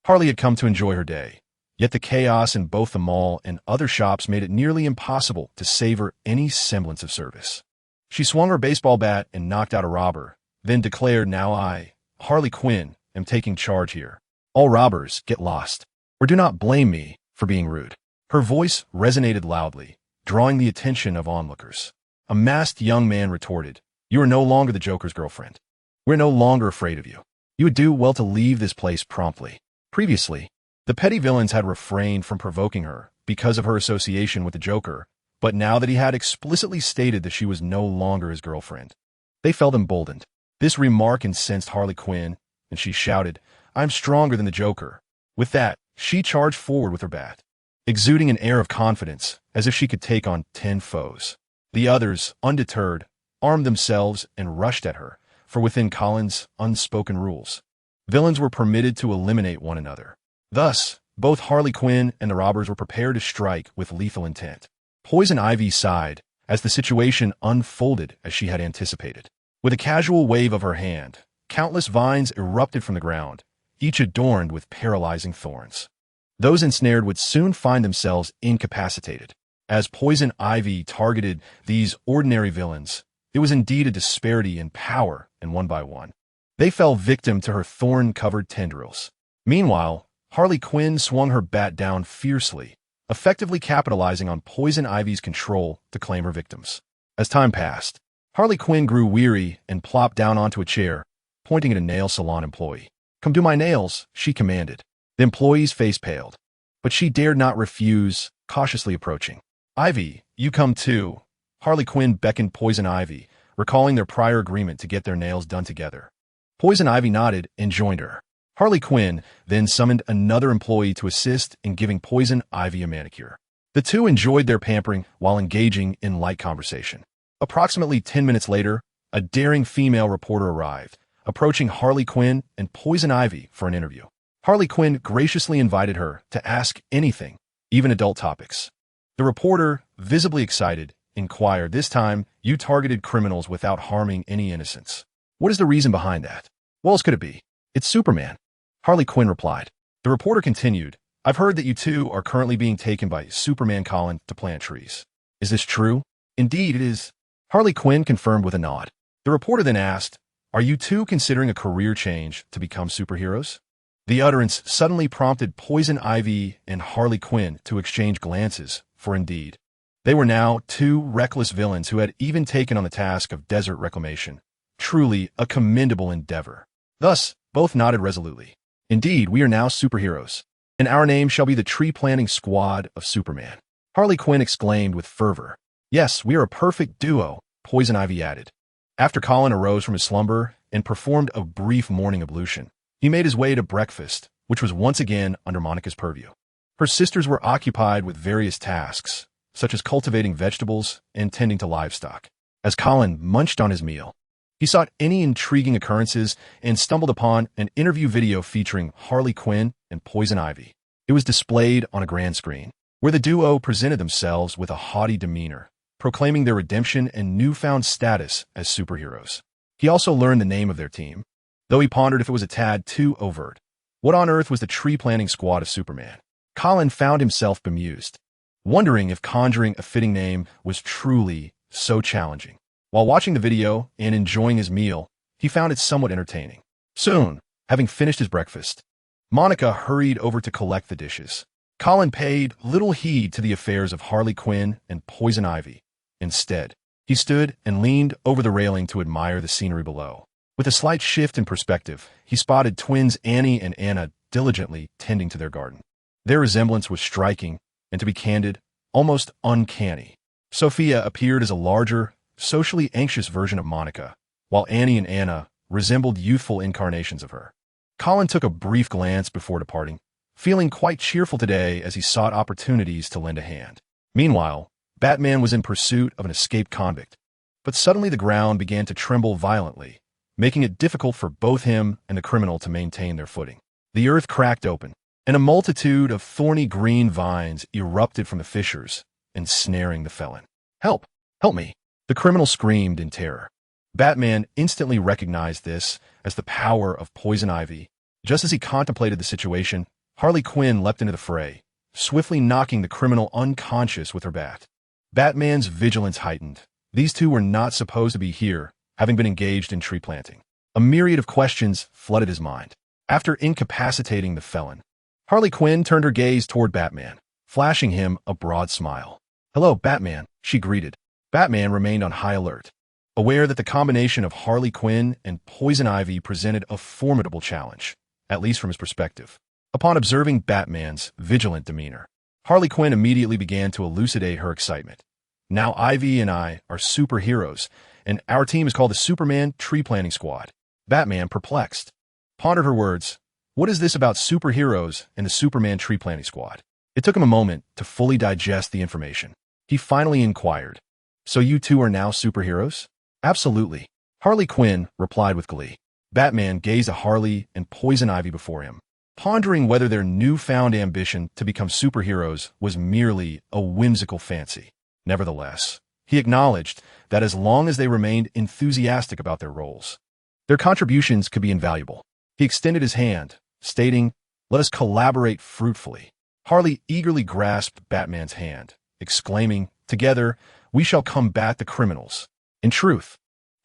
Harley had come to enjoy her day, yet the chaos in both the mall and other shops made it nearly impossible to savor any semblance of service. She swung her baseball bat and knocked out a robber, then declared, "Now I, Harley Quinn, am taking charge here. All robbers get lost, or do not blame me for being rude." Her voice resonated loudly, drawing the attention of onlookers. A masked young man retorted, You are no longer the Joker's girlfriend. We're no longer afraid of you. You would do well to leave this place promptly. Previously, the petty villains had refrained from provoking her because of her association with the Joker, but now that he had explicitly stated that she was no longer his girlfriend, they felt emboldened. This remark incensed Harley Quinn, and she shouted, "I'm stronger than the Joker." With that, she charged forward with her bat, exuding an air of confidence, as if she could take on 10 foes. The others, undeterred, armed themselves and rushed at her, for within Colin's unspoken rules, villains were permitted to eliminate one another. Thus, both Harley Quinn and the robbers were prepared to strike with lethal intent. Poison Ivy sighed as the situation unfolded as she had anticipated. With a casual wave of her hand, countless vines erupted from the ground, each adorned with paralyzing thorns. Those ensnared would soon find themselves incapacitated. As Poison Ivy targeted these ordinary villains, it was indeed a disparity in power, and one by one, they fell victim to her thorn-covered tendrils. Meanwhile, Harley Quinn swung her bat down fiercely, effectively capitalizing on Poison Ivy's control to claim her victims. As time passed, Harley Quinn grew weary and plopped down onto a chair, pointing at a nail salon employee. "Come do my nails," she commanded. The employee's face paled, but she dared not refuse, cautiously approaching. "Ivy, you come too." Harley Quinn beckoned Poison Ivy, recalling their prior agreement to get their nails done together. Poison Ivy nodded and joined her. Harley Quinn then summoned another employee to assist in giving Poison Ivy a manicure. The two enjoyed their pampering while engaging in light conversation. Approximately 10 minutes later, a daring female reporter arrived, approaching Harley Quinn and Poison Ivy for an interview. Harley Quinn graciously invited her to ask anything, even adult topics. The reporter, visibly excited, inquired, "This time, you targeted criminals without harming any innocents. What is the reason behind that?" "What else could it be? It's Superman," Harley Quinn replied. The reporter continued, "I've heard that you two are currently being taken by Superman Colin to plant trees. Is this true?" "Indeed, it is," Harley Quinn confirmed with a nod. The reporter then asked, "Are you two considering a career change to become superheroes?" The utterance suddenly prompted Poison Ivy and Harley Quinn to exchange glances, for indeed, they were now two reckless villains who had even taken on the task of desert reclamation. Truly a commendable endeavor. Thus, both nodded resolutely. "Indeed, we are now superheroes, and our name shall be the tree-planting squad of Superman," Harley Quinn exclaimed with fervor. "Yes, we are a perfect duo," Poison Ivy added. After Colin arose from his slumber and performed a brief morning ablution, he made his way to breakfast, which was once again under Monica's purview. Her sisters were occupied with various tasks, such as cultivating vegetables and tending to livestock. As Colin munched on his meal, he sought any intriguing occurrences and stumbled upon an interview video featuring Harley Quinn and Poison Ivy. It was displayed on a grand screen, where the duo presented themselves with a haughty demeanor, proclaiming their redemption and newfound status as superheroes. He also learned the name of their team, though he pondered if it was a tad too overt. What on earth was the tree-planting squad of Superman? Colin found himself bemused, wondering if conjuring a fitting name was truly so challenging. While watching the video and enjoying his meal, he found it somewhat entertaining. Soon, having finished his breakfast, Monica hurried over to collect the dishes. Colin paid little heed to the affairs of Harley Quinn and Poison Ivy. Instead, he stood and leaned over the railing to admire the scenery below. With a slight shift in perspective, he spotted twins Annie and Anna diligently tending to their garden. Their resemblance was striking, and to be candid, almost uncanny. Sophia appeared as a larger, socially anxious version of Monica, while Annie and Anna resembled youthful incarnations of her. Colin took a brief glance before departing, feeling quite cheerful today as he sought opportunities to lend a hand. Meanwhile, Batman was in pursuit of an escaped convict, but suddenly the ground began to tremble violently, making it difficult for both him and the criminal to maintain their footing. The earth cracked open, and a multitude of thorny green vines erupted from the fissures, ensnaring the felon. "Help! Help me!" the criminal screamed in terror. Batman instantly recognized this as the power of Poison Ivy. Just as he contemplated the situation, Harley Quinn leapt into the fray, swiftly knocking the criminal unconscious with her bat. Batman's vigilance heightened. These two were not supposed to be here, having been engaged in tree planting. A myriad of questions flooded his mind. After incapacitating the felon, Harley Quinn turned her gaze toward Batman, flashing him a broad smile. "Hello, Batman," she greeted. Batman remained on high alert. aware that the combination of Harley Quinn and Poison Ivy presented a formidable challenge, at least from his perspective. Upon observing Batman's vigilant demeanor, Harley Quinn immediately began to elucidate her excitement. Now Ivy and I are superheroes, and our team is called the Superman Tree Planting Squad. Batman, perplexed, pondered her words. What is this about superheroes and the Superman Tree Planting Squad? It took him a moment to fully digest the information. He finally inquired, so you two are now superheroes? Absolutely. Harley Quinn replied with glee. Batman gazed at Harley and Poison Ivy before him, pondering whether their newfound ambition to become superheroes was merely a whimsical fancy. Nevertheless, he acknowledged that as long as they remained enthusiastic about their roles, their contributions could be invaluable. He extended his hand, stating, "Let us collaborate fruitfully." Harley eagerly grasped Batman's hand, exclaiming, "Together, we shall combat the criminals." In truth,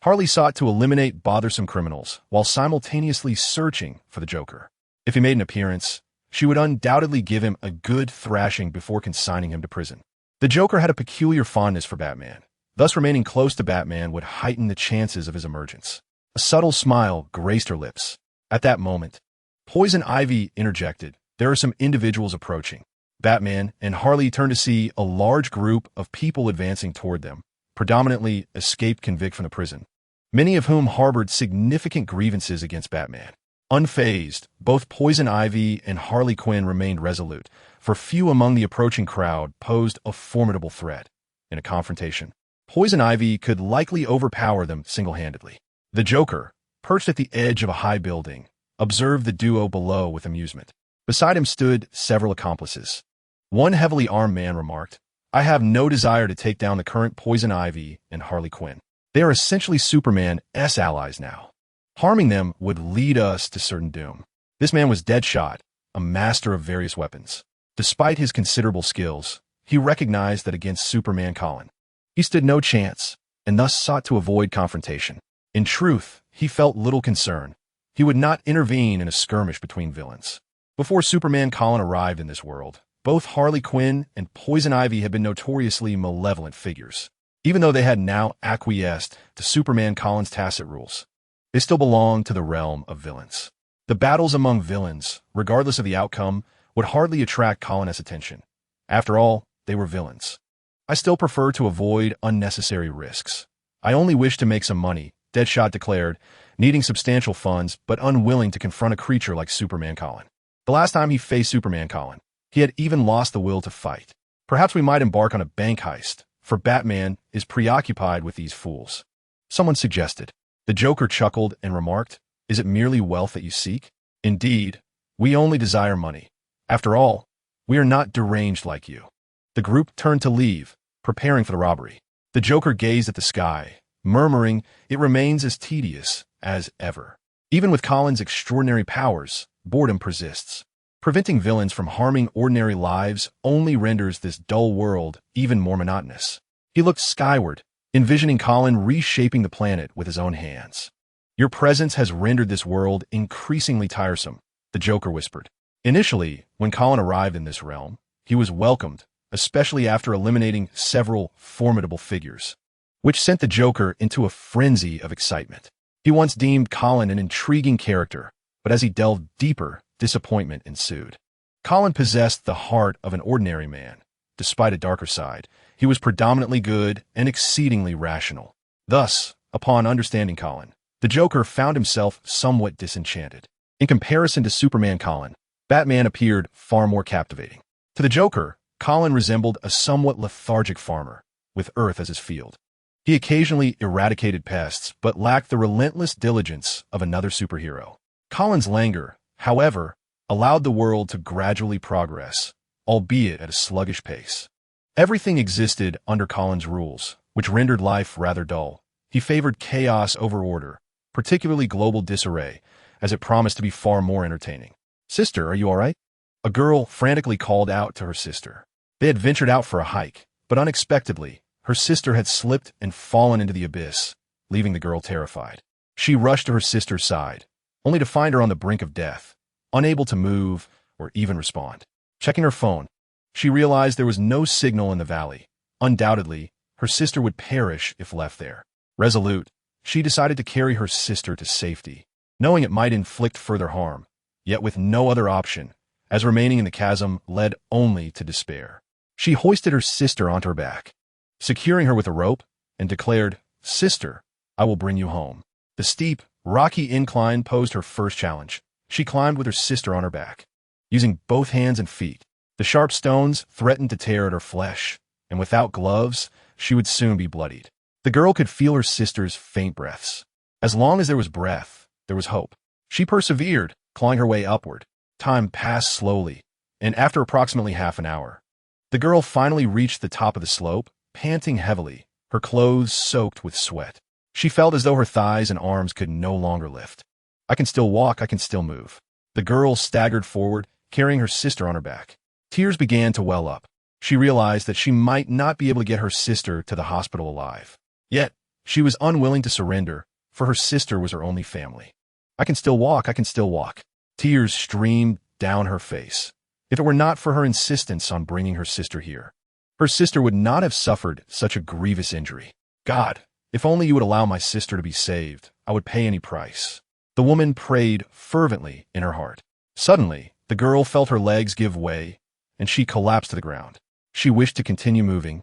Harley sought to eliminate bothersome criminals while simultaneously searching for the Joker. If he made an appearance, she would undoubtedly give him a good thrashing before consigning him to prison. The Joker had a peculiar fondness for Batman. Thus, remaining close to Batman would heighten the chances of his emergence. A subtle smile graced her lips. At that moment, Poison Ivy interjected, "There are some individuals approaching." Batman and Harley turned to see a large group of people advancing toward them, predominantly escaped convict from the prison, many of whom harbored significant grievances against Batman. Unfazed, both Poison Ivy and Harley Quinn remained resolute, for few among the approaching crowd posed a formidable threat. In a confrontation, Poison Ivy could likely overpower them single-handedly. The Joker, perched at the edge of a high building, observed the duo below with amusement. Beside him stood several accomplices. One heavily armed man remarked, "I have no desire to take down the current Poison Ivy and Harley Quinn. They are essentially Superman's allies now. Harming them would lead us to certain doom." This man was Deadshot, a master of various weapons. Despite his considerable skills, he recognized that against Superman Colin, he stood no chance, and thus sought to avoid confrontation. In truth, he felt little concern. He would not intervene in a skirmish between villains. Before Superman Colin arrived in this world, both Harley Quinn and Poison Ivy had been notoriously malevolent figures. Even though they had now acquiesced to Superman Colin's tacit rules, they still belonged to the realm of villains. The battles among villains, regardless of the outcome, would hardly attract Colin's attention. After all, they were villains. "I still prefer to avoid unnecessary risks. I only wish to make some money," Deadshot declared, needing substantial funds but unwilling to confront a creature like Superman Colin. The last time he faced Superman Colin, he had even lost the will to fight. "Perhaps we might embark on a bank heist, for Batman is preoccupied with these fools," someone suggested. The Joker chuckled and remarked, "Is it merely wealth that you seek? Indeed, we only desire money. After all, we are not deranged like you." The group turned to leave, preparing for the robbery. The Joker gazed at the sky, murmuring, "It remains as tedious as ever." Even with Colin's extraordinary powers, boredom persists. Preventing villains from harming ordinary lives only renders this dull world even more monotonous. He looked skyward, envisioning Colin reshaping the planet with his own hands. "Your presence has rendered this world increasingly tiresome," the Joker whispered. Initially, when Colin arrived in this realm, he was welcomed, especially after eliminating several formidable figures, which sent the Joker into a frenzy of excitement. He once deemed Colin an intriguing character, but as he delved deeper, disappointment ensued. Colin possessed the heart of an ordinary man. Despite a darker side, he was predominantly good and exceedingly rational. Thus, upon understanding Colin, the Joker found himself somewhat disenchanted. In comparison to Superman Colin, Batman appeared far more captivating. To the Joker, Colin resembled a somewhat lethargic farmer, with Earth as his field. He occasionally eradicated pests, but lacked the relentless diligence of another superhero. Colin's languor, however, allowed the world to gradually progress, albeit at a sluggish pace. Everything existed under Colin's rules, which rendered life rather dull. He favored chaos over order, particularly global disarray, as it promised to be far more entertaining. "Sister, are you all right?" A girl frantically called out to her sister. They had ventured out for a hike, but unexpectedly, her sister had slipped and fallen into the abyss, leaving the girl terrified. She rushed to her sister's side, only to find her on the brink of death, unable to move or even respond. Checking her phone, she realized there was no signal in the valley. Undoubtedly, her sister would perish if left there. Resolute, she decided to carry her sister to safety, knowing it might inflict further harm, yet with no other option, as remaining in the chasm led only to despair. She hoisted her sister onto her back, securing her with a rope, and declared, "Sister, I will bring you home." The steep, rocky incline posed her first challenge. She climbed with her sister on her back, using both hands and feet. The sharp stones threatened to tear at her flesh, and without gloves, she would soon be bloodied. The girl could feel her sister's faint breaths. As long as there was breath, there was hope. She persevered, clawing her way upward. Time passed slowly, and after approximately half an hour, the girl finally reached the top of the slope, panting heavily, her clothes soaked with sweat. She felt as though her thighs and arms could no longer lift. "I can still walk, I can still move." The girl staggered forward, carrying her sister on her back. Tears began to well up. She realized that she might not be able to get her sister to the hospital alive. Yet, she was unwilling to surrender, for her sister was her only family. "I can still walk, I can still walk." Tears streamed down her face. If it were not for her insistence on bringing her sister here, her sister would not have suffered such a grievous injury. "God, if only you would allow my sister to be saved, I would pay any price." The woman prayed fervently in her heart. Suddenly, the girl felt her legs give way, and she collapsed to the ground. She wished to continue moving,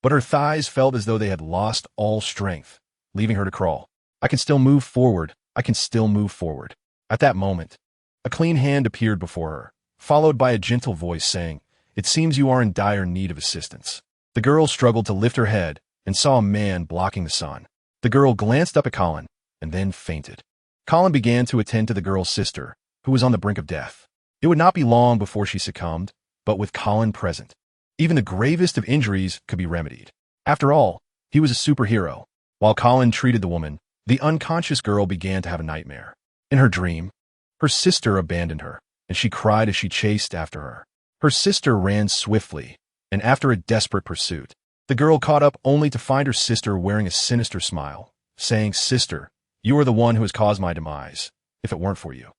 but her thighs felt as though they had lost all strength, leaving her to crawl. "I can still move forward, I can still move forward." At that moment, a clean hand appeared before her, followed by a gentle voice saying, "It seems you are in dire need of assistance." The girl struggled to lift her head and saw a man blocking the sun. The girl glanced up at Colin and then fainted. Colin began to attend to the girl's sister, who was on the brink of death. It would not be long before she succumbed, but with Colin present, even the gravest of injuries could be remedied. After all, he was a superhero. While Colin treated the woman, the unconscious girl began to have a nightmare. In her dream, her sister abandoned her, and she cried as she chased after her. Her sister ran swiftly, and after a desperate pursuit, the girl caught up only to find her sister wearing a sinister smile, saying, "Sister, you are the one who has caused my demise, if it weren't for you."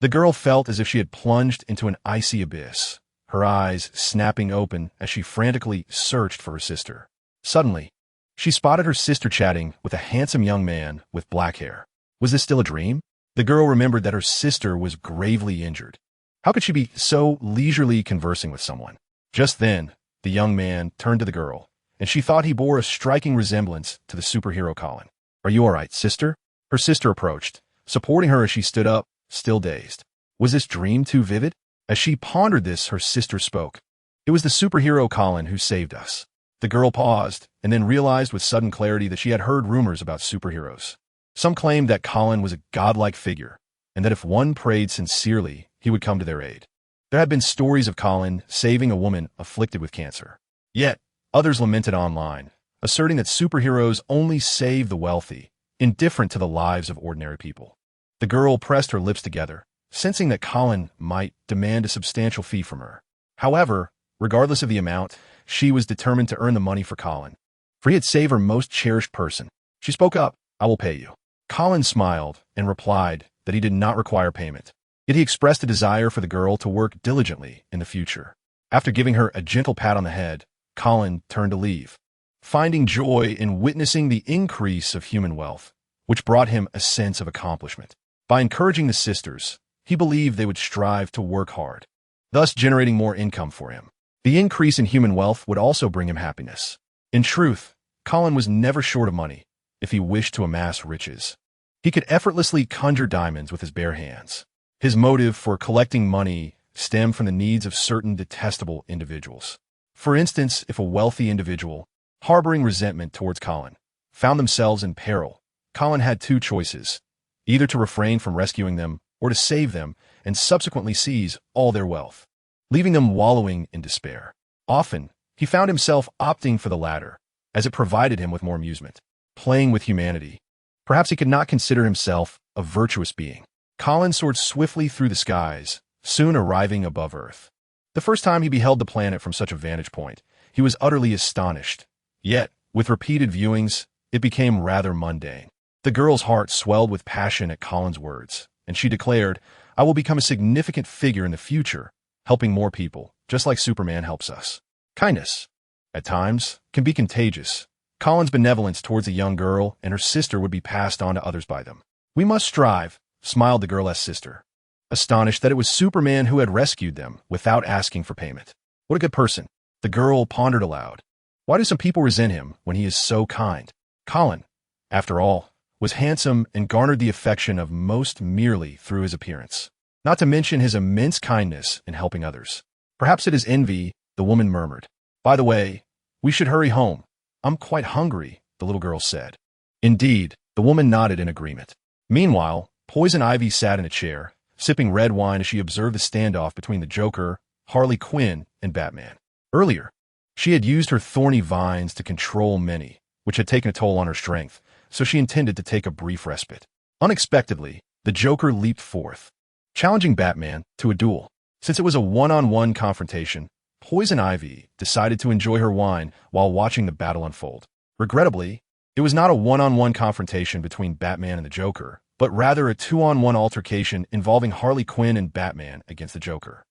The girl felt as if she had plunged into an icy abyss, her eyes snapping open as she frantically searched for her sister. Suddenly, she spotted her sister chatting with a handsome young man with black hair. Was this still a dream? The girl remembered that her sister was gravely injured. How could she be so leisurely conversing with someone? Just then, the young man turned to the girl, and she thought he bore a striking resemblance to the superhero Colin. "Are you all right, sister?" Her sister approached, supporting her as she stood up, still dazed. Was this dream too vivid? As she pondered this, her sister spoke. "It was the superhero Colin who saved us." The girl paused, and then realized with sudden clarity that she had heard rumors about superheroes. Some claimed that Colin was a godlike figure, and that if one prayed sincerely, he would come to their aid. There had been stories of Colin saving a woman afflicted with cancer. Yet, others lamented online, asserting that superheroes only save the wealthy, indifferent to the lives of ordinary people. The girl pressed her lips together, sensing that Colin might demand a substantial fee from her. However, regardless of the amount, she was determined to earn the money for Colin, for he had saved her most cherished person. She spoke up, "I will pay you." Colin smiled and replied that he did not require payment. Yet he expressed a desire for the girl to work diligently in the future. After giving her a gentle pat on the head, Colin turned to leave, finding joy in witnessing the increase of human wealth, which brought him a sense of accomplishment. By encouraging the sisters, he believed they would strive to work hard, thus generating more income for him. The increase in human wealth would also bring him happiness. In truth, Colin was never short of money if he wished to amass riches. He could effortlessly conjure diamonds with his bare hands. His motive for collecting money stemmed from the needs of certain detestable individuals. For instance, if a wealthy individual, harboring resentment towards Colin, found themselves in peril, Colin had two choices, either to refrain from rescuing them or to save them and subsequently seize all their wealth, leaving them wallowing in despair. Often, he found himself opting for the latter, as it provided him with more amusement, playing with humanity. Perhaps he could not consider himself a virtuous being. Colin soared swiftly through the skies, soon arriving above Earth. The first time he beheld the planet from such a vantage point, he was utterly astonished. Yet, with repeated viewings, it became rather mundane. The girl's heart swelled with passion at Colin's words, and she declared, "I will become a significant figure in the future, helping more people, just like Superman helps us." Kindness, at times, can be contagious. Colin's benevolence towards a young girl and her sister would be passed on to others by them. "We must strive," smiled the girl's sister, astonished that it was Superman who had rescued them without asking for payment. What a good person. The girl pondered aloud. Why do some people resent him when he is so kind? Colin, after all, was handsome and garnered the affection of most merely through his appearance, not to mention his immense kindness in helping others. "Perhaps it is envy," the woman murmured. "By the way, we should hurry home. I'm quite hungry," the little girl said. Indeed, the woman nodded in agreement. Meanwhile, Poison Ivy sat in a chair, sipping red wine as she observed the standoff between the Joker, Harley Quinn, and Batman. Earlier, she had used her thorny vines to control many, which had taken a toll on her strength, so she intended to take a brief respite. Unexpectedly, the Joker leaped forth, challenging Batman to a duel. Since it was a one-on-one confrontation, Poison Ivy decided to enjoy her wine while watching the battle unfold. Regrettably, it was not a one-on-one confrontation between Batman and the Joker, but rather a two-on-one altercation involving Harley Quinn and Batman against the Joker.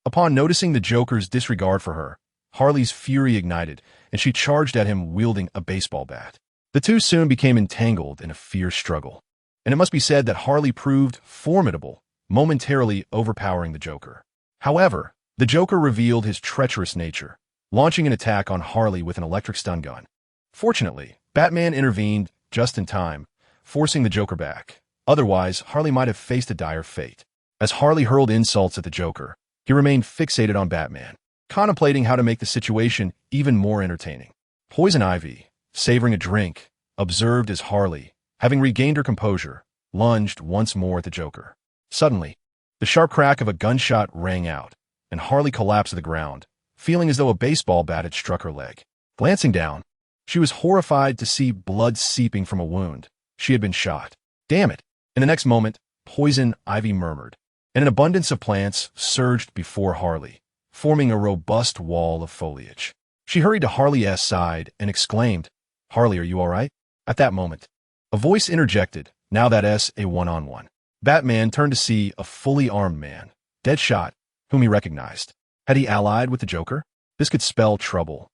Upon noticing the Joker's disregard for her, Harley's fury ignited, and she charged at him wielding a baseball bat. The two soon became entangled in a fierce struggle, and it must be said that Harley proved formidable, momentarily overpowering the Joker. However, the Joker revealed his treacherous nature, launching an attack on Harley with an electric stun gun. Fortunately, Batman intervened just in time, forcing the Joker back. Otherwise, Harley might have faced a dire fate. As Harley hurled insults at the Joker, he remained fixated on Batman, contemplating how to make the situation even more entertaining. Poison Ivy, savoring a drink, observed as Harley, having regained her composure, lunged once more at the Joker. Suddenly, the sharp crack of a gunshot rang out, and Harley collapsed to the ground, feeling as though a baseball bat had struck her leg. Glancing down, she was horrified to see blood seeping from a wound. She had been shot. "Damn it!" In the next moment, Poison Ivy murmured, and an abundance of plants surged before Harley, forming a robust wall of foliage. She hurried to Harley's side and exclaimed, "Harley, are you all right?" At that moment, a voice interjected, "Now that's a one-on-one." Batman turned to see a fully armed man, Deadshot, whom he recognized. Had he allied with the Joker? This could spell trouble,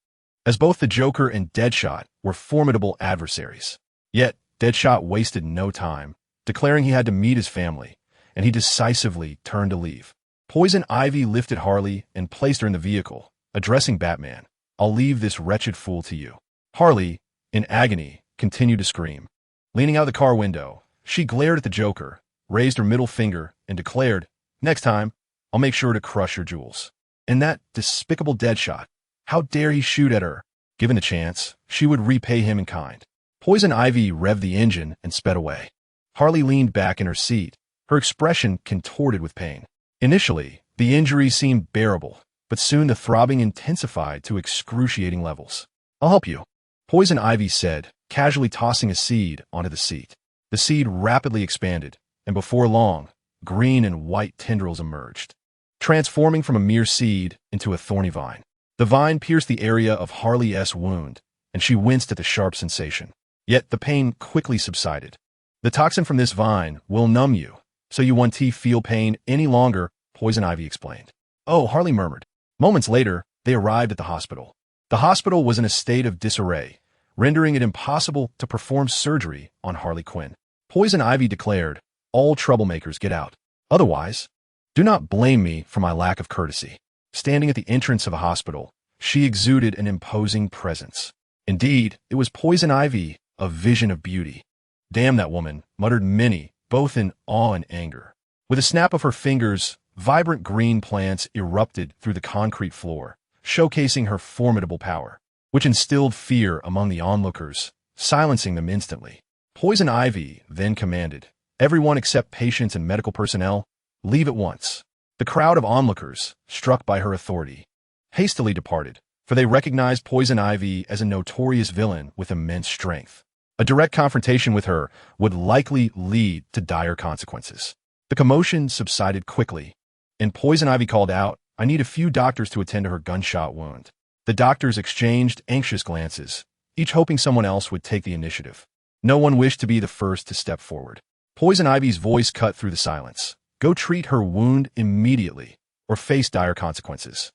as both the Joker and Deadshot were formidable adversaries. Yet, Deadshot wasted no time, declaring he had to meet his family, and he decisively turned to leave. Poison Ivy lifted Harley and placed her in the vehicle, addressing Batman. "I'll leave this wretched fool to you." Harley, in agony, continued to scream. Leaning out the car window, she glared at the Joker, raised her middle finger, and declared, "Next time, I'll make sure to crush your jewels." And that despicable Deadshot, how dare he shoot at her? Given the chance, she would repay him in kind. Poison Ivy revved the engine and sped away. Harley leaned back in her seat, her expression contorted with pain. Initially, the injury seemed bearable, but soon the throbbing intensified to excruciating levels. "I'll help you," Poison Ivy said, casually tossing a seed onto the seat. The seed rapidly expanded, and before long, green and white tendrils emerged, transforming from a mere seed into a thorny vine. The vine pierced the area of Harley's wound, and she winced at the sharp sensation. Yet the pain quickly subsided. "The toxin from this vine will numb you, so you won't feel pain any longer," Poison Ivy explained. "Oh," Harley murmured. Moments later, they arrived at the hospital. The hospital was in a state of disarray, rendering it impossible to perform surgery on Harley Quinn. Poison Ivy declared, "All troublemakers get out. Otherwise, do not blame me for my lack of courtesy." Standing at the entrance of a hospital, she exuded an imposing presence. Indeed, it was Poison Ivy, a vision of beauty. "Damn that woman," muttered many, both in awe and anger. With a snap of her fingers, vibrant green plants erupted through the concrete floor, showcasing her formidable power, which instilled fear among the onlookers, silencing them instantly. Poison Ivy then commanded, "Everyone except patients and medical personnel, leave at once." The crowd of onlookers, struck by her authority, hastily departed, for they recognized Poison Ivy as a notorious villain with immense strength. A direct confrontation with her would likely lead to dire consequences. The commotion subsided quickly, and Poison Ivy called out, "I need a few doctors to attend to her gunshot wound." The doctors exchanged anxious glances, each hoping someone else would take the initiative. No one wished to be the first to step forward. Poison Ivy's voice cut through the silence. "Go treat her wound immediately, or face dire consequences."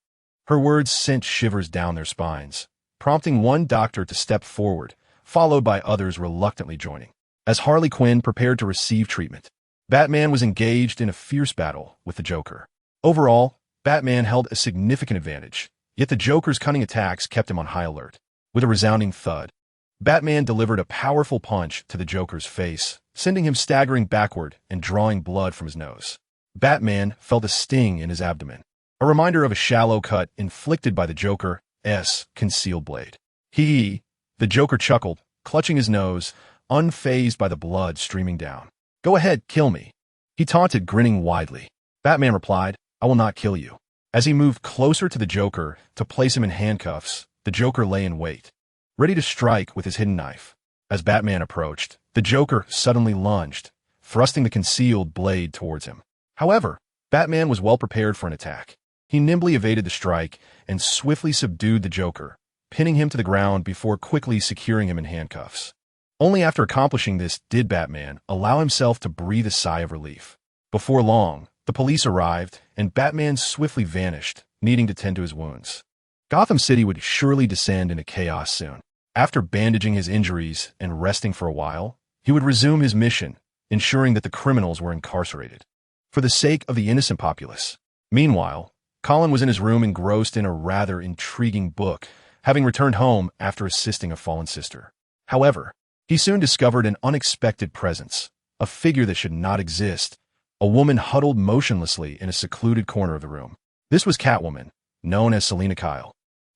Her words sent shivers down their spines, prompting one doctor to step forward, followed by others reluctantly joining. As Harley Quinn prepared to receive treatment, Batman was engaged in a fierce battle with the Joker. Overall, Batman held a significant advantage, yet the Joker's cunning attacks kept him on high alert. With a resounding thud, Batman delivered a powerful punch to the Joker's face, sending him staggering backward and drawing blood from his nose. Batman felt a sting in his abdomen, a reminder of a shallow cut inflicted by the Joker's concealed blade. The Joker chuckled, clutching his nose, unfazed by the blood streaming down. "Go ahead, kill me," he taunted, grinning widely. Batman replied, "I will not kill you." As he moved closer to the Joker to place him in handcuffs, the Joker lay in wait, ready to strike with his hidden knife. As Batman approached, the Joker suddenly lunged, thrusting the concealed blade towards him. However, Batman was well prepared for an attack. He nimbly evaded the strike and swiftly subdued the Joker, pinning him to the ground before quickly securing him in handcuffs. Only after accomplishing this did Batman allow himself to breathe a sigh of relief. Before long, the police arrived, and Batman swiftly vanished, needing to tend to his wounds. Gotham City would surely descend into chaos soon. After bandaging his injuries and resting for a while, he would resume his mission, ensuring that the criminals were incarcerated, for the sake of the innocent populace. Meanwhile, Colin was in his room engrossed in a rather intriguing book, having returned home after assisting a fallen sister. However, he soon discovered an unexpected presence, a figure that should not exist, a woman huddled motionlessly in a secluded corner of the room. This was Catwoman, known as Selina Kyle,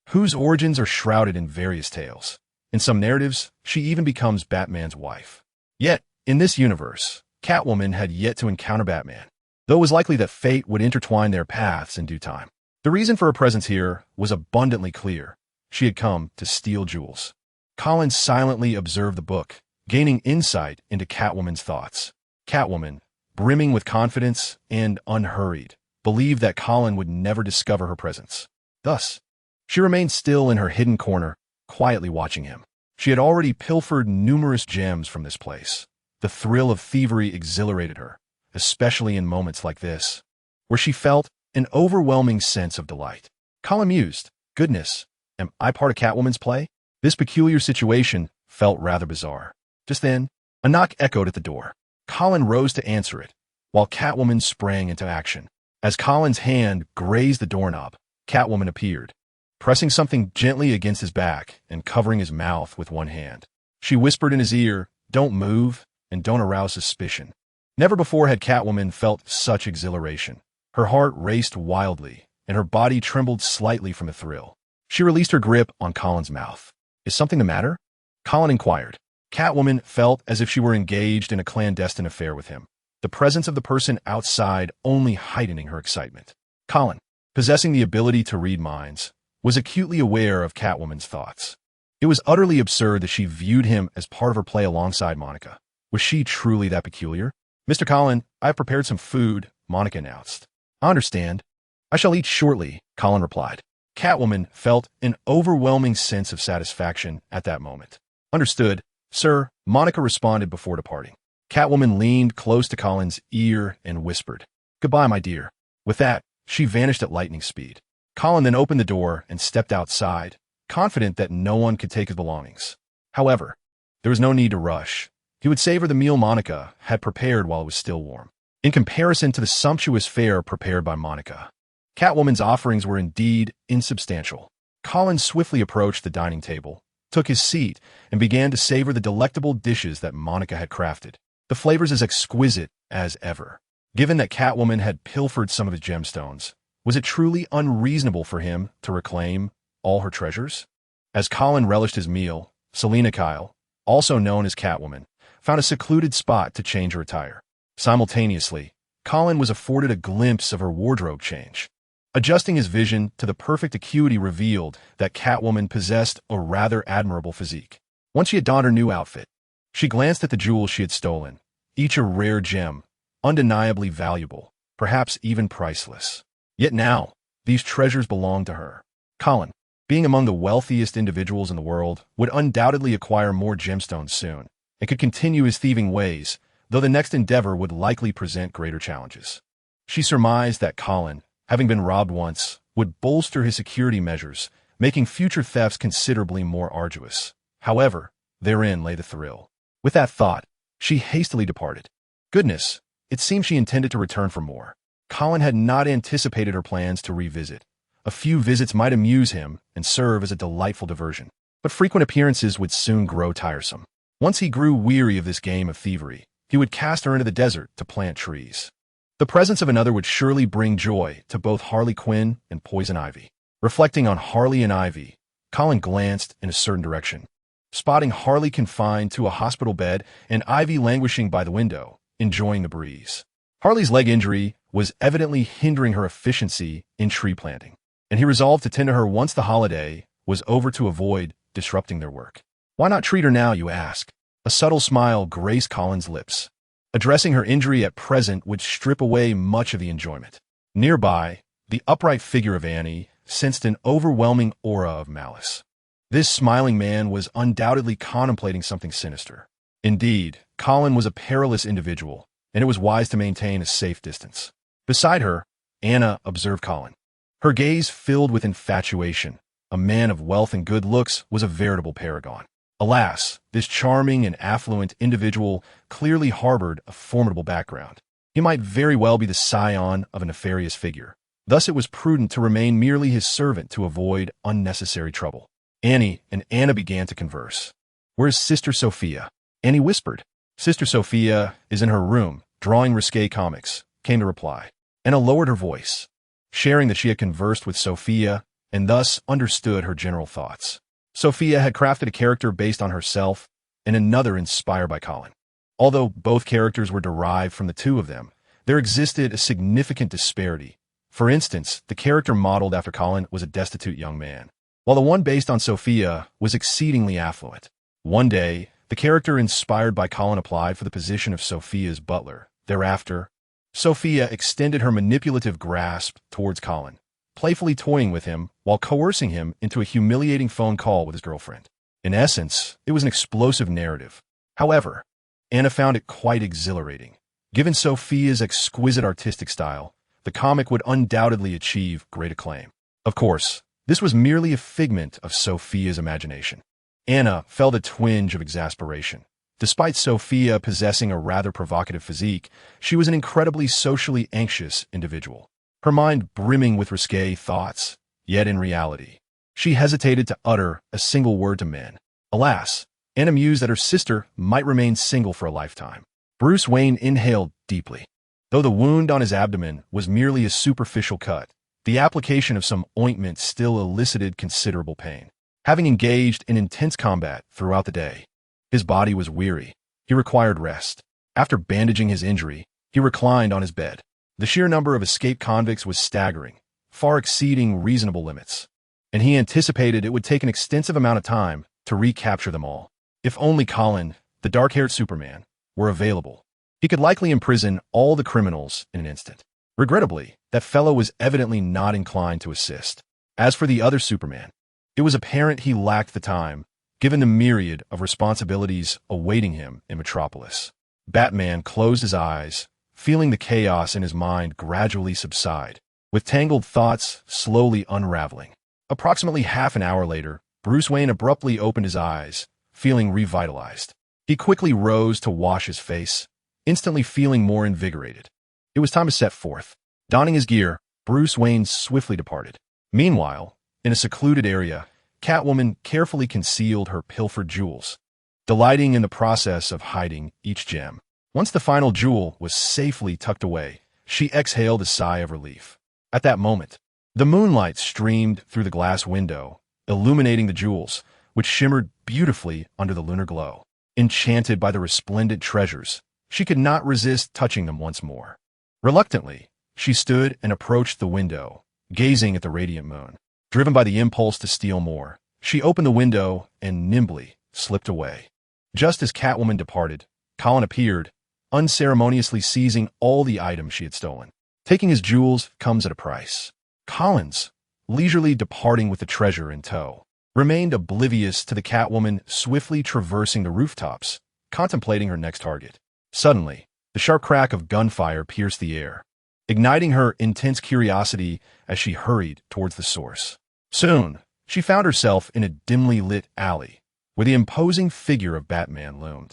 whose origins are shrouded in various tales. In some narratives, she even becomes Batman's wife. Yet, in this universe, Catwoman had yet to encounter Batman, though it was likely that fate would intertwine their paths in due time. The reason for her presence here was abundantly clear. She had come to steal jewels. Colin silently observed the book, gaining insight into Catwoman's thoughts. Catwoman, brimming with confidence and unhurried, believed that Colin would never discover her presence. Thus, she remained still in her hidden corner, quietly watching him. She had already pilfered numerous gems from this place. The thrill of thievery exhilarated her, especially in moments like this, where she felt an overwhelming sense of delight. Colin mused, "Goodness, am I part of Catwoman's play?" This peculiar situation felt rather bizarre. Just then, a knock echoed at the door. Colin rose to answer it, while Catwoman sprang into action. As Colin's hand grazed the doorknob, Catwoman appeared, pressing something gently against his back and covering his mouth with one hand. She whispered in his ear, "Don't move, and don't arouse suspicion." Never before had Catwoman felt such exhilaration. Her heart raced wildly, and her body trembled slightly from the thrill. She released her grip on Colin's mouth. "Is something the matter?" Colin inquired. Catwoman felt as if she were engaged in a clandestine affair with him, the presence of the person outside only heightening her excitement. Colin, possessing the ability to read minds, was acutely aware of Catwoman's thoughts. It was utterly absurd that she viewed him as part of her play alongside Monica. Was she truly that peculiar? "Mr. Colin, I have prepared some food," Monica announced. "I understand. I shall eat shortly," Colin replied. Catwoman felt an overwhelming sense of satisfaction at that moment. "Understood, sir," Monica responded before departing. Catwoman leaned close to Colin's ear and whispered, "Goodbye, my dear." With that, she vanished at lightning speed. Colin then opened the door and stepped outside, confident that no one could take his belongings. However, there was no need to rush. He would savor the meal Monica had prepared while it was still warm. In comparison to the sumptuous fare prepared by Monica, Catwoman's offerings were indeed insubstantial. Colin swiftly approached the dining table, took his seat, and began to savor the delectable dishes that Monica had crafted. The flavors as exquisite as ever. Given that Catwoman had pilfered some of his gemstones, was it truly unreasonable for him to reclaim all her treasures? As Colin relished his meal, Selina Kyle, also known as Catwoman, found a secluded spot to change her attire. Simultaneously, Colin was afforded a glimpse of her wardrobe change. Adjusting his vision to the perfect acuity revealed that Catwoman possessed a rather admirable physique. Once she had donned her new outfit, she glanced at the jewels she had stolen, each a rare gem, undeniably valuable, perhaps even priceless. Yet now, these treasures belonged to her. Colin, being among the wealthiest individuals in the world, would undoubtedly acquire more gemstones soon, and could continue his thieving ways, though the next endeavor would likely present greater challenges. She surmised that Colin, having been robbed once, would bolster his security measures, making future thefts considerably more arduous. However, Therein lay the thrill. With that thought, she hastily departed. Goodness, it seemed she intended to return for more. Colin had not anticipated her plans to revisit. A few visits might amuse him and serve as a delightful diversion, but frequent appearances would soon grow tiresome. Once he grew weary of this game of thievery, he would cast her into the desert to plant trees. The presence of another would surely bring joy to both Harley Quinn and Poison Ivy. Reflecting on Harley and Ivy, Colin glanced in a certain direction. Spotting Harley confined to a hospital bed and Ivy languishing by the window, enjoying the breeze. Harley's leg injury was evidently hindering her efficiency in tree planting, and he resolved to tend to her once the holiday was over to avoid disrupting their work. Why not treat her now, you ask? A subtle smile graced Colin's lips. Addressing her injury at present would strip away much of the enjoyment. Nearby, the upright figure of Annie sensed an overwhelming aura of malice. This smiling man was undoubtedly contemplating something sinister. Indeed, Colin was a perilous individual, and it was wise to maintain a safe distance. Beside her, Anna observed Colin. Her gaze filled with infatuation. A man of wealth and good looks was a veritable paragon. Alas, this charming and affluent individual clearly harbored a formidable background. He might very well be the scion of a nefarious figure. Thus it was prudent to remain merely his servant to avoid unnecessary trouble. Annie and Anna began to converse. "Where's Sister Sophia?" Annie whispered. "Sister Sophia is in her room, drawing risque comics," came the reply. Anna lowered her voice, sharing that she had conversed with Sophia and thus understood her general thoughts. Sophia had crafted a character based on herself and another inspired by Colin. Although both characters were derived from the two of them, there existed a significant disparity. For instance, the character modeled after Colin was a destitute young man, while the one based on Sophia was exceedingly affluent. One day, the character inspired by Colin applied for the position of Sophia's butler. Thereafter, Sophia extended her manipulative grasp towards Colin, playfully toying with him while coercing him into a humiliating phone call with his girlfriend. In essence, it was an explosive narrative. However, Anna found it quite exhilarating. Given Sophia's exquisite artistic style, the comic would undoubtedly achieve great acclaim. Of course, this was merely a figment of Sophia's imagination. Anna felt a twinge of exasperation. Despite Sophia possessing a rather provocative physique, she was an incredibly socially anxious individual, her mind brimming with risque thoughts. Yet in reality, she hesitated to utter a single word to men. Alas, Anna mused that her sister might remain single for a lifetime. Bruce Wayne inhaled deeply. Though the wound on his abdomen was merely a superficial cut, the application of some ointment still elicited considerable pain. Having engaged in intense combat throughout the day, his body was weary. He required rest. After bandaging his injury, he reclined on his bed. The sheer number of escaped convicts was staggering, far exceeding reasonable limits, and he anticipated it would take an extensive amount of time to recapture them all. If only Colin, the dark-haired Superman, were available, he could likely imprison all the criminals in an instant. Regrettably, that fellow was evidently not inclined to assist. As for the other Superman, it was apparent he lacked the time, given the myriad of responsibilities awaiting him in Metropolis. Batman closed his eyes, feeling the chaos in his mind gradually subside, with tangled thoughts slowly unraveling. Approximately half an hour later, Bruce Wayne abruptly opened his eyes, feeling revitalized. He quickly rose to wash his face, instantly feeling more invigorated. It was time to set forth. Donning his gear, Bruce Wayne swiftly departed. Meanwhile, in a secluded area, Catwoman carefully concealed her pilfered jewels, delighting in the process of hiding each gem. Once the final jewel was safely tucked away, she exhaled a sigh of relief. At that moment, the moonlight streamed through the glass window, illuminating the jewels, which shimmered beautifully under the lunar glow. Enchanted by the resplendent treasures, she could not resist touching them once more. Reluctantly, she stood and approached the window, gazing at the radiant moon. Driven by the impulse to steal more, she opened the window and nimbly slipped away. Just as Catwoman departed, Colin appeared, unceremoniously seizing all the items she had stolen. Taking his jewels comes at a price. Colin's, leisurely departing with the treasure in tow, remained oblivious to the Catwoman swiftly traversing the rooftops, contemplating her next target. Suddenly, the sharp crack of gunfire pierced the air, igniting her intense curiosity as she hurried towards the source. Soon, she found herself in a dimly lit alley, where the imposing figure of Batman loomed,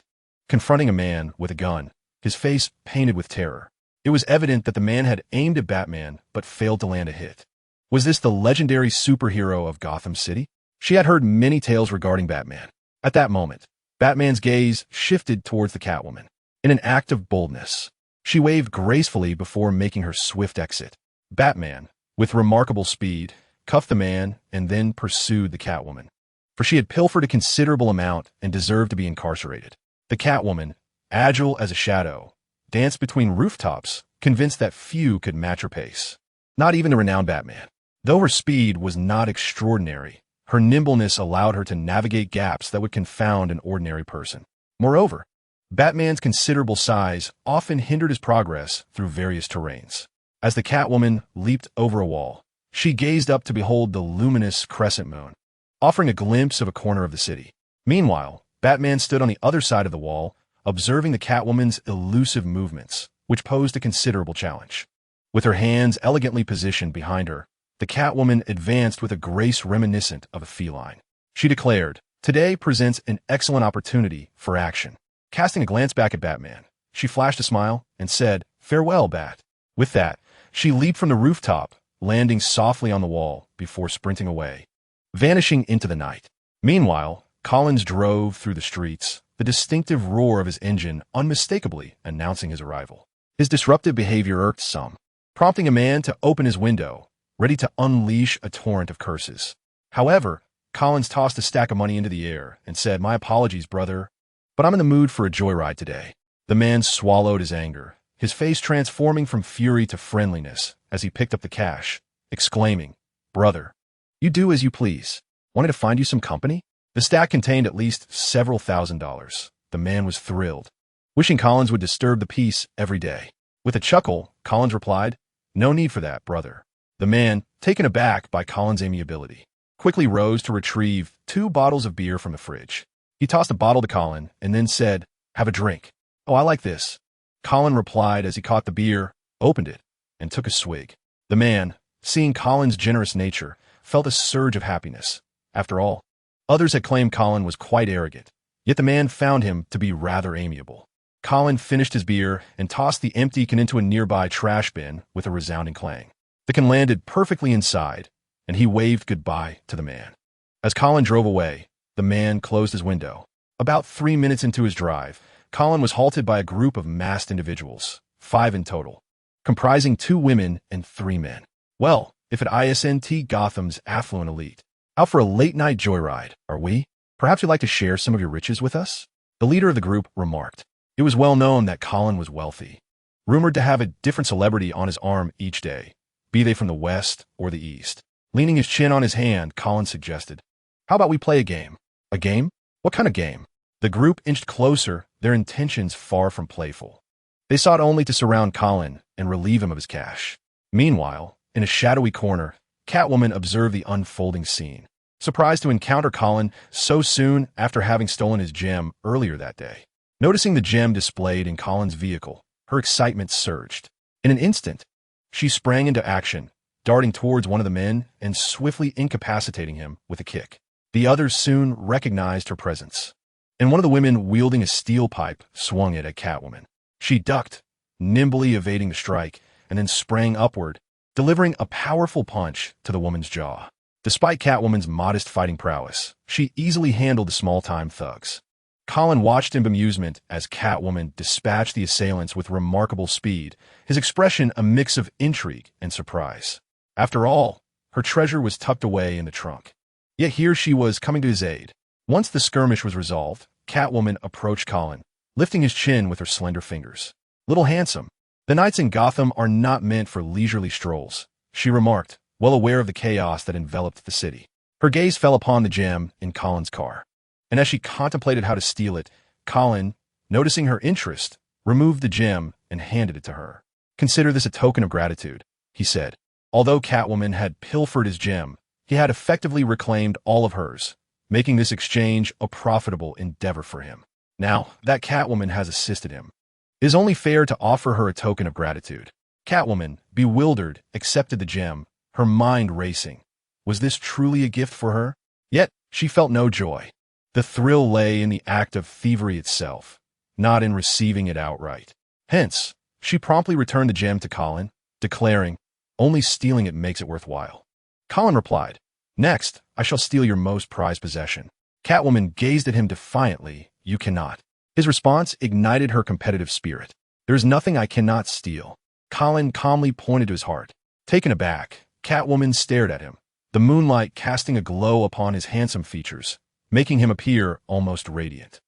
confronting a man with a gun, his face painted with terror. It was evident that the man had aimed at Batman but failed to land a hit. Was this the legendary superhero of Gotham City? She had heard many tales regarding Batman. At that moment, Batman's gaze shifted towards the Catwoman. In an act of boldness, she waved gracefully before making her swift exit. Batman, with remarkable speed, cuffed the man and then pursued the Catwoman, for she had pilfered a considerable amount and deserved to be incarcerated. The Catwoman, agile as a shadow, danced between rooftops, convinced that few could match her pace. Not even the renowned Batman. Though her speed was not extraordinary, her nimbleness allowed her to navigate gaps that would confound an ordinary person. Moreover, Batman's considerable size often hindered his progress through various terrains. As the Catwoman leaped over a wall, she gazed up to behold the luminous crescent moon, offering a glimpse of a corner of the city. Meanwhile, Batman stood on the other side of the wall, observing the Catwoman's elusive movements, which posed a considerable challenge. With her hands elegantly positioned behind her, the Catwoman advanced with a grace reminiscent of a feline. She declared, "Today presents an excellent opportunity for action." Casting a glance back at Batman, she flashed a smile and said, "Farewell, Bat." With that, she leaped from the rooftop, landing softly on the wall before sprinting away, vanishing into the night. Meanwhile, Collins drove through the streets, the distinctive roar of his engine unmistakably announcing his arrival. His disruptive behavior irked some, prompting a man to open his window, ready to unleash a torrent of curses. However, Collins tossed a stack of money into the air and said, "My apologies, brother, but I'm in the mood for a joyride today." The man swallowed his anger, his face transforming from fury to friendliness as he picked up the cash, exclaiming, "Brother, you do as you please. Wanted to find you some company?" The stack contained at least several $1,000s. The man was thrilled, wishing Collins would disturb the peace every day. With a chuckle, Collins replied, "No need for that, brother." The man, taken aback by Collins' amiability, quickly rose to retrieve 2 bottles of beer from the fridge. He tossed a bottle to Colin and then said, "Have a drink." "Oh, I like this." Colin replied as he caught the beer, opened it, and took a swig. The man, seeing Colin's generous nature, felt a surge of happiness. After all, others had claimed Colin was quite arrogant, yet the man found him to be rather amiable. Colin finished his beer and tossed the empty can into a nearby trash bin with a resounding clang. The can landed perfectly inside, and he waved goodbye to the man. As Colin drove away, the man closed his window. About 3 minutes into his drive, Colin was halted by a group of masked individuals, 5 in total, comprising 2 women and 3 men. "Well, if at ISNT Gotham's affluent elite, out for a late-night joyride, are we? Perhaps you'd like to share some of your riches with us?" The leader of the group remarked. It was well known that Colin was wealthy, rumored to have a different celebrity on his arm each day, be they from the West or the East. Leaning his chin on his hand, Colin suggested, "How about we play a game?" "A game? What kind of game?" The group inched closer, their intentions far from playful. They sought only to surround Colin and relieve him of his cash. Meanwhile, in a shadowy corner, Catwoman observed the unfolding scene, surprised to encounter Colin so soon after having stolen his gem earlier that day. Noticing the gem displayed in Colin's vehicle, her excitement surged. In an instant, she sprang into action, darting towards one of the men and swiftly incapacitating him with a kick. The others soon recognized her presence, and one of the women wielding a steel pipe swung it at Catwoman. She ducked, nimbly evading the strike, and then sprang upward, delivering a powerful punch to the woman's jaw. Despite Catwoman's modest fighting prowess, she easily handled the small-time thugs. Colin watched in bemusement as Catwoman dispatched the assailants with remarkable speed, his expression a mix of intrigue and surprise. After all, her treasure was tucked away in the trunk. Yet here she was coming to his aid. Once the skirmish was resolved, Catwoman approached Colin, lifting his chin with her slender fingers. "Little handsome, the nights in Gotham are not meant for leisurely strolls," she remarked, well aware of the chaos that enveloped the city. Her gaze fell upon the gem in Colin's car, and as she contemplated how to steal it, Colin, noticing her interest, removed the gem and handed it to her. "Consider this a token of gratitude," he said. Although Catwoman had pilfered his gem, he had effectively reclaimed all of hers, making this exchange a profitable endeavor for him. Now that Catwoman has assisted him, it is only fair to offer her a token of gratitude. Catwoman, bewildered, accepted the gem, her mind racing. Was this truly a gift for her? Yet she felt no joy. The thrill lay in the act of thievery itself, not in receiving it outright. Hence, she promptly returned the gem to Colin, declaring, "Only stealing it makes it worthwhile." Colin replied, "Next, I shall steal your most prized possession." Catwoman gazed at him defiantly, "You cannot." His response ignited her competitive spirit. "There is nothing I cannot steal." Colin calmly pointed to his heart. Taken aback, Catwoman stared at him, the moonlight casting a glow upon his handsome features, making him appear almost radiant.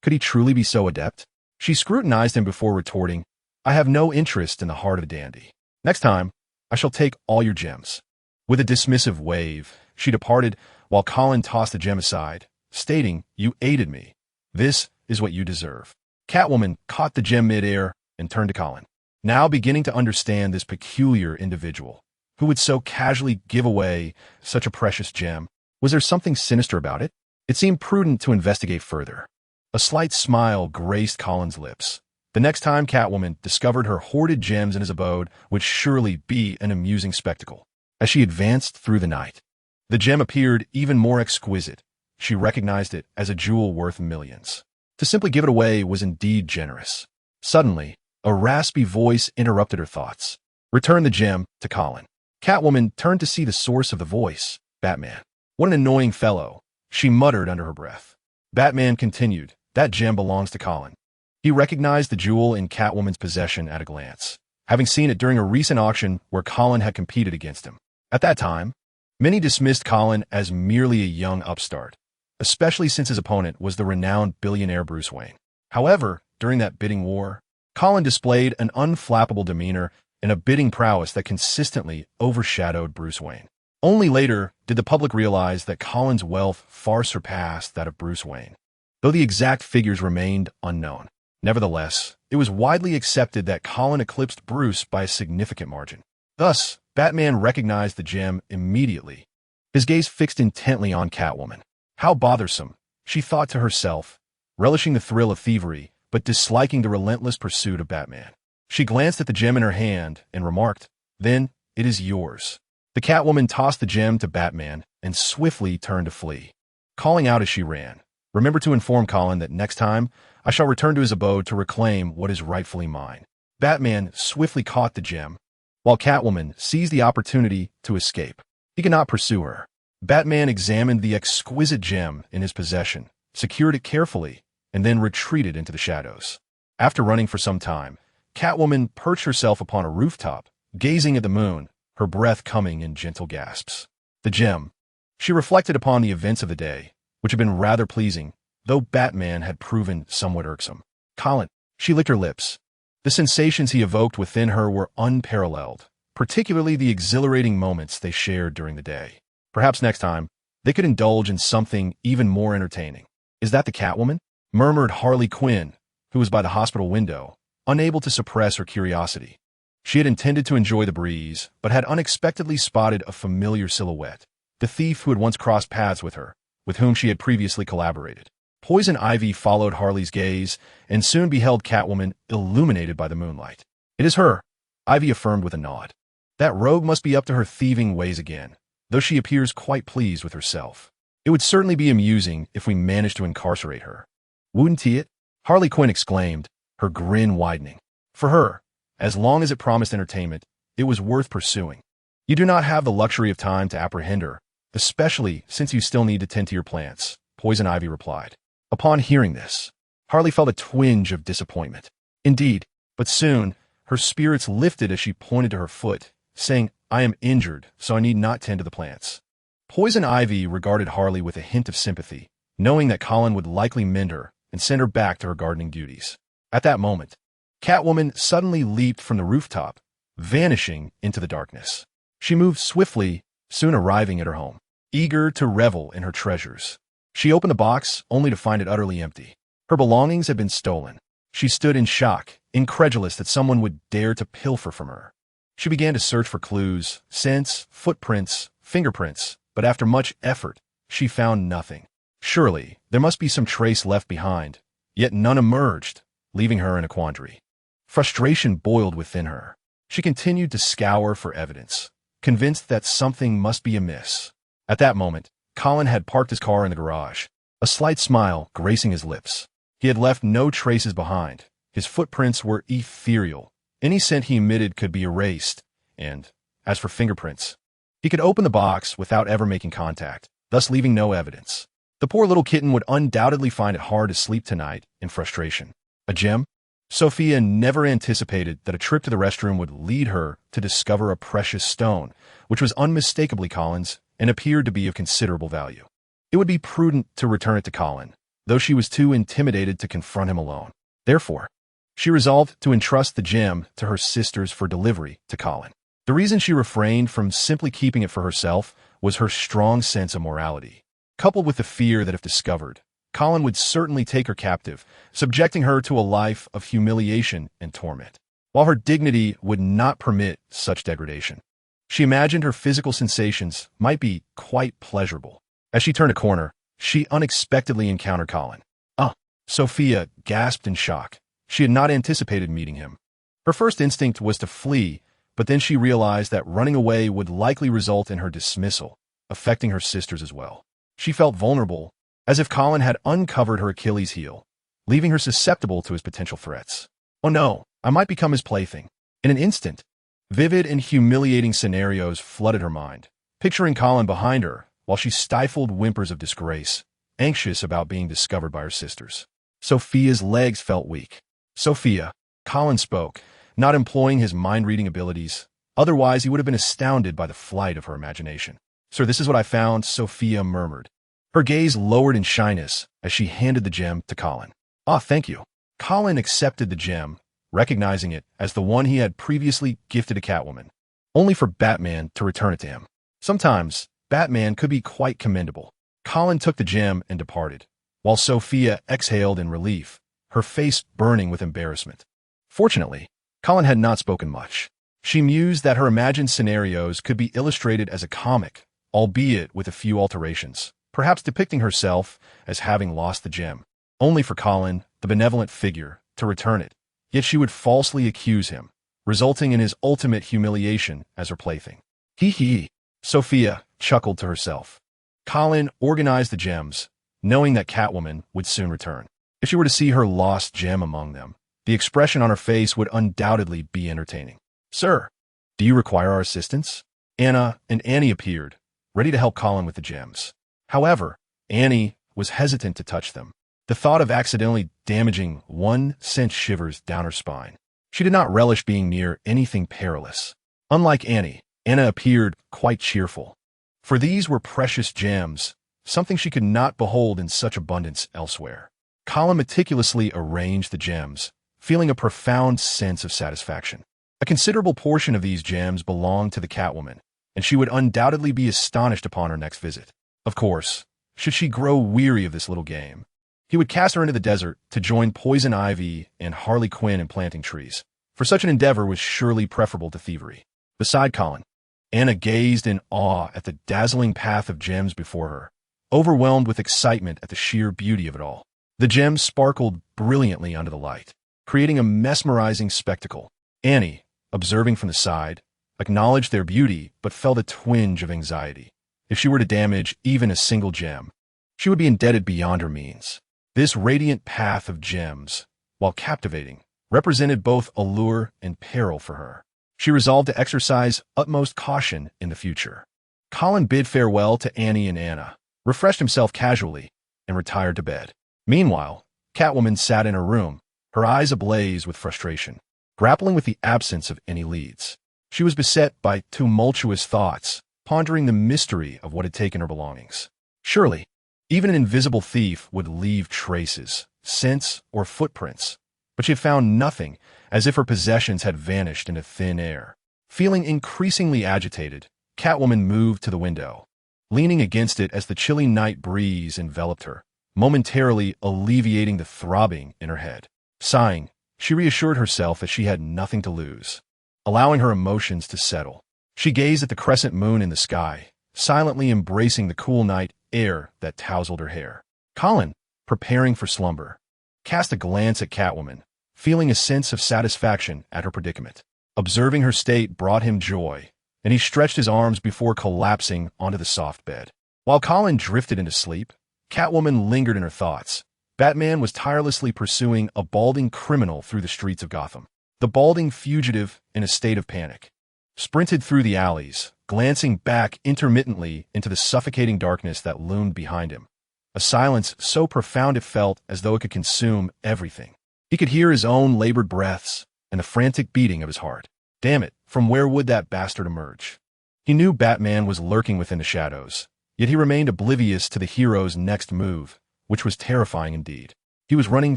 Could he truly be so adept? She scrutinized him before retorting, "I have no interest in the heart of a dandy. Next time, I shall take all your gems." With a dismissive wave, she departed while Colin tossed the gem aside, stating, "You aided me. This is what you deserve." Catwoman caught the gem midair and turned to Colin, now beginning to understand this peculiar individual. Who would so casually give away such a precious gem? Was there something sinister about it? It seemed prudent to investigate further. A slight smile graced Colin's lips. The next time Catwoman discovered her hoarded gems in his abode would surely be an amusing spectacle. As she advanced through the night, the gem appeared even more exquisite. She recognized it as a jewel worth millions. To simply give it away was indeed generous. Suddenly, a raspy voice interrupted her thoughts. "Return the gem to Colin." Catwoman turned to see the source of the voice, Batman. "What an annoying fellow," she muttered under her breath. Batman continued, "That gem belongs to Colin." He recognized the jewel in Catwoman's possession at a glance, having seen it during a recent auction where Colin had competed against him. At that time, many dismissed Colin as merely a young upstart, especially since his opponent was the renowned billionaire Bruce Wayne. However, during that bidding war, Colin displayed an unflappable demeanor and a bidding prowess that consistently overshadowed Bruce Wayne. Only later did the public realize that Colin's wealth far surpassed that of Bruce Wayne, though the exact figures remained unknown. Nevertheless, it was widely accepted that Colin eclipsed Bruce by a significant margin. Thus, Batman recognized the gem immediately, his gaze fixed intently on Catwoman. How bothersome, she thought to herself, relishing the thrill of thievery, but disliking the relentless pursuit of Batman. She glanced at the gem in her hand and remarked, "Then, it is yours." The Catwoman tossed the gem to Batman and swiftly turned to flee, calling out as she ran, "Remember to inform Colin that next time I shall return to his abode to reclaim what is rightfully mine." Batman swiftly caught the gem, while Catwoman seized the opportunity to escape. He could not pursue her. Batman examined the exquisite gem in his possession, secured it carefully, and then retreated into the shadows. After running for some time, Catwoman perched herself upon a rooftop, gazing at the moon, her breath coming in gentle gasps. The gem. She reflected upon the events of the day, which had been rather pleasing, though Batman had proven somewhat irksome. Colin. She licked her lips. The sensations he evoked within her were unparalleled, particularly the exhilarating moments they shared during the day. Perhaps next time, they could indulge in something even more entertaining. "Is that the Catwoman?" murmured Harley Quinn, who was by the hospital window, unable to suppress her curiosity. She had intended to enjoy the breeze, but had unexpectedly spotted a familiar silhouette, the thief who had once crossed paths with her, with whom she had previously collaborated. Poison Ivy followed Harley's gaze and soon beheld Catwoman illuminated by the moonlight. "It is her," Ivy affirmed with a nod. "That rogue must be up to her thieving ways again, though she appears quite pleased with herself. It would certainly be amusing if we managed to incarcerate her." "Wouldn't it?" Harley Quinn exclaimed, her grin widening. For her, as long as it promised entertainment, it was worth pursuing. "You do not have the luxury of time to apprehend her, especially since you still need to tend to your plants," Poison Ivy replied. Upon hearing this, Harley felt a twinge of disappointment. Indeed, but soon, her spirits lifted as she pointed to her foot, saying, "I am injured, so I need not tend to the plants." Poison Ivy regarded Harley with a hint of sympathy, knowing that Colin would likely mend her and send her back to her gardening duties. At that moment, Catwoman suddenly leaped from the rooftop, vanishing into the darkness. She moved swiftly, soon arriving at her home, eager to revel in her treasures. She opened the box, only to find it utterly empty. Her belongings had been stolen. She stood in shock, incredulous that someone would dare to pilfer from her. She began to search for clues, scents, footprints, fingerprints, but after much effort, she found nothing. Surely, there must be some trace left behind, yet none emerged, leaving her in a quandary. Frustration boiled within her. She continued to scour for evidence, convinced that something must be amiss. At that moment, Colin had parked his car in the garage. a slight smile gracing his lips. He had left no traces behind. His footprints were ethereal. Any scent he emitted could be erased, and, as for fingerprints, he could open the box without ever making contact, thus leaving no evidence. The poor little kitten would undoubtedly find it hard to sleep tonight in frustration. A gem? Sophia never anticipated that a trip to the restroom would lead her to discover a precious stone, which was unmistakably Colin's and appeared to be of considerable value. It would be prudent to return it to Colin, though she was too intimidated to confront him alone. Therefore, she resolved to entrust the gem to her sisters for delivery to Colin. The reason she refrained from simply keeping it for herself was her strong sense of morality, coupled with the fear that if discovered, Colin would certainly take her captive, subjecting her to a life of humiliation and torment, while her dignity would not permit such degradation. She imagined her physical sensations might be quite pleasurable. As she turned a corner, she unexpectedly encountered Colin. "Ah!" Sophia gasped in shock. She had not anticipated meeting him. Her first instinct was to flee, but then she realized that running away would likely result in her dismissal, affecting her sisters as well. She felt vulnerable, as if Colin had uncovered her Achilles heel, leaving her susceptible to his potential threats. "Oh no, I might become his plaything." In an instant, vivid and humiliating scenarios flooded her mind, picturing Colin behind her while she stifled whimpers of disgrace, anxious about being discovered by her sisters. Sophia's legs felt weak. "Sophia," Colin spoke, not employing his mind-reading abilities. Otherwise, he would have been astounded by the flight of her imagination. "Sir, this is what I found," Sophia murmured. Her gaze lowered in shyness as she handed the gem to Colin. "Ah, thank you." Colin accepted the gem, recognizing it as the one he had previously gifted to Catwoman, only for Batman to return it to him. Sometimes, Batman could be quite commendable. Colin took the gem and departed, while Sophia exhaled in relief, her face burning with embarrassment. Fortunately, Colin had not spoken much. She mused that her imagined scenarios could be illustrated as a comic, albeit with a few alterations, perhaps depicting herself as having lost the gem, only for Colin, the benevolent figure, to return it. Yet she would falsely accuse him, resulting in his ultimate humiliation as her plaything. Hee hee, Sophia chuckled to herself. Colin organized the gems, knowing that Catwoman would soon return. If she were to see her lost gem among them, the expression on her face would undoubtedly be entertaining. "Sir, do you require our assistance?" Anna and Annie appeared, ready to help Colin with the gems. However, Annie was hesitant to touch them. The thought of accidentally damaging one sent shivers down her spine. She did not relish being near anything perilous. Unlike Annie, Anna appeared quite cheerful. For these were precious gems, something she could not behold in such abundance elsewhere. Colin meticulously arranged the gems, feeling a profound sense of satisfaction. A considerable portion of these gems belonged to the Catwoman, and she would undoubtedly be astonished upon her next visit. Of course, should she grow weary of this little game, he would cast her into the desert to join Poison Ivy and Harley Quinn in planting trees, for such an endeavor was surely preferable to thievery. Beside Colin, Anna gazed in awe at the dazzling path of gems before her, overwhelmed with excitement at the sheer beauty of it all. The gems sparkled brilliantly under the light, creating a mesmerizing spectacle. Annie, observing from the side, acknowledged their beauty but felt a twinge of anxiety. If she were to damage even a single gem, she would be indebted beyond her means. This radiant path of gems, while captivating, represented both allure and peril for her. She resolved to exercise utmost caution in the future. Colin bid farewell to Annie and Anna, refreshed himself casually, and retired to bed. Meanwhile, Catwoman sat in her room, her eyes ablaze with frustration, grappling with the absence of any leads. She was beset by tumultuous thoughts, pondering the mystery of what had taken her belongings. Surely, even an invisible thief would leave traces, scents, or footprints, but she had found nothing, as if her possessions had vanished into thin air. Feeling increasingly agitated, Catwoman moved to the window, leaning against it as the chilly night breeze enveloped her, momentarily alleviating the throbbing in her head. Sighing, she reassured herself that she had nothing to lose. Allowing her emotions to settle, she gazed at the crescent moon in the sky, silently embracing the cool night air that tousled her hair. Colin, preparing for slumber, cast a glance at Catwoman, feeling a sense of satisfaction at her predicament. Observing her state brought him joy, and he stretched his arms before collapsing onto the soft bed. While Colin drifted into sleep, Catwoman lingered in her thoughts. Batman was tirelessly pursuing a balding criminal through the streets of Gotham. The balding fugitive, in a state of panic, sprinted through the alleys, glancing back intermittently into the suffocating darkness that loomed behind him. A silence so profound it felt as though it could consume everything. He could hear his own labored breaths and the frantic beating of his heart. Damn it, from where would that bastard emerge? He knew Batman was lurking within the shadows, yet he remained oblivious to the hero's next move, which was terrifying indeed. He was running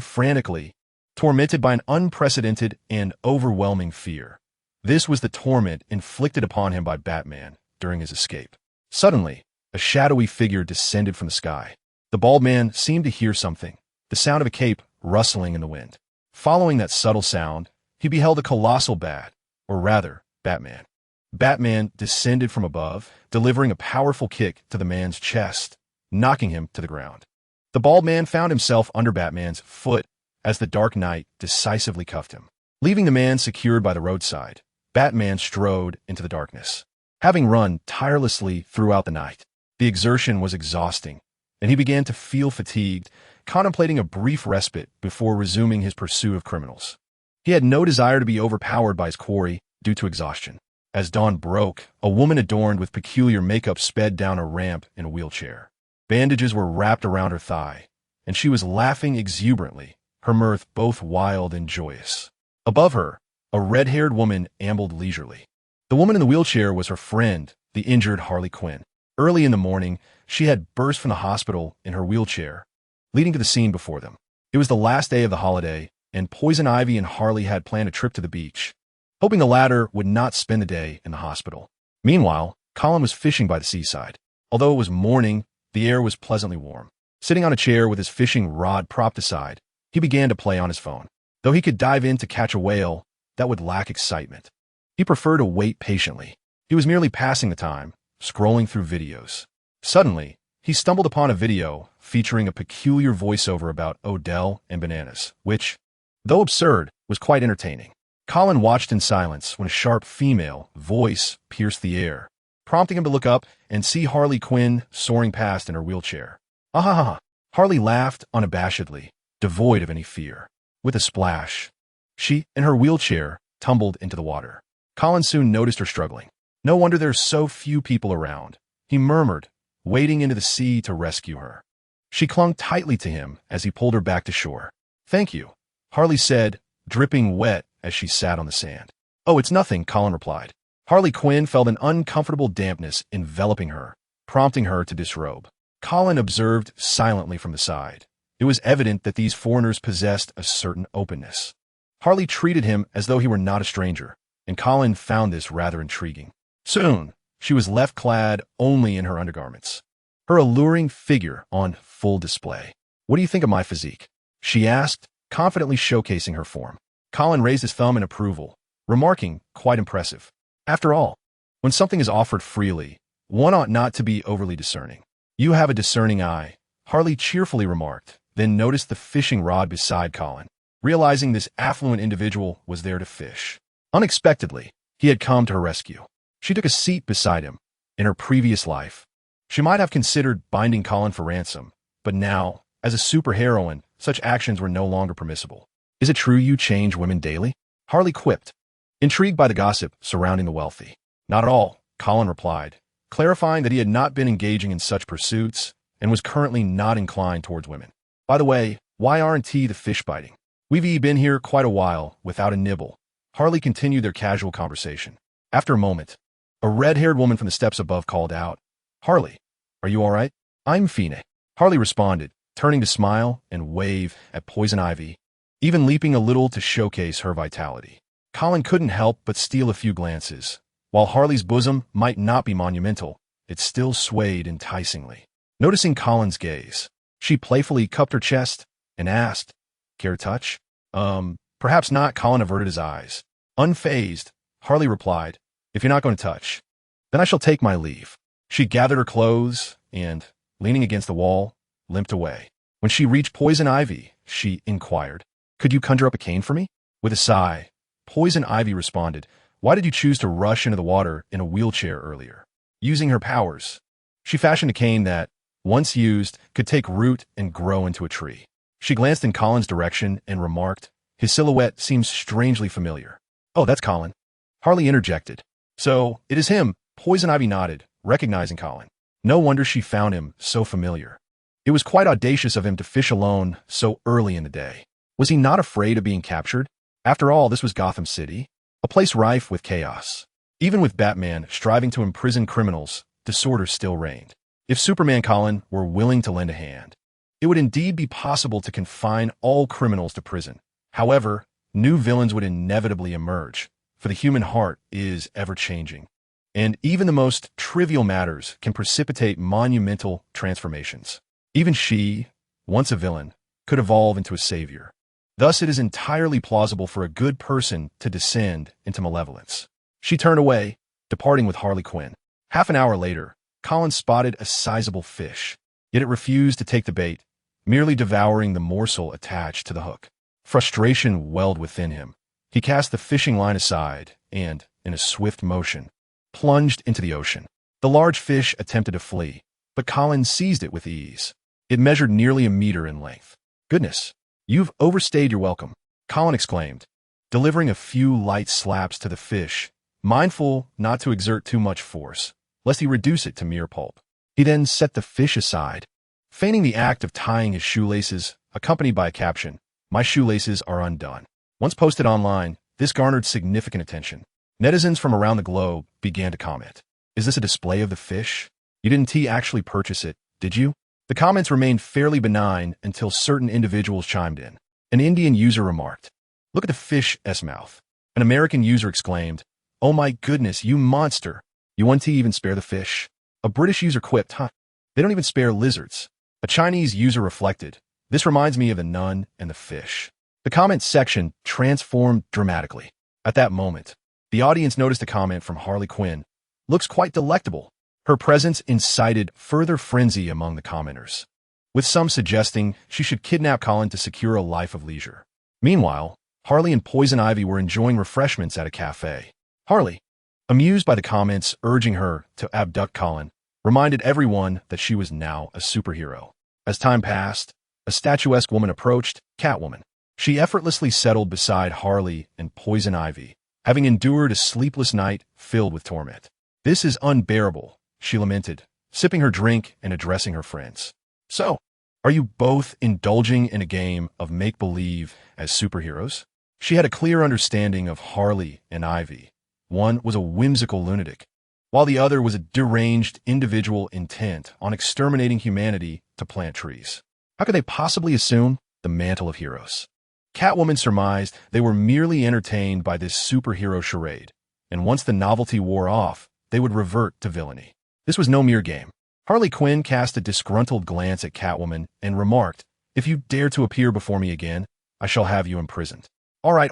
frantically, tormented by an unprecedented and overwhelming fear. This was the torment inflicted upon him by Batman during his escape. Suddenly, a shadowy figure descended from the sky. The bald man seemed to hear something, the sound of a cape rustling in the wind. Following that subtle sound, he beheld a colossal bat, or rather, Batman. Batman descended from above, delivering a powerful kick to the man's chest, knocking him to the ground. The bald man found himself under Batman's foot as the Dark Knight decisively cuffed him. Leaving the man secured by the roadside, Batman strode into the darkness. Having run tirelessly throughout the night, the exertion was exhausting, and he began to feel fatigued, contemplating a brief respite before resuming his pursuit of criminals. He had no desire to be overpowered by his quarry due to exhaustion. As dawn broke, a woman adorned with peculiar makeup sped down a ramp in a wheelchair. Bandages were wrapped around her thigh, and she was laughing exuberantly, her mirth both wild and joyous. Above her, a red-haired woman ambled leisurely. The woman in the wheelchair was her friend, the injured Harley Quinn. Early in the morning, she had burst from the hospital in her wheelchair, leading to the scene before them. It was the last day of the holiday, and Poison Ivy and Harley had planned a trip to the beach, hoping the latter would not spend the day in the hospital. Meanwhile, Colin was fishing by the seaside. Although it was morning, the air was pleasantly warm. Sitting on a chair with his fishing rod propped aside, he began to play on his phone. Though he could dive in to catch a whale, that would lack excitement. He preferred to wait patiently. He was merely passing the time, scrolling through videos. Suddenly, he stumbled upon a video featuring a peculiar voiceover about Odell and bananas, which, though absurd, was quite entertaining. Colin watched in silence when a sharp female voice pierced the air, prompting him to look up and see Harley Quinn soaring past in her wheelchair. Ah ha ha! Harley laughed unabashedly, devoid of any fear. With a splash, she, in her wheelchair, tumbled into the water. Colin soon noticed her struggling. No wonder there's so few people around, he murmured, wading into the sea to rescue her. She clung tightly to him as he pulled her back to shore. Thank you, Harley said, dripping wet as she sat on the sand. Oh, it's nothing, Colin replied. Harley Quinn felt an uncomfortable dampness enveloping her, prompting her to disrobe. Colin observed silently from the side. It was evident that these foreigners possessed a certain openness. Harley treated him as though he were not a stranger, and Colin found this rather intriguing. Soon, she was left clad only in her undergarments, her alluring figure on full display. What do you think of my physique? She asked, confidently showcasing her form. Colin raised his thumb in approval, remarking, quite impressive. After all, when something is offered freely, one ought not to be overly discerning. You have a discerning eye, Harley cheerfully remarked, then noticed the fishing rod beside Colin, realizing this affluent individual was there to fish. Unexpectedly, he had come to her rescue. She took a seat beside him. In her previous life, she might have considered binding Colin for ransom, but now, as a superheroine, such actions were no longer permissible. Is it true you change women daily? Harley quipped, intrigued by the gossip surrounding the wealthy. Not at all, Colin replied, clarifying that he had not been engaging in such pursuits and was currently not inclined towards women. By the way, why aren't the fish biting? We've been here quite a while without a nibble. Harley continued their casual conversation. After a moment, a red-haired woman from the steps above called out, Harley, are you all right? I'm Fine. Harley responded, turning to smile and wave at Poison Ivy, even leaping a little to showcase her vitality. Colin couldn't help but steal a few glances. While Harley's bosom might not be monumental, it still swayed enticingly. Noticing Colin's gaze, she playfully cupped her chest and asked, care to touch? Perhaps not, Colin averted his eyes. Unfazed, Harley replied, if you're not going to touch, then I shall take my leave. She gathered her clothes and, leaning against the wall, limped away. When she reached Poison Ivy, she inquired, could you conjure up a cane for me? With a sigh, Poison Ivy responded, why did you choose to rush into the water in a wheelchair earlier? Using her powers, she fashioned a cane that, once used, could take root and grow into a tree. She glanced in Colin's direction and remarked, "His silhouette seems strangely familiar." "Oh, that's Colin," Harley interjected. "So, it is him," Poison Ivy nodded, recognizing Colin. No wonder she found him so familiar. It was quite audacious of him to fish alone so early in the day. Was he not afraid of being captured? After all, this was Gotham City, a place rife with chaos. Even with Batman striving to imprison criminals, disorder still reigned. If Superman Colin were willing to lend a hand, it would indeed be possible to confine all criminals to prison. However, new villains would inevitably emerge, for the human heart is ever-changing. And even the most trivial matters can precipitate monumental transformations. Even she, once a villain, could evolve into a savior. Thus, it is entirely plausible for a good person to descend into malevolence. She turned away, departing with Harley Quinn. Half an hour later, Colin spotted a sizable fish, yet it refused to take the bait, merely devouring the morsel attached to the hook. Frustration welled within him. He cast the fishing line aside and, in a swift motion, plunged into the ocean. The large fish attempted to flee, but Colin seized it with ease. It measured nearly a meter in length. "Goodness, you've overstayed your welcome," Colin exclaimed, delivering a few light slaps to the fish, mindful not to exert too much force, lest he reduce it to mere pulp. He then set the fish aside, feigning the act of tying his shoelaces, accompanied by a caption, "My shoelaces are undone." Once posted online, this garnered significant attention. Netizens from around the globe began to comment. "Is this a display of the fish? You didn't actually purchase it, did you?" The comments remained fairly benign until certain individuals chimed in. An Indian user remarked, "Look at the fish's mouth." An American user exclaimed, "Oh my goodness, you monster. You won't even spare the fish." A British user quipped, "Huh, they don't even spare lizards." A Chinese user reflected, "This reminds me of the nun and the fish." The comment section transformed dramatically. At that moment, the audience noticed a comment from Harley Quinn. "Looks quite delectable." Her presence incited further frenzy among the commenters, with some suggesting she should kidnap Colin to secure a life of leisure. Meanwhile, Harley and Poison Ivy were enjoying refreshments at a cafe. Harley, amused by the comments urging her to abduct Colin, reminded everyone that she was now a superhero. As time passed, a statuesque woman approached, Catwoman. She effortlessly settled beside Harley and Poison Ivy, having endured a sleepless night filled with torment. "This is unbearable," she lamented, sipping her drink and addressing her friends. "So, are you both indulging in a game of make-believe as superheroes?" She had a clear understanding of Harley and Ivy. One was a whimsical lunatic, while the other was a deranged individual intent on exterminating humanity to plant trees. How could they possibly assume the mantle of heroes? Catwoman surmised they were merely entertained by this superhero charade, and once the novelty wore off, they would revert to villainy. This was no mere game. Harley Quinn cast a disgruntled glance at Catwoman and remarked, "If you dare to appear before me again, I shall have you imprisoned." All right.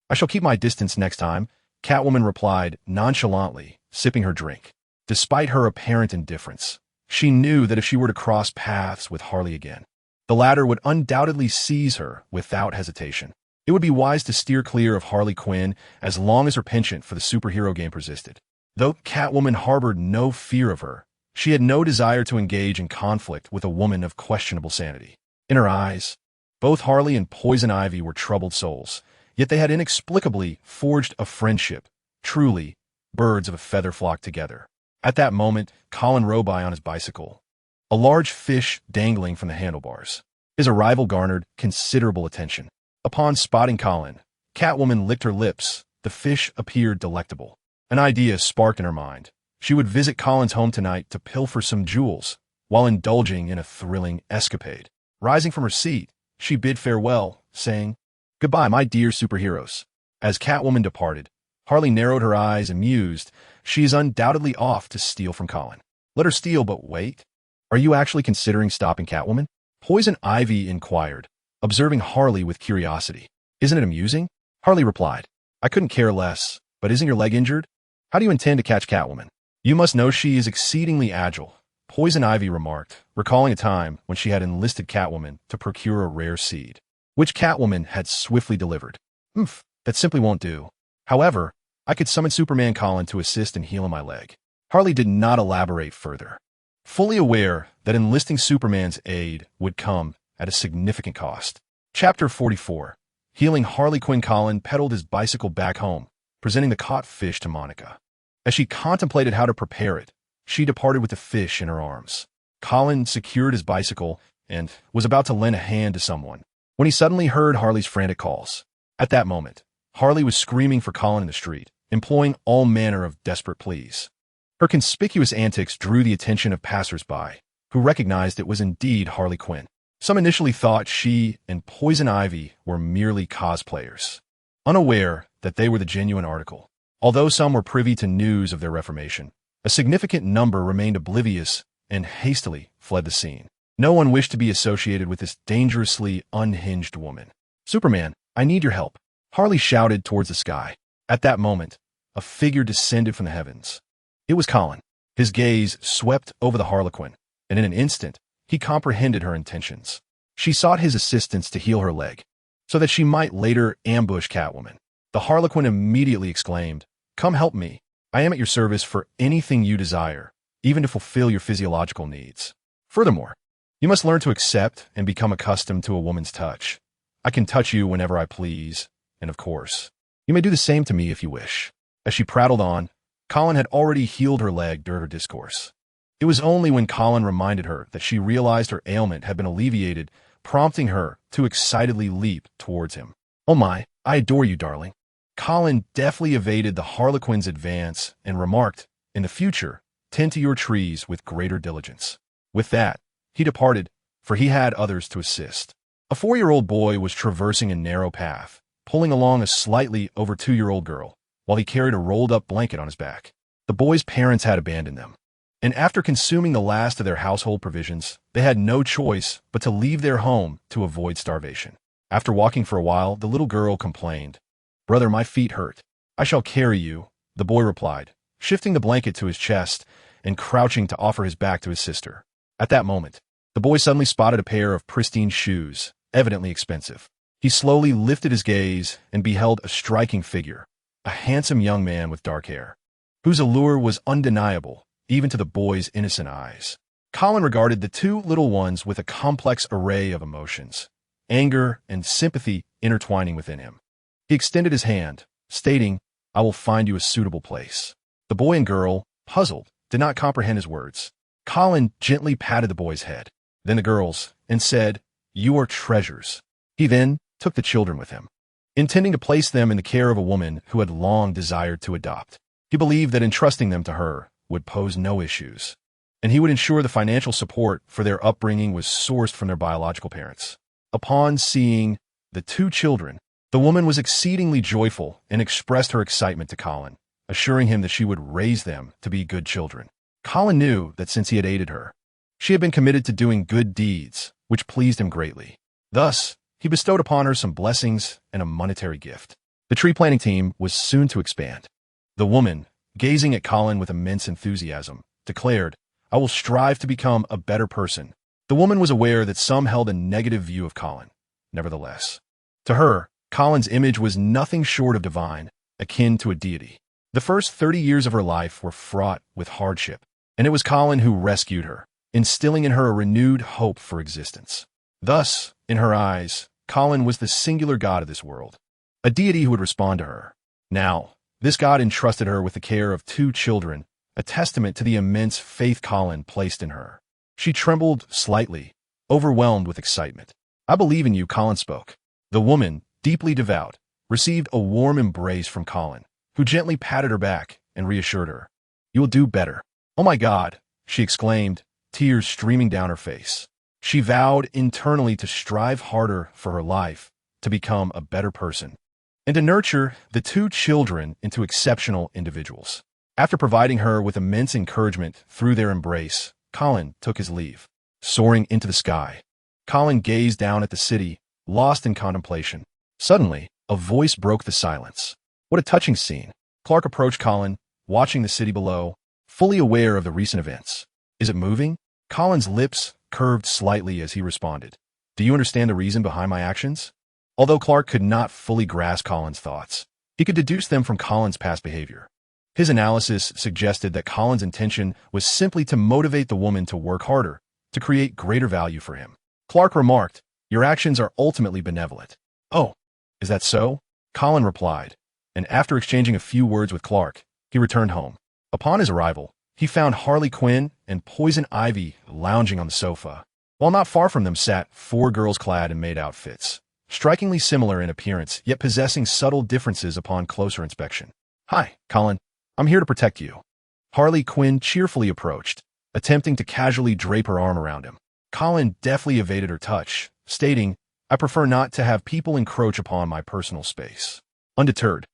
I shall keep my distance next time," Catwoman replied nonchalantly, sipping her drink. Despite her apparent indifference, she knew that if she were to cross paths with Harley again, the latter would undoubtedly seize her without hesitation. It would be wise to steer clear of Harley Quinn as long as her penchant for the superhero game persisted. Though Catwoman harbored no fear of her, she had no desire to engage in conflict with a woman of questionable sanity. In her eyes, both Harley and Poison Ivy were troubled souls, yet they had inexplicably forged a friendship. Truly, birds of a feather flock together. At that moment, Colin rode by on his bicycle, a large fish dangling from the handlebars. His arrival garnered considerable attention. Upon spotting Colin, Catwoman licked her lips. The fish appeared delectable. An idea sparked in her mind. She would visit Colin's home tonight to pilfer some jewels, while indulging in a thrilling escapade. Rising from her seat, she bid farewell, saying, "Goodbye, my dear superheroes." As Catwoman departed, Harley narrowed her eyes, amused. She is undoubtedly off to steal from Colin. Let her steal, but wait. Are you actually considering stopping Catwoman? Poison Ivy inquired, observing Harley with curiosity. Isn't it amusing? Harley replied, I couldn't care less, but isn't your leg injured? How do you intend to catch Catwoman? You must know she is exceedingly agile, Poison Ivy remarked, recalling a time when she had enlisted Catwoman to procure a rare seed, which Catwoman had swiftly delivered. That simply won't do. However, I could summon Superman Colin to assist in healing my leg. Harley did not elaborate further. fully aware that enlisting Superman's aid would come at a significant cost. Chapter 44. Healing. Harley Quinn. Colin pedaled his bicycle back home, presenting the caught fish to Monica. As she contemplated how to prepare it, she departed with the fish in her arms. Colin secured his bicycle and was about to lend a hand to someone when he suddenly heard Harley's frantic calls. At that moment, Harley was screaming for Colin in the street, employing all manner of desperate pleas. Her conspicuous antics drew the attention of passers-by, who recognized it was indeed Harley Quinn. Some initially thought she and Poison Ivy were merely cosplayers, unaware that they were the genuine article. Although some were privy to news of their reformation, a significant number remained oblivious and hastily fled the scene. No one wished to be associated with this dangerously unhinged woman. "Superman, I need your help," Harley shouted towards the sky. At that moment, a figure descended from the heavens. It was Colin. His gaze swept over the Harlequin, and in an instant, he comprehended her intentions. She sought his assistance to heal her leg, so that she might later ambush Catwoman. The Harlequin immediately exclaimed, "Come help me. I am at your service for anything you desire, even to fulfill your physiological needs. Furthermore, you must learn to accept and become accustomed to a woman's touch. I can touch you whenever I please, and of course, you may do the same to me if you wish." As she prattled on, Colin had already healed her leg during her discourse. It was only when Colin reminded her that she realized her ailment had been alleviated, prompting her to excitedly leap towards him. "Oh my, I adore you, darling." Colin deftly evaded the Harlequin's advance and remarked, "In the future, tend to your trees with greater diligence." With that, he departed, for he had others to assist. A 4-year-old boy was traversing a narrow path, pulling along a slightly over 2-year-old girl, while he carried a rolled-up blanket on his back. The boy's parents had abandoned them, and after consuming the last of their household provisions, they had no choice but to leave their home to avoid starvation. After walking for a while, the little girl complained, "Brother, my feet hurt." "I shall carry you," the boy replied, shifting the blanket to his chest and crouching to offer his back to his sister. At that moment, the boy suddenly spotted a pair of pristine shoes, evidently expensive. He slowly lifted his gaze and beheld a striking figure, a handsome young man with dark hair, whose allure was undeniable, even to the boy's innocent eyes. Colin regarded the two little ones with a complex array of emotions, anger and sympathy intertwining within him. He extended his hand, stating, "I will find you a suitable place." The boy and girl, puzzled, did not comprehend his words. Colin gently patted the boy's head, then the girl's, and said, "You are treasures." He then took the children with him, intending to place them in the care of a woman who had long desired to adopt. He believed that entrusting them to her would pose no issues, and he would ensure the financial support for their upbringing was sourced from their biological parents. Upon seeing the two children, the woman was exceedingly joyful and expressed her excitement to Colin, assuring him that she would raise them to be good children. Colin knew that since he had aided her, she had been committed to doing good deeds, which pleased him greatly. Thus, he bestowed upon her some blessings and a monetary gift. The tree planting team was soon to expand. The woman, gazing at Colin with immense enthusiasm, declared, "I will strive to become a better person." The woman was aware that some held a negative view of Colin. Nevertheless, to her, Colin's image was nothing short of divine, akin to a deity. The first 30 years of her life were fraught with hardship, and it was Colin who rescued her, instilling in her a renewed hope for existence. Thus, in her eyes, Colin was the singular god of this world, a deity who would respond to her. Now, this god entrusted her with the care of two children, a testament to the immense faith Colin placed in her. She trembled slightly, overwhelmed with excitement. "I believe in you," Colin spoke. The woman, deeply devout, received a warm embrace from Colin, who gently patted her back and reassured her. "You will do better." "Oh my God," she exclaimed, tears streaming down her face. She vowed internally to strive harder for her life, to become a better person, and to nurture the two children into exceptional individuals. After providing her with immense encouragement through their embrace, Colin took his leave. Soaring into the sky, Colin gazed down at the city, lost in contemplation. Suddenly, a voice broke the silence. What a touching scene. Clark approached Colin, watching the city below, fully aware of the recent events. "Is it moving?" Colin's lips curved slightly as he responded, "Do you understand the reason behind my actions?" Although Clark could not fully grasp Colin's thoughts, he could deduce them from Colin's past behavior. His analysis suggested that Colin's intention was simply to motivate the woman to work harder, to create greater value for him. Clark remarked, "Your actions are ultimately benevolent." "Oh, is that so?" Colin replied, and after exchanging a few words with Clark, he returned home. Upon his arrival, he found Harley Quinn and Poison Ivy lounging on the sofa, while not far from them sat 4 girls clad in maid outfits, strikingly similar in appearance, yet possessing subtle differences upon closer inspection. "Hi, Colin. I'm here to protect you." Harley Quinn cheerfully approached, attempting to casually drape her arm around him. Colin deftly evaded her touch, stating, "I prefer not to have people encroach upon my personal space." Undeterred,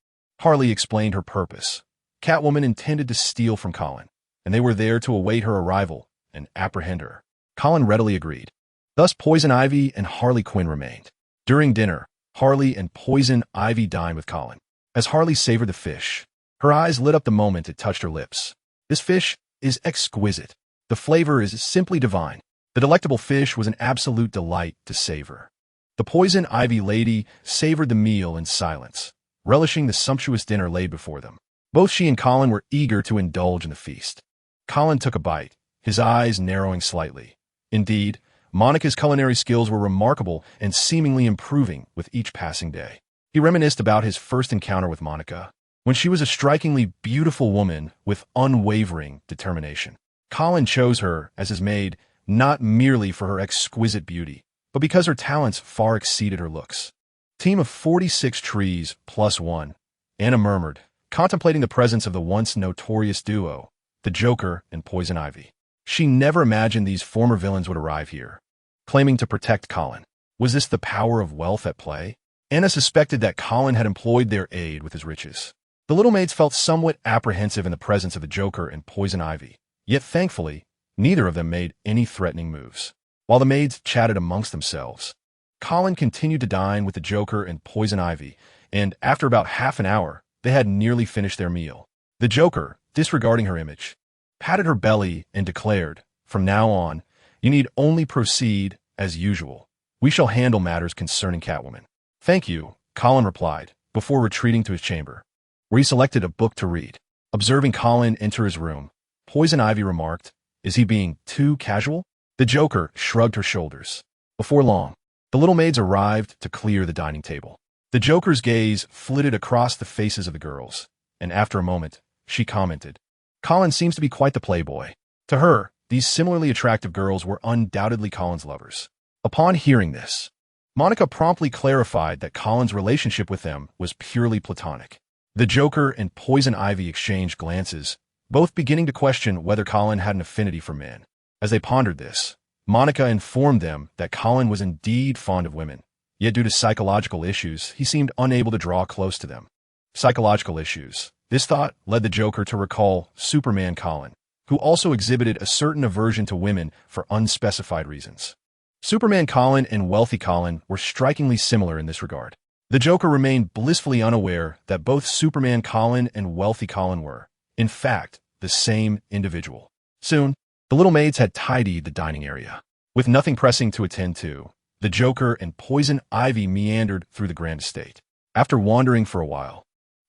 Harley explained her purpose. Catwoman intended to steal from Colin, and they were there to await her arrival and apprehend her. Colin readily agreed. Thus Poison Ivy and Harley Quinn remained. During dinner, Harley and Poison Ivy dined with Colin. As Harley savored the fish, her eyes lit up the moment it touched her lips. "This fish is exquisite. The flavor is simply divine." The delectable fish was an absolute delight to savor. The Poison Ivy lady savored the meal in silence, relishing the sumptuous dinner laid before them. Both she and Colin were eager to indulge in the feast. Colin took a bite, his eyes narrowing slightly. Indeed, Monica's culinary skills were remarkable and seemingly improving with each passing day. He reminisced about his first encounter with Monica, when she was a strikingly beautiful woman with unwavering determination. Colin chose her as his maid not merely for her exquisite beauty, but because her talents far exceeded her looks. "Team of 46 trees plus 1, Anna murmured, contemplating the presence of the once notorious duo, the Joker and Poison Ivy. She never imagined these former villains would arrive here, claiming to protect Colin. Was this the power of wealth at play? Anna suspected that Colin had employed their aid with his riches. The little maids felt somewhat apprehensive in the presence of the Joker and Poison Ivy, yet thankfully, neither of them made any threatening moves. While the maids chatted amongst themselves, Colin continued to dine with the Joker and Poison Ivy, and after about half an hour, they had nearly finished their meal. The Joker, disregarding her image, patted her belly and declared, "From now on, you need only proceed as usual. We shall handle matters concerning Catwoman." "Thank you," Colin replied, before retreating to his chamber, where he selected a book to read. Observing Colin enter his room, Poison Ivy remarked, "Is he being too casual?" The Joker shrugged her shoulders. Before long, the little maids arrived to clear the dining table. The Joker's gaze flitted across the faces of the girls, and after a moment, she commented, "Colin seems to be quite the playboy." To her, these similarly attractive girls were undoubtedly Colin's lovers. Upon hearing this, Monica promptly clarified that Colin's relationship with them was purely platonic. The Joker and Poison Ivy exchanged glances, both beginning to question whether Colin had an affinity for men. As they pondered this, Monica informed them that Colin was indeed fond of women, yet due to psychological issues, he seemed unable to draw close to them. Psychological issues. This thought led the Joker to recall Superman Colin, who also exhibited a certain aversion to women for unspecified reasons. Superman Colin and Wealthy Colin were strikingly similar in this regard. The Joker remained blissfully unaware that both Superman Colin and Wealthy Colin were, in fact, the same individual. Soon, the little maids had tidied the dining area. With nothing pressing to attend to, the Joker and Poison Ivy meandered through the grand estate. After wandering for a while,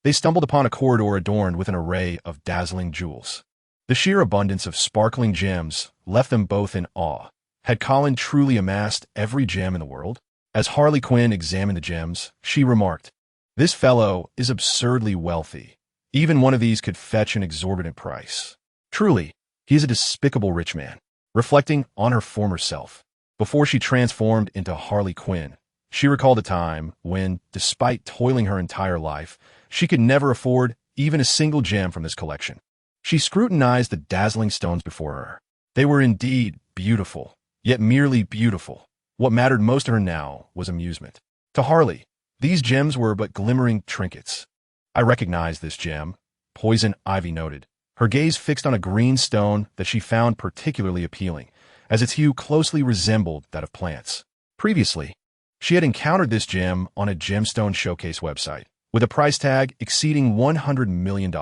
they stumbled upon a corridor adorned with an array of dazzling jewels. The sheer abundance of sparkling gems left them both in awe. Had Colin truly amassed every gem in the world? As Harley Quinn examined the gems, she remarked, "This fellow is absurdly wealthy. Even one of these could fetch an exorbitant price. Truly, he is a despicable rich man." Reflecting on her former self, before she transformed into Harley Quinn, she recalled a time when, despite toiling her entire life, she could never afford even a single gem from this collection. She scrutinized the dazzling stones before her. They were indeed beautiful, yet merely beautiful. What mattered most to her now was amusement. To Harley, these gems were but glimmering trinkets. "I recognize this gem," Poison Ivy noted, her gaze fixed on a green stone that she found particularly appealing, as its hue closely resembled that of plants. Previously, she had encountered this gem on a gemstone showcase website, with a price tag exceeding $100 million.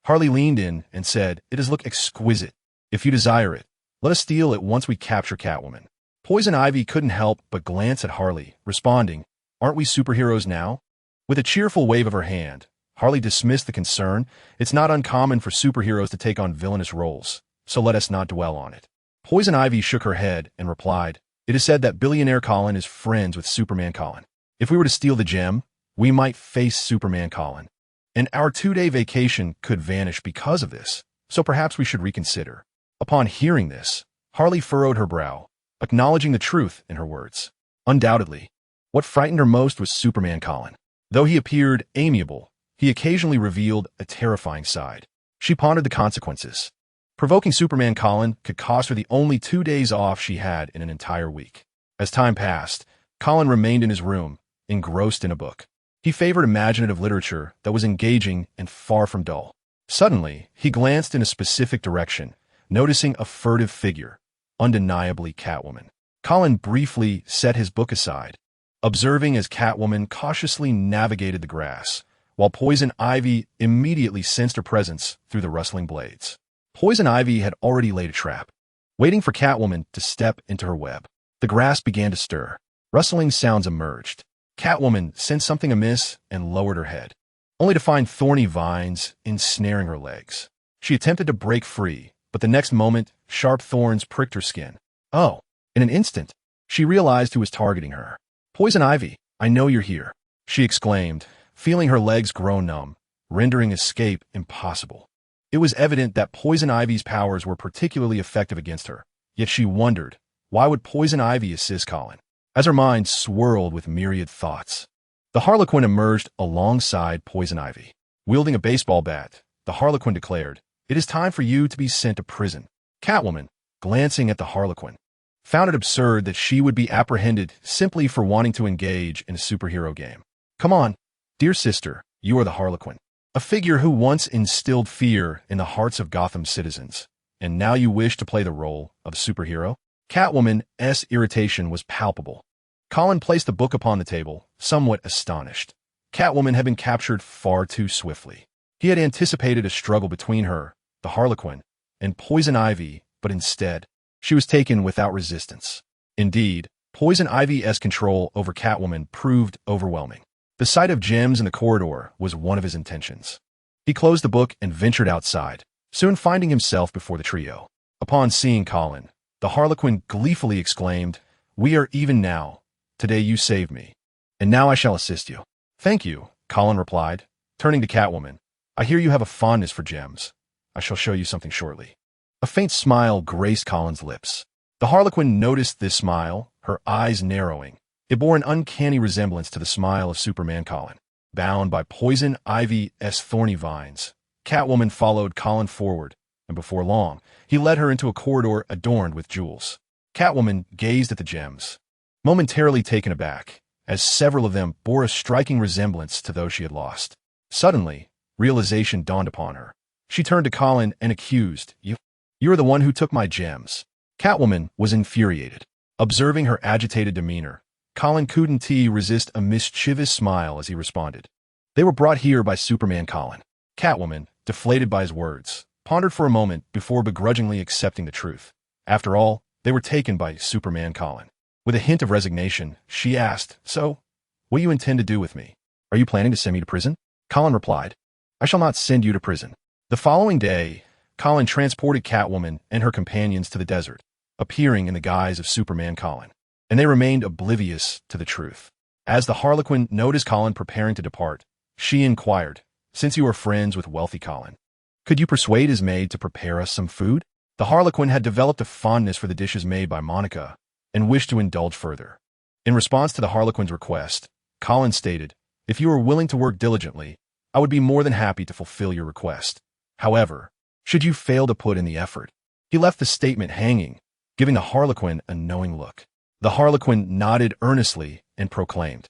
Harley leaned in and said, "It does look exquisite. If you desire it, let us steal it once we capture Catwoman." Poison Ivy couldn't help but glance at Harley, responding, "Aren't we superheroes now?" With a cheerful wave of her hand, Harley dismissed the concern. It's not uncommon for superheroes to take on villainous roles, so let us not dwell on it. Poison Ivy shook her head and replied, it is said that billionaire Colin is friends with Superman Colin. If we were to steal the gem, we might face Superman Colin. And our 2-day vacation could vanish because of this, so perhaps we should reconsider. Upon hearing this, Harley furrowed her brow, acknowledging the truth in her words. Undoubtedly, what frightened her most was Superman Colin. Though he appeared amiable, he occasionally revealed a terrifying side. She pondered the consequences. Provoking Superman Colin could cost her the only 2 days off she had in an entire week. As time passed, Colin remained in his room, engrossed in a book. He favored imaginative literature that was engaging and far from dull. Suddenly, he glanced in a specific direction, noticing a furtive figure, undeniably Catwoman. Colin briefly set his book aside, observing as Catwoman cautiously navigated the grass, while Poison Ivy immediately sensed her presence through the rustling blades. Poison Ivy had already laid a trap, waiting for Catwoman to step into her web. The grass began to stir. Rustling sounds emerged. Catwoman sensed something amiss and lowered her head, only to find thorny vines ensnaring her legs. She attempted to break free, but the next moment, sharp thorns pricked her skin. Oh, in an instant, she realized who was targeting her. Poison Ivy, I know you're here, she exclaimed, feeling her legs grow numb, rendering escape impossible. It was evident that Poison Ivy's powers were particularly effective against her, yet she wondered, why would Poison Ivy assist Colin? As her mind swirled with myriad thoughts, the Harlequin emerged alongside Poison Ivy. Wielding a baseball bat, the Harlequin declared, it is time for you to be sent to prison. Catwoman, glancing at the Harlequin, found it absurd that she would be apprehended simply for wanting to engage in a superhero game. Come on, dear sister, you are the Harlequin, a figure who once instilled fear in the hearts of Gotham's citizens, and now you wish to play the role of a superhero? Catwoman's irritation was palpable. Colin placed the book upon the table, somewhat astonished. Catwoman had been captured far too swiftly. He had anticipated a struggle between her, the Harlequin, and Poison Ivy, but instead, she was taken without resistance. Indeed, Poison Ivy's control over Catwoman proved overwhelming. The sight of gems in the corridor was one of his intentions. He closed the book and ventured outside, soon finding himself before the trio. Upon seeing Colin, the Harlequin gleefully exclaimed, we are even now. Today you saved me, and now I shall assist you. Thank you, Colin replied, turning to Catwoman. I hear you have a fondness for gems. I shall show you something shortly. A faint smile graced Colin's lips. The Harlequin noticed this smile, her eyes narrowing. It bore an uncanny resemblance to the smile of Superman Colin. Bound by Poison Ivy's thorny vines, Catwoman followed Colin forward, and before long, he led her into a corridor adorned with jewels. Catwoman gazed at the gems, momentarily taken aback, as several of them bore a striking resemblance to those she had lost. Suddenly, realization dawned upon her. She turned to Colin and accused, You are the one who took my gems. Catwoman was infuriated. Observing her agitated demeanor, Colin couldn't resist a mischievous smile as he responded. They were brought here by Superman Colin. Catwoman, deflated by his words, pondered for a moment before begrudgingly accepting the truth. After all, they were taken by Superman Colin. With a hint of resignation, she asked, So, what do you intend to do with me? Are you planning to send me to prison? Colin replied, I shall not send you to prison. The following day, Colin transported Catwoman and her companions to the desert, appearing in the guise of Superman Colin, and they remained oblivious to the truth. As the Harlequin noticed Colin preparing to depart, she inquired, Since you are friends with wealthy Colin, could you persuade his maid to prepare us some food? The Harlequin had developed a fondness for the dishes made by Monica and wished to indulge further. In response to the Harlequin's request, Colin stated, If you are willing to work diligently, I would be more than happy to fulfill your request. However, should you fail to put in the effort? He left the statement hanging, giving the Harlequin a knowing look. The Harlequin nodded earnestly and proclaimed,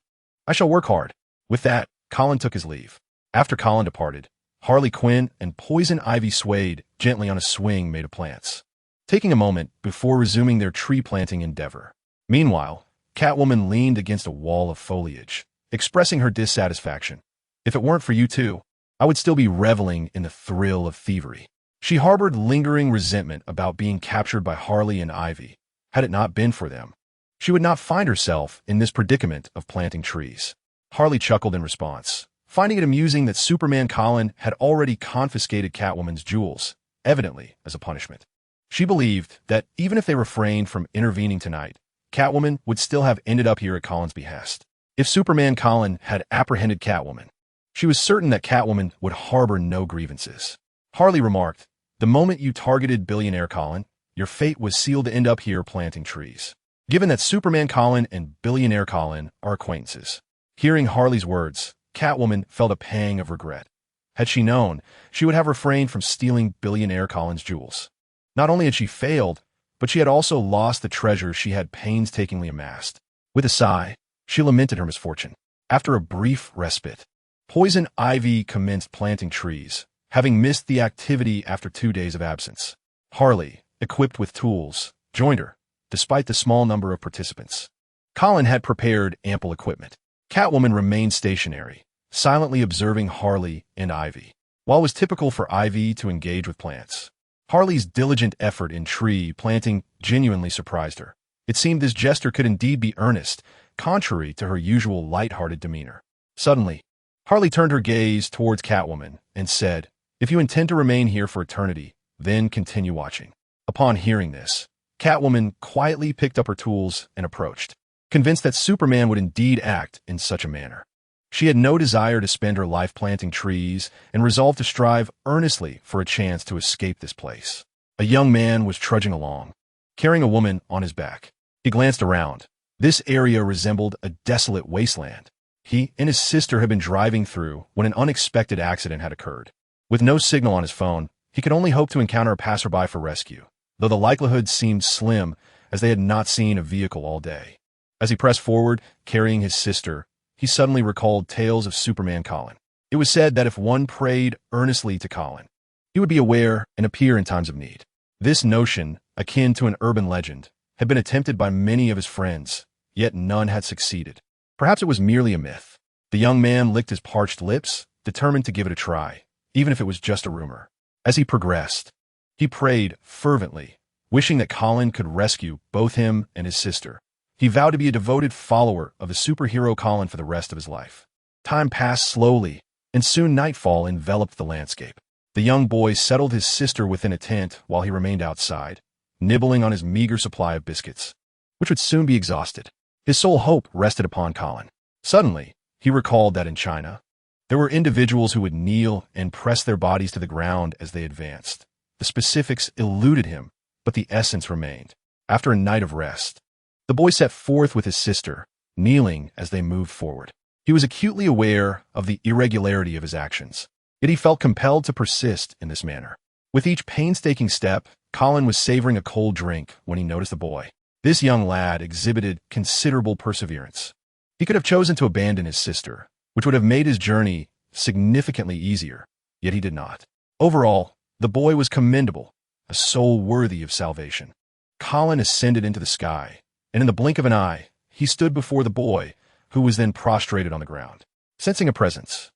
I shall work hard. With that, Colin took his leave. After Colin departed, Harley Quinn and Poison Ivy swayed gently on a swing made of plants, taking a moment before resuming their tree-planting endeavor. Meanwhile, Catwoman leaned against a wall of foliage, expressing her dissatisfaction. If it weren't for you two, I would still be reveling in the thrill of thievery. She harbored lingering resentment about being captured by Harley and Ivy. Had it not been for them, she would not find herself in this predicament of planting trees. Harley chuckled in response, finding it amusing that Superman Colin had already confiscated Catwoman's jewels, evidently as a punishment. She believed that even if they refrained from intervening tonight, Catwoman would still have ended up here at Colin's behest. If Superman Colin had apprehended Catwoman, she was certain that Catwoman would harbor no grievances. Harley remarked, "The moment you targeted billionaire Colin, your fate was sealed to end up here planting trees." Given that Superman Colin and billionaire Colin are acquaintances, hearing Harley's words, Catwoman felt a pang of regret. Had she known, she would have refrained from stealing billionaire Colin's jewels. Not only had she failed, but she had also lost the treasure she had painstakingly amassed. With a sigh, she lamented her misfortune. After a brief respite, Poison Ivy commenced planting trees, having missed the activity after 2 days of absence. Harley, equipped with tools, joined her, despite the small number of participants. Colin had prepared ample equipment. Catwoman remained stationary, silently observing Harley and Ivy. While it was typical for Ivy to engage with plants, Harley's diligent effort in tree planting genuinely surprised her. It seemed this gesture could indeed be earnest, contrary to her usual light-hearted demeanor. Suddenly, Harley turned her gaze towards Catwoman and said, "If you intend to remain here for eternity, then continue watching." Upon hearing this, Catwoman quietly picked up her tools and approached, convinced that Superman would indeed act in such a manner. She had no desire to spend her life planting trees and resolved to strive earnestly for a chance to escape this place. A young man was trudging along, carrying a woman on his back. He glanced around. This area resembled a desolate wasteland. He and his sister had been driving through when an unexpected accident had occurred. With no signal on his phone, he could only hope to encounter a passerby for rescue, though the likelihood seemed slim as they had not seen a vehicle all day. As he pressed forward, carrying his sister, he suddenly recalled tales of Superman Colin. It was said that if one prayed earnestly to Colin, he would be aware and appear in times of need. This notion, akin to an urban legend, had been attempted by many of his friends, yet none had succeeded. Perhaps it was merely a myth. The young man licked his parched lips, determined to give it a try, even if it was just a rumor. As he progressed, he prayed fervently, wishing that Colin could rescue both him and his sister. He vowed to be a devoted follower of the superhero Colin for the rest of his life. Time passed slowly, and soon nightfall enveloped the landscape. The young boy settled his sister within a tent while he remained outside, nibbling on his meager supply of biscuits, which would soon be exhausted. His sole hope rested upon Colin. Suddenly, he recalled that in China, there were individuals who would kneel and press their bodies to the ground as they advanced. The specifics eluded him, but the essence remained. After a night of rest, the boy set forth with his sister, kneeling as they moved forward. He was acutely aware of the irregularity of his actions, yet he felt compelled to persist in this manner. With each painstaking step, Colin was savoring a cold drink when he noticed the boy. This young lad exhibited considerable perseverance. He could have chosen to abandon his sister, which would have made his journey significantly easier, yet he did not. Overall, the boy was commendable, a soul worthy of salvation. Colin ascended into the sky, and in the blink of an eye, he stood before the boy, who was then prostrated on the ground. Sensing a presence,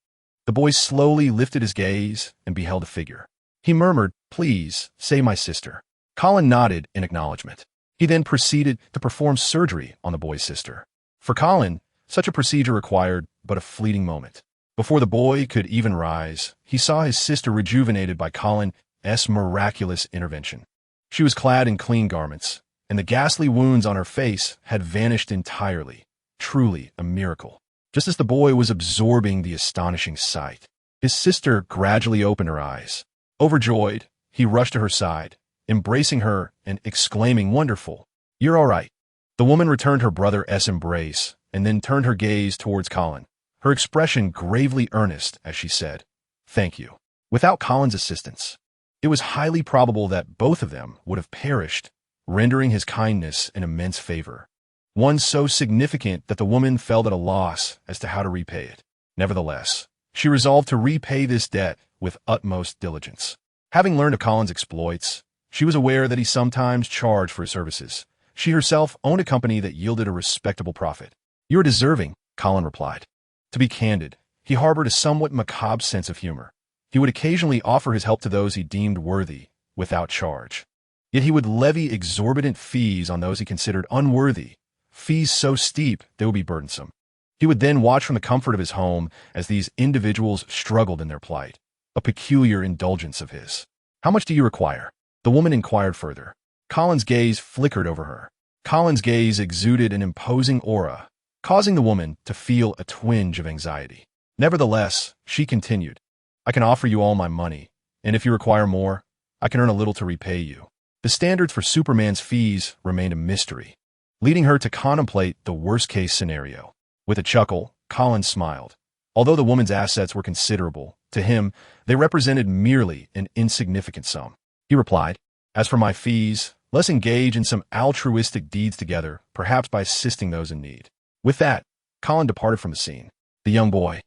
the boy slowly lifted his gaze and beheld a figure. He murmured, "Please, save my sister." Colin nodded in acknowledgement. He then proceeded to perform surgery on the boy's sister. For Colin, such a procedure required but a fleeting moment. Before the boy could even rise, he saw his sister rejuvenated by Colin's miraculous intervention. She was clad in clean garments, and the ghastly wounds on her face had vanished entirely. Truly a miracle. Just as the boy was absorbing the astonishing sight, his sister gradually opened her eyes. Overjoyed, he rushed to her side, embracing her and exclaiming, "Wonderful, you're all right." The woman returned her brother's embrace and then turned her gaze towards Colin, her expression gravely earnest as she said, "Thank you." Without Colin's assistance, it was highly probable that both of them would have perished, rendering his kindness an immense favor, one so significant that the woman felt at a loss as to how to repay it. Nevertheless, she resolved to repay this debt with utmost diligence. Having learned of Colin's exploits, she was aware that he sometimes charged for his services. She herself owned a company that yielded a respectable profit. "You are deserving," Colin replied. To be candid, he harbored a somewhat macabre sense of humor. He would occasionally offer his help to those he deemed worthy, without charge. Yet he would levy exorbitant fees on those he considered unworthy, fees so steep they would be burdensome. He would then watch from the comfort of his home as these individuals struggled in their plight, a peculiar indulgence of his. How much do you require? The woman inquired further. Colin's gaze flickered over her. Colin's gaze exuded an imposing aura, causing the woman to feel a twinge of anxiety. Nevertheless, she continued, I can offer you all my money, and if you require more, I can earn a little to repay you. The standards for Superman's fees remained a mystery, leading her to contemplate the worst-case scenario. With a chuckle, Colin smiled. Although the woman's assets were considerable, to him, they represented merely an insignificant sum. He replied, As for my fees, let's engage in some altruistic deeds together, perhaps by assisting those in need. With that, Colin departed from the scene. The young boy,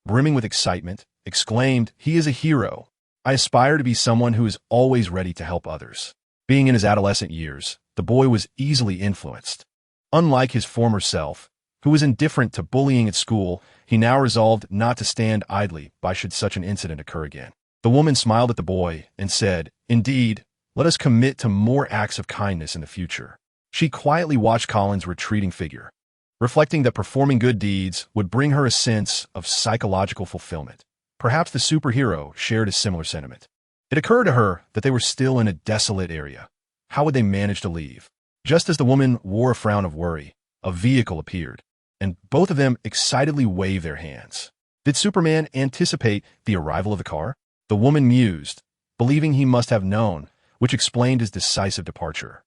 brimming with excitement, exclaimed, He is a hero. I aspire to be someone who is always ready to help others. Being in his adolescent years, the boy was easily influenced. Unlike his former self, who was indifferent to bullying at school, he now resolved not to stand idly by should such an incident occur again. The woman smiled at the boy and said, Indeed, let us commit to more acts of kindness in the future. She quietly watched Colin's retreating figure, reflecting that performing good deeds would bring her a sense of psychological fulfillment. Perhaps the superhero shared a similar sentiment. It occurred to her that they were still in a desolate area. How would they manage to leave? Just as the woman wore a frown of worry, a vehicle appeared, and both of them excitedly waved their hands. Did Superman anticipate the arrival of the car? The woman mused, believing he must have known, which explained his decisive departure.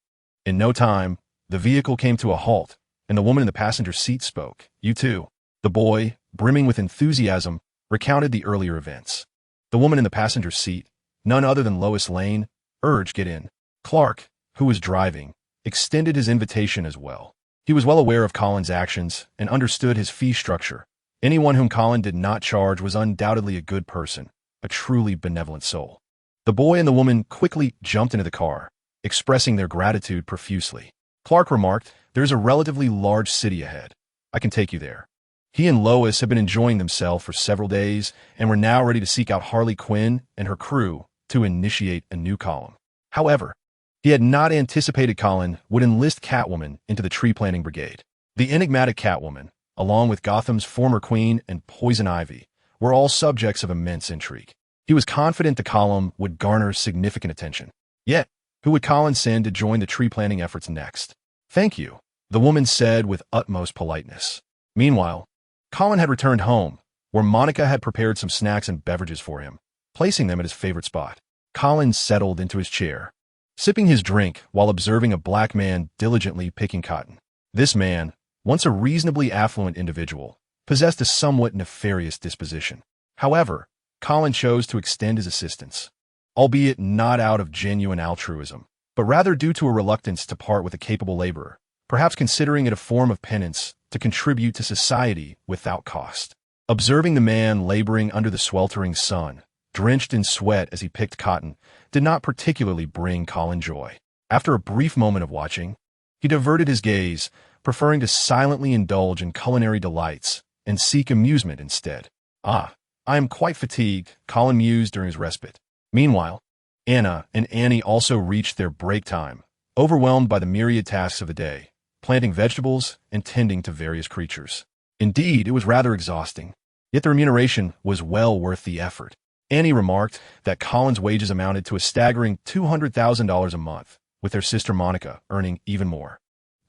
In no time, the vehicle came to a halt, and the woman in the passenger seat spoke. You too. The boy, brimming with enthusiasm, recounted the earlier events. The woman in the passenger seat, none other than Lois Lane, urged get in. Clark, who was driving, extended his invitation as well. He was well aware of Colin's actions and understood his fee structure. Anyone whom Colin did not charge was undoubtedly a good person, a truly benevolent soul. The boy and the woman quickly jumped into the car, expressing their gratitude profusely. Clark remarked, There's a relatively large city ahead. I can take you there. He and Lois had been enjoying themselves for several days and were now ready to seek out Harley Quinn and her crew to initiate a new column. However, he had not anticipated Colin would enlist Catwoman into the tree-planting brigade. The enigmatic Catwoman, along with Gotham's former queen and Poison Ivy, were all subjects of immense intrigue. He was confident the column would garner significant attention. Yet, who would Colin send to join the tree-planting efforts next? Thank you, the woman said with utmost politeness. Meanwhile, Colin had returned home, where Monica had prepared some snacks and beverages for him, placing them at his favorite spot. Colin settled into his chair, sipping his drink while observing a black man diligently picking cotton. This man, once a reasonably affluent individual, possessed a somewhat nefarious disposition. However, Colin chose to extend his assistance, albeit not out of genuine altruism, but rather due to a reluctance to part with a capable laborer, perhaps considering it a form of penance to contribute to society without cost. Observing the man laboring under the sweltering sun, drenched in sweat as he picked cotton, did not particularly bring Colin joy. After a brief moment of watching, he diverted his gaze, preferring to silently indulge in culinary delights and seek amusement instead. I am quite fatigued, Colin mused during his respite. Meanwhile, Anna and Annie also reached their break time, overwhelmed by the myriad tasks of the day, planting vegetables and tending to various creatures. Indeed, it was rather exhausting, yet the remuneration was well worth the effort. Annie remarked that Colin's wages amounted to a staggering $200,000 a month, with their sister Monica earning even more.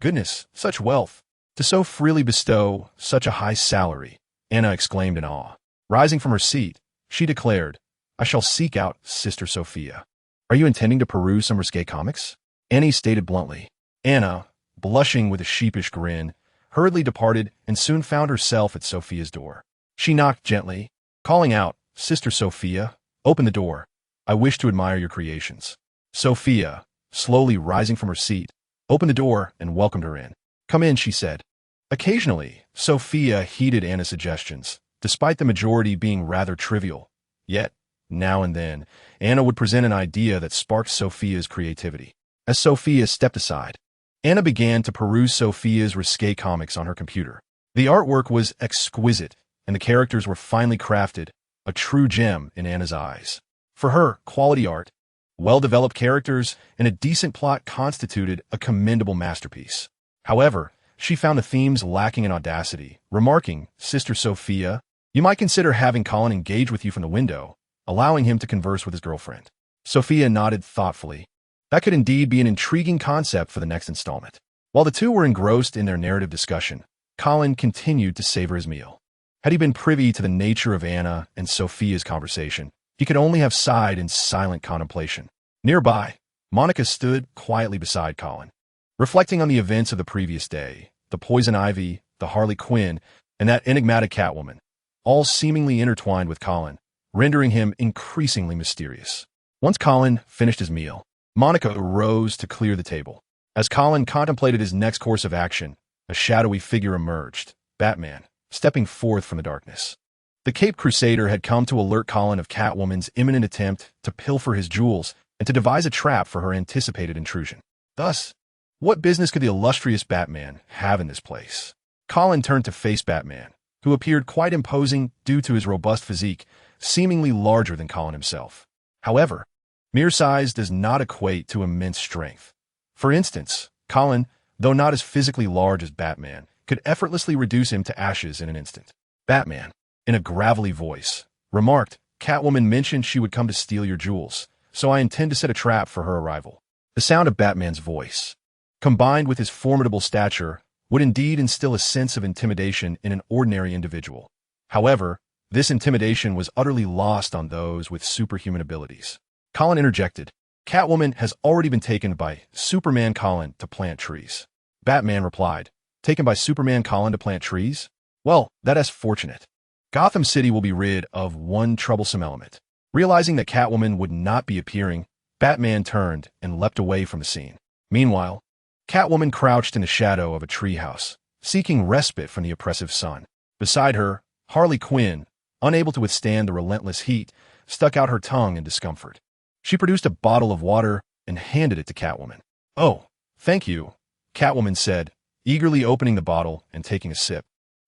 Goodness, such wealth! To so freely bestow such a high salary, Anna exclaimed in awe. Rising from her seat, she declared, I shall seek out Sister Sophia. Are you intending to peruse some risque comics? Annie stated bluntly. Anna, blushing with a sheepish grin, hurriedly departed and soon found herself at Sophia's door. She knocked gently, calling out, Sister Sophia, open the door. I wish to admire your creations. Sophia, slowly rising from her seat, opened the door and welcomed her in. Come in, she said. Occasionally, Sophia heeded Anna's suggestions, despite the majority being rather trivial. Yet, now and then, Anna would present an idea that sparked Sophia's creativity. As Sophia stepped aside, Anna began to peruse Sophia's risque comics on her computer. The artwork was exquisite, and the characters were finely crafted, a true gem in Anna's eyes. For her, quality art, well-developed characters, and a decent plot constituted a commendable masterpiece. However, she found the themes lacking in audacity, remarking, "Sister Sophia, you might consider having Colin engage with you from the window, allowing him to converse with his girlfriend." Sophia nodded thoughtfully. That could indeed be an intriguing concept for the next installment. While the two were engrossed in their narrative discussion, Colin continued to savor his meal. Had he been privy to the nature of Anna and Sophia's conversation, he could only have sighed in silent contemplation. Nearby, Monica stood quietly beside Colin, reflecting on the events of the previous day, the poison ivy, the Harley Quinn, and that enigmatic Catwoman, all seemingly intertwined with Colin, rendering him increasingly mysterious. Once Colin finished his meal, Monica rose to clear the table. As Colin contemplated his next course of action, a shadowy figure emerged, Batman, stepping forth from the darkness. The Caped Crusader had come to alert Colin of Catwoman's imminent attempt to pilfer his jewels and to devise a trap for her anticipated intrusion. Thus, what business could the illustrious Batman have in this place? Colin turned to face Batman, who appeared quite imposing due to his robust physique, seemingly larger than Colin himself. However, mere size does not equate to immense strength. For instance, Colin, though not as physically large as Batman, could effortlessly reduce him to ashes in an instant. Batman, in a gravelly voice, remarked, "Catwoman mentioned she would come to steal your jewels, so I intend to set a trap for her arrival." The sound of Batman's voice, combined with his formidable stature, would indeed instill a sense of intimidation in an ordinary individual. However, this intimidation was utterly lost on those with superhuman abilities. Colin interjected, "Catwoman has already been taken by Superman Colin to plant trees." Batman replied, "Taken by Superman Colin to plant trees? Well, that is fortunate. Gotham City will be rid of one troublesome element." Realizing that Catwoman would not be appearing, Batman turned and leapt away from the scene. Meanwhile, Catwoman crouched in the shadow of a treehouse, seeking respite from the oppressive sun. Beside her, Harley Quinn, unable to withstand the relentless heat, stuck out her tongue in discomfort. She produced a bottle of water and handed it to Catwoman. "Oh, thank you," Catwoman said, eagerly opening the bottle and taking a sip.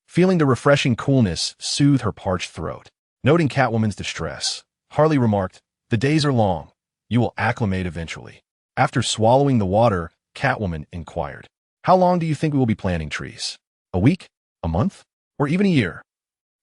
Feeling the refreshing coolness soothe her parched throat. Noting Catwoman's distress, Harley remarked, "The days are long. You will acclimate eventually." After swallowing the water, Catwoman inquired, "How long do you think we will be planting trees? A week? A month? Or even a year?"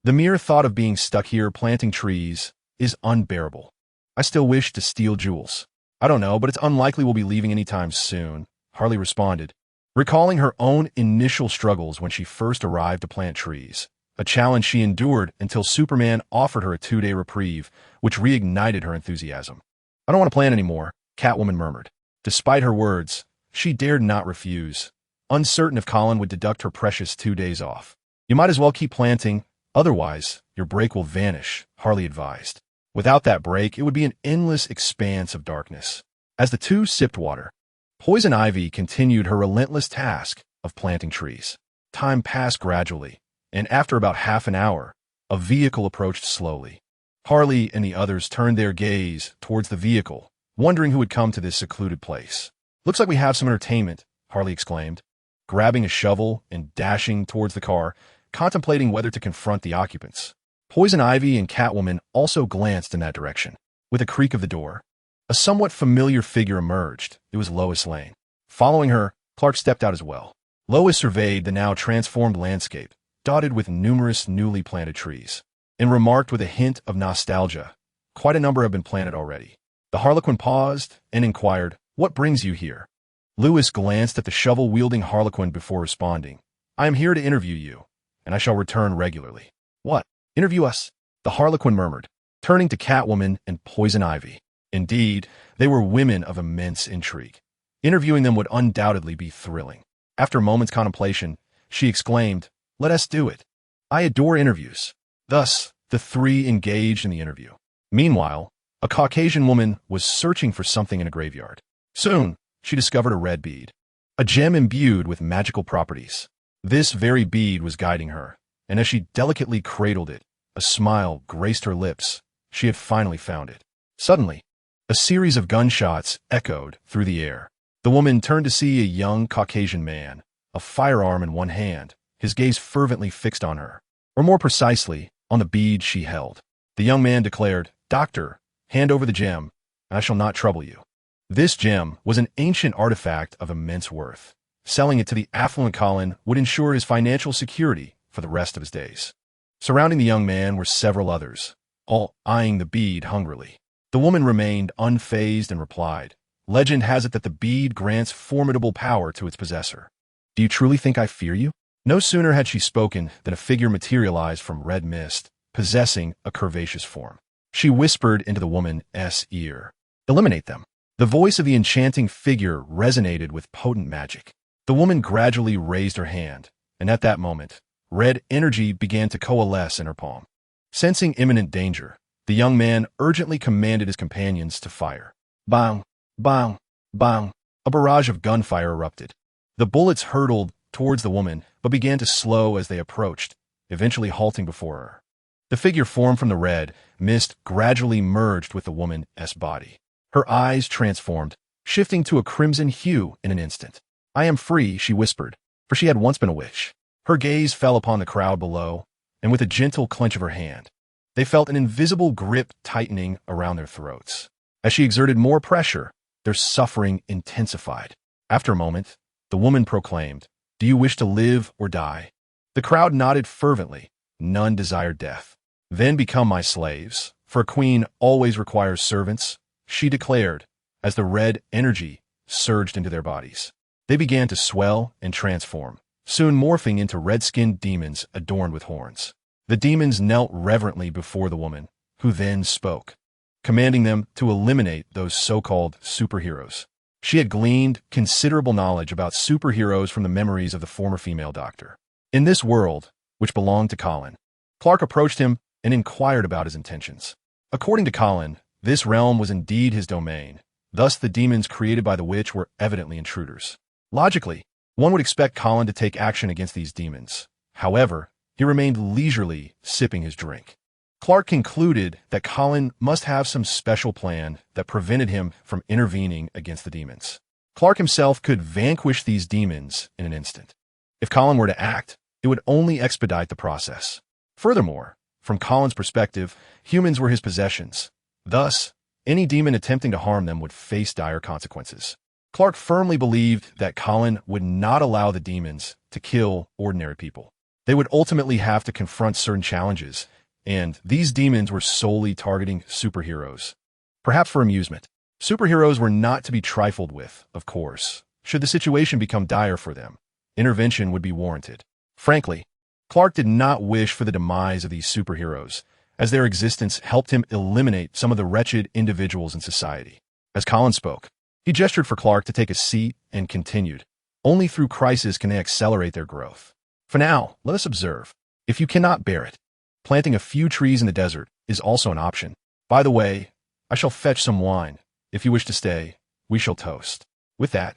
"The mere thought of being stuck here planting trees is unbearable. I still wish to steal jewels." "I don't know, but it's unlikely we'll be leaving anytime soon," Harley responded, recalling her own initial struggles when she first arrived to plant trees, a challenge she endured until Superman offered her a 2-day reprieve, which reignited her enthusiasm. "I don't want to plant anymore," Catwoman murmured. Despite her words, she dared not refuse, uncertain if Colin would deduct her precious 2 days off. "You might as well keep planting, otherwise your break will vanish," Harley advised. Without that break, it would be an endless expanse of darkness. As the two sipped water, Poison Ivy continued her relentless task of planting trees. Time passed gradually, and after about half an hour, a vehicle approached slowly. Harley and the others turned their gaze towards the vehicle, wondering who had come to this secluded place. "Looks like we have some entertainment," Harley exclaimed, grabbing a shovel and dashing towards the car, contemplating whether to confront the occupants. Poison Ivy and Catwoman also glanced in that direction. With a creak of the door, a somewhat familiar figure emerged. It was Lois Lane. Following her, Clark stepped out as well. Lois surveyed the now transformed landscape, dotted with numerous newly planted trees, and remarked with a hint of nostalgia, "Quite a number have been planted already." The Harlequin paused and inquired, "What brings you here?" Lewis glanced at the shovel-wielding Harlequin before responding, "I am here to interview you, and I shall return regularly." "What? Interview us?" the Harlequin murmured, turning to Catwoman and Poison Ivy. Indeed, they were women of immense intrigue. Interviewing them would undoubtedly be thrilling. After a moment's contemplation, she exclaimed, "Let us do it. I adore interviews." Thus, the three engaged in the interview. Meanwhile, a Caucasian woman was searching for something in a graveyard. Soon, she discovered a red bead, a gem imbued with magical properties. This very bead was guiding her, and as she delicately cradled it, a smile graced her lips. She had finally found it. Suddenly, a series of gunshots echoed through the air. The woman turned to see a young Caucasian man, a firearm in one hand, his gaze fervently fixed on her, or more precisely, on the bead she held. The young man declared, "Doctor, hand over the gem, and I shall not trouble you." This gem was an ancient artifact of immense worth. Selling it to the affluent Colin would ensure his financial security for the rest of his days. Surrounding the young man were several others, all eyeing the bead hungrily. The woman remained unfazed and replied, "Legend has it that the bead grants formidable power to its possessor. Do you truly think I fear you?" No sooner had she spoken than a figure materialized from red mist, possessing a curvaceous form. She whispered into the woman's ear, "Eliminate them." The voice of the enchanting figure resonated with potent magic. The woman gradually raised her hand, and at that moment, red energy began to coalesce in her palm. Sensing imminent danger, the young man urgently commanded his companions to fire. Bang, bang, bang. A barrage of gunfire erupted. The bullets hurtled towards the woman, but began to slow as they approached, eventually halting before her. The figure formed from the red mist gradually merged with the woman's body. Her eyes transformed, shifting to a crimson hue in an instant. "I am free," she whispered, for she had once been a witch. Her gaze fell upon the crowd below, and with a gentle clench of her hand, they felt an invisible grip tightening around their throats. As she exerted more pressure, their suffering intensified. After a moment, the woman proclaimed, "Do you wish to live or die?" The crowd nodded fervently. None desired death. "Then become my slaves, for a queen always requires servants," she declared, as the red energy surged into their bodies. They began to swell and transform, soon morphing into red-skinned demons adorned with horns. The demons knelt reverently before the woman, who then spoke, commanding them to eliminate those so-called superheroes. She had gleaned considerable knowledge about superheroes from the memories of the former female doctor. In this world, which belonged to Colin, Clark approached him and inquired about his intentions. According to Colin, this realm was indeed his domain. Thus, the demons created by the witch were evidently intruders. Logically, one would expect Colin to take action against these demons. However, he remained leisurely, sipping his drink. Clark concluded that Colin must have some special plan that prevented him from intervening against the demons. Clark himself could vanquish these demons in an instant. If Colin were to act, it would only expedite the process. Furthermore, from Colin's perspective, humans were his possessions. Thus, any demon attempting to harm them would face dire consequences. Clark firmly believed that Colin would not allow the demons to kill ordinary people. They would ultimately have to confront certain challenges, and these demons were solely targeting superheroes. Perhaps for amusement. Superheroes were not to be trifled with, of course. Should the situation become dire for them, intervention would be warranted. Frankly, Clark did not wish for the demise of these superheroes, as their existence helped him eliminate some of the wretched individuals in society. As Colin spoke, he gestured for Clark to take a seat and continued, "Only through crisis can they accelerate their growth. For now, let us observe. If you cannot bear it, planting a few trees in the desert is also an option. By the way, I shall fetch some wine. If you wish to stay, we shall toast." With that,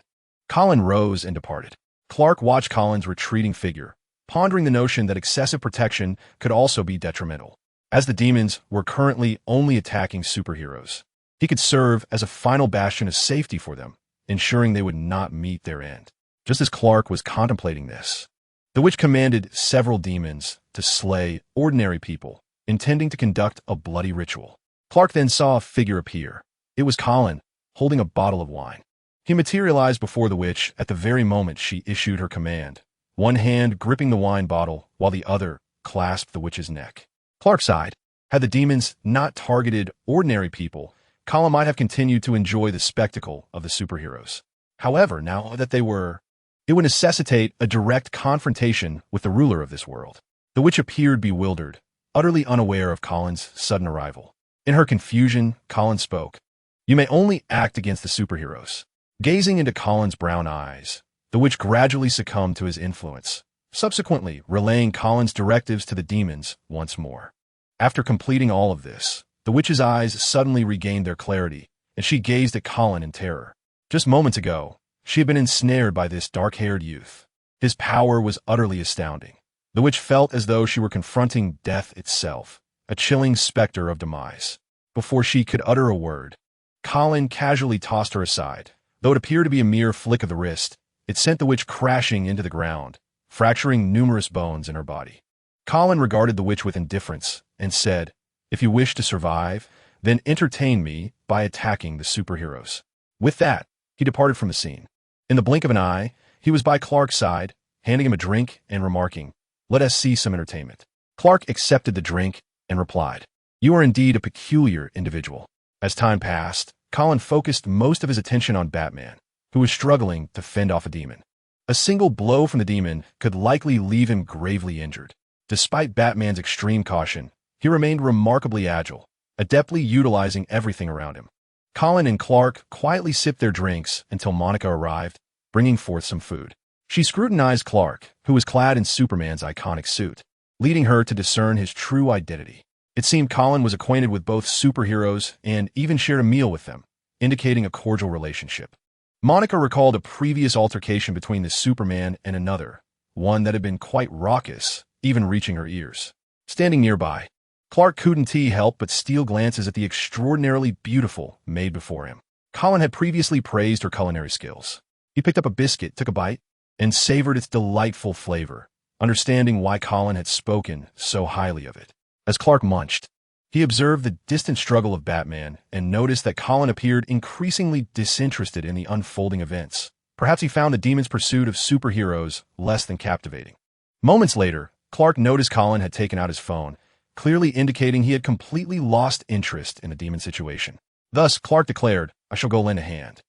Colin rose and departed. Clark watched Colin's retreating figure, pondering the notion that excessive protection could also be detrimental. As the demons were currently only attacking superheroes, he could serve as a final bastion of safety for them, ensuring they would not meet their end. Just as Clark was contemplating this, the witch commanded several demons to slay ordinary people, intending to conduct a bloody ritual. Clark then saw a figure appear. It was Colin, holding a bottle of wine. He materialized before the witch at the very moment she issued her command, one hand gripping the wine bottle while the other clasped the witch's neck. Clark sighed. Had the demons not targeted ordinary people, Colin might have continued to enjoy the spectacle of the superheroes. However, now that they were, it would necessitate a direct confrontation with the ruler of this world. The witch appeared bewildered, utterly unaware of Colin's sudden arrival. In her confusion, Colin spoke. "You may only act against the superheroes." Gazing into Colin's brown eyes, the witch gradually succumbed to his influence, subsequently relaying Colin's directives to the demons once more. After completing all of this, the witch's eyes suddenly regained their clarity, and she gazed at Colin in terror. Just moments ago, she had been ensnared by this dark-haired youth. His power was utterly astounding. The witch felt as though she were confronting death itself, a chilling specter of demise. Before she could utter a word, Colin casually tossed her aside. Though it appeared to be a mere flick of the wrist, it sent the witch crashing into the ground, fracturing numerous bones in her body. Colin regarded the witch with indifference and said, "If you wish to survive, then entertain me by attacking the superheroes." With that, he departed from the scene. In the blink of an eye, He was by Clark's side, handing him a drink and remarking, "Let us see some entertainment." Clark accepted the drink and replied, "You are indeed a peculiar individual." As time passed, Colin focused most of his attention on Batman, who was struggling to fend off a demon. A single blow from the demon could likely leave him gravely injured. Despite Batman's extreme caution, he remained remarkably agile, adeptly utilizing everything around him. Colin and Clark quietly sipped their drinks until Monica arrived, bringing forth some food. She scrutinized Clark, who was clad in Superman's iconic suit, leading her to discern his true identity. It seemed Colin was acquainted with both superheroes and even shared a meal with them, indicating a cordial relationship. Monica recalled a previous altercation between the Superman and another, one that had been quite raucous, even reaching her ears. Standing nearby, Clark couldn't help but steal glances at the extraordinarily beautiful maid before him. Colin had previously praised her culinary skills. He picked up a biscuit, took a bite, and savored its delightful flavor, understanding why Colin had spoken so highly of it. As Clark munched, he observed the distant struggle of Batman and noticed that Colin appeared increasingly disinterested in the unfolding events. Perhaps he found the demon's pursuit of superheroes less than captivating. Moments later, Clark noticed Colin had taken out his phone, clearly indicating he had completely lost interest in the demon situation. Thus, Clark declared, "I shall go lend a hand."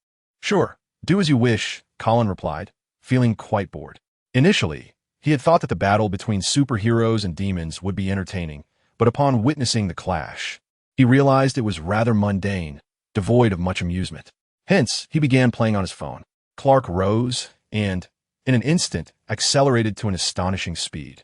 "Sure, do as you wish," Colin replied, feeling quite bored. Initially, he had thought that the battle between superheroes and demons would be entertaining, but upon witnessing the clash, he realized it was rather mundane, devoid of much amusement. Hence, he began playing on his phone. Clark rose and, in an instant, accelerated to an astonishing speed.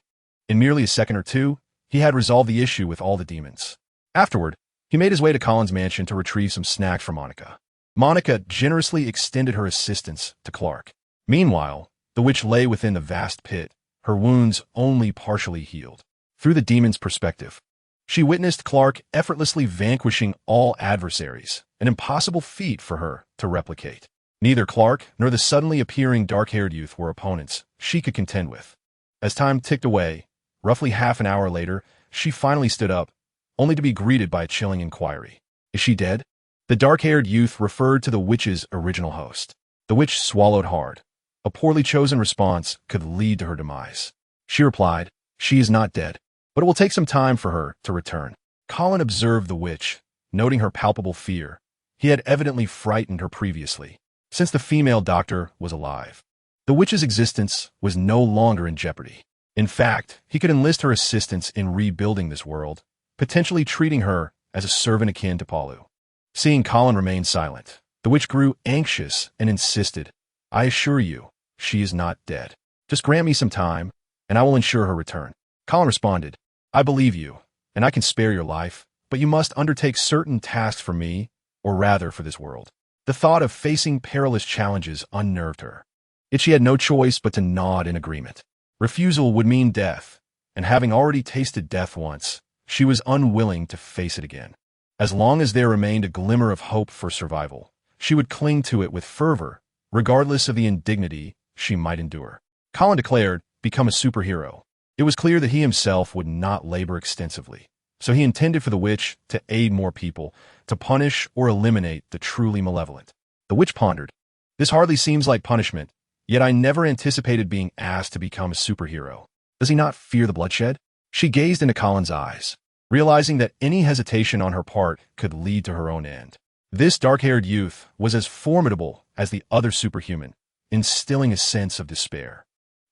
In merely a second or two, he had resolved the issue with all the demons. Afterward, he made his way to Colin's mansion to retrieve some snacks for Monica. Monica generously extended her assistance to Clark. Meanwhile, the witch lay within the vast pit, her wounds only partially healed. Through the demon's perspective, she witnessed Clark effortlessly vanquishing all adversaries, an impossible feat for her to replicate. Neither Clark nor the suddenly appearing dark-haired youth were opponents she could contend with. As time ticked away, roughly half an hour later, she finally stood up, only to be greeted by a chilling inquiry. "Is she dead?" The dark-haired youth referred to the witch's original host. The witch swallowed hard. A poorly chosen response could lead to her demise. She replied, "She is not dead, but it will take some time for her to return." Colin observed the witch, noting her palpable fear. He had evidently frightened her previously, since the female doctor was alive. The witch's existence was no longer in jeopardy. In fact, he could enlist her assistance in rebuilding this world, potentially treating her as a servant akin to Palu. Seeing Colin remain silent, the witch grew anxious and insisted, "I assure you, she is not dead. Just grant me some time, and I will ensure her return." Colin responded, "I believe you, and I can spare your life, but you must undertake certain tasks for me, or rather for this world." The thought of facing perilous challenges unnerved her. Yet she had no choice but to nod in agreement. Refusal would mean death, and having already tasted death once, she was unwilling to face it again. As long as there remained a glimmer of hope for survival, she would cling to it with fervor, regardless of the indignity she might endure. Colin declared, "Become a superhero." It was clear that he himself would not labor extensively, so he intended for the witch to aid more people, to punish or eliminate the truly malevolent. The witch pondered, "This hardly seems like punishment, yet I never anticipated being asked to become a superhero. Does he not fear the bloodshed?" She gazed into Colin's eyes, realizing that any hesitation on her part could lead to her own end. This dark-haired youth was as formidable as the other superhuman, instilling a sense of despair.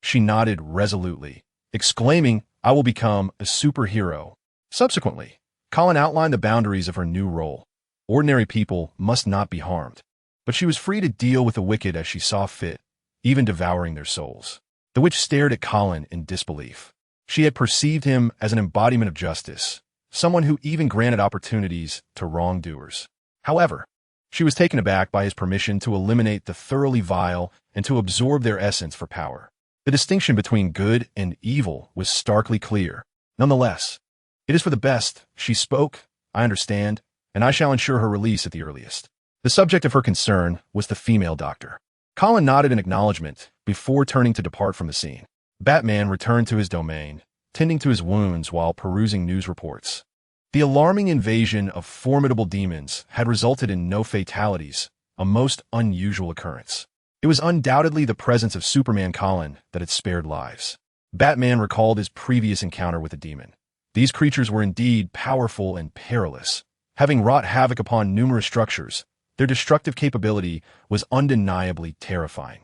She nodded resolutely, exclaiming, "I will become a superhero." Subsequently, Colin outlined the boundaries of her new role. Ordinary people must not be harmed, but she was free to deal with the wicked as she saw fit, even devouring their souls. The witch stared at Colin in disbelief. She had perceived him as an embodiment of justice, someone who even granted opportunities to wrongdoers. However, she was taken aback by his permission to eliminate the thoroughly vile and to absorb their essence for power. The distinction between good and evil was starkly clear. Nonetheless, "It is for the best," she spoke, "I understand, and I shall ensure her release at the earliest." The subject of her concern was the female doctor. Colin nodded in acknowledgement before turning to depart from the scene. Batman returned to his domain, tending to his wounds while perusing news reports. The alarming invasion of formidable demons had resulted in no fatalities, a most unusual occurrence. It was undoubtedly the presence of Superman Colin that had spared lives. Batman recalled his previous encounter with a demon. These creatures were indeed powerful and perilous. Having wrought havoc upon numerous structures, their destructive capability was undeniably terrifying.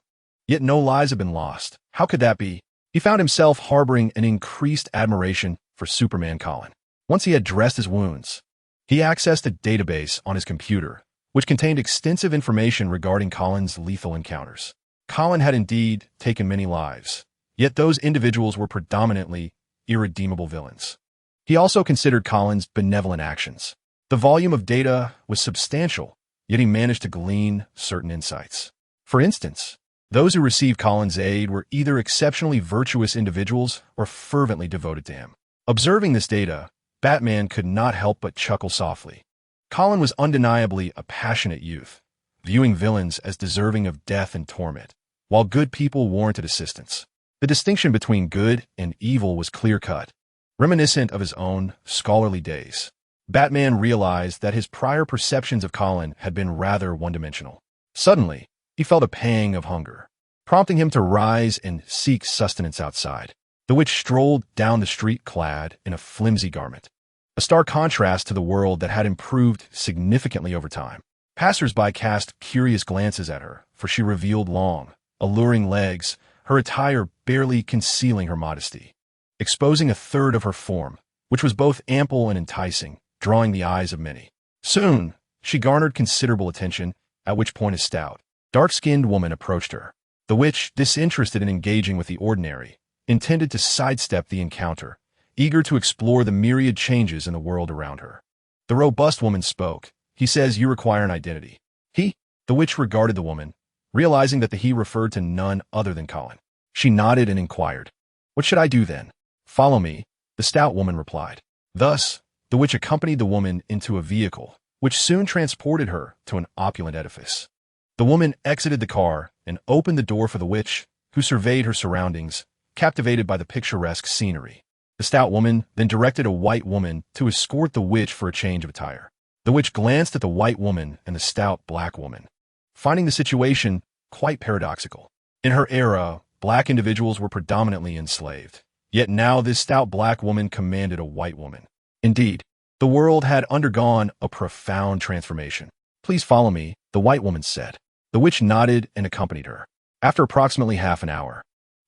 Yet no lives had been lost. How could that be? He found himself harboring an increased admiration for Superman Colin. Once he had dressed his wounds, he accessed a database on his computer, which contained extensive information regarding Colin's lethal encounters. Colin had indeed taken many lives, yet those individuals were predominantly irredeemable villains. He also considered Colin's benevolent actions. The volume of data was substantial, yet he managed to glean certain insights. For instance, those who received Colin's aid were either exceptionally virtuous individuals or fervently devoted to him. Observing this data, Batman could not help but chuckle softly. Colin was undeniably a passionate youth, viewing villains as deserving of death and torment, while good people warranted assistance. The distinction between good and evil was clear-cut, reminiscent of his own scholarly days. Batman realized that his prior perceptions of Colin had been rather one-dimensional. Suddenly, he felt a pang of hunger, prompting him to rise and seek sustenance outside. The witch strolled down the street clad in a flimsy garment, a stark contrast to the world that had improved significantly over time. Passers-by cast curious glances at her, for she revealed long, alluring legs, her attire barely concealing her modesty, exposing a third of her form, which was both ample and enticing, drawing the eyes of many. Soon, she garnered considerable attention, at which point a stout, dark-skinned woman approached her. The witch, disinterested in engaging with the ordinary, intended to sidestep the encounter, eager to explore the myriad changes in the world around her. The robust woman spoke. He says you require an identity. He? The witch regarded the woman, realizing that the he referred to none other than Colin. She nodded and inquired, "What should I do then?" "Follow me," the stout woman replied. Thus, the witch accompanied the woman into a vehicle, which soon transported her to an opulent edifice. The woman exited the car and opened the door for the witch, who surveyed her surroundings, captivated by the picturesque scenery. The stout woman then directed a white woman to escort the witch for a change of attire. The witch glanced at the white woman and the stout black woman, finding the situation quite paradoxical. In her era, black individuals were predominantly enslaved, yet now this stout black woman commanded a white woman. Indeed, the world had undergone a profound transformation. "Please follow me," the white woman said. The witch nodded and accompanied her. After approximately half an hour,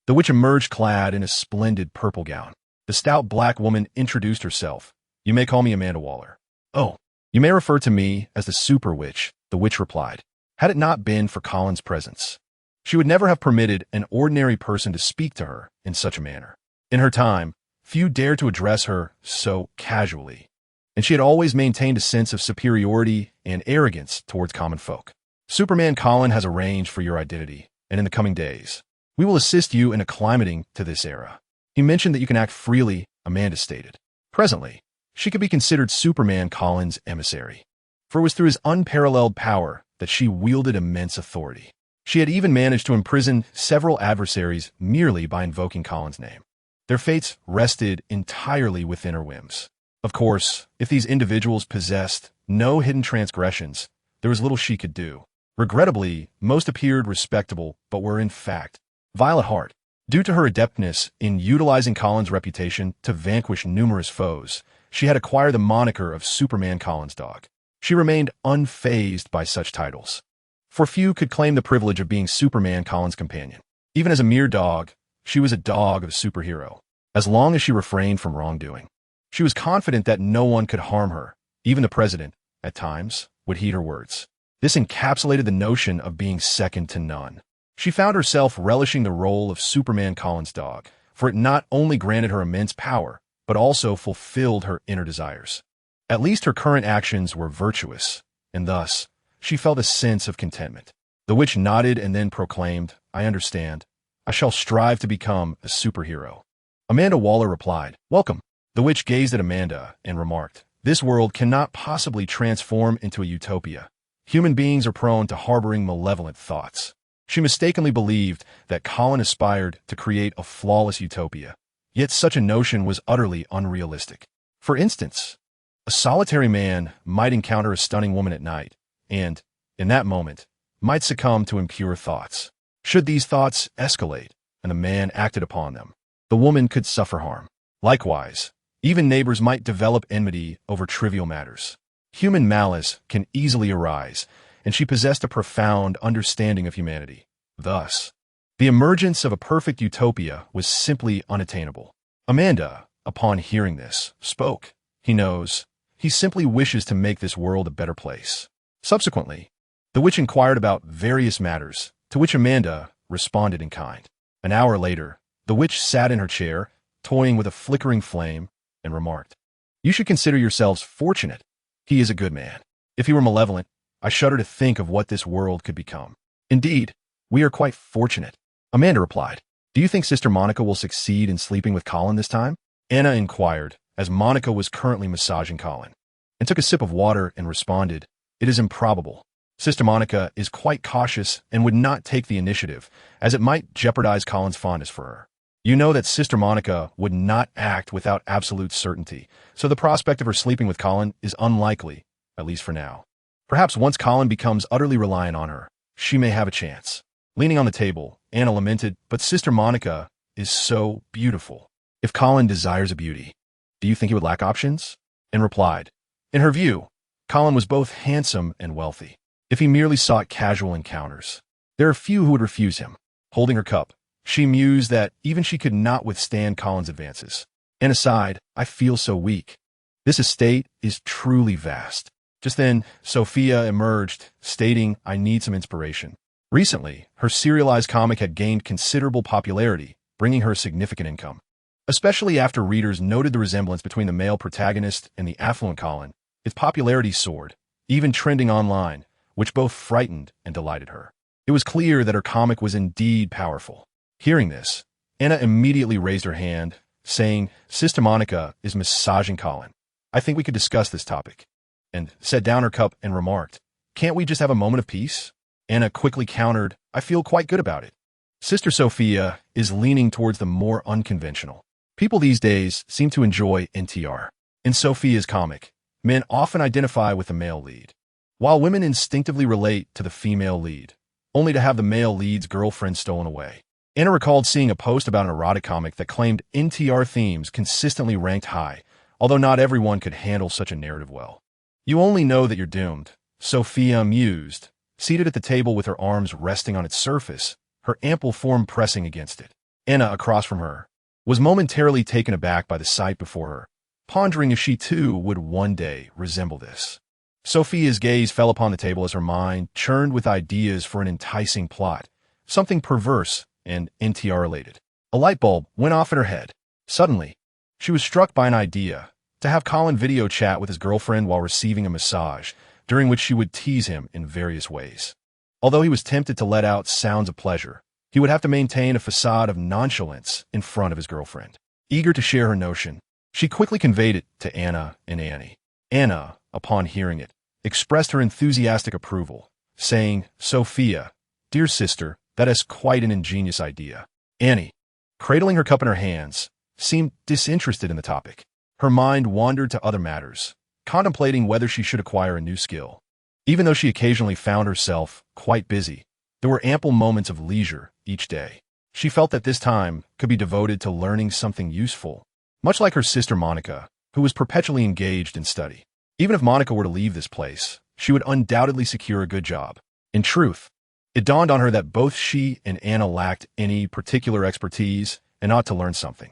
the witch emerged clad in a splendid purple gown. The stout black woman introduced herself. "You may call me Amanda Waller." "Oh, you may refer to me as the Super Witch," the witch replied. Had it not been for Colin's presence, she would never have permitted an ordinary person to speak to her in such a manner. In her time, few dared to address her so casually, and she had always maintained a sense of superiority and arrogance towards common folk. "Superman Colin has arranged for your identity, and in the coming days, we will assist you in acclimating to this era. He mentioned that you can act freely," Amanda stated. Presently, she could be considered Superman Colin's emissary, for it was through his unparalleled power that she wielded immense authority. She had even managed to imprison several adversaries merely by invoking Colin's name. Their fates rested entirely within her whims. Of course, if these individuals possessed no hidden transgressions, there was little she could do. Regrettably, most appeared respectable, but were in fact vile at heart. Due to her adeptness in utilizing Colin's reputation to vanquish numerous foes, she had acquired the moniker of Superman Colin's dog. She remained unfazed by such titles, for few could claim the privilege of being Superman Colin's companion. Even as a mere dog, she was a dog of a superhero, as long as she refrained from wrongdoing. She was confident that no one could harm her. Even the president, at times, would heed her words. This encapsulated the notion of being second to none. She found herself relishing the role of Superman Colin's dog, for it not only granted her immense power, but also fulfilled her inner desires. At least her current actions were virtuous, and thus, she felt a sense of contentment. The witch nodded and then proclaimed, "I understand. I shall strive to become a superhero." Amanda Waller replied, "Welcome." The witch gazed at Amanda and remarked, "This world cannot possibly transform into a utopia. Human beings are prone to harboring malevolent thoughts." She mistakenly believed that Colin aspired to create a flawless utopia, yet such a notion was utterly unrealistic. For instance, a solitary man might encounter a stunning woman at night, and, in that moment, might succumb to impure thoughts. Should these thoughts escalate and the man acted upon them, the woman could suffer harm. Likewise, even neighbors might develop enmity over trivial matters. Human malice can easily arise, and she possessed a profound understanding of humanity. Thus, the emergence of a perfect utopia was simply unattainable. Amanda, upon hearing this, spoke. He simply wishes to make this world a better place. Subsequently, the witch inquired about various matters, to which Amanda responded in kind. An hour later, the witch sat in her chair, toying with a flickering flame, and remarked, "You should consider yourselves fortunate. He is a good man. If he were malevolent, I shudder to think of what this world could become. Indeed, we are quite fortunate." Amanda replied, "Do you think Sister Monica will succeed in sleeping with Colin this time?" Anna inquired, as Monica was currently massaging Colin, and took a sip of water and responded, "It is improbable. Sister Monica is quite cautious and would not take the initiative, as it might jeopardize Colin's fondness for her. You know that Sister Monica would not act without absolute certainty, so the prospect of her sleeping with Colin is unlikely, at least for now. Perhaps once Colin becomes utterly reliant on her, she may have a chance." Leaning on the table, Anna lamented, "But Sister Monica is so beautiful. If Colin desires a beauty, do you think he would lack options?" And replied, in her view, Colin was both handsome and wealthy. If he merely sought casual encounters, there are few who would refuse him. Holding her cup, she mused that even she could not withstand Colin's advances. And aside, "I feel so weak. This estate is truly vast." Just then, Sophia emerged, stating, "I need some inspiration." Recently, her serialized comic had gained considerable popularity, bringing her significant income. Especially after readers noted the resemblance between the male protagonist and the affluent Colin, its popularity soared, even trending online, which both frightened and delighted her. It was clear that her comic was indeed powerful. Hearing this, Anna immediately raised her hand, saying, "Sister Monica is massaging Colin. I think we could discuss this topic," and set down her cup and remarked, "Can't we just have a moment of peace?" Anna quickly countered, "I feel quite good about it." Sister Sophia is leaning towards the more unconventional. People these days seem to enjoy NTR. In Sophia's comic, men often identify with the male lead, while women instinctively relate to the female lead, only to have the male lead's girlfriend stolen away. Anna recalled seeing a post about an erotic comic that claimed NTR themes consistently ranked high, although not everyone could handle such a narrative well. "You only know that you're doomed," Sophia mused, seated at the table with her arms resting on its surface, her ample form pressing against it. Anna, across from her, was momentarily taken aback by the sight before her, pondering if she too would one day resemble this. Sophia's gaze fell upon the table as her mind churned with ideas for an enticing plot, something perverse and NTR-related. A light bulb went off in her head. Suddenly, she was struck by an idea to have Colin video chat with his girlfriend while receiving a massage, during which she would tease him in various ways. Although he was tempted to let out sounds of pleasure, he would have to maintain a facade of nonchalance in front of his girlfriend. Eager to share her notion, she quickly conveyed it to Anna and Annie. Anna, upon hearing it, expressed her enthusiastic approval, saying, "Sophia, dear sister, that is quite an ingenious idea." Annie, cradling her cup in her hands, seemed disinterested in the topic. Her mind wandered to other matters, contemplating whether she should acquire a new skill. Even though she occasionally found herself quite busy, there were ample moments of leisure each day. She felt that this time could be devoted to learning something useful, much like her sister Monica, who was perpetually engaged in study. Even if Monica were to leave this place, she would undoubtedly secure a good job. In truth, it dawned on her that both she and Anna lacked any particular expertise and ought to learn something.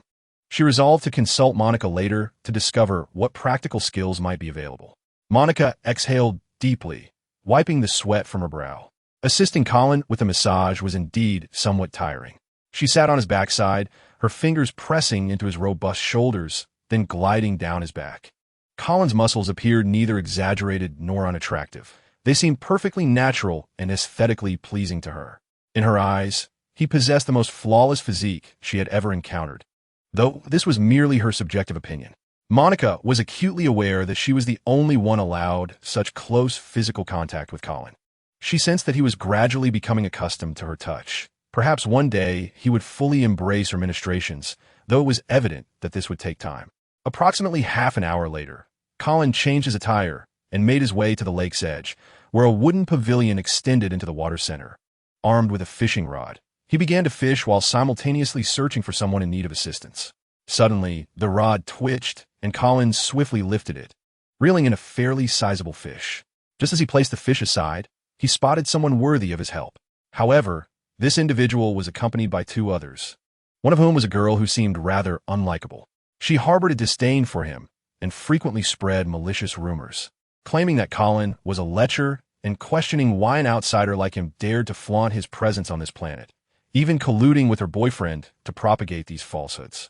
She resolved to consult Monica later to discover what practical skills might be available. Monica exhaled deeply, wiping the sweat from her brow. Assisting Colin with the massage was indeed somewhat tiring. She sat on his backside, her fingers pressing into his robust shoulders, then gliding down his back. Colin's muscles appeared neither exaggerated nor unattractive. They seemed perfectly natural and aesthetically pleasing to her. In her eyes, he possessed the most flawless physique she had ever encountered, though this was merely her subjective opinion. Monica was acutely aware that she was the only one allowed such close physical contact with Colin. She sensed that he was gradually becoming accustomed to her touch. Perhaps one day he would fully embrace her ministrations, though it was evident that this would take time. Approximately half an hour later, Colin changed his attire and made his way to the lake's edge, where a wooden pavilion extended into the water center. armed with a fishing rod. He began to fish while simultaneously searching for someone in need of assistance. Suddenly, the rod twitched, and Colin swiftly lifted it, reeling in a fairly sizable fish. Just as he placed the fish aside, he spotted someone worthy of his help. However, this individual was accompanied by two others, one of whom was a girl who seemed rather unlikable. She harbored a disdain for him and frequently spread malicious rumors, claiming that Colin was a lecher and questioning why an outsider like him dared to flaunt his presence on this planet, even colluding with her boyfriend to propagate these falsehoods.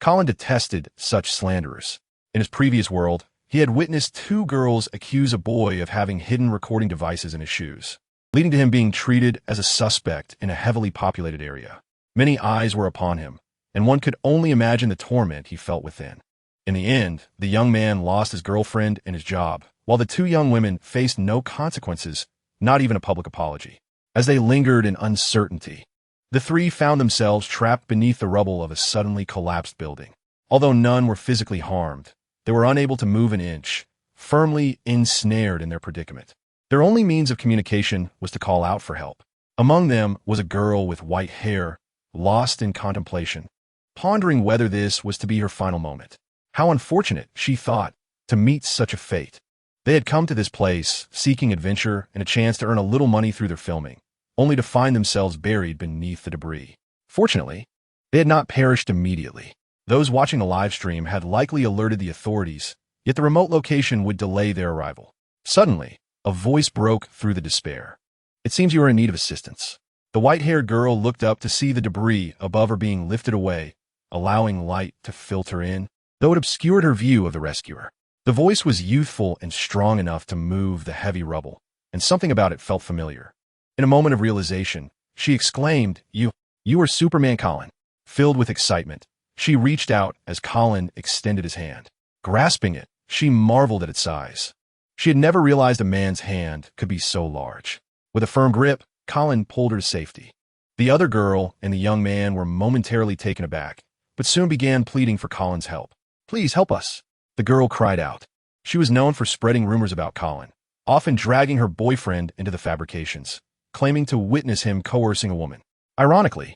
Colin detested such slanderers. In his previous world, he had witnessed two girls accuse a boy of having hidden recording devices in his shoes, leading to him being treated as a suspect in a heavily populated area. Many eyes were upon him, and one could only imagine the torment he felt within. In the end, the young man lost his girlfriend and his job, while the two young women faced no consequences, not even a public apology. As they lingered in uncertainty, the three found themselves trapped beneath the rubble of a suddenly collapsed building. Although none were physically harmed, they were unable to move an inch, firmly ensnared in their predicament. Their only means of communication was to call out for help. Among them was a girl with white hair, lost in contemplation, pondering whether this was to be her final moment. How unfortunate, she thought, to meet such a fate. They had come to this place, seeking adventure and a chance to earn a little money through their filming, only to find themselves buried beneath the debris. Fortunately, they had not perished immediately. Those watching the live stream had likely alerted the authorities, yet the remote location would delay their arrival. Suddenly, a voice broke through the despair. "It seems you are in need of assistance." The white-haired girl looked up to see the debris above her being lifted away, allowing light to filter in, though it obscured her view of the rescuer. The voice was youthful and strong enough to move the heavy rubble, and something about it felt familiar. In a moment of realization, she exclaimed, You are Superman Colin." Filled with excitement, she reached out as Colin extended his hand. Grasping it, she marveled at its size. She had never realized a man's hand could be so large. With a firm grip, Colin pulled her to safety. The other girl and the young man were momentarily taken aback, but soon began pleading for Colin's help. "Please help us," the girl cried out. She was known for spreading rumors about Colin, often dragging her boyfriend into the fabrications, claiming to witness him coercing a woman. Ironically,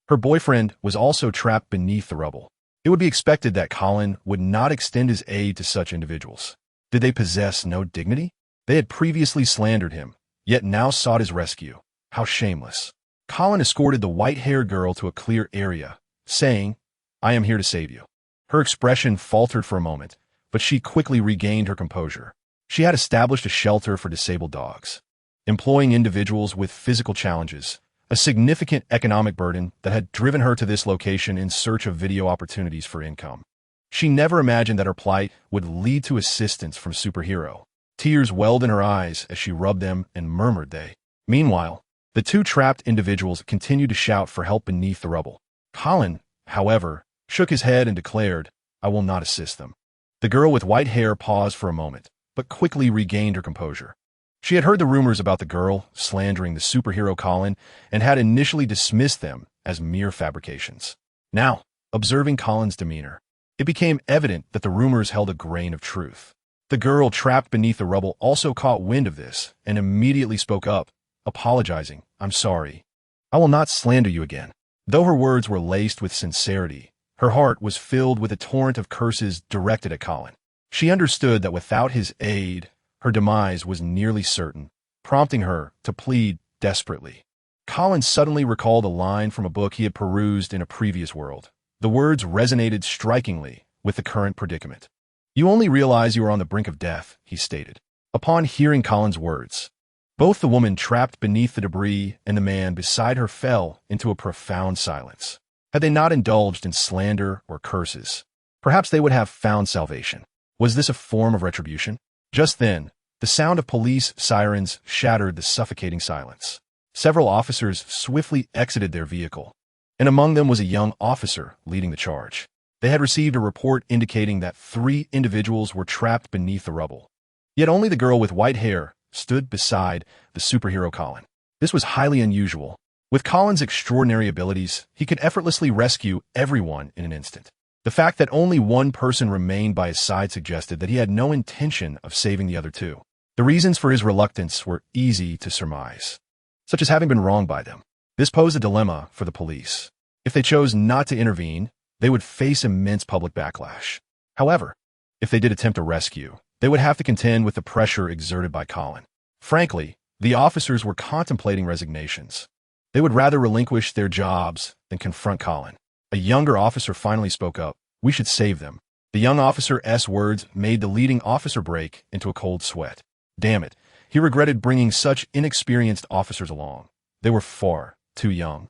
her boyfriend was also trapped beneath the rubble. It would be expected that Colin would not extend his aid to such individuals. Did they possess no dignity? They had previously slandered him, yet now sought his rescue. How shameless. Colin escorted the white-haired girl to a clear area, saying, "I am here to save you." Her expression faltered for a moment, but she quickly regained her composure. She had established a shelter for disabled dogs, employing individuals with physical challenges, a significant economic burden that had driven her to this location in search of video opportunities for income. She never imagined that her plight would lead to assistance from Superhero. Tears welled in her eyes as she rubbed them and murmured they. Meanwhile, the two trapped individuals continued to shout for help beneath the rubble. Colin, however, shook his head and declared, "I will not assist them." The girl with white hair paused for a moment, but quickly regained her composure. She had heard the rumors about the girl slandering the superhero Colin and had initially dismissed them as mere fabrications. Now, observing Colin's demeanor, it became evident that the rumors held a grain of truth. The girl trapped beneath the rubble also caught wind of this and immediately spoke up, apologizing, "I'm sorry. I will not slander you again." Though her words were laced with sincerity, her heart was filled with a torrent of curses directed at Colin. She understood that without his aid, her demise was nearly certain, prompting her to plead desperately. Colin suddenly recalled a line from a book he had perused in a previous world. The words resonated strikingly with the current predicament. "You only realize you are on the brink of death," he stated. Upon hearing Colin's words, both the woman trapped beneath the debris and the man beside her fell into a profound silence. Had they not indulged in slander or curses, perhaps they would have found salvation. Was this a form of retribution? Just then, the sound of police sirens shattered the suffocating silence. Several officers swiftly exited their vehicle, and among them was a young officer leading the charge. They had received a report indicating that 3 individuals were trapped beneath the rubble. Yet only the girl with white hair stood beside the superhero Colin. This was highly unusual. With Colin's extraordinary abilities, he could effortlessly rescue everyone in an instant. The fact that only one person remained by his side suggested that he had no intention of saving the other two. The reasons for his reluctance were easy to surmise. such as having been wronged by them. This posed a dilemma for the police. If they chose not to intervene, they would face immense public backlash. However, if they did attempt a rescue, they would have to contend with the pressure exerted by Colin. Frankly, the officers were contemplating resignations. They would rather relinquish their jobs than confront Colin. A younger officer finally spoke up. "We should save them." The young officer's words made the leading officer break into a cold sweat. Damn it, he regretted bringing such inexperienced officers along. They were far too young.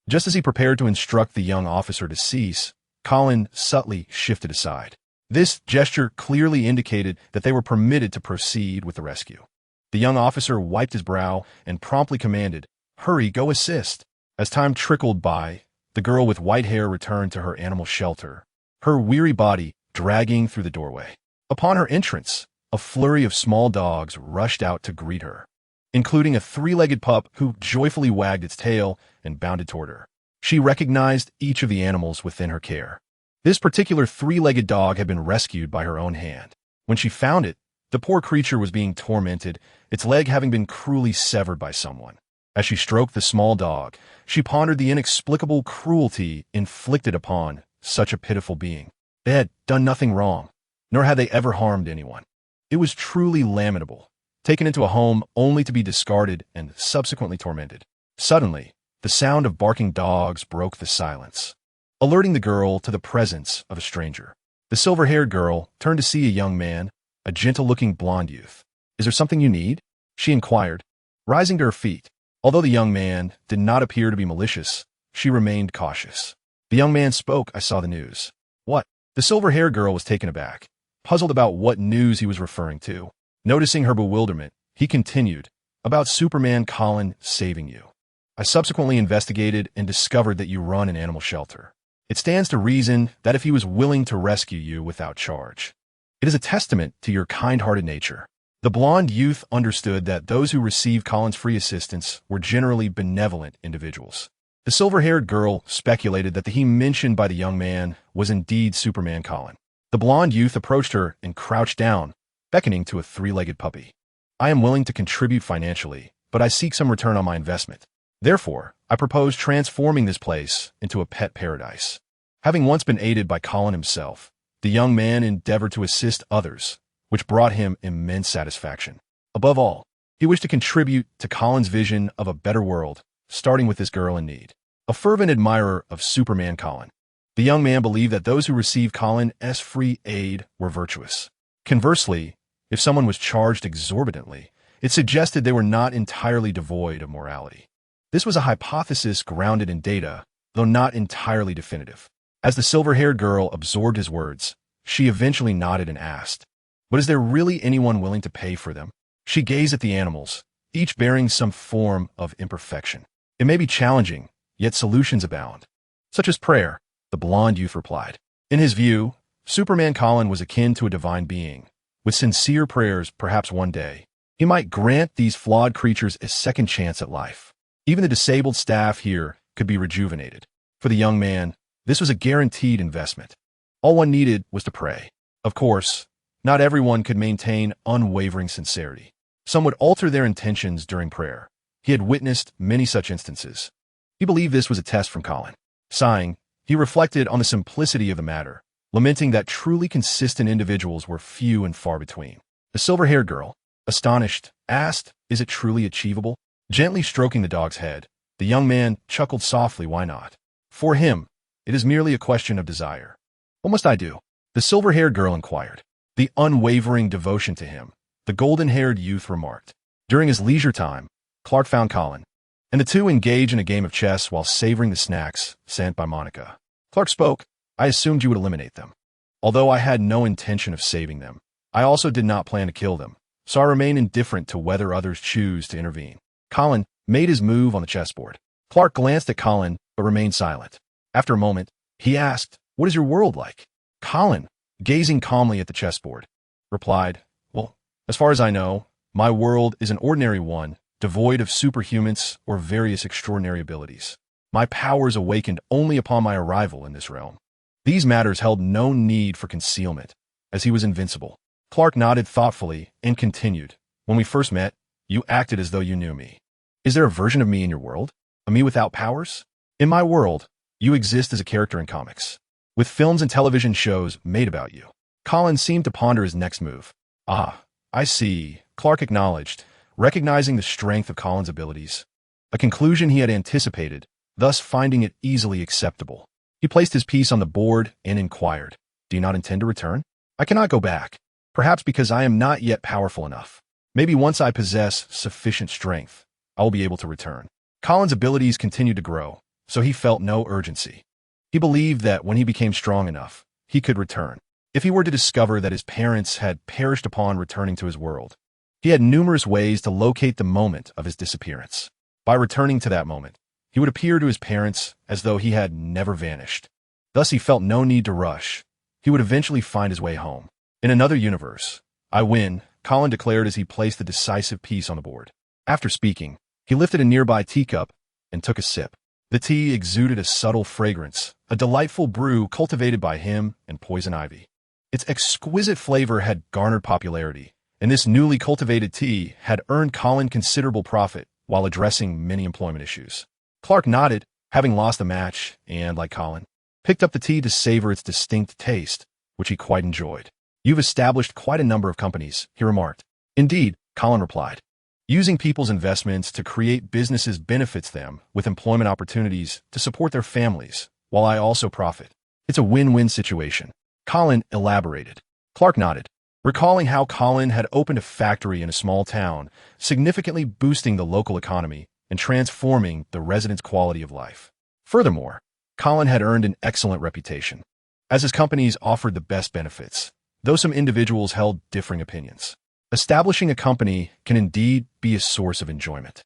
Just as he prepared to instruct the young officer to cease, Colin subtly shifted aside. This gesture clearly indicated that they were permitted to proceed with the rescue. The young officer wiped his brow and promptly commanded, "Hurry, go assist." As time trickled by, the girl with white hair returned to her animal shelter, her weary body dragging through the doorway. Upon her entrance, a flurry of small dogs rushed out to greet her, including a three-legged pup who joyfully wagged its tail and bounded toward her. She recognized each of the animals within her care. This particular three-legged dog had been rescued by her own hand. When she found it, the poor creature was being tormented, its leg having been cruelly severed by someone. As she stroked the small dog, she pondered the inexplicable cruelty inflicted upon such a pitiful being. They had done nothing wrong, nor had they ever harmed anyone. It was truly lamentable, taken into a home only to be discarded and subsequently tormented. Suddenly, the sound of barking dogs broke the silence, alerting the girl to the presence of a stranger. The silver-haired girl turned to see a young man, a gentle-looking blonde youth. "Is there something you need?" she inquired, rising to her feet. Although the young man did not appear to be malicious, she remained cautious. The young man spoke. "I saw the news." "What?" The silver-haired girl was taken aback, puzzled about what news he was referring to. Noticing her bewilderment, he continued, "About Superman Colin saving you. I subsequently investigated and discovered that you run an animal shelter. It stands to reason that if he was willing to rescue you without charge, it is a testament to your kind-hearted nature." The blonde youth understood that those who received Colin's free assistance were generally benevolent individuals. The silver-haired girl speculated that the he mentioned by the young man was indeed Superman Colin. The blonde youth approached her and crouched down, beckoning to a three-legged puppy. "I am willing to contribute financially, but I seek some return on my investment. Therefore, I propose transforming this place into a pet paradise." Having once been aided by Colin himself, the young man endeavored to assist others, which brought him immense satisfaction. Above all, he wished to contribute to Colin's vision of a better world, starting with this girl in need. A fervent admirer of Superman Colin, the young man believed that those who received Colin's free aid were virtuous. Conversely, if someone was charged exorbitantly, it suggested they were not entirely devoid of morality. This was a hypothesis grounded in data, though not entirely definitive. As the silver-haired girl absorbed his words, she eventually nodded and asked, "But is there really anyone willing to pay for them?" She gazed at the animals, each bearing some form of imperfection. "It may be challenging, yet solutions abound." "Such as prayer," the blonde youth replied. In his view, Superman Colin was akin to a divine being. With sincere prayers, perhaps one day, he might grant these flawed creatures a second chance at life. Even the disabled staff here could be rejuvenated. For the young man, this was a guaranteed investment. All one needed was to pray. Of course, not everyone could maintain unwavering sincerity. Some would alter their intentions during prayer. He had witnessed many such instances. He believed this was a test from Colin. Sighing, he reflected on the simplicity of the matter, lamenting that truly consistent individuals were few and far between. The silver-haired girl, astonished, asked, "Is it truly achievable?" Gently stroking the dog's head, the young man chuckled softly. "Why not? For him, it is merely a question of desire." "What must I do?" the silver-haired girl inquired. The unwavering devotion to him, the golden-haired youth remarked. During his leisure time, Clark found Colin, and the two engaged in a game of chess while savoring the snacks sent by Monica. Clark spoke. "I assumed you would eliminate them. Although I had no intention of saving them, I also did not plan to kill them, so I remain indifferent to whether others choose to intervene." Colin made his move on the chessboard. Clark glanced at Colin, but remained silent. After a moment, he asked, "What is your world like?" Colin, gazing calmly at the chessboard, replied, "Well, as far as I know, my world is an ordinary one, devoid of superhumans or various extraordinary abilities. My powers awakened only upon my arrival in this realm. These matters held no need for concealment, as he was invincible." Clark nodded thoughtfully and continued, "When we first met, you acted as though you knew me. Is there a version of me in your world? A me without powers? In my world, you exist as a character in comics, with films and television shows made about you. Colin seemed to ponder his next move. Ah, I see, Clark acknowledged, recognizing the strength of Colin's abilities. A conclusion he had anticipated, thus finding it easily acceptable. He placed his piece on the board and inquired, "Do you not intend to return?" "I cannot go back, perhaps because I am not yet powerful enough. Maybe once I possess sufficient strength, I will be able to return." Colin's abilities continued to grow, so he felt no urgency. He believed that when he became strong enough, he could return. If he were to discover that his parents had perished upon returning to his world, he had numerous ways to locate the moment of his disappearance. By returning to that moment, he would appear to his parents as though he had never vanished. Thus he felt no need to rush. He would eventually find his way home. In another universe, "I win," Colin declared as he placed the decisive piece on the board. After speaking, he lifted a nearby teacup and took a sip. The tea exuded a subtle fragrance, a delightful brew cultivated by him and poison ivy. Its exquisite flavor had garnered popularity, and this newly cultivated tea had earned Colin considerable profit while addressing many employment issues. Clark nodded, having lost the match, and, like Colin, picked up the tea to savor its distinct taste, which he quite enjoyed. "You've established quite a number of companies," he remarked. "Indeed," Colin replied. "Using people's investments to create businesses benefits them with employment opportunities to support their families, while I also profit. It's a win-win situation." Colin elaborated. Clark nodded, recalling how Colin had opened a factory in a small town, significantly boosting the local economy and transforming the residents' quality of life. Furthermore, Colin had earned an excellent reputation, as his companies offered the best benefits, though some individuals held differing opinions. Establishing a company can indeed be a source of enjoyment,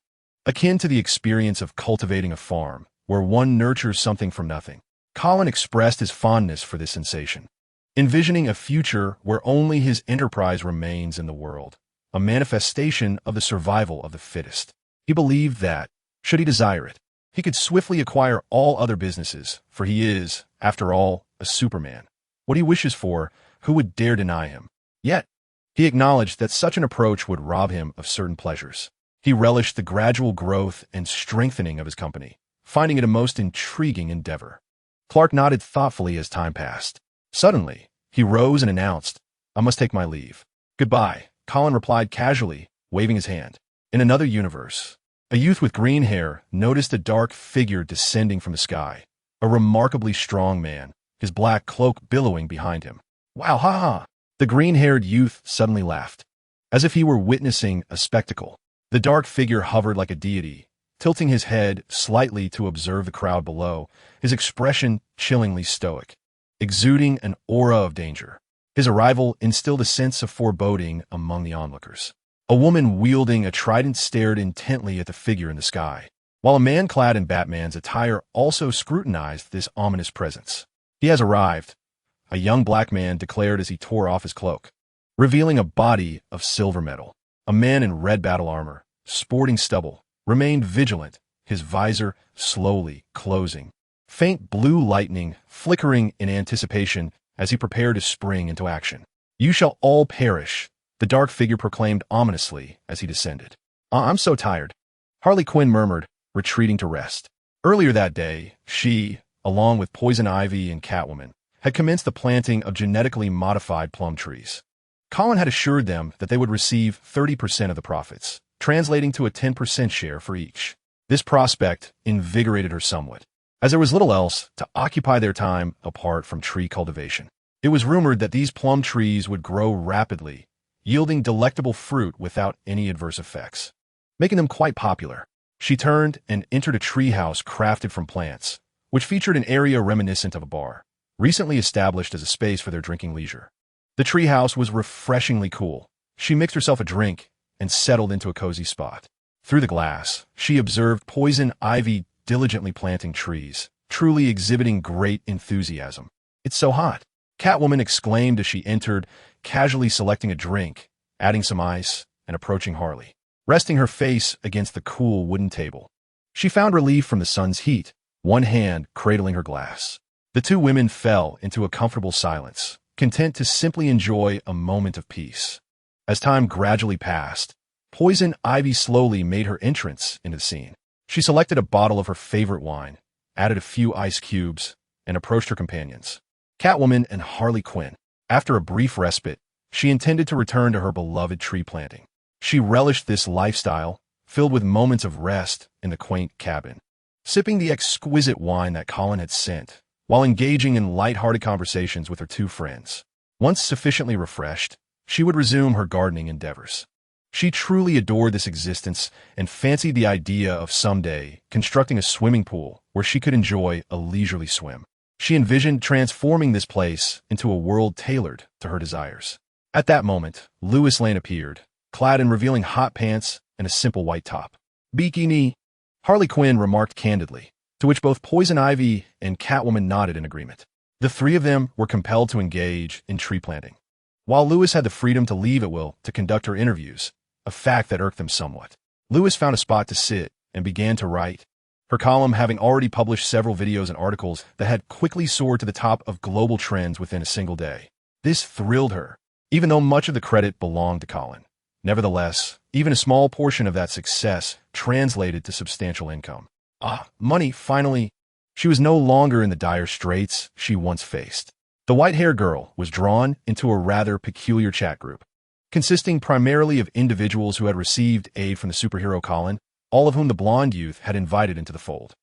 akin to the experience of cultivating a farm, where one nurtures something from nothing. Colin expressed his fondness for this sensation, envisioning a future where only his enterprise remains in the world, a manifestation of the survival of the fittest. He believed that, should he desire it, he could swiftly acquire all other businesses, for he is, after all, a Superman. What he wishes for, who would dare deny him? Yet, he acknowledged that such an approach would rob him of certain pleasures. He relished the gradual growth and strengthening of his company, finding it a most intriguing endeavor. Clark nodded thoughtfully as time passed. Suddenly, he rose and announced, "I must take my leave." "Goodbye," Colin replied casually, waving his hand. In another universe, a youth with green hair noticed a dark figure descending from the sky, a remarkably strong man, his black cloak billowing behind him. "Wow, ha ha!" The green-haired youth suddenly laughed, as if he were witnessing a spectacle. The dark figure hovered like a deity, tilting his head slightly to observe the crowd below, his expression chillingly stoic, exuding an aura of danger. His arrival instilled a sense of foreboding among the onlookers. A woman wielding a trident stared intently at the figure in the sky, while a man clad in Batman's attire also scrutinized this ominous presence. "He has arrived," a young black man declared as he tore off his cloak, revealing a body of silver metal. A man in red battle armor, sporting stubble, remained vigilant, his visor slowly closing, faint blue lightning flickering in anticipation as he prepared to spring into action. "You shall all perish," the dark figure proclaimed ominously as he descended. I'm so tired," Harley Quinn murmured, retreating to rest. Earlier that day, she, along with Poison Ivy and Catwoman, had commenced the planting of genetically modified plum trees. Colin had assured them that they would receive 30% of the profits, translating to a 10% share for each. This prospect invigorated her somewhat, as there was little else to occupy their time apart from tree cultivation. It was rumored that these plum trees would grow rapidly, yielding delectable fruit without any adverse effects, making them quite popular. She turned and entered a treehouse crafted from plants, which featured an area reminiscent of a bar, recently established as a space for their drinking leisure. The treehouse was refreshingly cool. She mixed herself a drink and settled into a cozy spot. Through the glass, she observed Poison Ivy diligently planting trees, truly exhibiting great enthusiasm. "It's so hot," Catwoman exclaimed as she entered, casually selecting a drink, adding some ice, and approaching Harley, resting her face against the cool wooden table. She found relief from the sun's heat, one hand cradling her glass. The two women fell into a comfortable silence, content to simply enjoy a moment of peace. As time gradually passed, Poison Ivy slowly made her entrance into the scene. She selected a bottle of her favorite wine, added a few ice cubes, and approached her companions, Catwoman and Harley Quinn. After a brief respite, she intended to return to her beloved tree planting. She relished this lifestyle, filled with moments of rest in the quaint cabin, sipping the exquisite wine that Colin had sent, while engaging in light-hearted conversations with her two friends. Once sufficiently refreshed, she would resume her gardening endeavors. She truly adored this existence and fancied the idea of someday constructing a swimming pool where she could enjoy a leisurely swim. She envisioned transforming this place into a world tailored to her desires. At that moment, Lois Lane appeared, clad in revealing hot pants and a simple white top. Bikini, Harley Quinn remarked candidly, to which both Poison Ivy and Catwoman nodded in agreement. The three of them were compelled to engage in tree planting, while Lois had the freedom to leave at will to conduct her interviews, a fact that irked them somewhat. Lois found a spot to sit and began to write, her column having already published several videos and articles that had quickly soared to the top of global trends within a single day. This thrilled her, even though much of the credit belonged to Colin. Nevertheless, even a small portion of that success translated to substantial income. Money, finally. She was no longer in the dire straits she once faced. The white-haired girl was drawn into a rather peculiar chat group, consisting primarily of individuals who had received aid from the superhero Colin, all of whom the blonde youth had invited into the fold.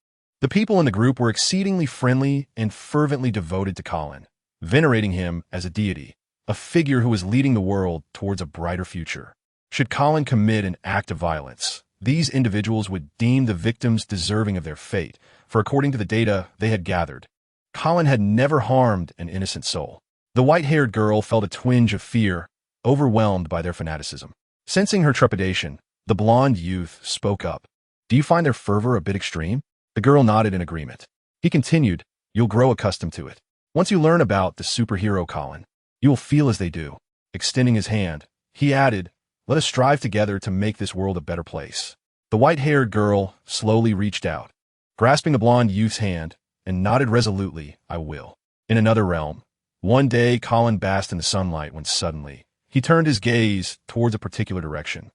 The people in the group were exceedingly friendly and fervently devoted to Colin, venerating him as a deity, a figure who was leading the world towards a brighter future. Should Colin commit an act of violence, these individuals would deem the victims deserving of their fate, for according to the data they had gathered, Colin had never harmed an innocent soul. The white-haired girl felt a twinge of fear, overwhelmed by their fanaticism. Sensing her trepidation, the blonde youth spoke up. Do you find their fervor a bit extreme? The girl nodded in agreement. He continued, you'll grow accustomed to it. Once you learn about the superhero Colin, you will feel as they do. Extending his hand, he added, let us strive together to make this world a better place. The white-haired girl slowly reached out, grasping the blonde youth's hand, and nodded resolutely, I will. In another realm, one day Colin basked in the sunlight when suddenly he turned his gaze towards a particular direction,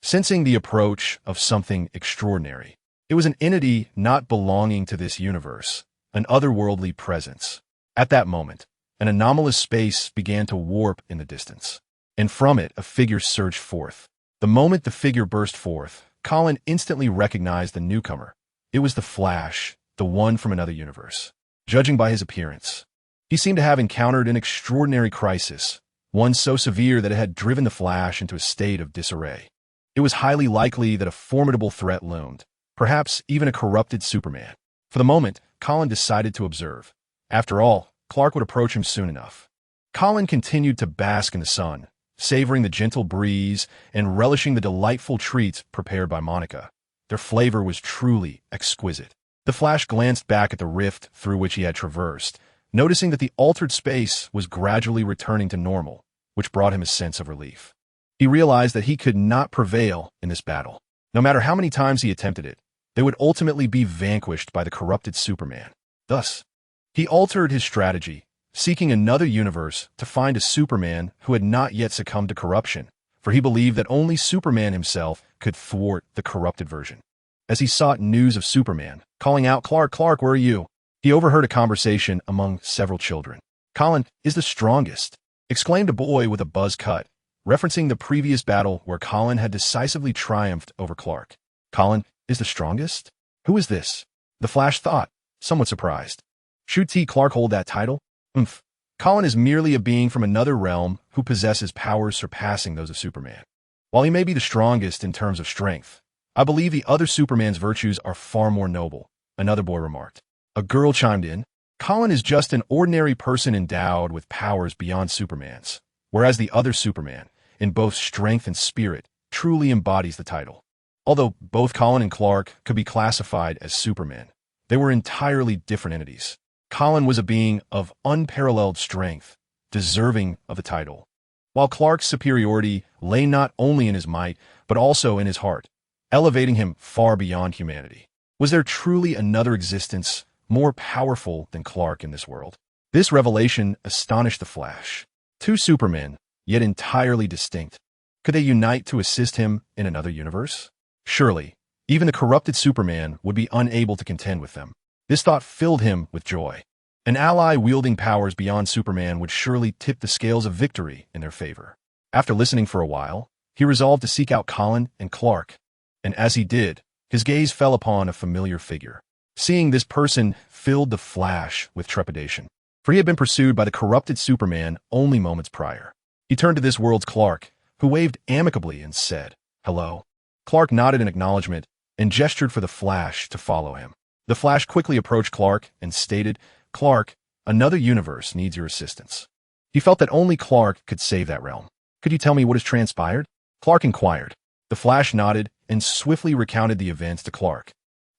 sensing the approach of something extraordinary. It was an entity not belonging to this universe, an otherworldly presence. At that moment, an anomalous space began to warp in the distance, and from it a figure surged forth. The moment the figure burst forth, Colin instantly recognized the newcomer. It was the Flash, the one from another universe. Judging by his appearance, he seemed to have encountered an extraordinary crisis, one so severe that it had driven the Flash into a state of disarray. It was highly likely that a formidable threat loomed, perhaps even a corrupted Superman. For the moment, Colin decided to observe. After all, Clark would approach him soon enough. Colin continued to bask in the sun, savoring the gentle breeze and relishing the delightful treats prepared by Monica. Their flavor was truly exquisite. The Flash glanced back at the rift through which he had traversed, noticing that the altered space was gradually returning to normal, which brought him a sense of relief. He realized that he could not prevail in this battle. No matter how many times he attempted it, they would ultimately be vanquished by the corrupted Superman. Thus, he altered his strategy, seeking another universe to find a Superman who had not yet succumbed to corruption, for he believed that only Superman himself could thwart the corrupted version. As he sought news of Superman, calling out, Clark, Clark, where are you? He overheard a conversation among several children. Colin is the strongest, exclaimed a boy with a buzz cut, referencing the previous battle where Colin had decisively triumphed over Clark. Colin is the strongest? Who is this? The Flash thought, somewhat surprised. Should T. Clark hold that title? Colin is merely a being from another realm who possesses powers surpassing those of Superman. While he may be the strongest in terms of strength, I believe the other Superman's virtues are far more noble, another boy remarked. A girl chimed in, Colin is just an ordinary person endowed with powers beyond Superman's, whereas the other Superman, in both strength and spirit, truly embodies the title. Although both Colin and Clark could be classified as Supermen, they were entirely different entities. Colin was a being of unparalleled strength, deserving of the title, while Clark's superiority lay not only in his might, but also in his heart, elevating him far beyond humanity. Was there truly another existence more powerful than Clark in this world? This revelation astonished the Flash. Two Supermen, yet entirely distinct. Could they unite to assist him in another universe? Surely, even the corrupted Superman would be unable to contend with them. This thought filled him with joy. An ally wielding powers beyond Superman would surely tip the scales of victory in their favor. After listening for a while, he resolved to seek out Colin and Clark, and as he did, his gaze fell upon a familiar figure. Seeing this person filled the Flash with trepidation, for he had been pursued by the corrupted Superman only moments prior. He turned to this world's Clark, who waved amicably and said, "Hello." Clark nodded in acknowledgement and gestured for the Flash to follow him. The Flash quickly approached Clark and stated, "Clark, another universe needs your assistance." He felt that only Clark could save that realm. "Could you tell me what has transpired?" Clark inquired. The Flash nodded and swiftly recounted the events to Clark,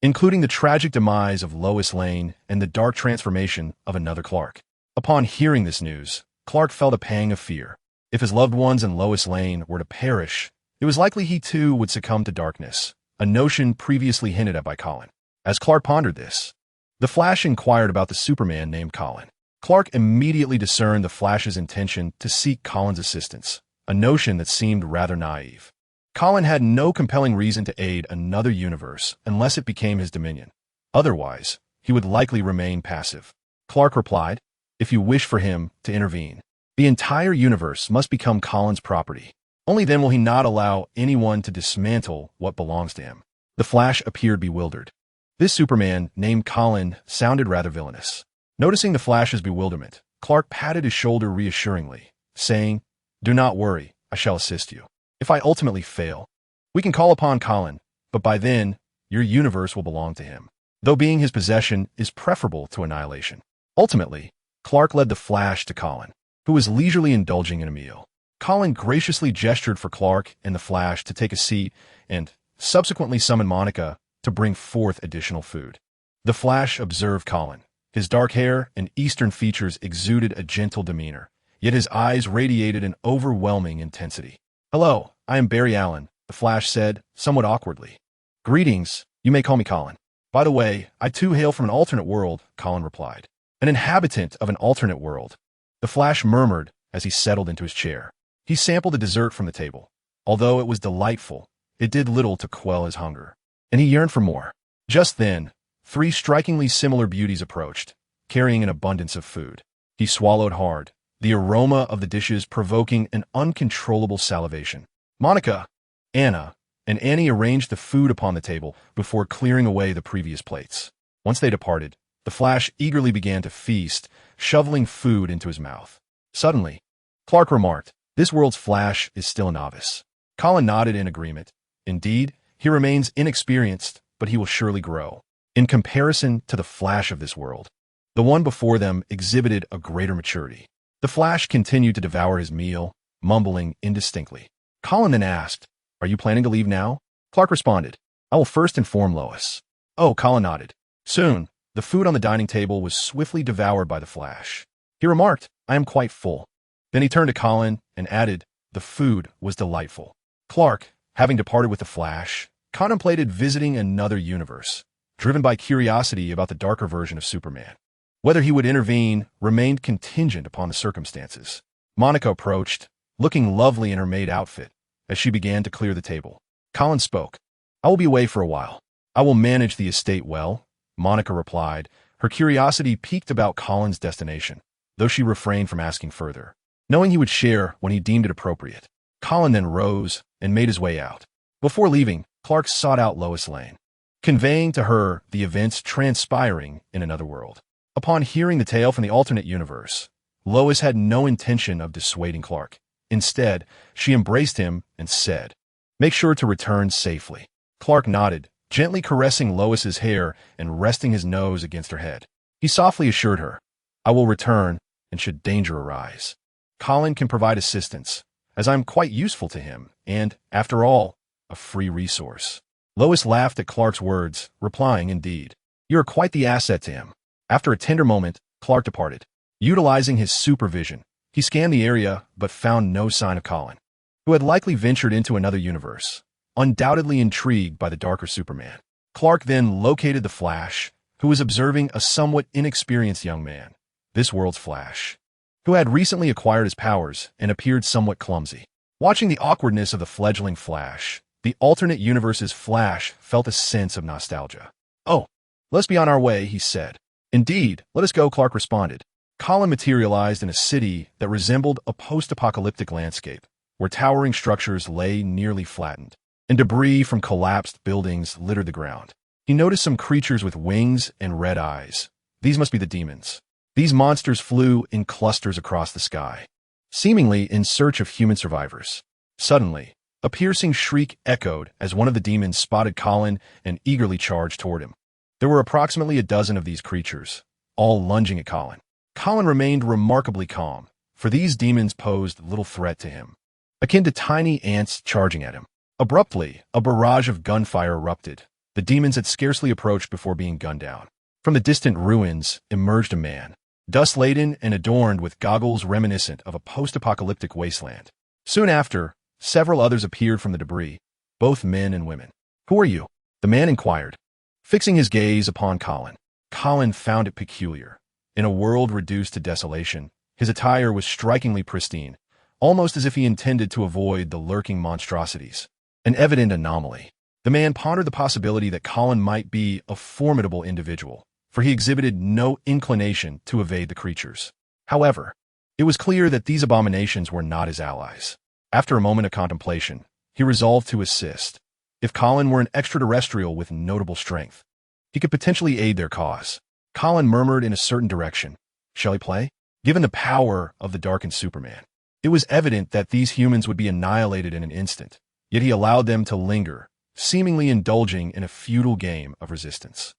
including the tragic demise of Lois Lane and the dark transformation of another Clark. Upon hearing this news, Clark felt a pang of fear. If his loved ones and Lois Lane were to perish, it was likely he too would succumb to darkness, a notion previously hinted at by Colin. As Clark pondered this, the Flash inquired about the Superman named Colin. Clark immediately discerned the Flash's intention to seek Colin's assistance, a notion that seemed rather naive. Colin had no compelling reason to aid another universe unless it became his dominion. Otherwise, he would likely remain passive. Clark replied, "If you wish for him to intervene, the entire universe must become Colin's property. Only then will he not allow anyone to dismantle what belongs to him." The Flash appeared bewildered. This Superman, named Colin, sounded rather villainous. Noticing the Flash's bewilderment, Clark patted his shoulder reassuringly, saying, "Do not worry, I shall assist you. If I ultimately fail, we can call upon Colin, but by then, your universe will belong to him, though being his possession is preferable to annihilation." Ultimately, Clark led the Flash to Colin, who was leisurely indulging in a meal. Colin graciously gestured for Clark and the Flash to take a seat and subsequently summoned Monica to bring forth additional food. The Flash observed Colin. His dark hair and Eastern features exuded a gentle demeanor, yet his eyes radiated an overwhelming intensity. "Hello, I am Barry Allen," the Flash said, somewhat awkwardly. "Greetings, you may call me Colin." "By the way, I too hail from an alternate world," Colin replied. "An inhabitant of an alternate world," the Flash murmured as he settled into his chair. He sampled the dessert from the table. Although it was delightful, it did little to quell his hunger, and he yearned for more. Just then, 3 strikingly similar beauties approached, carrying an abundance of food. He swallowed hard, the aroma of the dishes provoking an uncontrollable salivation. Monica, Anna, and Annie arranged the food upon the table before clearing away the previous plates. Once they departed, the Flash eagerly began to feast, shoveling food into his mouth. Suddenly, Clark remarked, "This world's Flash is still a novice." Colin nodded in agreement. Indeed, he remains inexperienced, but he will surely grow. In comparison to the Flash of this world, the one before them exhibited a greater maturity. The Flash continued to devour his meal, mumbling indistinctly. Colin then asked, "Are you planning to leave now?" Clark responded, "I will first inform Lois." "Oh," Colin nodded. Soon, the food on the dining table was swiftly devoured by the Flash. He remarked, "I am quite full." Then he turned to Colin and added, "The food was delightful." Clark, having departed with the Flash, contemplated visiting another universe, driven by curiosity about the darker version of Superman. Whether he would intervene remained contingent upon the circumstances. Monica approached, looking lovely in her maid outfit, as she began to clear the table. Colin spoke, "I will be away for a while. I will manage the estate well," Monica replied, her curiosity piqued about Colin's destination, though she refrained from asking further, knowing he would share when he deemed it appropriate. Colin then rose and made his way out. Before leaving, Clark sought out Lois Lane, conveying to her the events transpiring in another world. Upon hearing the tale from the alternate universe, Lois had no intention of dissuading Clark. Instead, she embraced him and said, "Make sure to return safely." Clark nodded, gently caressing Lois's hair and resting his nose against her head. He softly assured her, "I will return, and should danger arise. Colin can provide assistance, as I am quite useful to him, and, after all, a free resource." Lois laughed at Clark's words, replying, "Indeed, you are quite the asset to him." After a tender moment, Clark departed. Utilizing his supervision, he scanned the area but found no sign of Colin, who had likely ventured into another universe, undoubtedly intrigued by the darker Superman. Clark then located the Flash, who was observing a somewhat inexperienced young man, this world's Flash, who had recently acquired his powers and appeared somewhat clumsy. Watching the awkwardness of the fledgling Flash, the alternate universe's Flash felt a sense of nostalgia. "Oh, let's be on our way," he said. "Indeed, let us go," Clark responded. Colin materialized in a city that resembled a post-apocalyptic landscape, where towering structures lay nearly flattened, and debris from collapsed buildings littered the ground. He noticed some creatures with wings and red eyes. These must be the demons. These monsters flew in clusters across the sky, seemingly in search of human survivors. Suddenly, a piercing shriek echoed as one of the demons spotted Colin and eagerly charged toward him. There were approximately a dozen of these creatures, all lunging at Colin. Colin remained remarkably calm, for these demons posed little threat to him, akin to tiny ants charging at him. Abruptly, a barrage of gunfire erupted. The demons had scarcely approached before being gunned down. From the distant ruins emerged a man, dust-laden and adorned with goggles reminiscent of a post-apocalyptic wasteland. Soon after, several others appeared from the debris, both men and women. "Who are you?" the man inquired, fixing his gaze upon Colin. Colin found it peculiar. In a world reduced to desolation, his attire was strikingly pristine, almost as if he intended to avoid the lurking monstrosities. An evident anomaly. The man pondered the possibility that Colin might be a formidable individual, for he exhibited no inclination to evade the creatures. However, it was clear that these abominations were not his allies. After a moment of contemplation, he resolved to assist. If Colin were an extraterrestrial with notable strength, he could potentially aid their cause. Colin murmured in a certain direction. "Shall he play?" Given the power of the darkened Superman, it was evident that these humans would be annihilated in an instant, yet he allowed them to linger, seemingly indulging in a futile game of resistance.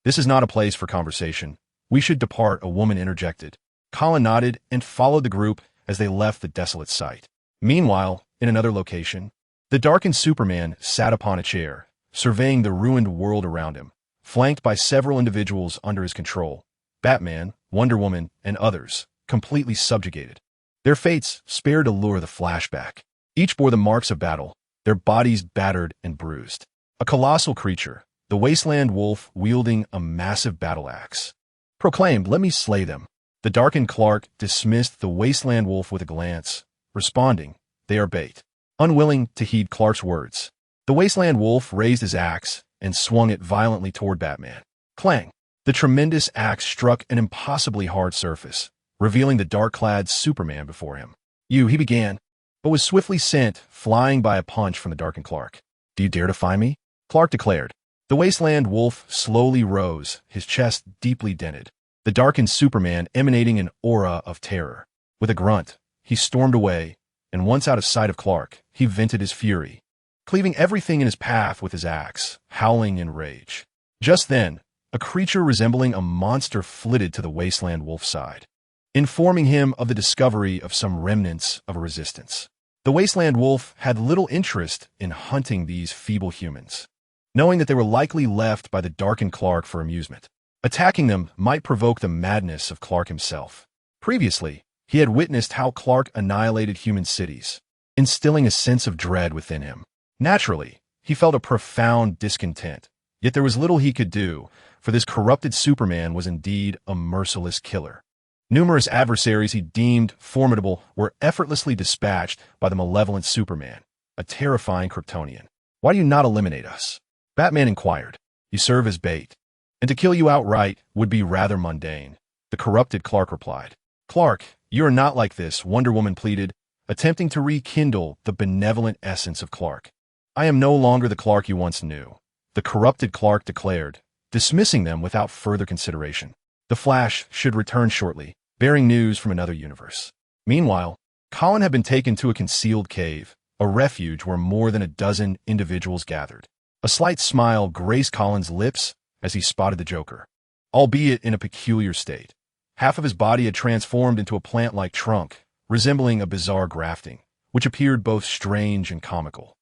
"This is not a place for conversation. We should depart," a woman interjected. Colin nodded and followed the group as they left the desolate site. Meanwhile, in another location, the darkened Superman sat upon a chair, surveying the ruined world around him, flanked by several individuals under his control: Batman, Wonder Woman, and others, completely subjugated. Their fates spared to lure the flashback. Each bore the marks of battle, their bodies battered and bruised. A colossal creature, the wasteland wolf wielding a massive battle axe, proclaimed, "Let me slay them." The darkened Clark dismissed the wasteland wolf with a glance, responding, "They are bait." Unwilling to heed Clark's words, the wasteland wolf raised his axe and swung it violently toward Batman. Clang! The tremendous axe struck an impossibly hard surface, revealing the dark-clad Superman before him. He began, but was swiftly sent flying by a punch from the darkened Clark. "Do you dare defy me?" Clark declared. The wasteland wolf slowly rose, his chest deeply dented, the darkened Superman emanating an aura of terror. With a grunt, he stormed away, and once out of sight of Clark, he vented his fury, cleaving everything in his path with his axe, howling in rage. Just then, a creature resembling a monster flitted to the wasteland wolf's side, informing him of the discovery of some remnants of a resistance. The wasteland wolf had little interest in hunting these feeble humans, knowing that they were likely left by the darkened Clark for amusement. Attacking them might provoke the madness of Clark himself. Previously, he had witnessed how Clark annihilated human cities, instilling a sense of dread within him. Naturally, he felt a profound discontent, yet there was little he could do, for this corrupted Superman was indeed a merciless killer. Numerous adversaries he deemed formidable were effortlessly dispatched by the malevolent Superman, a terrifying Kryptonian. "Why do you not eliminate us?" Batman inquired. "You serve as bait, and to kill you outright would be rather mundane," the corrupted Clark replied. "Clark, you are not like this," Wonder Woman pleaded, attempting to rekindle the benevolent essence of Clark. "I am no longer the Clark you once knew," the corrupted Clark declared, dismissing them without further consideration. The Flash should return shortly, bearing news from another universe. Meanwhile, Colin had been taken to a concealed cave, a refuge where more than a dozen individuals gathered. A slight smile graced Colin's lips as he spotted the Joker, albeit in a peculiar state. Half of his body had transformed into a plant-like trunk, resembling a bizarre grafting, which appeared both strange and comical.